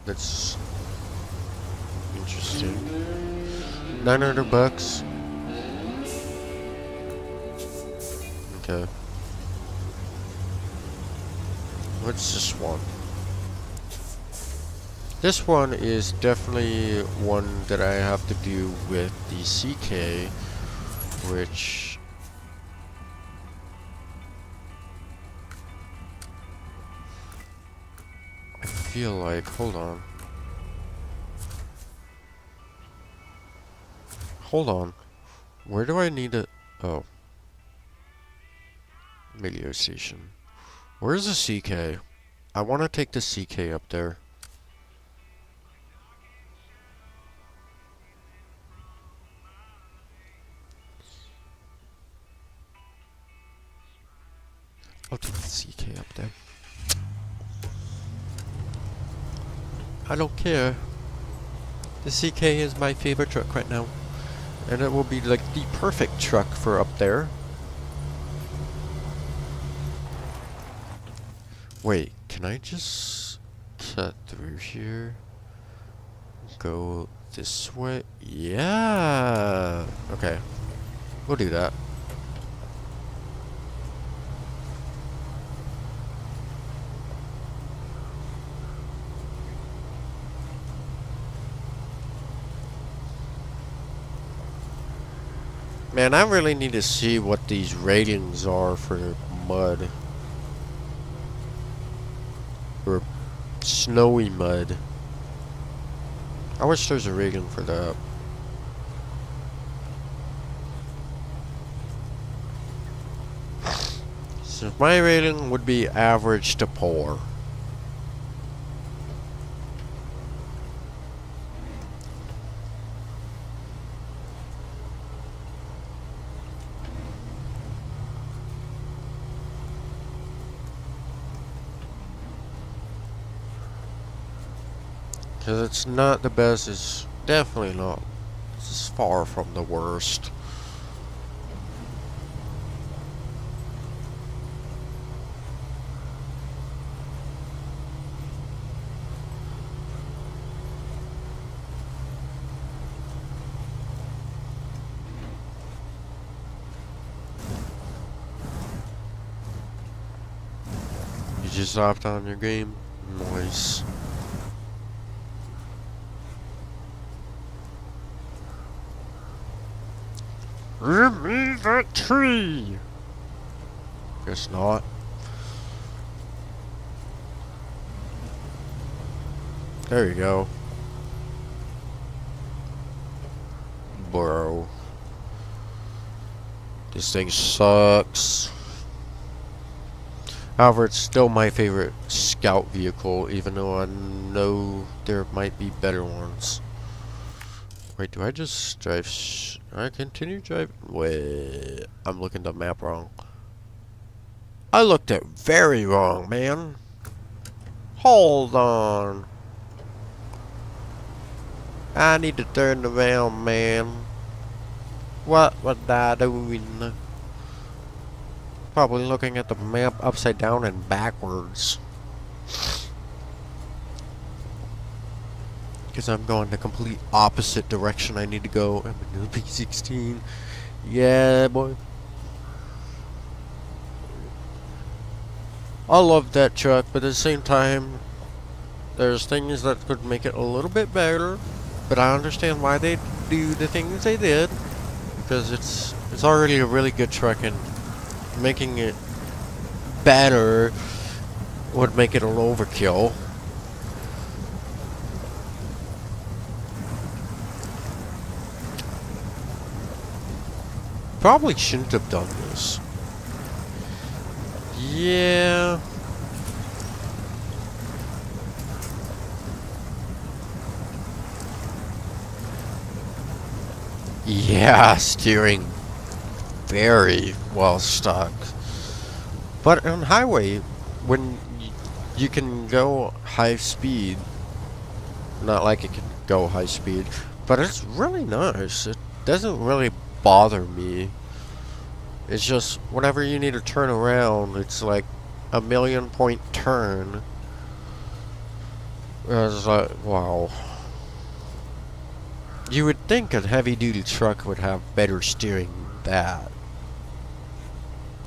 That's interesting. $900. Okay. What's this one? This one is definitely one that I have to do with the CK, which I feel like, hold on. Hold on. Where do I need to, oh. Radio station. Where's the CK? I want to take the CK up there. I'll take the CK up there. I don't care. The CK is my favorite truck right now. And it will be like the perfect truck for up there. Wait, can I just cut through here? Go this way? Yeah! Okay. We'll do that. Man, I really need to see what these ratings are for mud. Or snowy mud. I wish there's a rating for that. So my rating would be average to poor. Because it's not the best, it's definitely not. It's far from the worst. You just hopped on your game? Nice. Give me that tree! Guess not. There you go. Bro. This thing sucks. However, it's still my favorite scout vehicle, even though I know there might be better ones. Wait, do I just drive? I continue driving. Wait, I'm looking at the map wrong. I looked at very wrong, man. Hold on. I need to turn around, man. What was I doing? Probably looking at the map upside down and backwards. Because I'm going the complete opposite direction I need to go. I'm in the P16. Yeah, boy. I love that truck, but at the same time, there's things that could make it a little bit better. But I understand why they do the things they did. Because it's already a really good truck, and making it better would make it an overkill. Probably shouldn't have done this. Yeah. Yeah, steering very well stuck. But on highway, when you can go high speed, not like it can go high speed, but it's really nice. It doesn't really bother me. It's just whenever you need to turn around, it's like a 1,000,000 point turn. It's like, wow. You would think a heavy-duty truck would have better steering than that.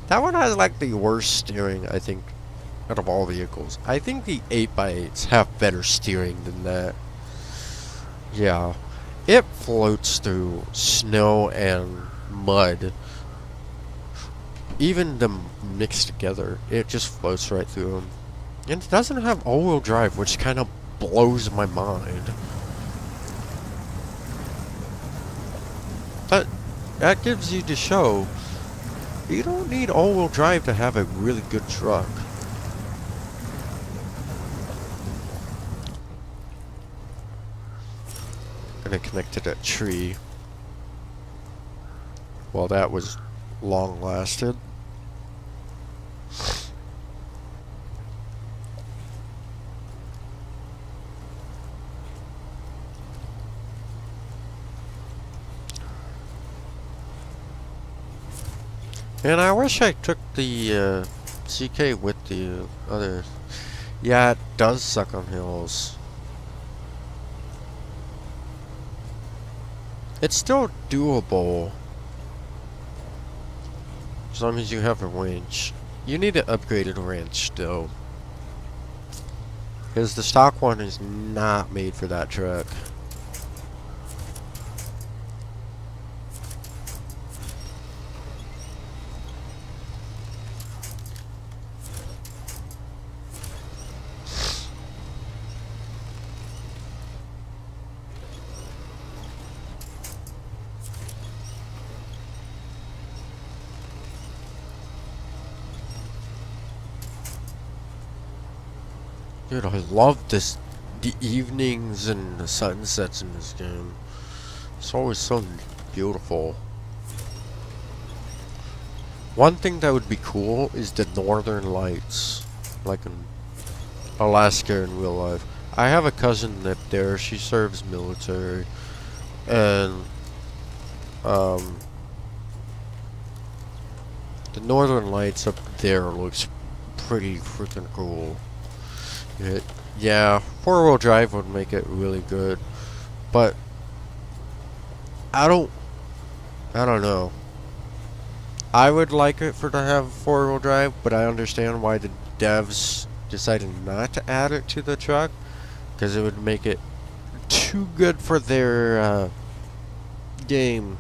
That one has like the worst steering, I think, out of all vehicles. I think the 8x8s have better steering than that. Yeah. It floats through snow and mud. Even them mixed together, it just floats right through them. And it doesn't have all-wheel drive, which kind of blows my mind. But that gives you to show you don't need all-wheel drive to have a really good truck. Gonna connect to that tree. Well, that was long lasted. And I wish I took the CK with the other. Yeah, it does suck on hills. It's still doable. As long as you have a winch. You need to upgrade a wrench still. Because the stock one is not made for that truck. Dude, I love this, the evenings and the sunsets in this game. It's always so beautiful. One thing that would be cool is the northern lights, like in Alaska in real life. I have a cousin up there, she serves military, and the northern lights up there looks pretty freaking cool. Yeah, four-wheel drive would make it really good, but I don't know. I would like it to have four-wheel drive, but I understand why the devs decided not to add it to the truck, because it would make it too good for their game,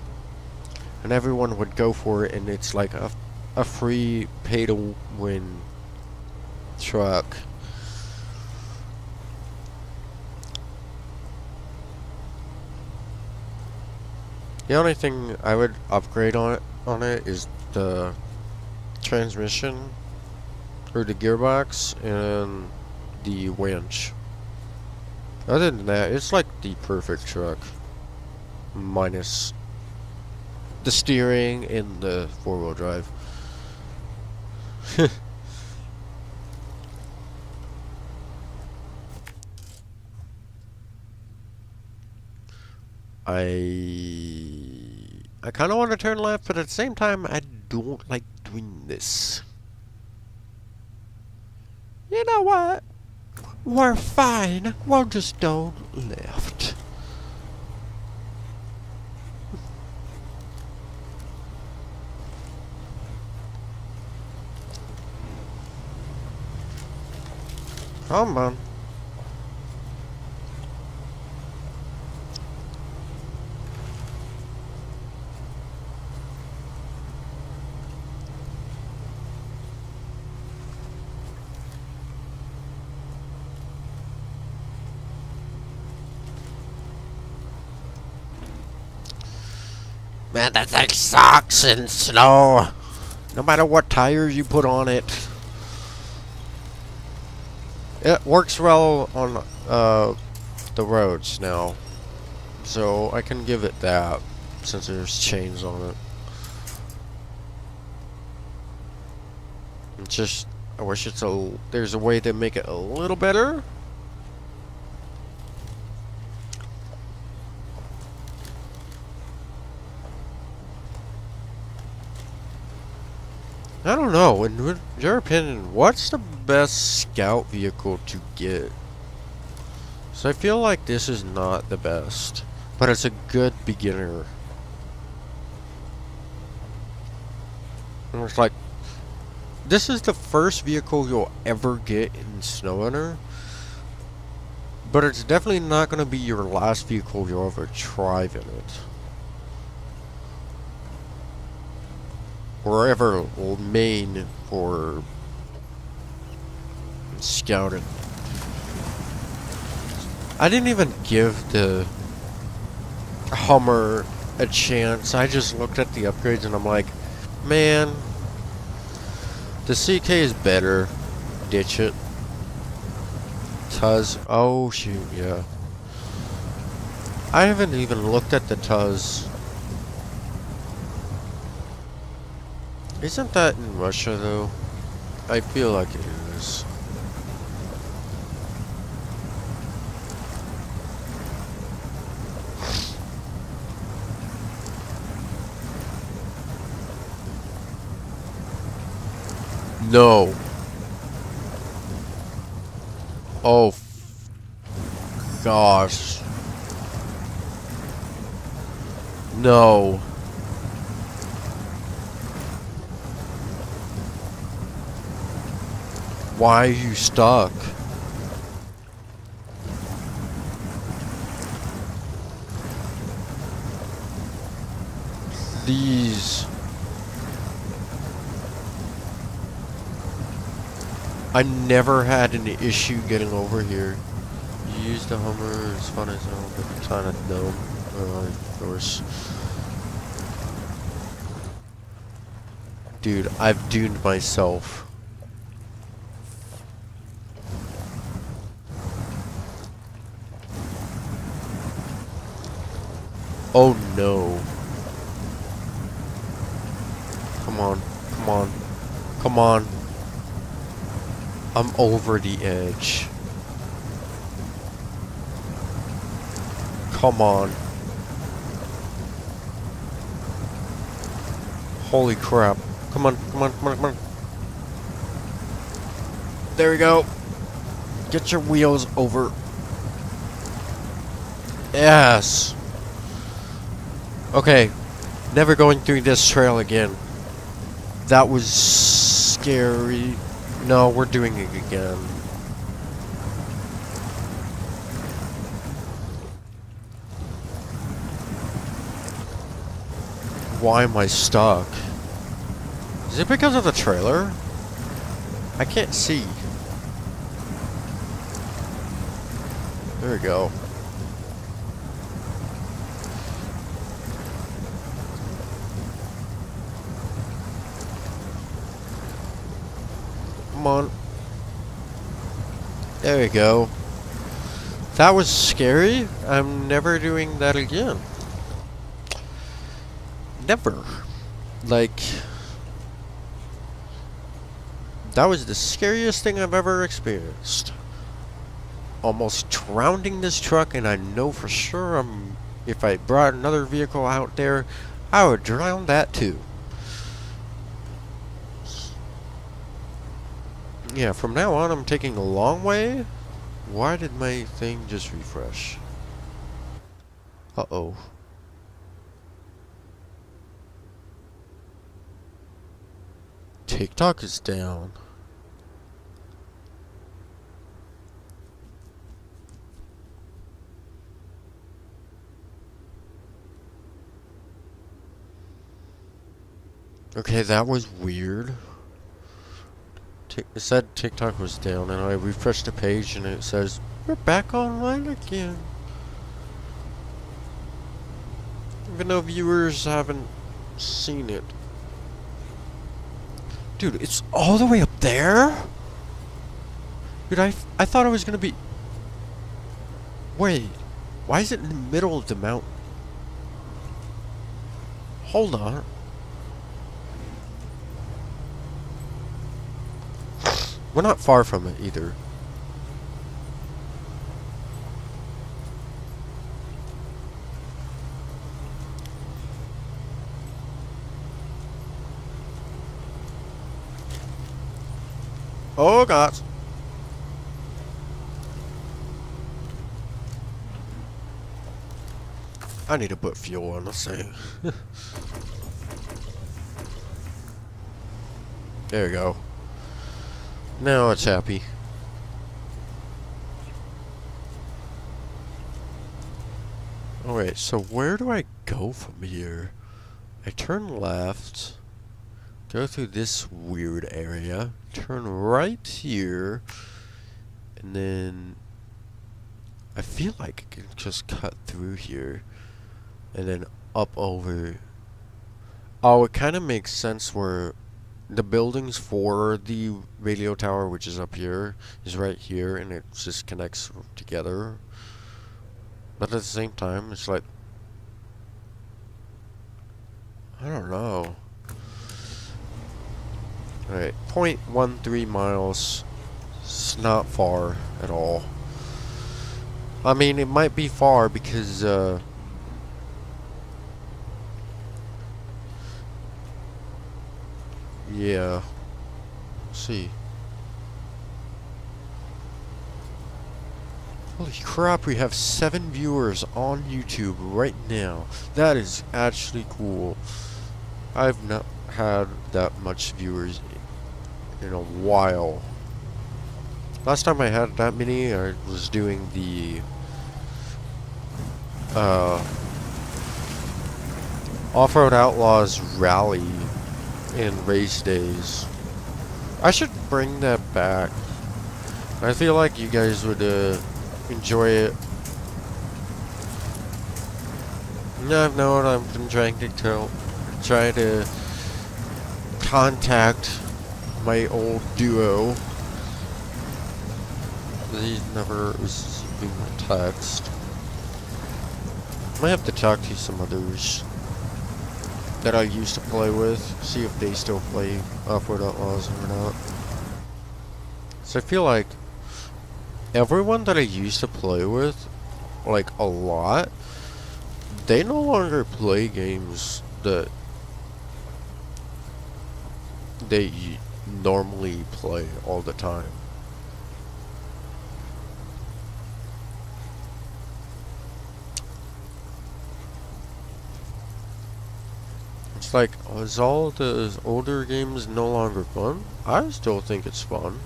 and everyone would go for it, and it's like a free pay-to-win truck. The only thing I would upgrade on it is the transmission, or the gearbox, and the winch. Other than that, it's like the perfect truck, minus the steering and the four-wheel drive. I kind of want to turn left, but at the same time, I don't like doing this. You know what? We're fine. We'll just go left. Come on. Man, that thing sucks in snow. No matter what tires you put on it. It works well on the roads now. So I can give it that, since there's chains on it. It's just, I wish there's a way to make it a little better. I don't know, in your opinion, what's the best scout vehicle to get? So I feel like this is not the best, but it's a good beginner. And it's like, this is the first vehicle you'll ever get in SnowRunner, but it's definitely not going to be your last vehicle you'll ever drive in it. Or ever main or scouted. I didn't even give the Hummer a chance. I just looked at the upgrades and I'm like, man, the CK is better. Ditch it. Tuz. Oh shoot, yeah. I haven't even looked at the Tuz. Isn't that in Russia though? I feel like it is. No. Oh, gosh. No. Why are you stuck? Please. I never had an issue getting over here. You use the Hummer, it's fun as hell, but it's kind of dumb. Of course. Dude, I've doomed myself. Oh no. Come on, come on, come on. I'm over the edge. Come on. Holy crap. Come on, come on, come on, come on. There we go. Get your wheels over. Yes. Okay. Never going through this trail again. That was scary. No, we're doing it again. Why am I stuck? Is it because of the trailer? I can't see. There we go. Come on. There we go. That was scary. I'm never doing that again. Never. Like, that was the scariest thing I've ever experienced. Almost drowning this truck, and I know for sure if I brought another vehicle out there, I would drown that too. Yeah, from now on I'm taking a long way. Why did my thing just refresh? Uh-oh. TikTok is down. Okay, that was weird. It said TikTok was down, and I refreshed the page, and it says, we're back online again. Even though viewers haven't seen it. Dude, it's all the way up there? Dude, I thought it was gonna be... Wait, why is it in the middle of the mountain? Hold on. We're not far from it either. Oh god. I need to put fuel on this thing. There we go. Now it's happy. Alright, so where do I go from here? I turn left, go through this weird area, turn right here, and then I feel like I can just cut through here, and then up over. Oh, it kind of makes sense where the buildings for the radio tower, which is up here, is right here, and it just connects together. But at the same time, it's like, I don't know. Alright, 0.13 miles. It's not far at all. I mean, it might be far because, yeah. Let's see. Holy crap, we have 7 viewers on YouTube right now. That is actually cool. I've not had that much viewers in a while. Last time I had that many, I was doing the Off-Road Outlaws rally in race days. I should bring that back. I feel like you guys would enjoy it. I've known I've been trying to try to contact my old duo. They never receiving my text. Might have to talk to some others that I used to play with, see if they still play Off-Road Outlaws or not. So I feel like everyone that I used to play with, like a lot, they no longer play games that they normally play all the time. It's like, is all the older games no longer fun? I still think it's fun.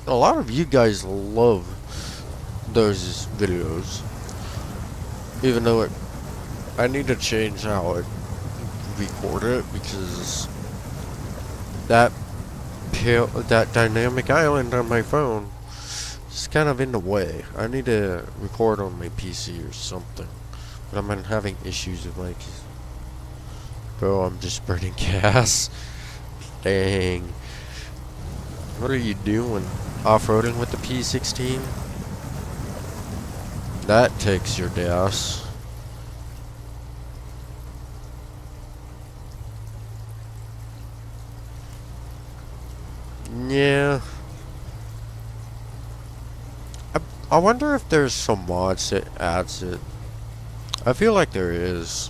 A lot of you guys love those videos. Even though I need to change how I record it because that dynamic island on my phone is kind of in the way. I need to record on my PC or something. But I'm having issues with my... Bro, I'm just burning gas. Dang. What are you doing? Off-roading with the P16? That takes your gas. Yeah. I wonder if there's some mods that adds it. I feel like there is.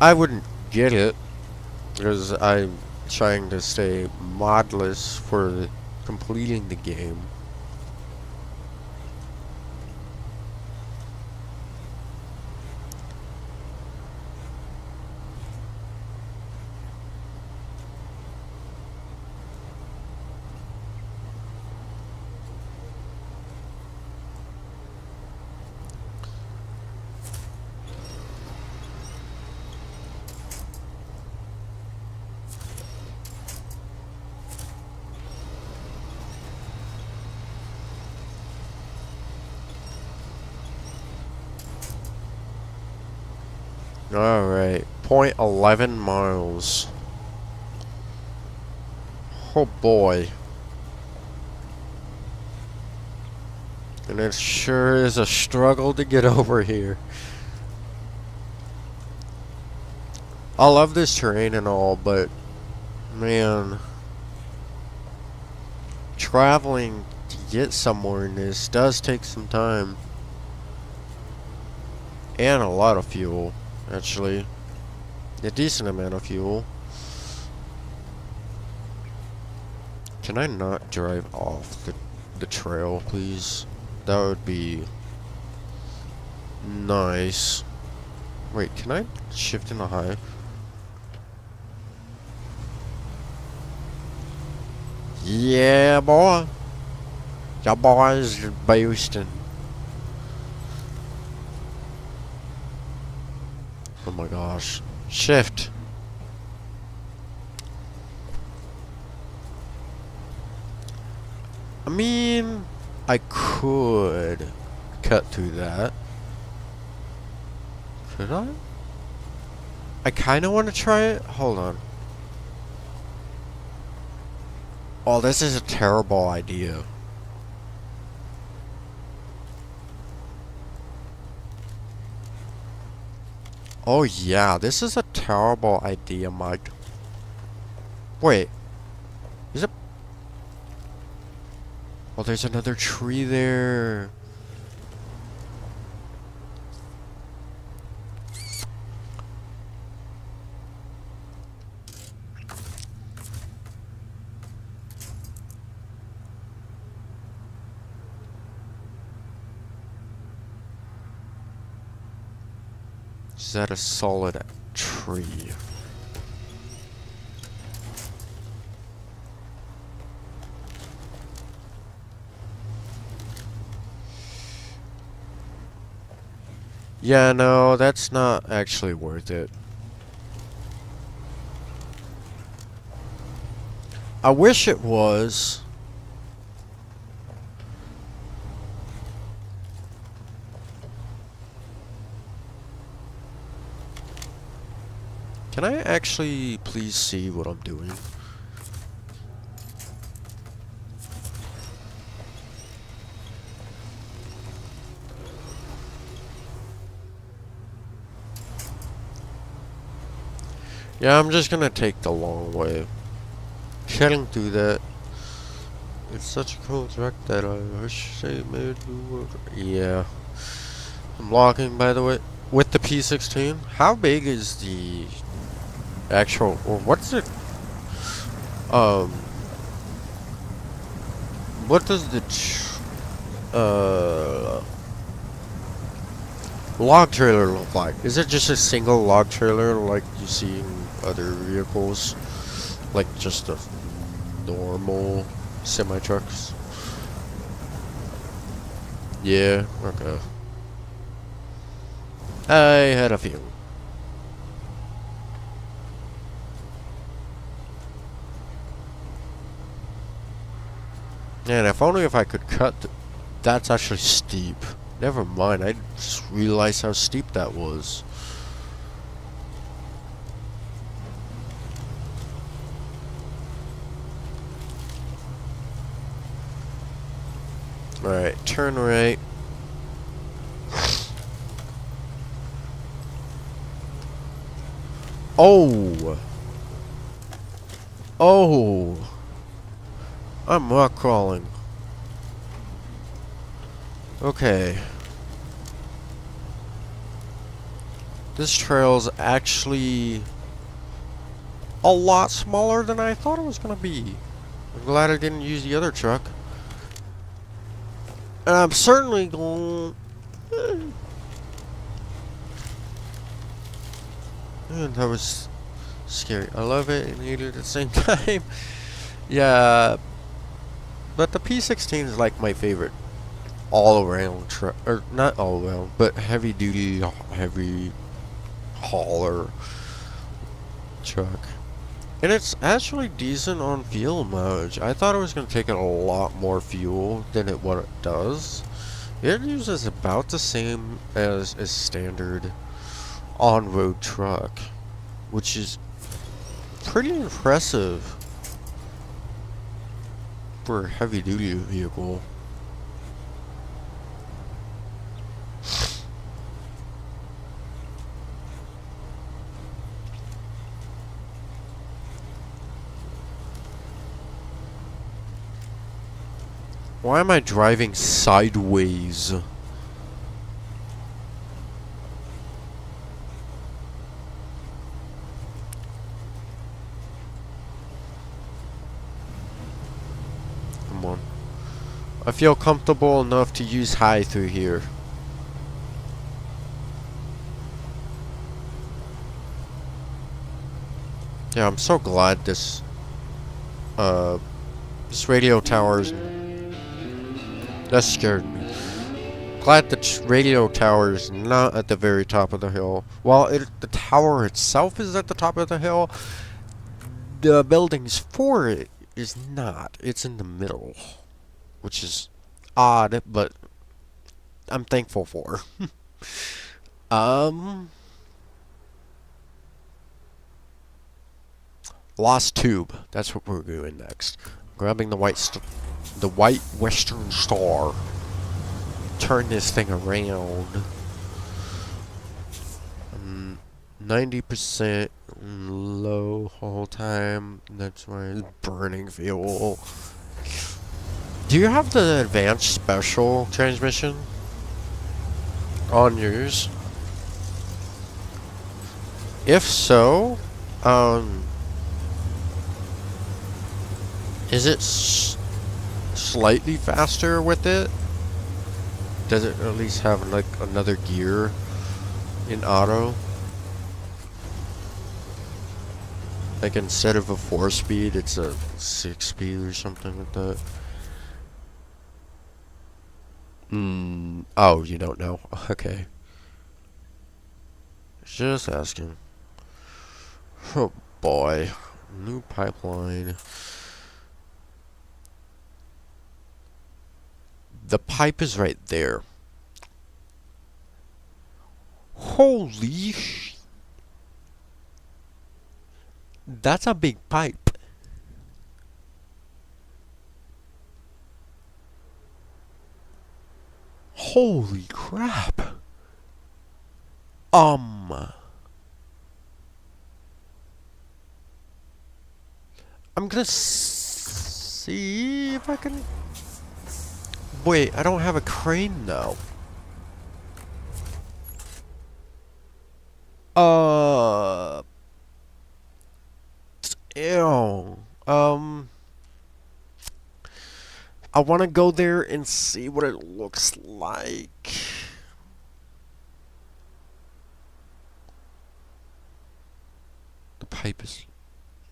I wouldn't get it because I'm trying to stay modless for completing the game. Alright, 0.11 miles. Oh boy. And it sure is a struggle to get over here. I love this terrain and all, but man, traveling to get somewhere in this does take some time. And a lot of fuel, actually. A decent amount of fuel. Can I not drive off the trail, please? That would be nice. Wait, can I shift in a high? Yeah, boy. Y'all boys are boosting. Oh my gosh. Shift. I mean, I could cut through that. Could I? I kind of want to try it. Hold on. Oh, this is a terrible idea. Oh yeah, this is a terrible idea, Mike. Wait. Is it? Oh, there's another tree there. Is that a solid tree? Yeah, no, that's not actually worth it. I wish it was. Can I actually please see what I'm doing? Yeah, I'm just gonna take the long way. Getting through that. It's such a cool track that I wish they made me work. Yeah. I'm logging, by the way, with the P16. How big is the actual, or what's it? Um, what does the log trailer look like? Is it just a single log trailer like you see in other vehicles? Like just a normal semi-trucks? Yeah, okay. I had a few. And if only if I could cut. That's actually steep. Never mind, I just realized how steep that was. Alright, turn right. Oh! Oh! I'm rock crawling. Okay. This trail's actually a lot smaller than I thought it was gonna be. I'm glad I didn't use the other truck. And I'm certainly going... Man, that was scary. I love it and hate it at the same time. Yeah, but the P16 is like my favorite all-around truck, or not all-around, but heavy-duty, heavy hauler truck. And it's actually decent on fuel mileage. I thought it was going to take a lot more fuel than what it does. It uses about the same as a standard on-road truck, which is pretty impressive for a heavy-duty vehicle. Why am I driving sideways? Come on. I feel comfortable enough to use high through here. Yeah, I'm so glad this radio tower's... That scared me. Glad the radio tower is not at the very top of the hill. While the tower itself is at the top of the hill, the buildings for it is not. It's in the middle, which is odd, but I'm thankful for. Lost Tube. That's what we're doing next. Grabbing the white Western Star. Turn this thing around. 90% low haul time. That's why it's burning fuel. Do you have the advanced special transmission on yours? If so, is it slightly faster with it? Does it at least have like another gear in auto? Like instead of a 4-speed, it's a 6-speed or something like that. Oh, you don't know? Okay. Just asking. Oh boy. New pipeline. The pipe is right there. Holy sh... That's a big pipe. Holy crap. I'm gonna see if I can... Wait, I don't have a crane though. Ew. I want to go there and see what it looks like. The pipe is...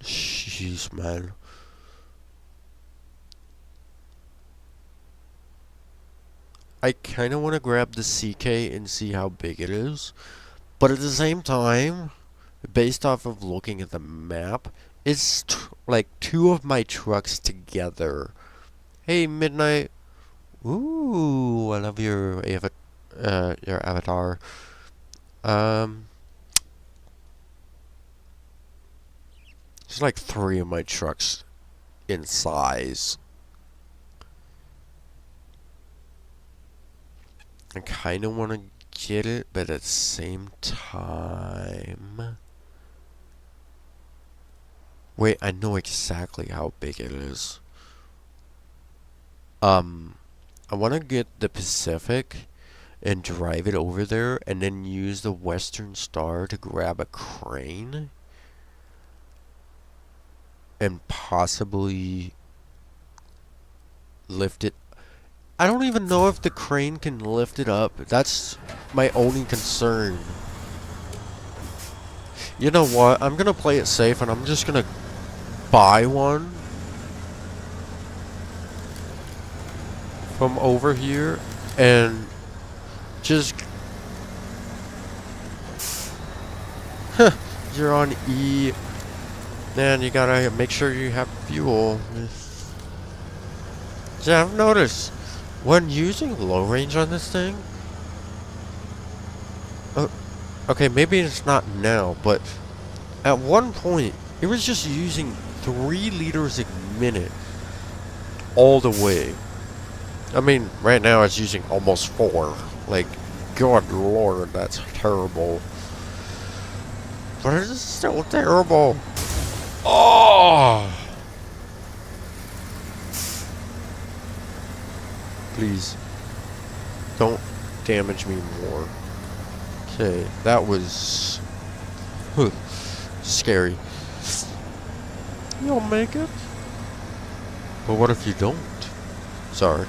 Jeez, man. I kind of want to grab the CK and see how big it is. But at the same time, based off of looking at the map, it's like two of my trucks together. Hey, Midnight. Ooh, I love your avatar. There's like 3 of my trucks in size. I kind of want to get it, but at the same time... Wait, I know exactly how big it is. I want to get the Pacific and drive it over there and then use the Western Star to grab a crane and possibly lift it. I don't even know if the crane can lift it up. That's my only concern. You know what? I'm gonna play it safe and I'm just gonna buy one from over here and just you're on E. Man, you gotta make sure you have fuel. Yeah, I've noticed when using low range on this thing. Okay, maybe it's not now, but at one point it was just using 3 liters a minute all the way. I mean, right now it's using almost 4. Like, good lord, that's terrible. But it's still terrible. Oh! Please, don't damage me more. Okay, that was scary. You'll make it. But what if you don't? Sorry.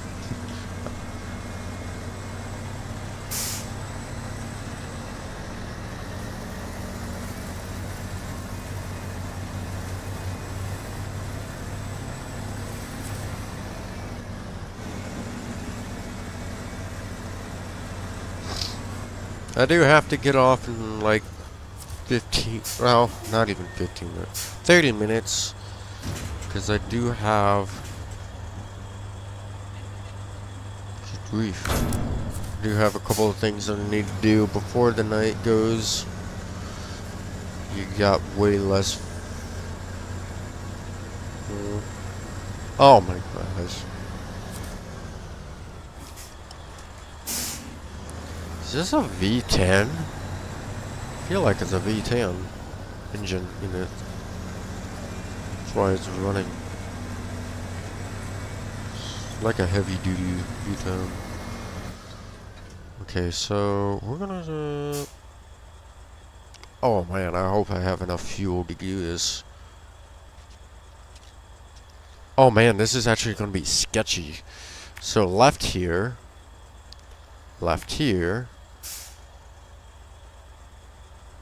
I do have to get off in like 15, well, not even 15 minutes, 30 minutes, because I do have, good grief, I do have a couple of things I need to do before the night goes. You got way less, oh my gosh. Is this a V10? I feel like it's a V10 engine in it. That's why it's running. It's like a heavy duty V10. Okay, so we're gonna oh man, I hope I have enough fuel to do this. Oh man, this is actually gonna be sketchy. So left here,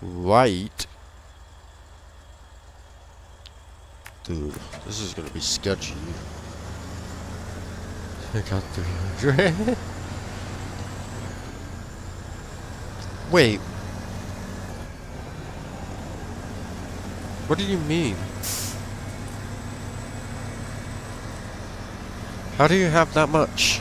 right. Dude, this is gonna be sketchy. I got 300. Wait. What do you mean? How do you have that much?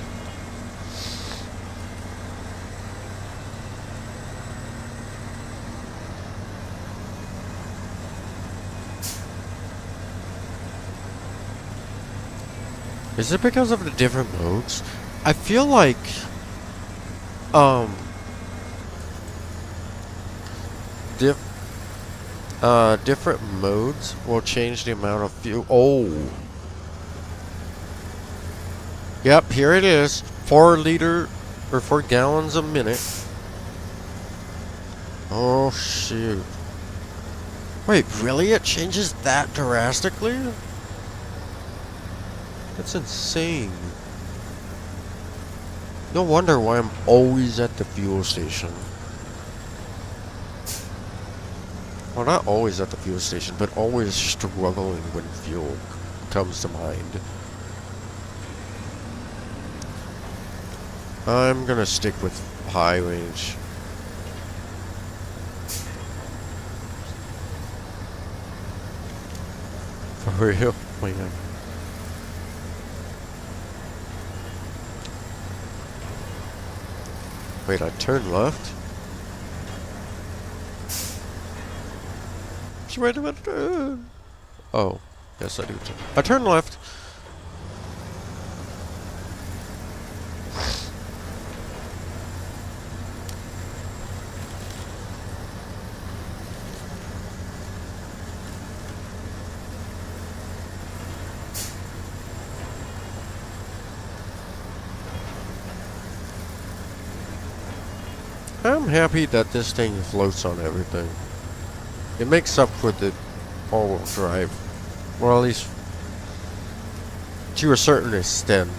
Is it because of the different modes? I feel like, different modes will change the amount of fuel. Oh. Yep, here it is. 4 gallons a minute. Oh, shoot. Wait, really? It changes that drastically? That's insane. No wonder why I'm always at the fuel station. Well, not always at the fuel station, but always struggling when fuel comes to mind. I'm gonna stick with high range. For real? Wait, wait, I turn left? Wait a minute. Oh, yes I do. I turn left. I'm happy that this thing floats on everything. It makes up for the all-wheel drive. Well, at least to a certain extent.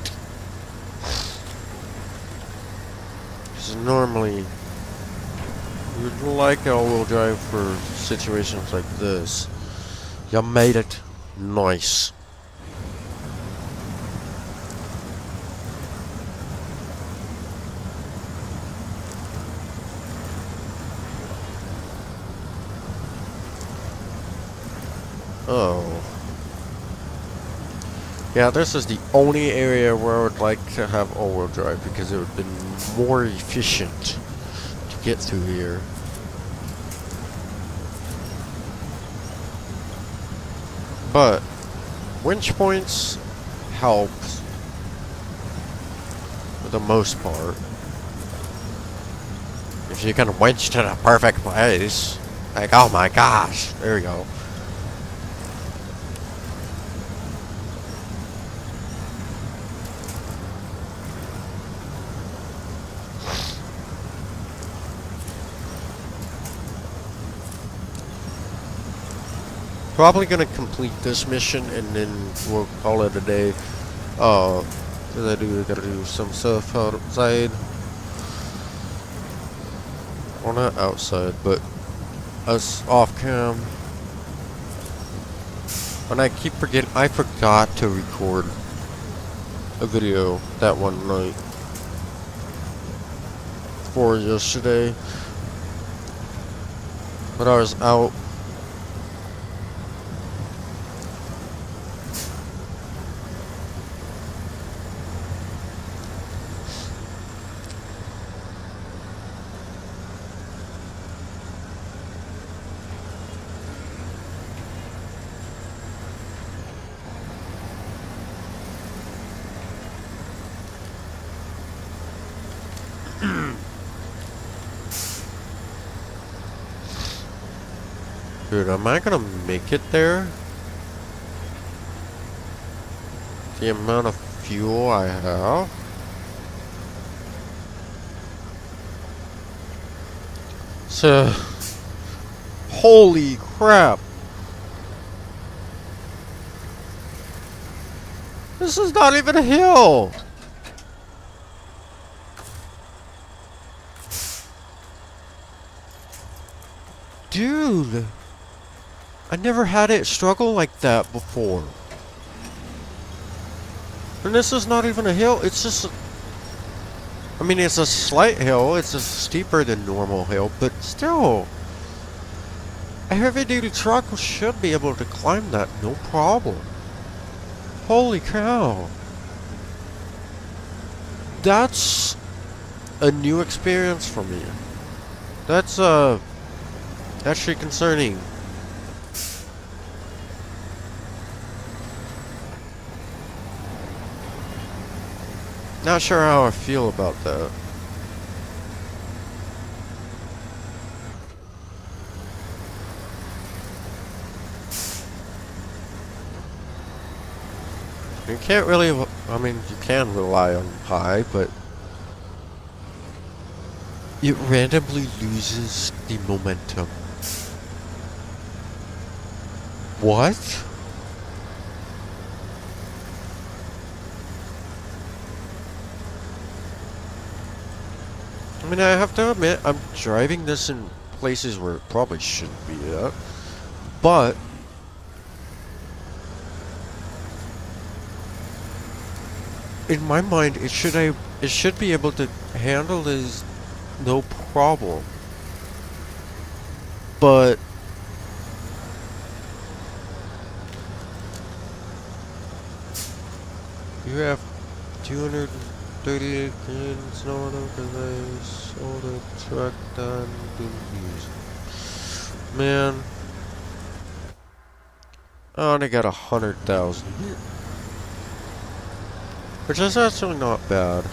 Because normally, you'd like all-wheel drive for situations like this. You made it nice. Oh. Yeah, this is the only area where I would like to have all-wheel drive because it would have been more efficient to get through here. But winch points help for the most part. If you can winch to the perfect place, like, oh my gosh, there we go. Probably gonna complete this mission and then we'll call it a day. Cause gotta do some stuff outside. Well, not outside, but us off cam. And I keep forgetting, I forgot to record a video that one night for yesterday. But I was out. Dude, am I gonna make it there? The amount of fuel I have? So, holy crap! This is not even a hill! Dude! I never had it struggle like that before. And this is not even a hill, it's just... I mean, it's a slight hill, it's a steeper than normal hill, but still... A heavy-duty truck should be able to climb that, no problem. Holy cow. That's a new experience for me. That's, actually concerning. Not sure how I feel about that. You can't really, I mean, you can rely on high, but it randomly loses the momentum. What? I mean, I have to admit, I'm driving this in places where it probably shouldn't be at, but in my mind, it should be able to handle this no problem. But you have 238 in SnowRunner because I sold a truck that didn't use it. Man, I only got 100,000. Which is actually not bad.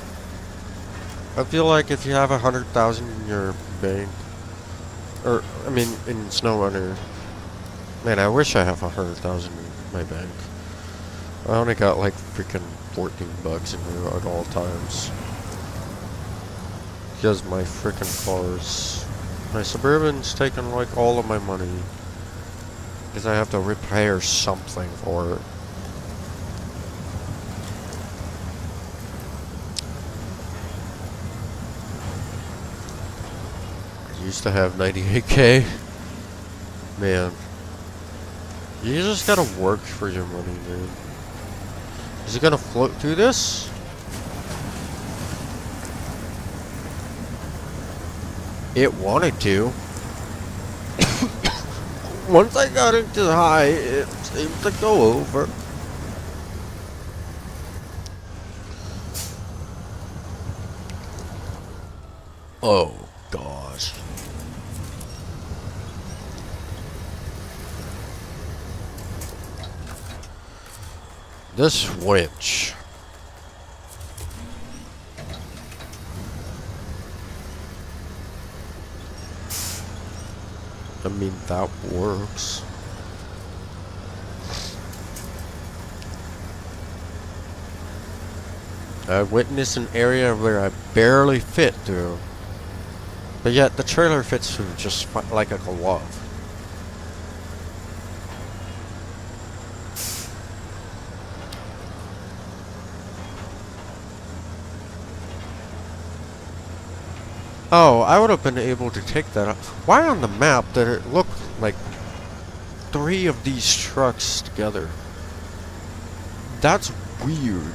I feel like if you have 100,000 in your bank, or, I mean, in SnowRunner, man, I wish I have 100,000 in my bank. I only got like freaking $14 in there at all times. Because my freaking cars. My Suburban's taking like all of my money. Because I have to repair something for it. I used to have 98K. Man. You just gotta work for your money, man. Is it gonna float through this? It wanted to. Once I got into the high, it seemed to go over. Oh, gosh. This winch. I mean, that works. I witnessed an area where I barely fit through. But yet, the trailer fits through just like a glove. Oh, I would have been able to take that up. Why on the map did it look like 3 of these trucks together? That's weird.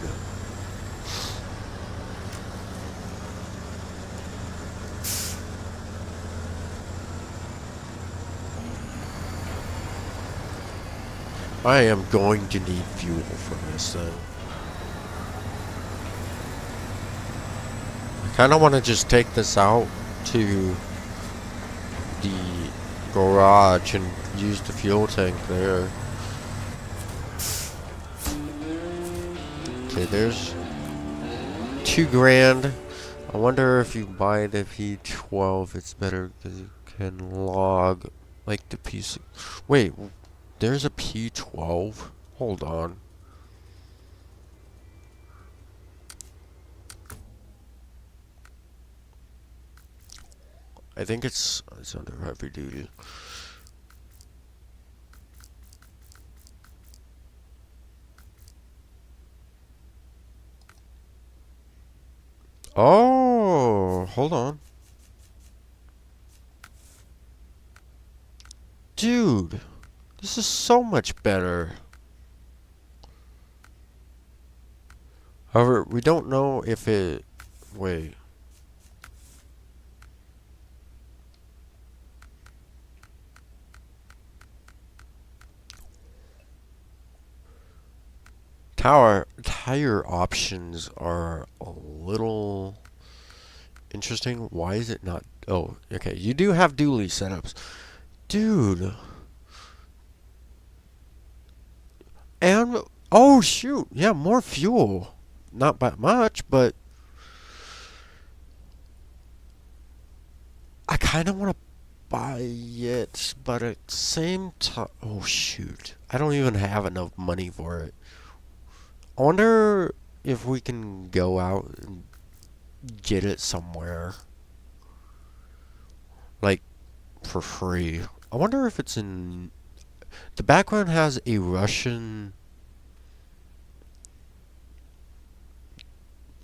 I am going to need fuel for this thing. I kind of want to just take this out to the garage and use the fuel tank there. Okay, there's 2 grand. I wonder if you buy the P12, it's better because you can log like the piece. Wait, there's a P12? Hold on. I think it's under heavy duty. Oh, hold on. Dude, this is so much better. However, we don't know if it... Wait. Tire options are a little interesting. Why is it not? Oh, okay. You do have dually setups, dude. And oh shoot, yeah, more fuel. Not by much, but I kind of want to buy it, but at the same time, oh shoot, I don't even have enough money for it. I wonder if we can go out and get it somewhere. Like, for free. I wonder if it's in... The background has a Russian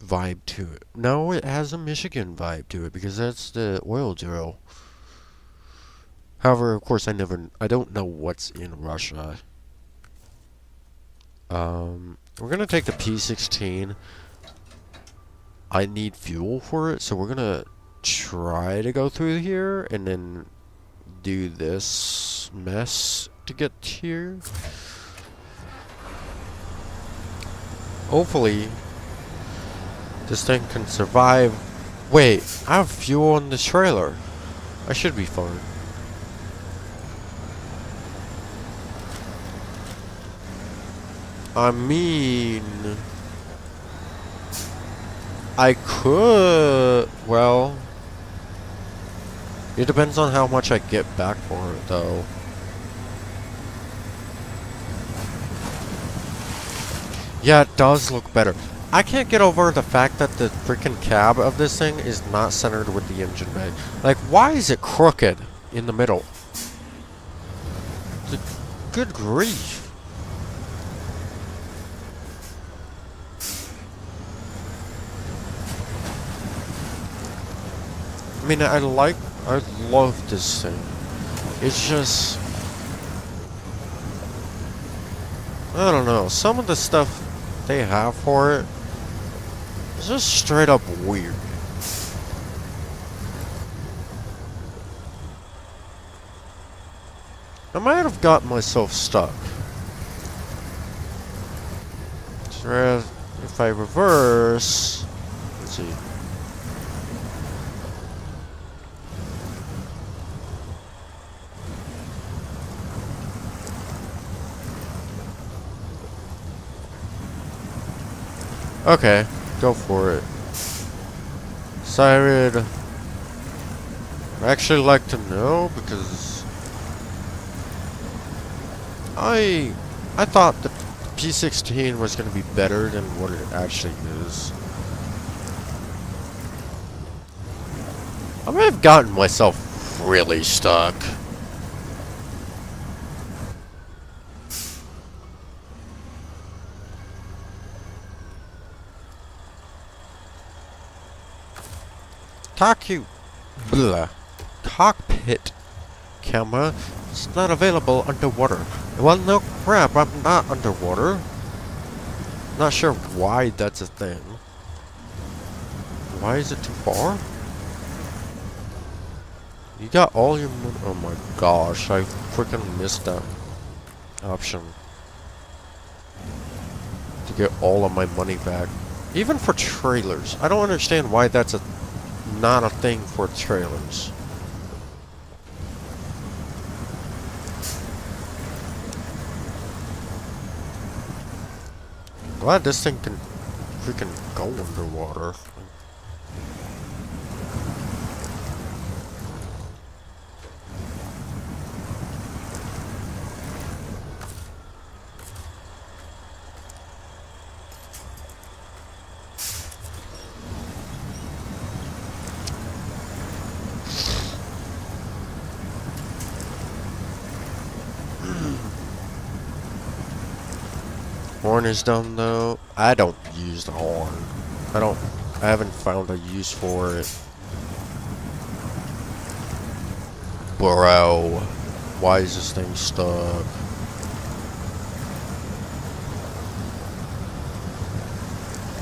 vibe to it. No, it has a Michigan vibe to it because that's the oil drill. However, of course, I don't know what's in Russia. We're gonna take the P16. I need fuel for it, so we're gonna try to go through here and then do this mess to get here. Hopefully, this thing can survive. Wait, I have fuel in the trailer. I should be fine. I mean, I could, well, it depends on how much I get back for it, though. Yeah, it does look better. I can't get over the fact that the freaking cab of this thing is not centered with the engine bay. Like, why is it crooked in the middle? Good grief. I mean, I love this thing. It's just, I don't know, some of the stuff they have for it is just straight up weird. I might have gotten myself stuck. So if I reverse, let's see. Okay, go for it. Sired. I actually like to know because I thought the P16 was going to be better than what it actually is. I may have gotten myself really stuck. Cockpit camera is not available underwater. Well, no crap, I'm not underwater. Not sure why that's a thing. Why is it too far? You got all your money. Oh my gosh, I freaking missed that option. To get all of my money back. Even for trailers. I don't understand why that's not a thing for trailers. Glad this thing can freaking go underwater. Horn is done though. I don't use the horn. I haven't found a use for it. Bro, why is this thing stuck?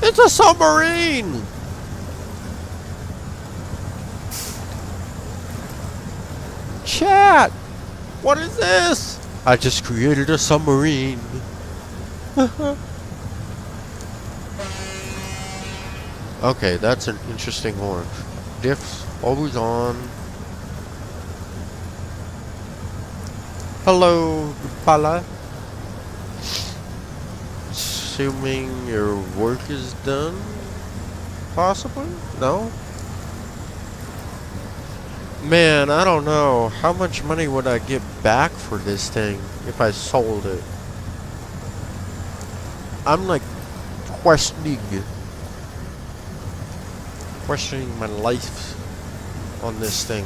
It's a submarine! Chat! What is this? I just created a submarine. Okay, that's an interesting horn. Diffs always on. Hello, Pala. Assuming your work is done? Possibly? No? Man, I don't know. How much money would I get back for this thing if I sold it? I'm like questioning my life on this thing.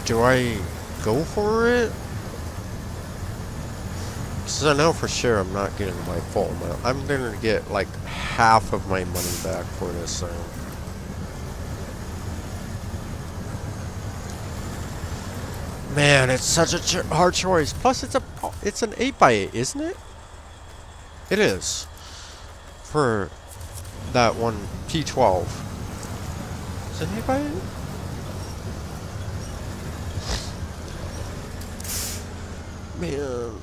Do I go for it? Because I know for sure I'm not getting my full amount. I'm gonna get like half of my money back for this thing. Man, it's such a hard choice. Plus, it's an 8x8, isn't it? It is. For that one P12. Is it 8x8? Man.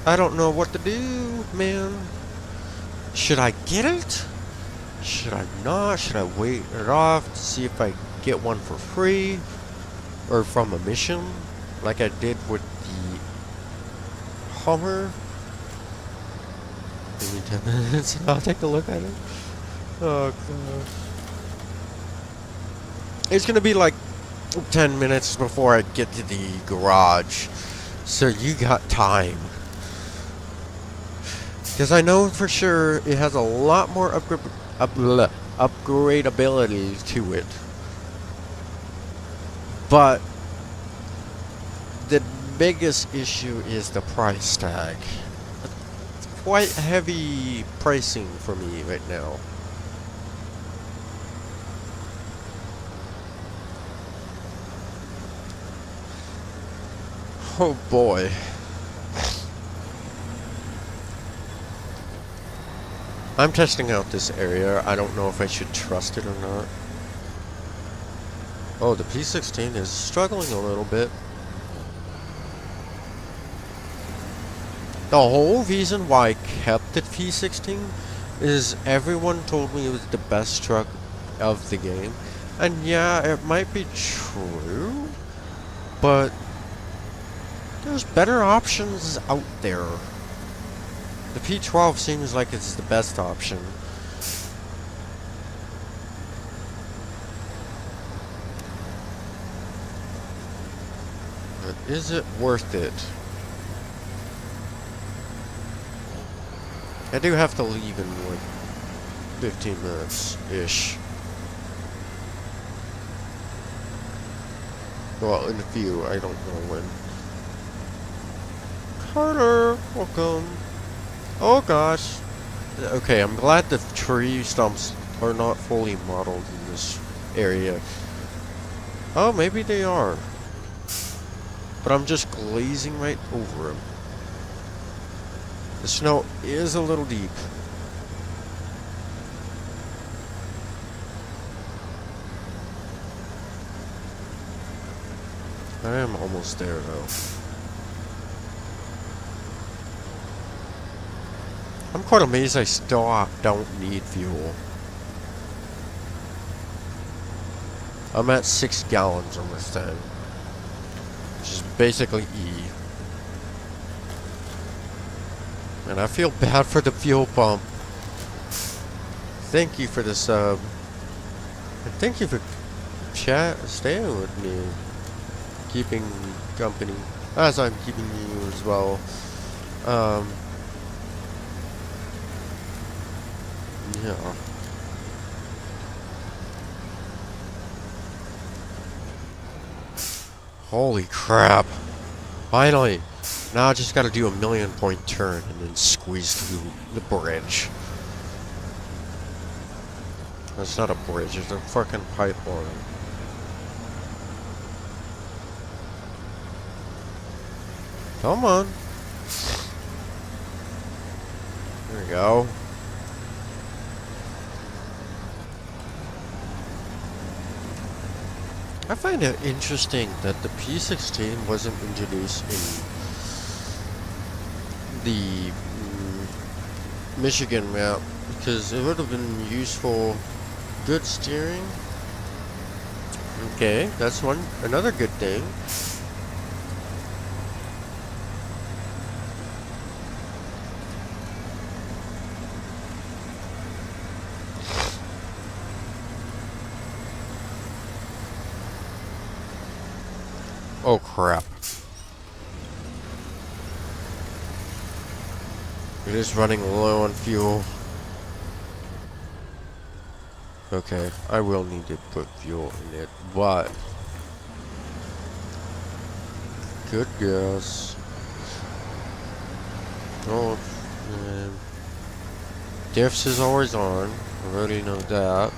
I don't know what to do, man. Should I get it? Should I not? Should I wait it off to see if I get one for free? Or from a mission? Like I did with the Hummer? Give me 10 minutes and I'll take a look at it. Oh, God. It's gonna be like 10 minutes before I get to the garage. So you got time. Because I know for sure it has a lot more upgradability to it. But the biggest issue is the price tag. It's quite heavy pricing for me right now. Oh boy. I'm testing out this area. I don't know if I should trust it or not. Oh, the P16 is struggling a little bit. The whole reason why I kept the P16 is everyone told me it was the best truck of the game. And yeah, it might be true, but there's better options out there. The P12 seems like it's the best option. But is it worth it? I do have to leave in like 15 minutes-ish. Well, in a few, I don't know when. Carter, welcome. Oh gosh. Okay, I'm glad the tree stumps are not fully modeled in this area. Oh, maybe they are. But I'm just glazing right over them. The snow is a little deep. I am almost there though. I'm quite amazed I still don't need fuel. I'm at 6 gallons on this thing, which is basically E. And I feel bad for the fuel pump. Thank you for the sub. And thank you for staying with me. Keeping company. As I'm keeping you as well. Yeah. Holy crap. Finally. Now I just gotta do a 1,000,000-point turn and then squeeze through the bridge. That's not a bridge, it's a fucking pipeline. Come on. There we go. I find it interesting that the P16 wasn't introduced in the Michigan map because it would have been useful. Good steering. Okay, that's another good thing. Oh crap. It is running low on fuel. Okay, I will need to put fuel in it, but good guess. Oh man. Diffs is always on. I already know that.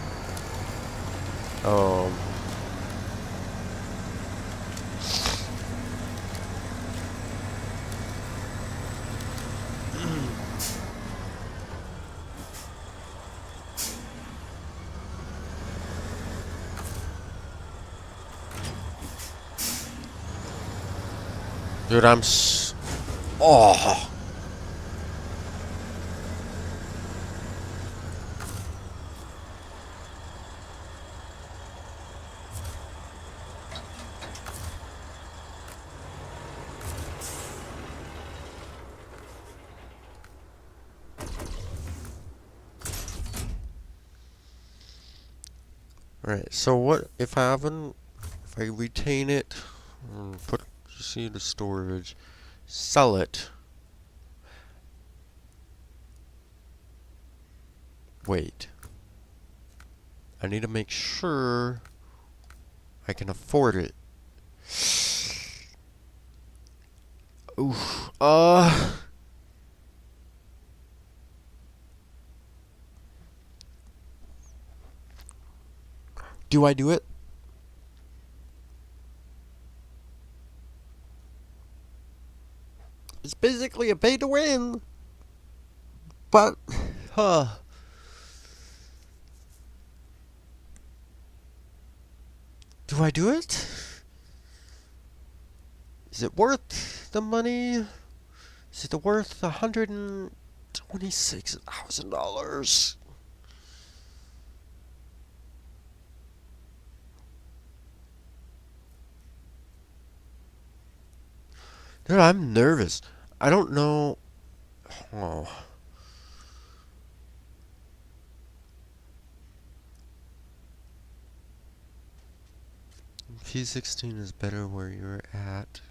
Dude, oh. Alright, so what if I haven't, if I retain it, put see the storage, sell it. Wait. I need to make sure I can afford it. Oof. Do I do it? It's basically a pay to win. But, do I do it? Is it worth the money? Is it worth $126,000? Dude, I'm nervous. I don't know. Oh. P16 is better where you're at.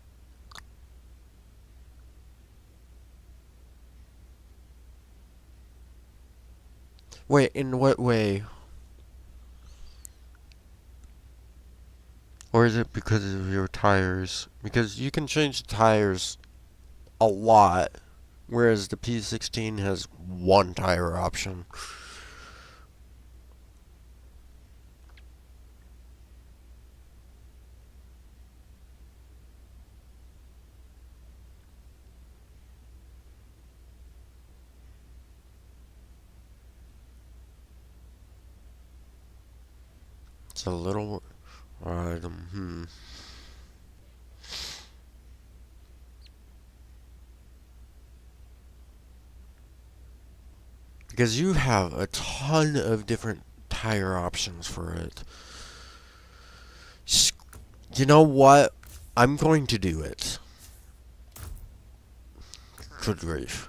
Wait, in what way? Or is it because of your tires? Because you can change the tires a lot, whereas the P16 has one tire option. It's a little. Alright, Because you have a ton of different tire options for it. You know what? I'm going to do it. Good grief.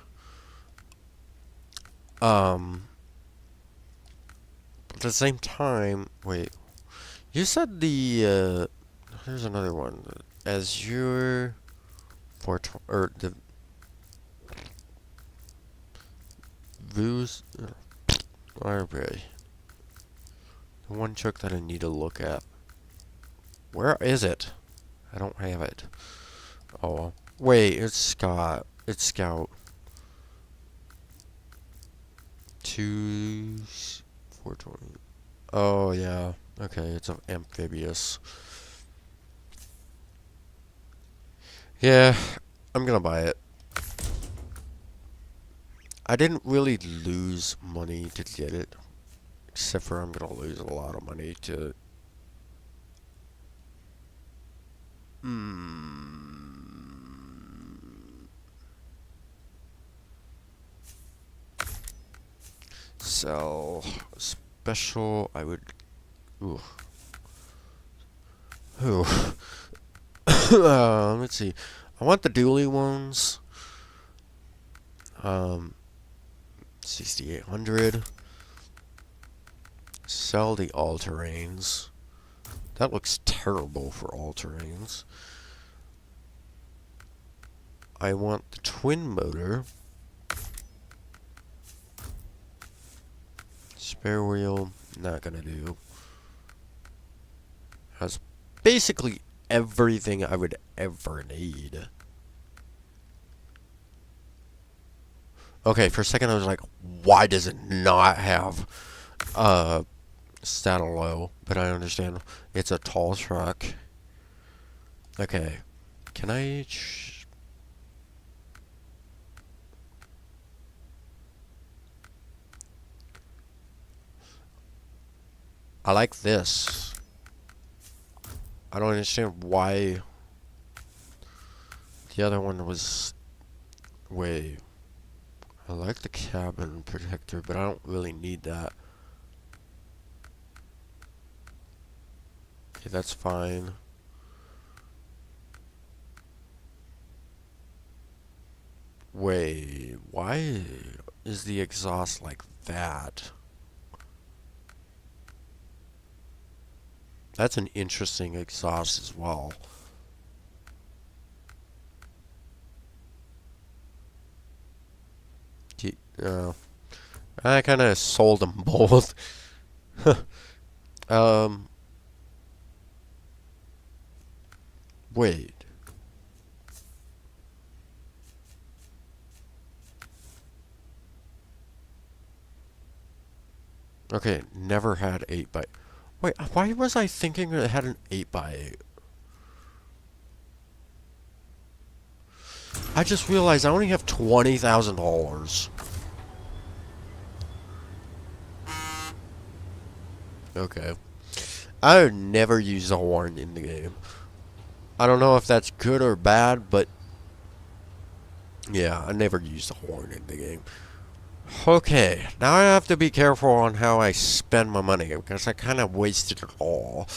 At the same time, wait. You said here's another one. As your or the views library. The one chook that I need to look at. Where is it? I don't have it. Oh, wait, it's Scott. It's Scout. 420. Oh yeah. Okay, it's an amphibious. Yeah, I'm gonna buy it. I didn't really lose money to get it, except for I'm gonna lose a lot of money to. Sell special. I would. Ooh. Ooh. Let's see. I want the dually ones. 6,800. Sell the all-terrains. That looks terrible for all-terrains. I want the twin motor. Spare wheel, not gonna do. Has basically everything I would ever need. Okay, for a second I was like, why does it not have saddle low? But I understand it's a tall truck. Okay, can I? I like this. I don't understand why the other one was. Wait. I like the cabin protector, but I don't really need that. Okay, that's fine. Wait, why is the exhaust like that? That's an interesting exhaust as well. Uh, I kind of sold them both. um, wait. Okay, never had 8 by. Wait, why was I thinking it had an 8 by 8? I just realized I only have $20,000. Okay. I would never use a horn in the game. I don't know if that's good or bad, but yeah, I never used a horn in the game. Okay, now I have to be careful on how I spend my money because I kind of wasted it all.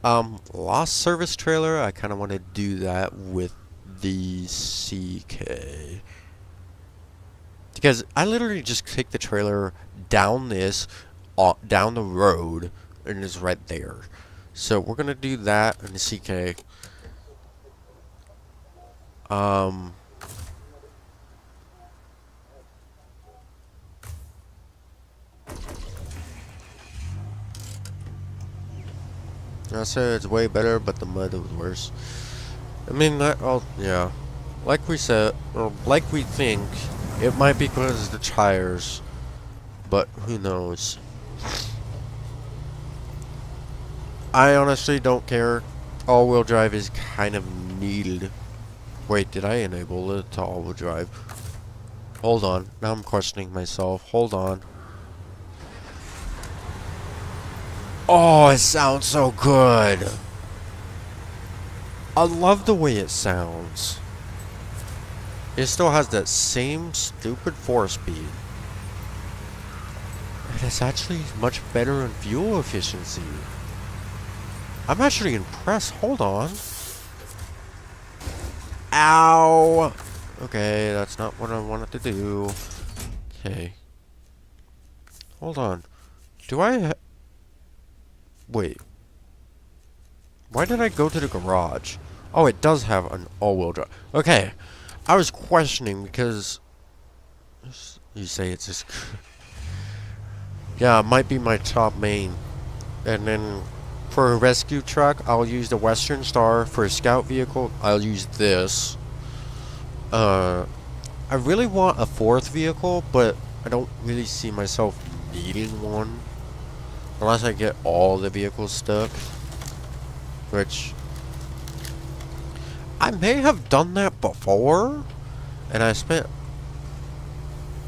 Lost service trailer, I kind of want to do that with the CK. Because I literally just take the trailer down down the road, and it's right there. So we're gonna do that in the CK. Um, I said it's way better, but the mud was worse. I mean, yeah. Like we said, or like we think, it might be because of the tires, but who knows. I honestly don't care. All-wheel drive is kind of needed. Wait, did I enable it to all-wheel drive? Hold on. Now I'm questioning myself. Hold on. Oh, it sounds so good. I love the way it sounds. It still has that same stupid 4-speed. And it's actually much better in fuel efficiency. I'm actually impressed. Hold on. Ow! Okay, that's not what I wanted to do. Okay. Hold on. Do I... Wait. Why did I go to the garage? Oh, it does have an all-wheel drive. Okay. I was questioning because... You say it's just... Yeah, it might be my top main. And then... For a rescue truck, I'll use the Western Star. For a scout vehicle, I'll use this. I really want a 4th vehicle, but I don't really see myself needing one. Unless I get all the vehicles stuck. Which... I may have done that before. And I spent...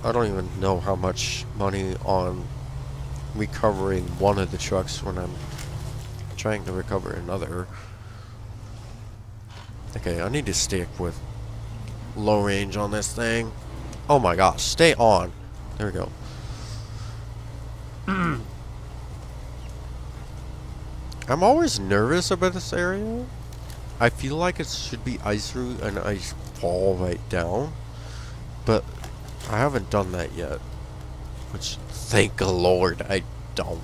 I don't even know how much money on recovering one of the trucks when I'm trying to recover another. Okay, I need to stick with low range on this thing. Oh my gosh, stay on. There we go. I'm always nervous about this area. I feel like it should be ice route and ice fall right down. But I haven't done that yet. Which, thank the Lord, I don't.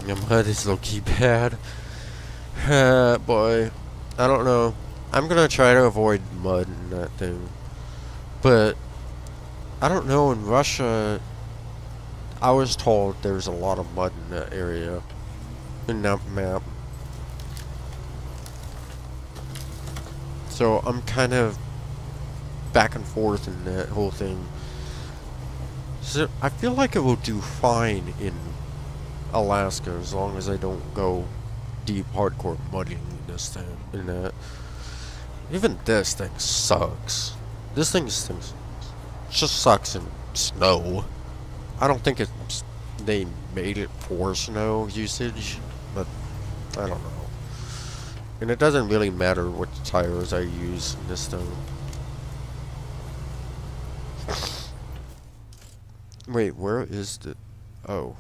The mud is low-key bad. Boy. I don't know. I'm gonna try to avoid mud in that thing. But, I don't know, in Russia, I was told there's a lot of mud in that area. In that map. So, I'm kind of back and forth in that whole thing. So, I feel like it will do fine in Alaska as long as I don't go deep hardcore mudding this thing in that. Even this thing sucks. This thing just sucks in snow. I don't think they made it for snow usage, but I don't know. And it doesn't really matter what tires I use in this thing. Wait, where is the... Oh.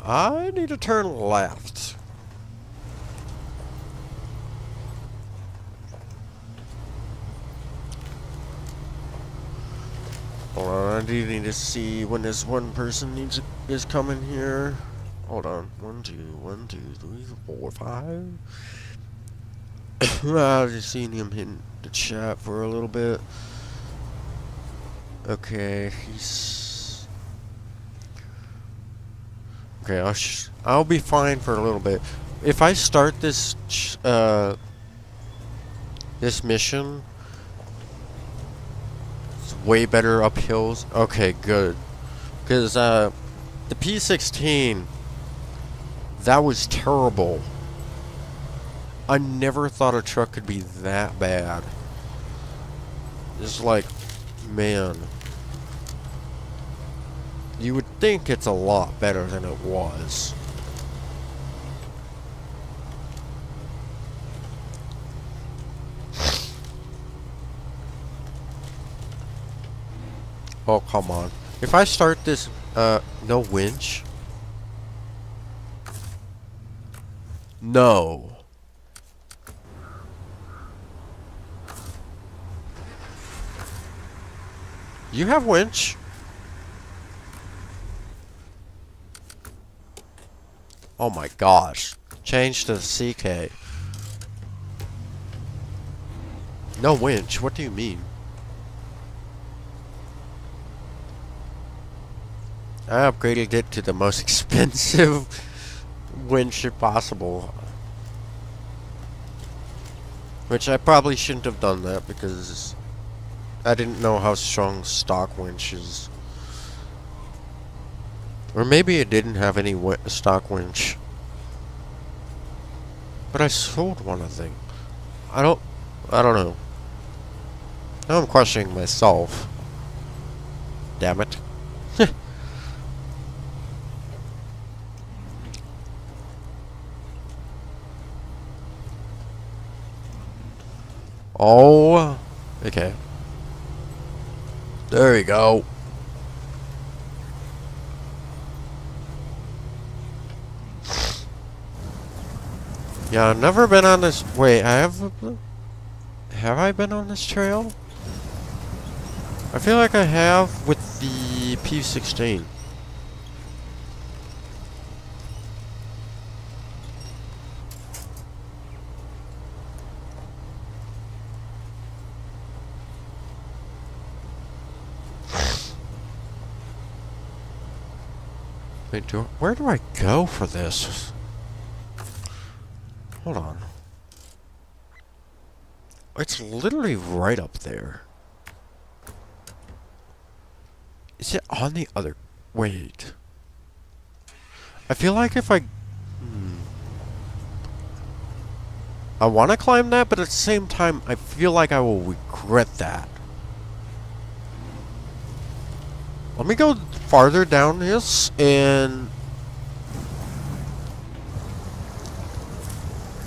I need to turn left. Hold on, I do need to see when this one person is coming here. Hold on. 1, 2, 1, 2, 3, 4, 5. I just seen him hitting the chat for a little bit. Okay, he's okay. I'll be fine for a little bit. If I start this this mission, it's way better up hills. Okay, good. Because the P16, that was terrible. I never thought a truck could be that bad. It's like, man. You would think it's a lot better than it was. Oh, come on. If I start this, no winch? No. You have winch? Oh my gosh. Change to CK. No winch? What do you mean? I upgraded it to the most expensive winch possible. Which I probably shouldn't have done that because I didn't know how strong stock winch is. Or maybe it didn't have any stock winch. But I sold one, I think. I don't know. Now I'm questioning myself. Damn it. Oh, okay. There we go. Yeah, I've never been on this. Wait, have I been on this trail? I feel like I have with the P16. Wait, where do I go for this? Hold on. It's literally right up there. Is it on the other... Wait. I feel like if I... I want to climb that, but at the same time, I feel like I will regret that. Let me go farther down this and...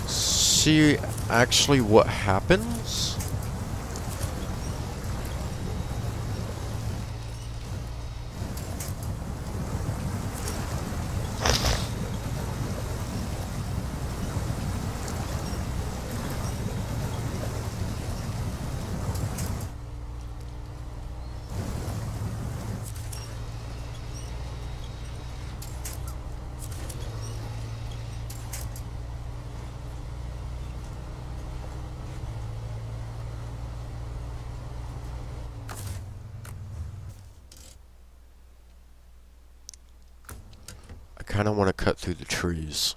see actually what happens. I kind of want to cut through the trees.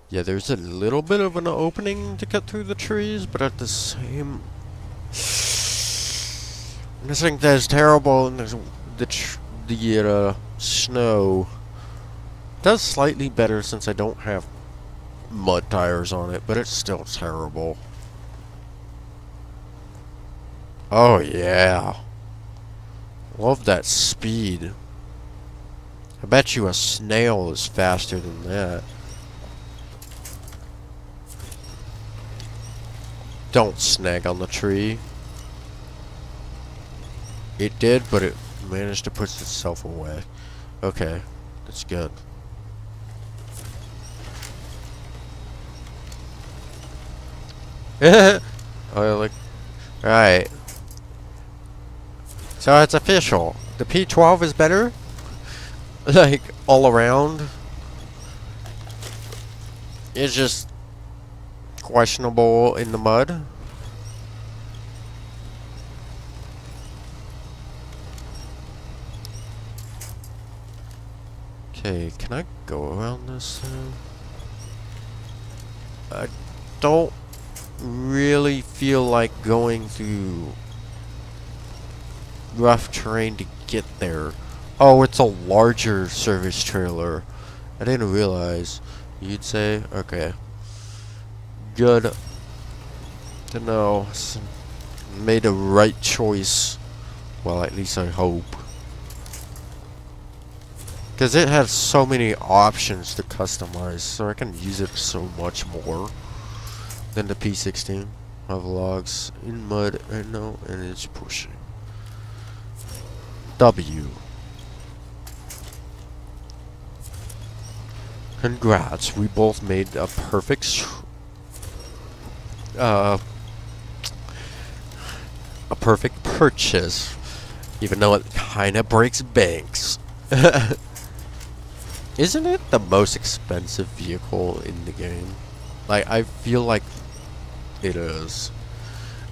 Yeah, there's a little bit of an opening to cut through the trees, but at the same... I think that's terrible, and there's the snow. It does slightly better since I don't have mud tires on it, but it's still terrible. Oh yeah. Love that speed. I bet you a snail is faster than that. Don't snag on the tree. It did, but it managed to push itself away. Okay, that's good. Oh, like, right. So it's official. The P12 is better? Like, all around? It's just questionable in the mud? Okay, can I go around this thing? I don't really feel like going through rough terrain to get there. Oh, it's a larger service trailer. I didn't realize. You'd say? Okay. Good to know. Made a right choice. Well, at least I hope. Because it has so many options to customize, so I can use it so much more than the P16. Have logs in mud, I know, and it's pushing. W. Congrats, we both made a perfect a perfect purchase, even though it kinda breaks banks. Isn't it the most expensive vehicle in the game? Like, I feel like it is.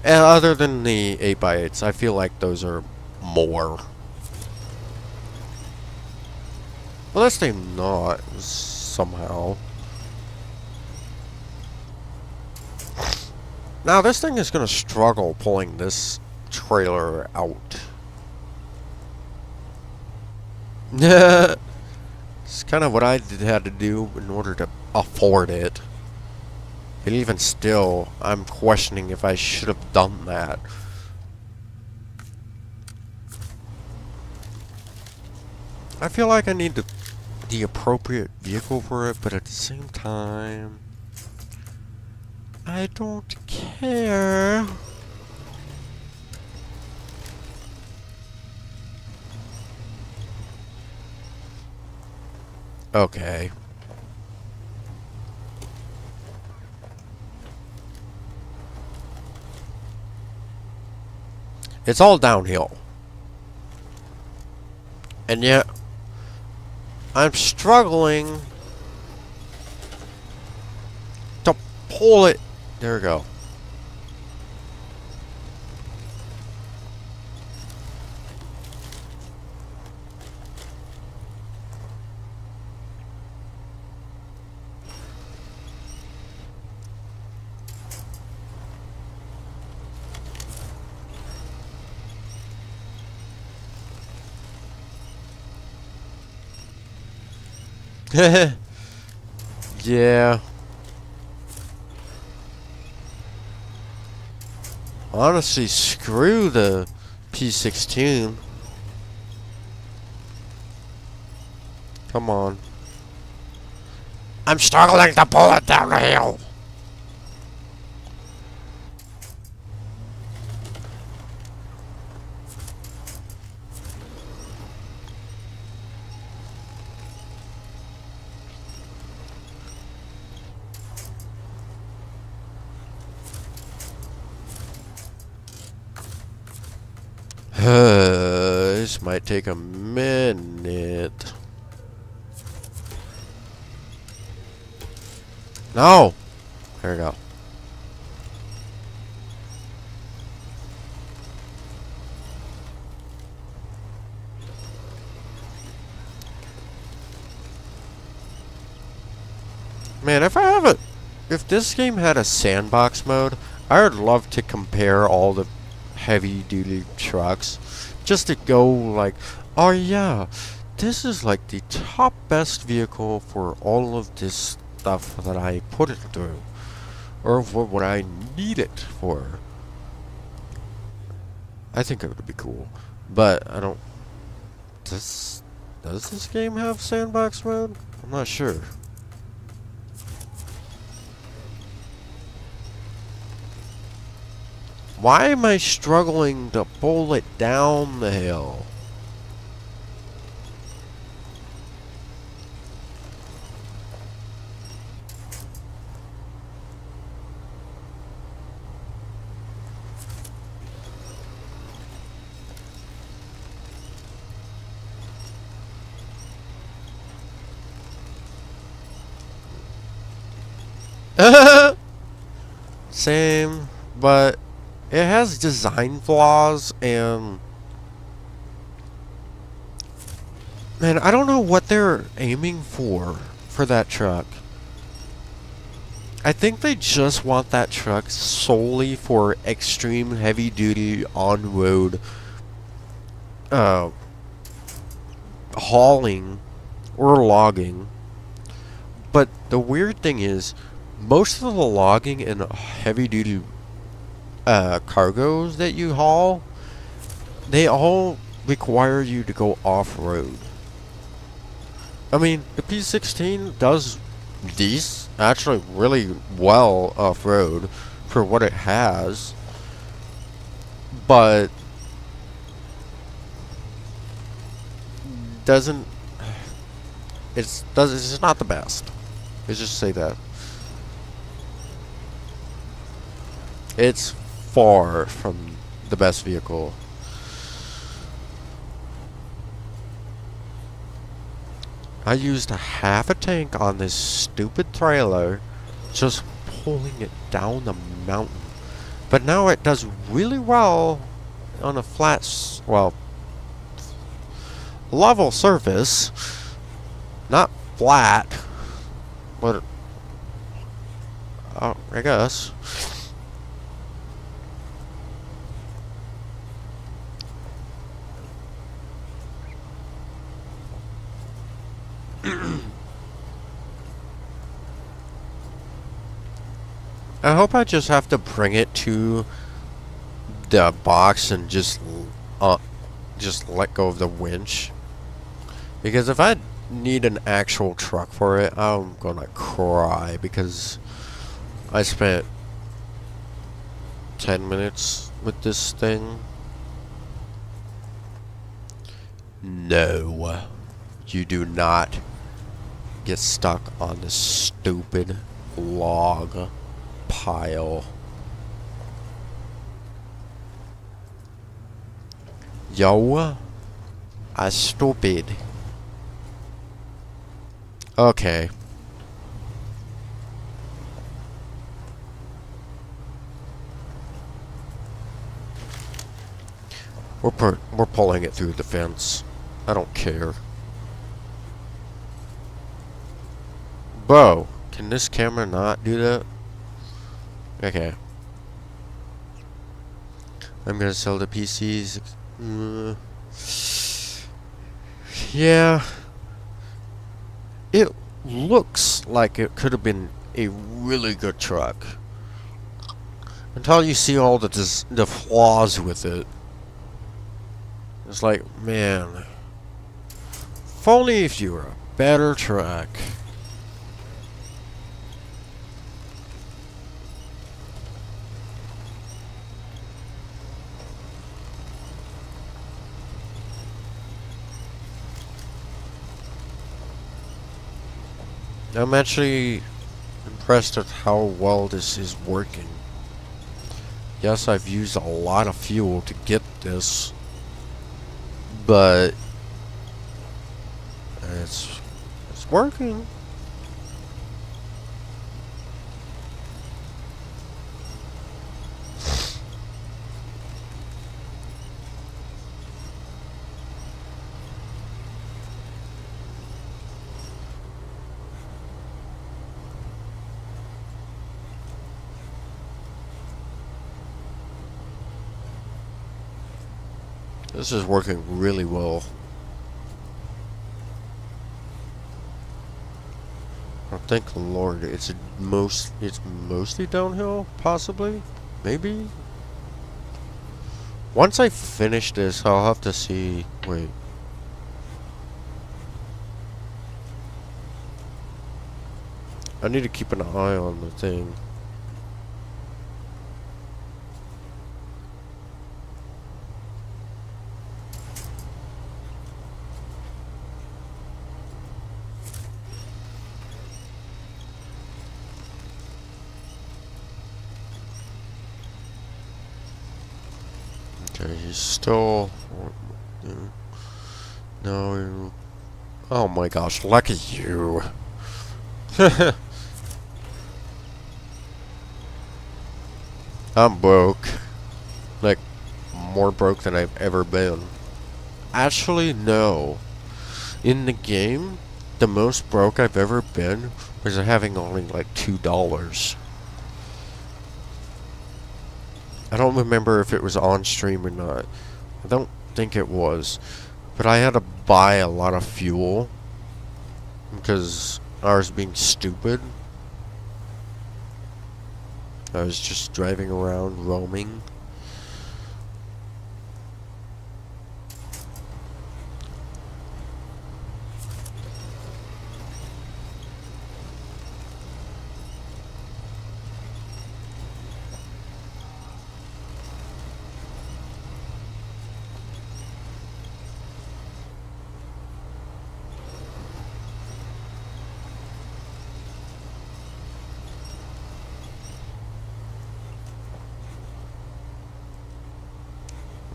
And other than the 8x8s, I feel like those are more. Unless they're not, somehow. Now, this thing is gonna struggle pulling this trailer out. It's kind of what I had to do in order to afford it. And even still, I'm questioning if I should have done that. I feel like I need the appropriate vehicle for it, but at the same time, I don't care. Okay. It's all downhill. And yet, I'm struggling to pull it. There we go. Yeah. Honestly, screw the P16. Come on. I'm struggling to pull it down the hill. This might take a minute. No! There we go. Man, if this game had a sandbox mode, I would love to compare all the heavy-duty trucks. Just to go like, oh yeah, this is like the top best vehicle for all of this stuff that I put it through. Or for what I need it for. I think it would be cool. But I don't... Does this game have sandbox mode? I'm not sure. Why am I struggling to pull it down the hill? Same, but it has design flaws, and man, I don't know what they're aiming for that truck. I think they just want that truck solely for extreme heavy duty on road uh, hauling or logging. But the weird thing is, most of the logging and heavy duty cargoes that you haul, they all require you to go off road. I mean, the P16 does these actually really well off road for what it has, but doesn't. It's not the best. Let's just say that. It's far from the best vehicle. I used a half a tank on this stupid trailer, just pulling it down the mountain. But now it does really well on a flat, well, level surface. Not flat, but I guess. I hope I just have to bring it to the box and just let go of the winch. Because if I need an actual truck for it, I'm gonna cry, because I spent 10 minutes with this thing. No, you do not get stuck on this stupid log pile. Yo, I stupid. Okay. We're pulling it through the fence. I don't care. Bro, can this camera not do that? Okay. I'm gonna sell the PCs. Yeah. It looks like it could have been a really good truck. Until you see all the flaws with it. It's like, man. If only if you were a better truck. I'm actually impressed at how well this is working. Yes, I've used a lot of fuel to get this, but it's working. This is working really well. Thank the Lord, it's mostly downhill, possibly, maybe. Once I finish this, I'll have to see. Wait. I need to keep an eye on the thing. Okay, he's still... No... Oh my gosh, lucky you! I'm broke. Like, more broke than I've ever been. Actually, no. In the game, the most broke I've ever been was having only like $2. I don't remember if it was on stream or not. I don't think it was. But I had to buy a lot of fuel because I was being stupid. I was just driving around, roaming.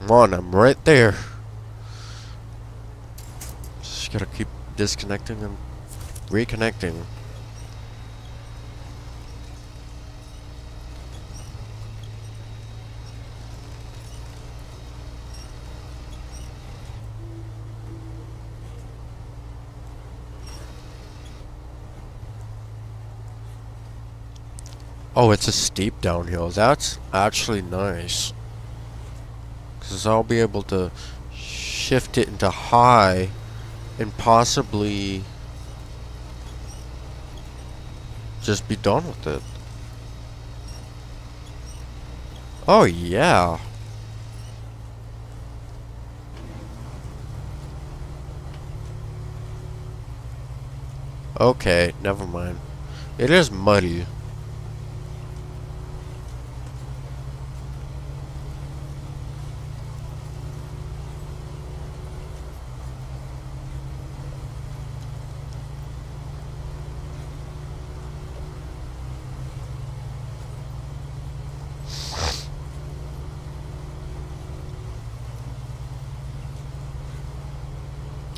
Come on, I'm right there. Just gotta keep disconnecting and reconnecting. Oh, it's a steep downhill. That's actually nice. Because I'll be able to shift it into high and possibly just be done with it. Oh, yeah. Okay, never mind. It is muddy.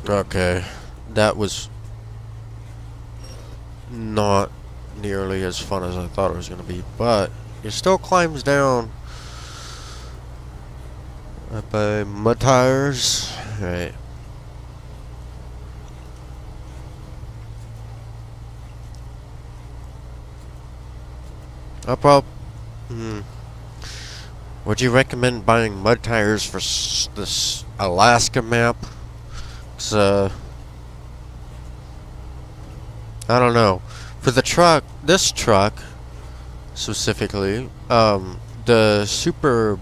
Okay, that was not nearly as fun as I thought it was going to be, but it still climbs down by mud tires. Right. Up, up. Would you recommend buying mud tires for this Alaska map? 'Cause, I don't know. For the truck, this truck specifically, the super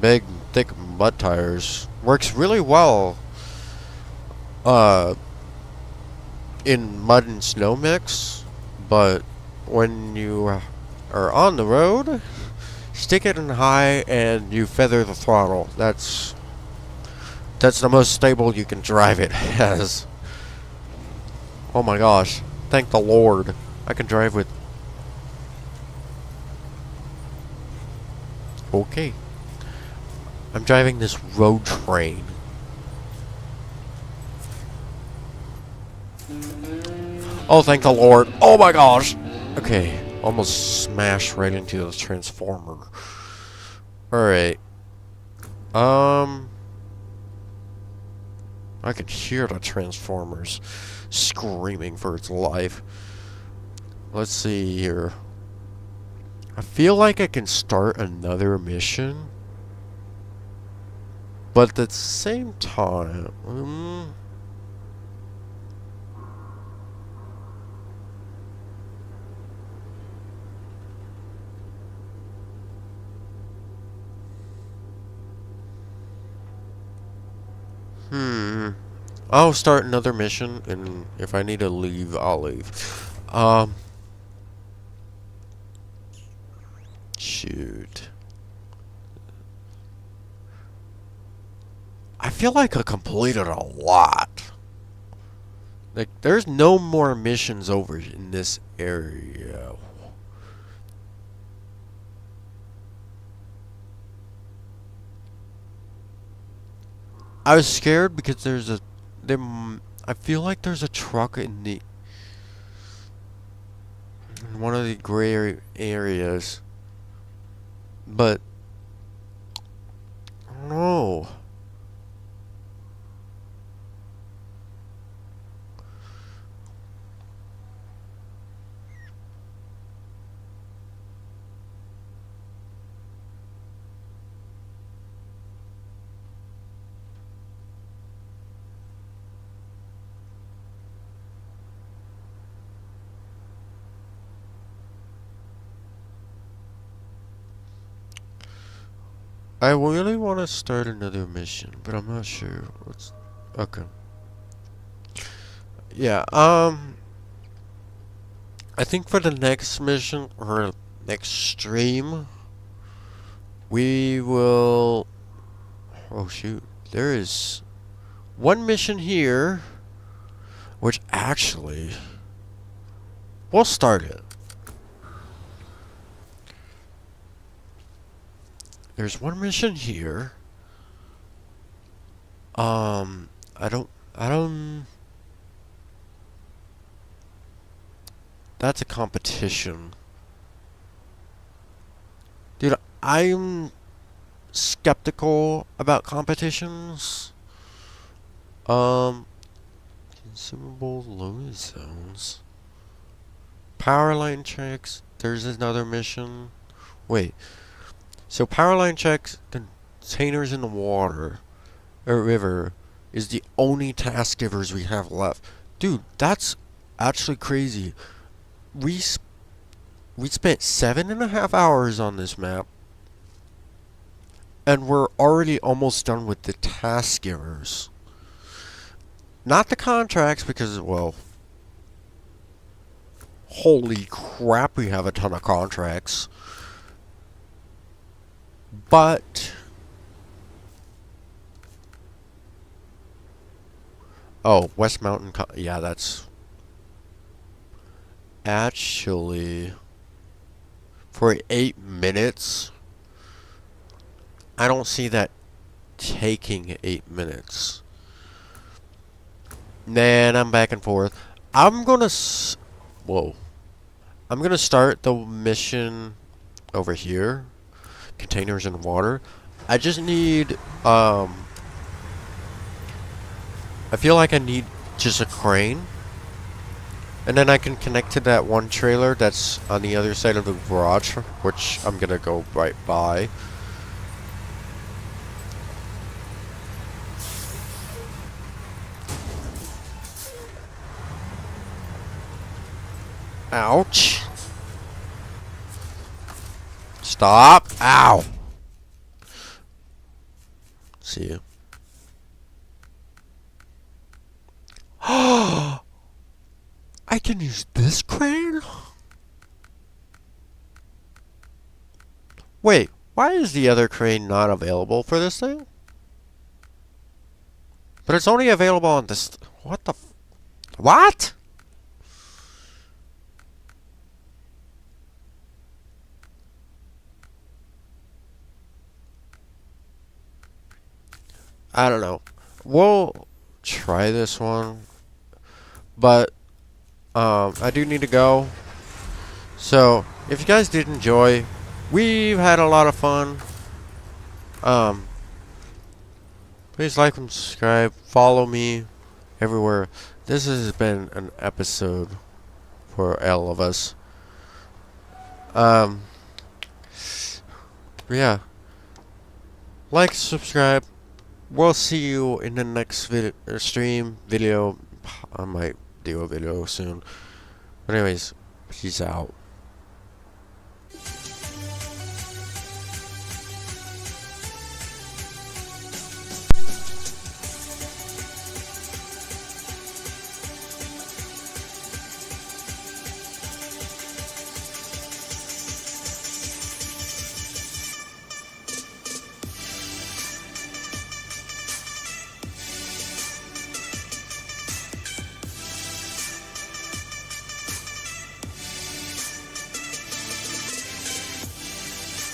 big, thick mud tires works really well, in mud and snow mix, but when you are on the road, stick it in high and you feather the throttle. That's the most stable you can drive it as. Oh my gosh. Thank the Lord. I can drive with... Okay. I'm driving this road train. Oh, thank the Lord. Oh my gosh. Okay. Almost smashed right into the transformer. Alright. I could hear the transformers screaming for its life. Let's see here. I feel like I can start another mission, but at the same time, I'll start another mission, and if I need to leave, I'll leave. Shoot. I feel like I completed a lot. Like, there's no more missions over in this area. I was scared because I feel like there's a truck in one of the gray areas. But I don't know. I really want to start another mission, but I'm not sure what's okay. Yeah, I think for the next mission or next stream, we will. Oh shoot, there is one mission here, which actually we'll start it. There's one mission here. I don't. That's a competition, dude. I'm skeptical about competitions. Um, consumable load zones. Power line checks. There's another mission. Wait. So power line checks, containers in the water or river is the only task givers we have left. Dude, that's actually crazy. We we spent 7.5 hours on this map, and we're already almost done with the task givers. Not the contracts, because, well, holy crap, we have a ton of contracts. But oh, West Mountain, yeah, that's actually for 8 minutes. I don't see that taking 8 minutes. Man, I'm back and forth. I'm gonna whoa. I'm gonna start the mission over here. Containers in water. I just need I feel like I need just a crane. And then I can connect to that one trailer that's on the other side of the garage, which I'm gonna go right by. Ouch. Stop. Ow. See you. I can use this crane? Wait, why is the other crane not available for this thing? But it's only available on this. What the? What? I don't know. We'll try this one. But I do need to go. So if you guys did enjoy, we've had a lot of fun. Please like and subscribe. Follow me everywhere. This has been an episode for all of us. Yeah. Like, subscribe. We'll see you in the next video. I might do a video soon. But anyways, peace out.